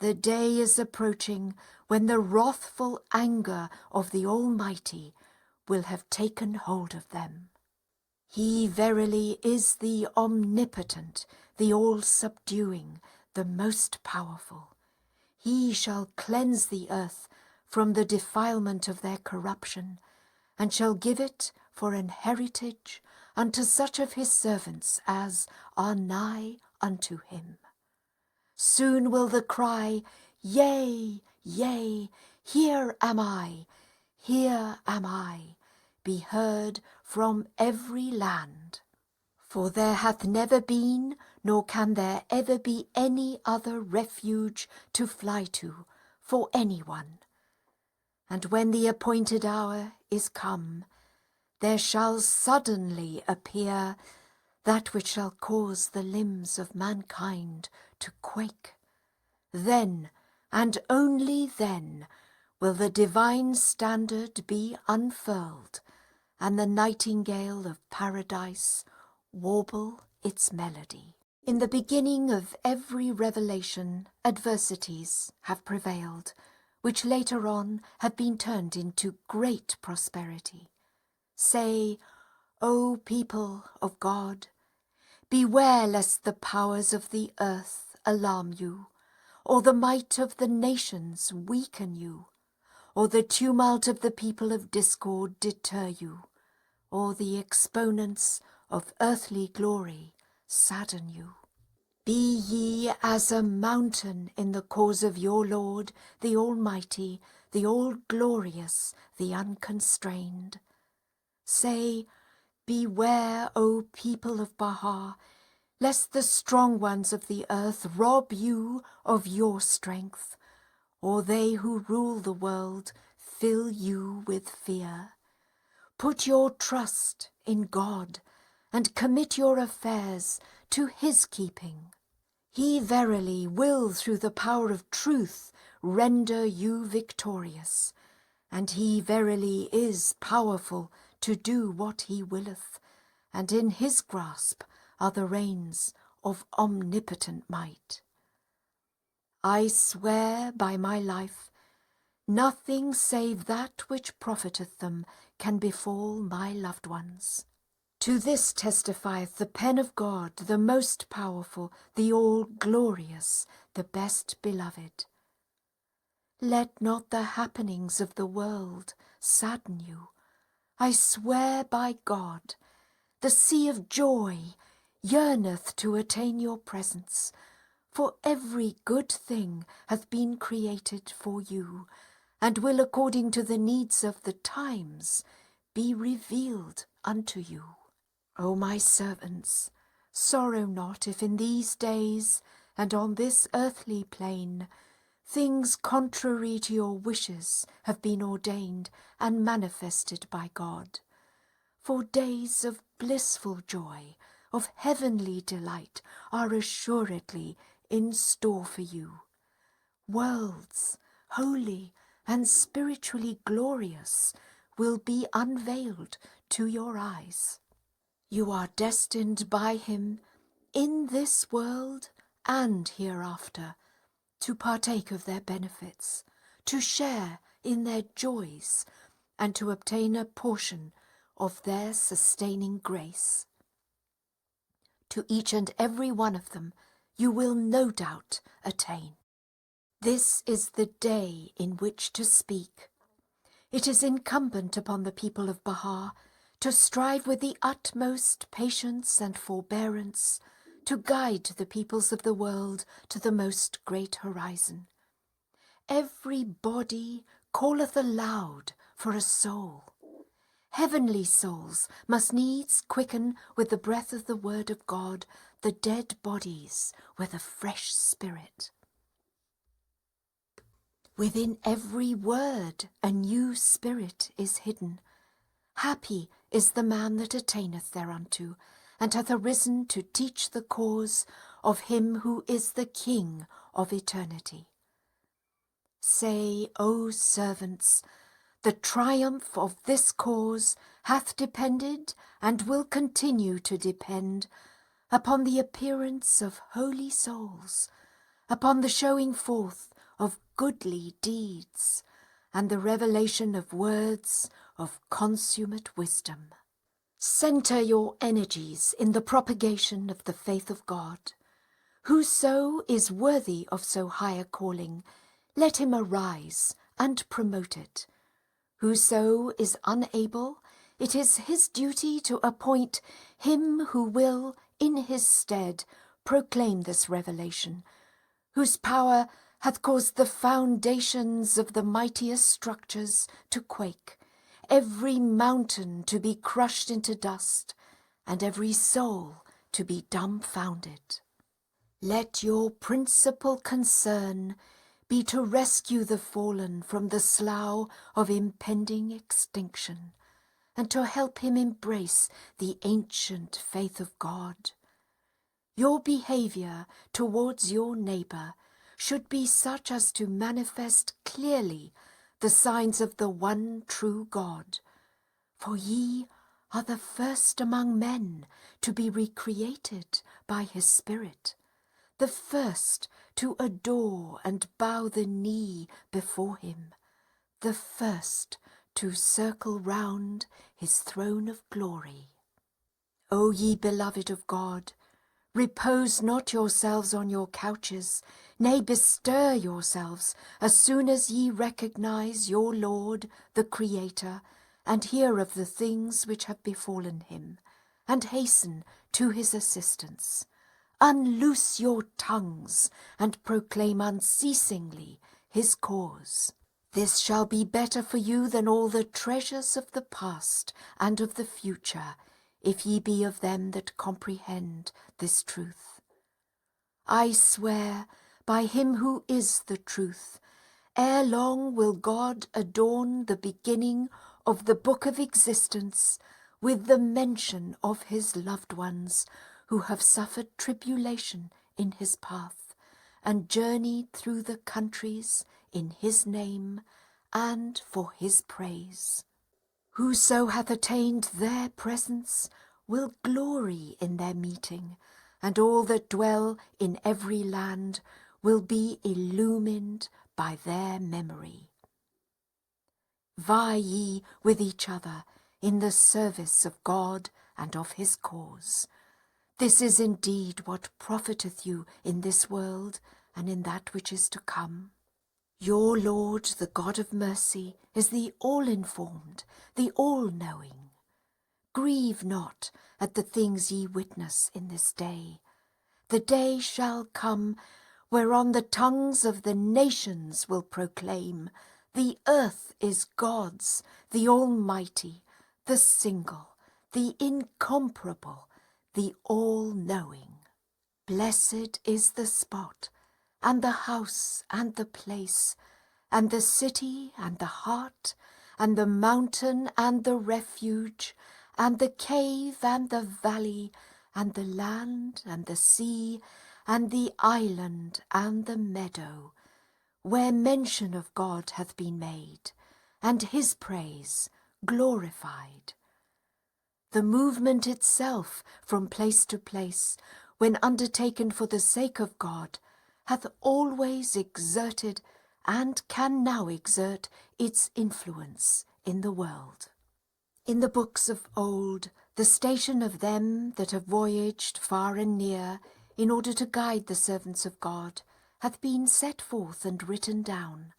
the day is approaching when the wrathful anger of the Almighty will have taken hold of them. He verily is the omnipotent, the all-subduing, the most powerful. He shall cleanse the earth from the defilement of their corruption, and shall give it for an heritage unto such of his servants as are nigh unto him. Soon will the cry, Yea, yea, here am I, be heard from every land. For there hath never been, nor can there ever be any other refuge to fly to for any one. And when the appointed hour is come, there shall suddenly appear that which shall cause the limbs of mankind to quake. Then, and only then, will the divine standard be unfurled, and the nightingale of paradise warble its melody. In the beginning of every revelation, adversities have prevailed, which later on have been turned into great prosperity. Say, O people of God, beware lest the powers of the earth alarm you, or the might of the nations weaken you, or the tumult of the people of discord deter you, or the exponents of earthly glory sadden you. Be ye as a mountain in the cause of your Lord, the Almighty, the All-Glorious, the Unconstrained. Say, beware, O people of Bahá'í, lest the strong ones of the earth rob you of your strength, or they who rule the world fill you with fear. Put your trust in God, and commit your affairs to his keeping. He verily will through the power of truth render you victorious, and he verily is powerful to do what he willeth, and in his grasp are the reins of omnipotent might. I swear by my life, nothing save that which profiteth them can befall my loved ones. To this testifieth the pen of God, the most powerful, the all-glorious, the best beloved. Let not the happenings of the world sadden you. I swear by God, the sea of joy yearneth to attain your presence, for every good thing hath been created for you, and will according to the needs of the times be revealed unto you. O my servants, sorrow not if in these days and on this earthly plane things contrary to your wishes have been ordained and manifested by God. For days of blissful joy, of heavenly delight, are assuredly in store for you. Worlds, holy and spiritually glorious, will be unveiled to your eyes. You are destined by him, in this world and hereafter, to partake of their benefits, to share in their joys, and to obtain a portion of their sustaining grace. To each and every one of them you will no doubt attain. This is the day in which to speak. It is incumbent upon the people of Bahá'í to strive with the utmost patience and forbearance to guide the peoples of the world to the most great horizon. every body calleth aloud for a soul. Heavenly souls must needs quicken with the breath of the word of God the dead bodies with a fresh spirit. Within every word a new spirit is hidden. Happy is the man that attaineth thereunto, and hath arisen to teach the cause of him who is the King of eternity. Say, O servants, the triumph of this cause hath depended, and will continue to depend, upon the appearance of holy souls, upon the showing forth of goodly deeds, and the revelation of words of consummate wisdom. Centre your energies in the propagation of the faith of God. Whoso is worthy of so high a calling, let him arise and promote it. Whoso is unable, it is his duty to appoint him who will, in his stead, proclaim this revelation, whose power hath caused the foundations of the mightiest structures to quake, every mountain to be crushed into dust, and every soul to be dumbfounded. Let your principal concern be to rescue the fallen from the slough of impending extinction, and to help him embrace the ancient faith of God. Your behaviour towards your neighbour should be such as to manifest clearly the signs of the one true God, for ye are the first among men to be recreated by his Spirit, the first to adore and bow the knee before him, the first to circle round his throne of glory. O ye beloved of God, repose not yourselves on your couches, nay, bestir yourselves as soon as ye recognize your Lord, the Creator, and hear of the things which have befallen him, and hasten to his assistance. Unloose your tongues, and proclaim unceasingly his cause. This shall be better for you than all the treasures of the past and of the future, if ye be of them that comprehend this truth. I swear by him who is the truth, ere long will God adorn the beginning of the book of existence with the mention of his loved ones, who have suffered tribulation in his path, and journeyed through the countries in his name, and for his praise. Whoso hath attained their presence will glory in their meeting, and all that dwell in every land will be illumined by their memory. Vie ye with each other in the service of God and of his cause. This is indeed what profiteth you in this world and in that which is to come. Your Lord, the God of mercy, is the all-informed, the all-knowing. Grieve not at the things ye witness in this day. The day shall come whereon the tongues of the nations will proclaim, the earth is God's, the Almighty, the single, the incomparable, the all-knowing. Blessed is the spot, and the house, and the place, and the city, and the heart, and the mountain, and the refuge, and the cave, and the valley, and the land, and the sea, and the island, and the meadow, where mention of God hath been made, and his praise glorified. The movement itself from place to place, when undertaken for the sake of God, hath always exerted and can now exert its influence in the world. In the books of old, the station of them that have voyaged far and near in order to guide the servants of God hath been set forth and written down.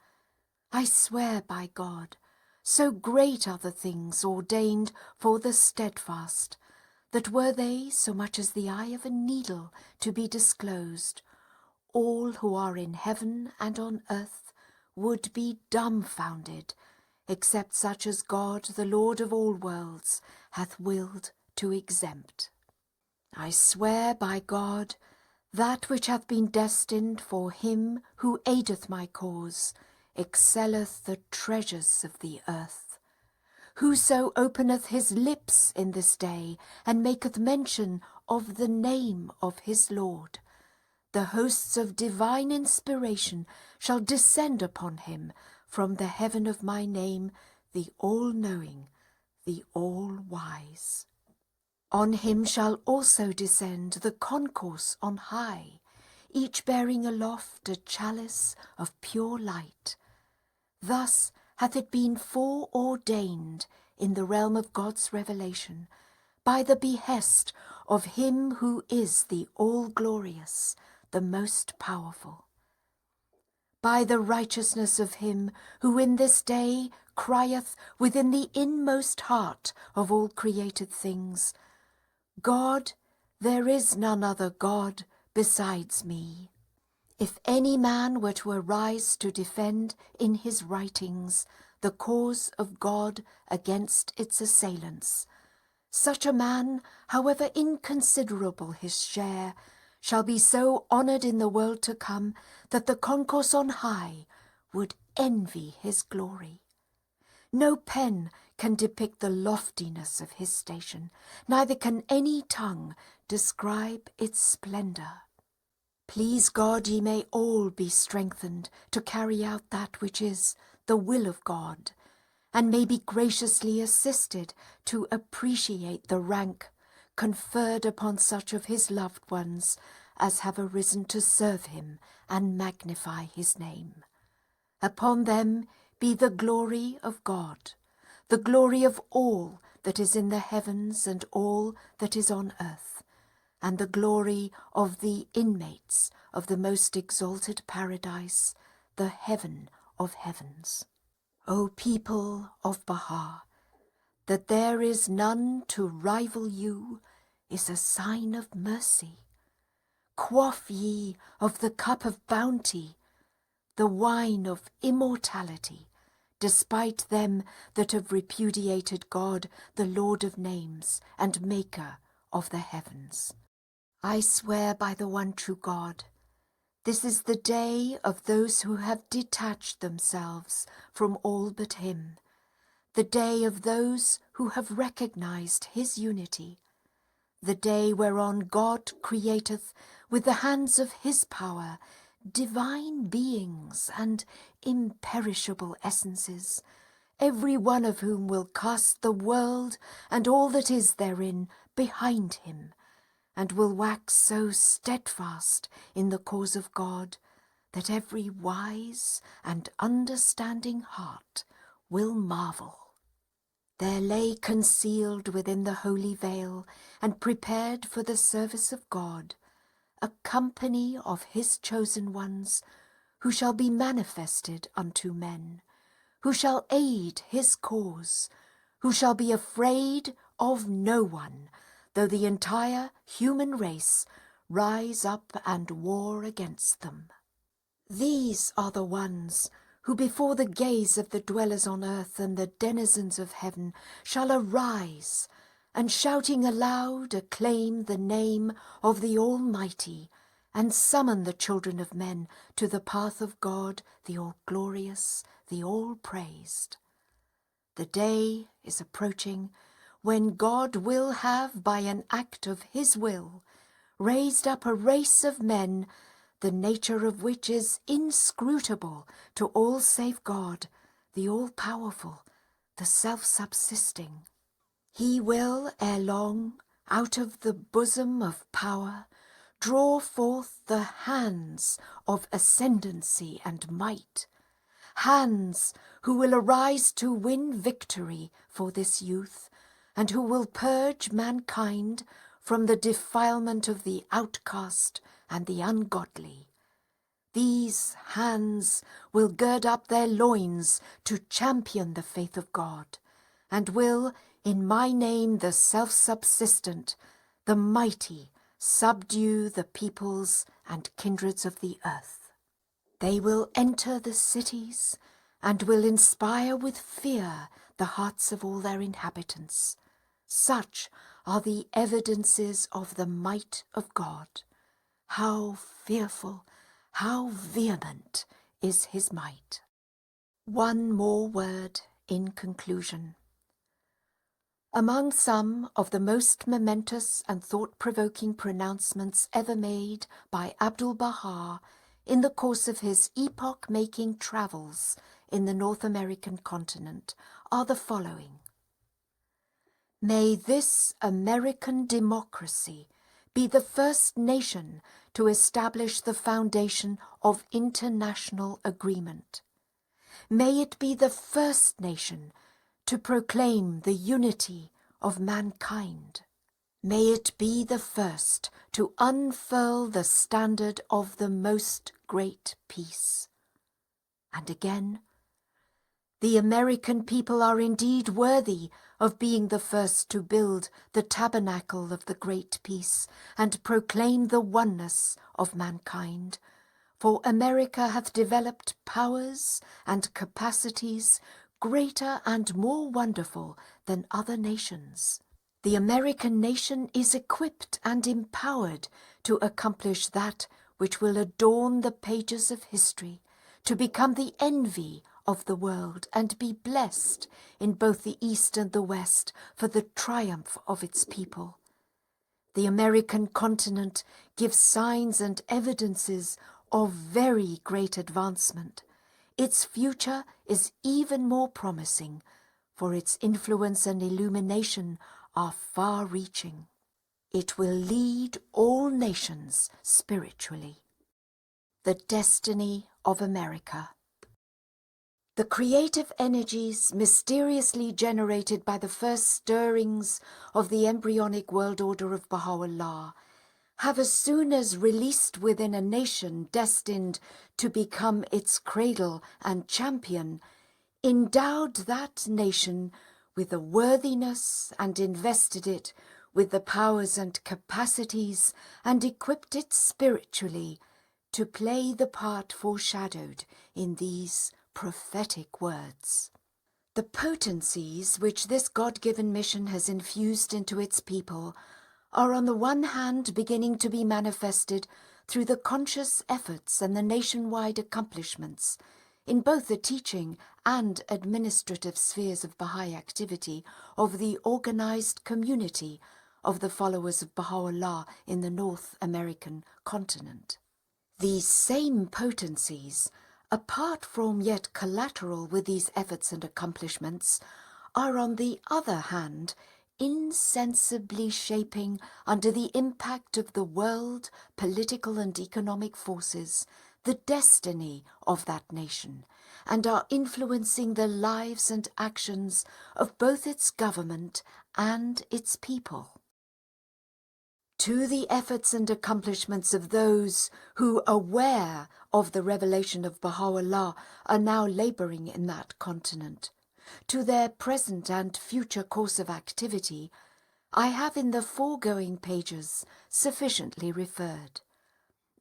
I swear by God, so great are the things ordained for the steadfast, that were they so much as the eye of a needle to be disclosed, all who are in heaven and on earth would be dumbfounded, except such as God, the Lord of all worlds, hath willed to exempt. I swear by God, that which hath been destined for him who aideth my cause, excelleth the treasures of the earth. Whoso openeth his lips in this day, and maketh mention of the name of his Lord, the hosts of divine inspiration shall descend upon him from the heaven of my name, the all-knowing, the all-wise. On him shall also descend the concourse on high, each bearing aloft a chalice of pure light. Thus hath it been foreordained in the realm of God's revelation, by the behest of him who is the all-glorious, the most powerful. By the righteousness of him who in this day crieth within the inmost heart of all created things, God, there is none other God besides me. If any man were to arise to defend in his writings the cause of God against its assailants, such a man, however inconsiderable his share, shall be so honoured in the world to come that the concourse on high would envy his glory. No pen can depict the loftiness of his station, neither can any tongue describe its splendour. Please God, ye may all be strengthened to carry out that which is the will of God, and may be graciously assisted to appreciate the rank conferred upon such of his loved ones as have arisen to serve him and magnify his name. Upon them be the glory of God, the glory of all that is in the heavens and all that is on earth, and the glory of the inmates of the most exalted paradise, the heaven of heavens. O people of Baha, that there is none to rival you is a sign of mercy. Quaff ye of the cup of bounty, the wine of immortality, despite them that have repudiated God, the Lord of names and Maker of the heavens. I swear by the one true God, this is the day of those who have detached themselves from all but him, the day of those who have recognized his unity, the day whereon God createth with the hands of his power divine beings and imperishable essences, every one of whom will cast the world and all that is therein behind him, and will wax so steadfast in the cause of God that every wise and understanding heart will marvel. There lay concealed within the holy veil and prepared for the service of God a company of his chosen ones, who shall be manifested unto men, who shall aid his cause, who shall be afraid of no one, though the entire human race rise up and war against them. These are the ones who before the gaze of the dwellers on earth and the denizens of heaven shall arise, and shouting aloud acclaim the name of the Almighty, and summon the children of men to the path of God, the all-glorious, the all-praised. The day is approaching when God will have, by an act of his will, raised up a race of men, the nature of which is inscrutable to all save God, the all-powerful, the self-subsisting. He will, ere long, out of the bosom of power, draw forth the hands of ascendancy and might, hands who will arise to win victory for this youth, and who will purge mankind from the defilement of the outcast and the ungodly. These hands will gird up their loins to champion the faith of God, and will, in my name the self-subsistent, the mighty, subdue the peoples and kindreds of the earth. They will enter the cities and will inspire with fear the hearts of all their inhabitants. Such are the evidences of the might of God. How fearful, how vehement is his might. One more word in conclusion. Among some of the most momentous and thought-provoking pronouncements ever made by Abdu'l-Baha in the course of his epoch-making travels in the North American continent are the following. May this American democracy be the first nation to establish the foundation of international agreement. May it be the first nation to proclaim the unity of mankind. May it be the first to unfurl the standard of the most great peace. And again, the American people are indeed worthy of being the first to build the tabernacle of the great peace and proclaim the oneness of mankind. For America hath developed powers and capacities greater and more wonderful than other nations. The American nation is equipped and empowered to accomplish that which will adorn the pages of history, to become the envy of the world and be blessed in both the East and the West for the triumph of its people. The American continent gives signs and evidences of very great advancement. Its future is even more promising, for its influence and illumination are far-reaching. It will lead all nations spiritually. The destiny of America. The creative energies mysteriously generated by the first stirrings of the embryonic world order of Baha'u'llah have, as soon as released within a nation destined to become its cradle and champion, endowed that nation with the worthiness and invested it with the powers and capacities and equipped it spiritually to play the part foreshadowed in these prophetic words. The potencies which this God-given mission has infused into its people are on the one hand beginning to be manifested through the conscious efforts and the nationwide accomplishments in both the teaching and administrative spheres of Bahá'í activity of the organized community of the followers of Baha'u'llah in the North American continent. These same potencies, apart from yet collateral with these efforts and accomplishments, are on the other hand insensibly shaping, under the impact of the world, political and economic forces, the destiny of that nation, and are influencing the lives and actions of both its government and its people. To the efforts and accomplishments of those who, aware of the revelation of Baha'u'llah, are now laboring in that continent, to their present and future course of activity, I have in the foregoing pages sufficiently referred.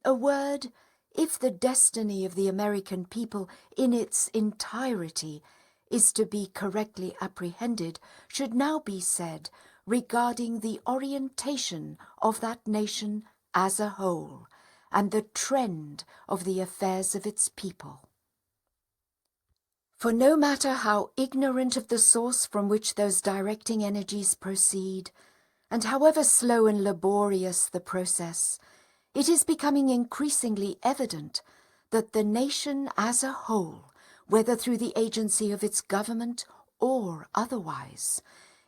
A word, if the destiny of the American people in its entirety is to be correctly apprehended, should now be said regarding the orientation of that nation as a whole, and the trend of the affairs of its people. For no matter how ignorant of the source from which those directing energies proceed, and however slow and laborious the process, it is becoming increasingly evident that the nation as a whole, whether through the agency of its government or otherwise,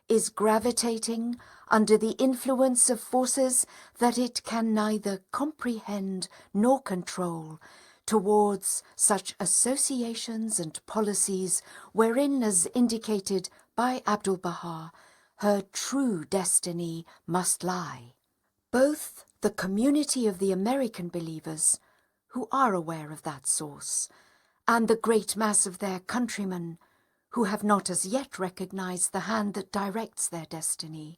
is gravitating under the influence of forces that it can neither comprehend nor control, towards such associations and policies wherein, as indicated by Abdu'l-Baha, her true destiny must lie. Both the community of the American believers, who are aware of that source, and the great mass of their countrymen, who have not as yet recognized the hand that directs their destiny,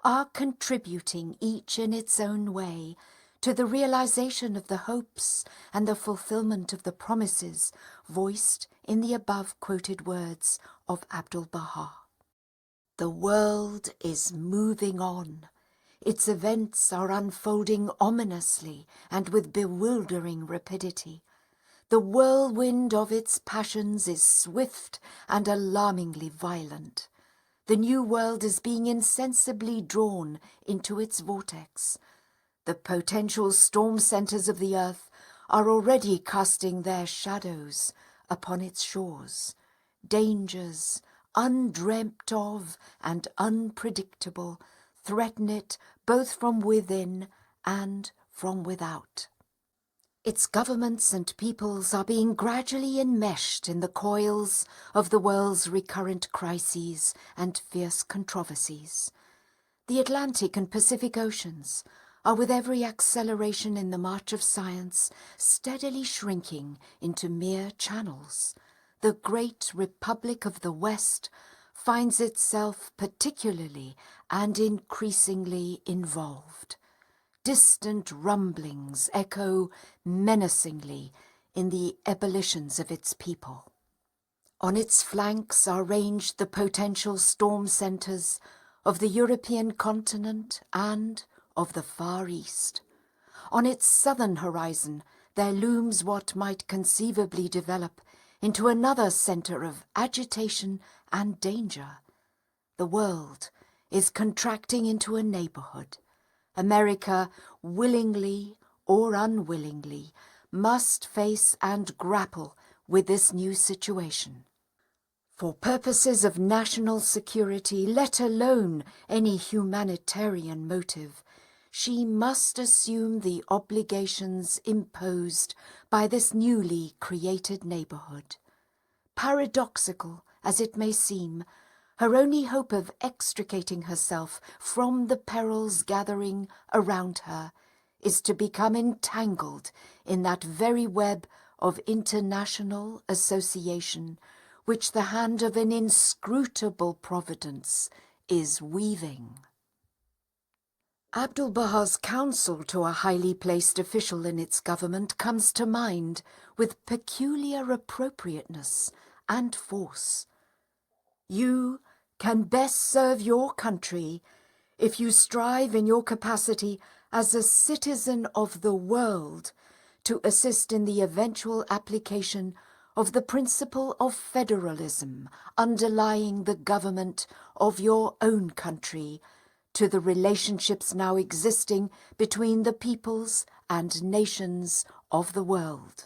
are contributing each in its own way to the realization of the hopes and the fulfillment of the promises voiced in the above-quoted words of Abdu'l-Baha. The world is moving on. Its events are unfolding ominously and with bewildering rapidity. The whirlwind of its passions is swift and alarmingly violent. The new world is being insensibly drawn into its vortex. The potential storm centers of the earth are already casting their shadows upon its shores. Dangers, undreamt of and unpredictable, threaten it both from within and from without. Its governments and peoples are being gradually enmeshed in the coils of the world's recurrent crises and fierce controversies. The Atlantic and Pacific Oceans are, with every acceleration in the march of science, steadily shrinking into mere channels. The great Republic of the West finds itself particularly and increasingly involved. Distant rumblings echo menacingly in the ebullitions of its people. On its flanks are ranged the potential storm centers of the European continent and of the Far East. On its southern horizon there looms what might conceivably develop into another center of agitation and danger. The world is contracting into a neighborhood. America, willingly or unwillingly, must face and grapple with this new situation. For purposes of national security, let alone any humanitarian motive, she must assume the obligations imposed by this newly created neighborhood. Paradoxical as it may seem, her only hope of extricating herself from the perils gathering around her is to become entangled in that very web of international association which the hand of an inscrutable providence is weaving. Abdu'l-Baha's counsel to a highly placed official in its government comes to mind with peculiar appropriateness and force. You can best serve your country if you strive in your capacity as a citizen of the world to assist in the eventual application of the principle of federalism underlying the government of your own country to the relationships now existing between the peoples and nations of the world.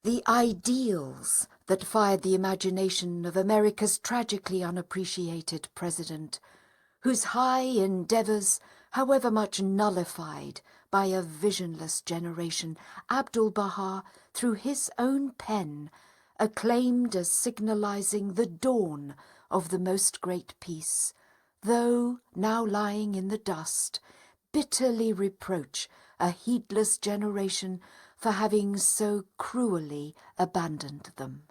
The ideals that fired the imagination of America's tragically unappreciated president, whose high endeavors, however much nullified by a visionless generation, Abdu'l-Baha, through his own pen, acclaimed as signalizing the dawn of the most great peace, though now lying in the dust, bitterly reproach a heedless generation for having so cruelly abandoned them.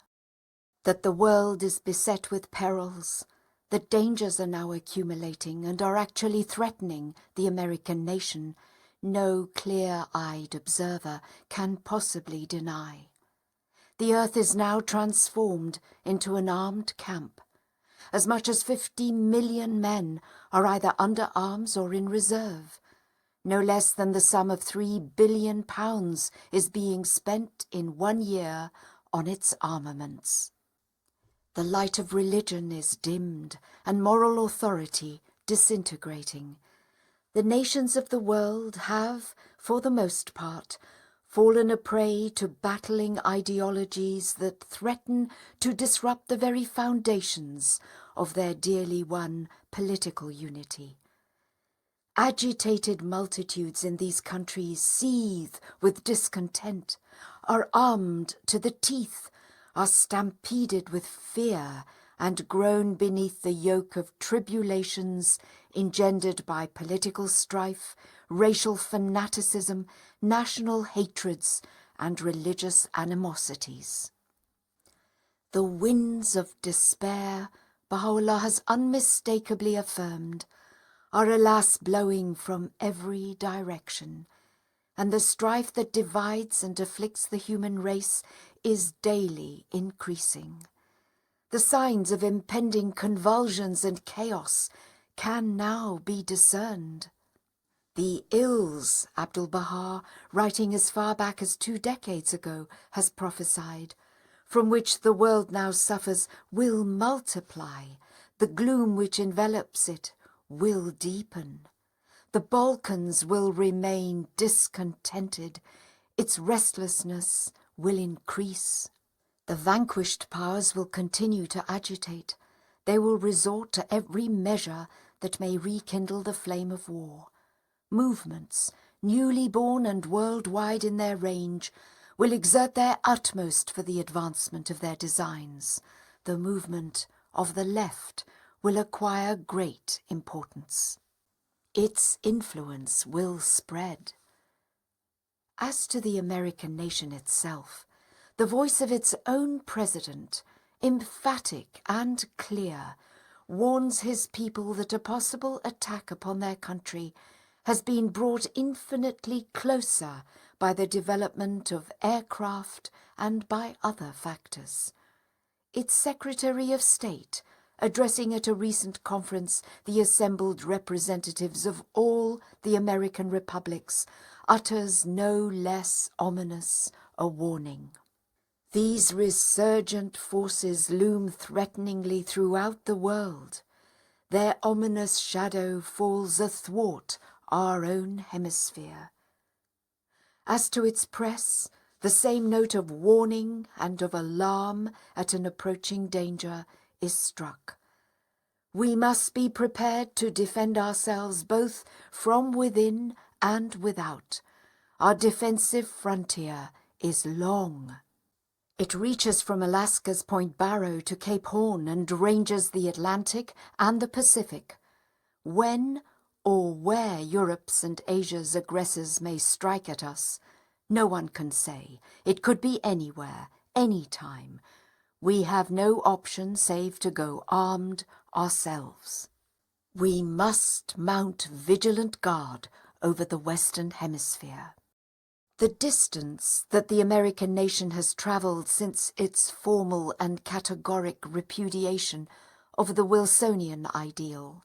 That the world is beset with perils, that dangers are now accumulating and are actually threatening the American nation, no clear-eyed observer can possibly deny. The earth is now transformed into an armed camp. As much as 50 million men are either under arms or in reserve. No less than the sum of £3 billion is being spent in 1 year on its armaments. The light of religion is dimmed and moral authority disintegrating. The nations of the world have, for the most part, fallen a prey to battling ideologies that threaten to disrupt the very foundations of their dearly won political unity. Agitated multitudes in these countries seethe with discontent, are armed to the teeth, are stampeded with fear, and groan beneath the yoke of tribulations engendered by political strife, racial fanaticism, national hatreds, and religious animosities. The winds of despair, Baha'u'llah has unmistakably affirmed, are alas blowing from every direction, and the strife that divides and afflicts the human race is daily increasing. The signs of impending convulsions and chaos can now be discerned. The ills, Abdu'l-Baha, writing as far back as 2 decades ago, has prophesied, from which the world now suffers, will multiply. The gloom which envelops it will deepen. The Balkans will remain discontented. Its restlessness will increase. The vanquished powers will continue to agitate. They will resort to every measure that may rekindle the flame of war. Movements, newly born and worldwide in their range, will exert their utmost for the advancement of their designs. The movement of the left will acquire great importance. Its influence will spread. As to the American nation itself, the voice of its own president, emphatic and clear, warns his people that a possible attack upon their country has been brought infinitely closer by the development of aircraft and by other factors. Its Secretary of State, addressing at a recent conference the assembled representatives of all the American republics, utters no less ominous a warning. These resurgent forces loom threateningly throughout the world. Their ominous shadow falls athwart our own hemisphere. As to its press, the same note of warning and of alarm at an approaching danger is struck. We must be prepared to defend ourselves both from within and without. Our defensive frontier is long. It reaches from Alaska's Point Barrow to Cape Horn and ranges the Atlantic and the Pacific. When or where Europe's and Asia's aggressors may strike at us, no one can say. It could be anywhere, any time. We have no option save to go armed ourselves. We must mount vigilant guard over the Western Hemisphere. The distance that the American nation has travelled since its formal and categoric repudiation of the Wilsonian ideal,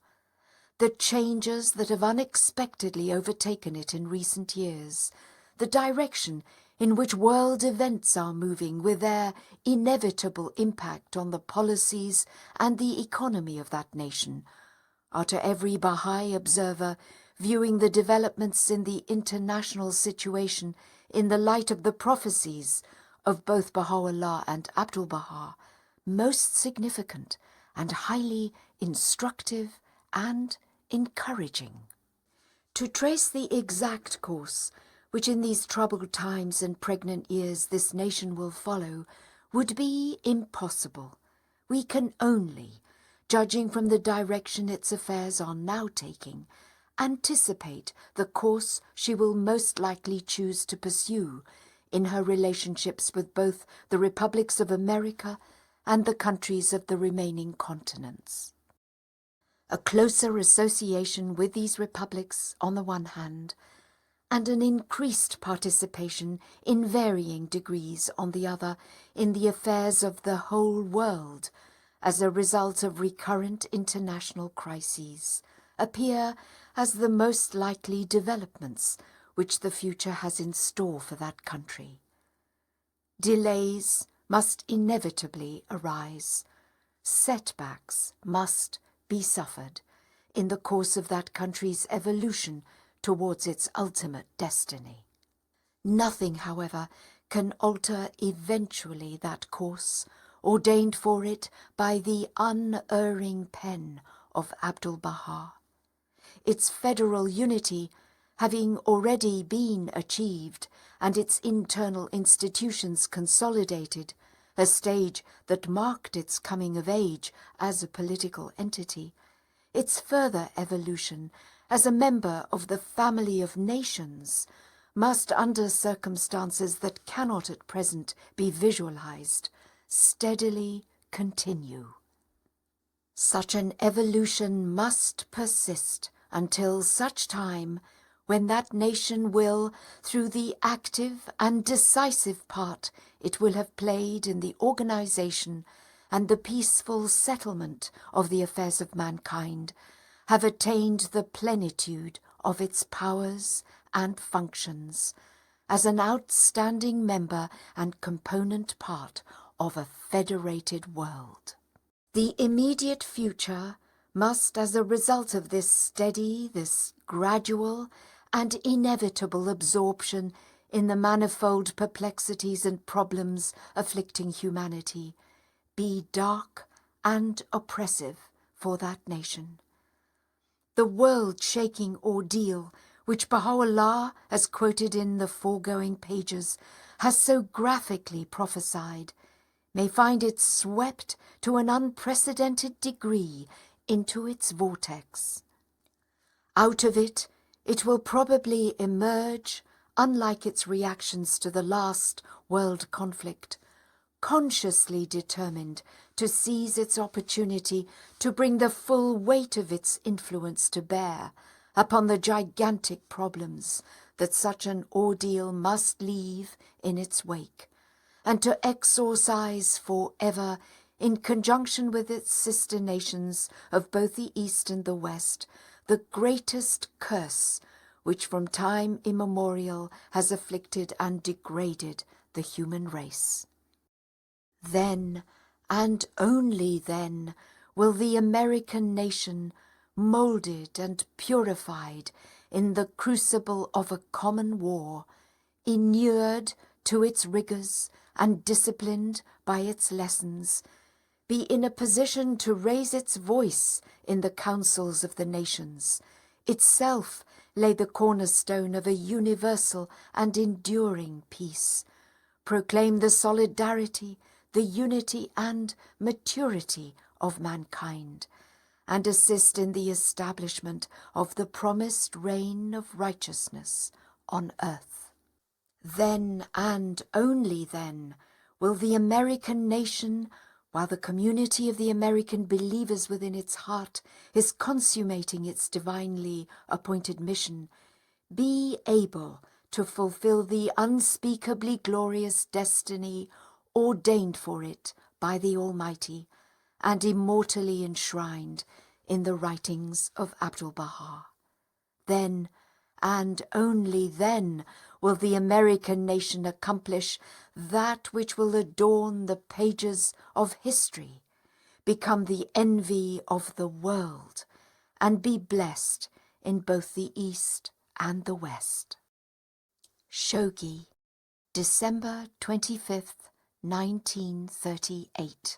the changes that have unexpectedly overtaken it in recent years, the direction in which world events are moving with their inevitable impact on the policies and the economy of that nation, are to every Bahá'í observer viewing the developments in the international situation in the light of the prophecies of both Baha'u'llah and Abdu'l-Baha, most significant and highly instructive and encouraging. To trace the exact course which in these troubled times and pregnant years this nation will follow would be impossible. We can only, judging from the direction its affairs are now taking, anticipate the course she will most likely choose to pursue in her relationships with both the republics of America and the countries of the remaining continents. A closer association with these republics on the one hand, and an increased participation in varying degrees on the other in the affairs of the whole world as a result of recurrent international crises, appear as the most likely developments which the future has in store for that country. Delays must inevitably arise. Setbacks must be suffered in the course of that country's evolution towards its ultimate destiny. Nothing, however, can alter eventually that course ordained for it by the unerring pen of Abdu'l-Baha. Its federal unity having already been achieved and its internal institutions consolidated, a stage that marked its coming of age as a political entity, its further evolution as a member of the family of nations must, under circumstances that cannot at present be visualized, steadily continue. Such an evolution must persist until such time when that nation will, through the active and decisive part it will have played in the organization and the peaceful settlement of the affairs of mankind, have attained the plenitude of its powers and functions as an outstanding member and component part of a federated world. The immediate future must, as a result of this steady, this gradual and inevitable absorption in the manifold perplexities and problems afflicting humanity, be dark and oppressive for that nation. The world-shaking ordeal which Baha'u'llah, as quoted in the foregoing pages, has so graphically prophesied, may find it swept to an unprecedented degree into its vortex. Out of it will probably emerge, unlike its reactions to the last world conflict, consciously determined to seize its opportunity to bring the full weight of its influence to bear upon the gigantic problems that such an ordeal must leave in its wake, and to exorcise forever, in conjunction with its sister nations of both the East and the West, the greatest curse which from time immemorial has afflicted and degraded the human race. Then, and only then, will the American nation, moulded and purified in the crucible of a common war, inured to its rigours and disciplined by its lessons, be in a position to raise its voice in the councils of the nations, itself lay the cornerstone of a universal and enduring peace, proclaim the solidarity, the unity and maturity of mankind, and assist in the establishment of the promised reign of righteousness on earth. Then, and only then, will the American nation, while the community of the American believers within its heart is consummating its divinely appointed mission, be able to fulfill the unspeakably glorious destiny ordained for it by the Almighty and immortally enshrined in the writings of Abdu'l-Baha. Then, and only then, will the American nation accomplish that which will adorn the pages of history, become the envy of the world, and be blessed in both the East and the West. Shoghi, December 25th, 1938.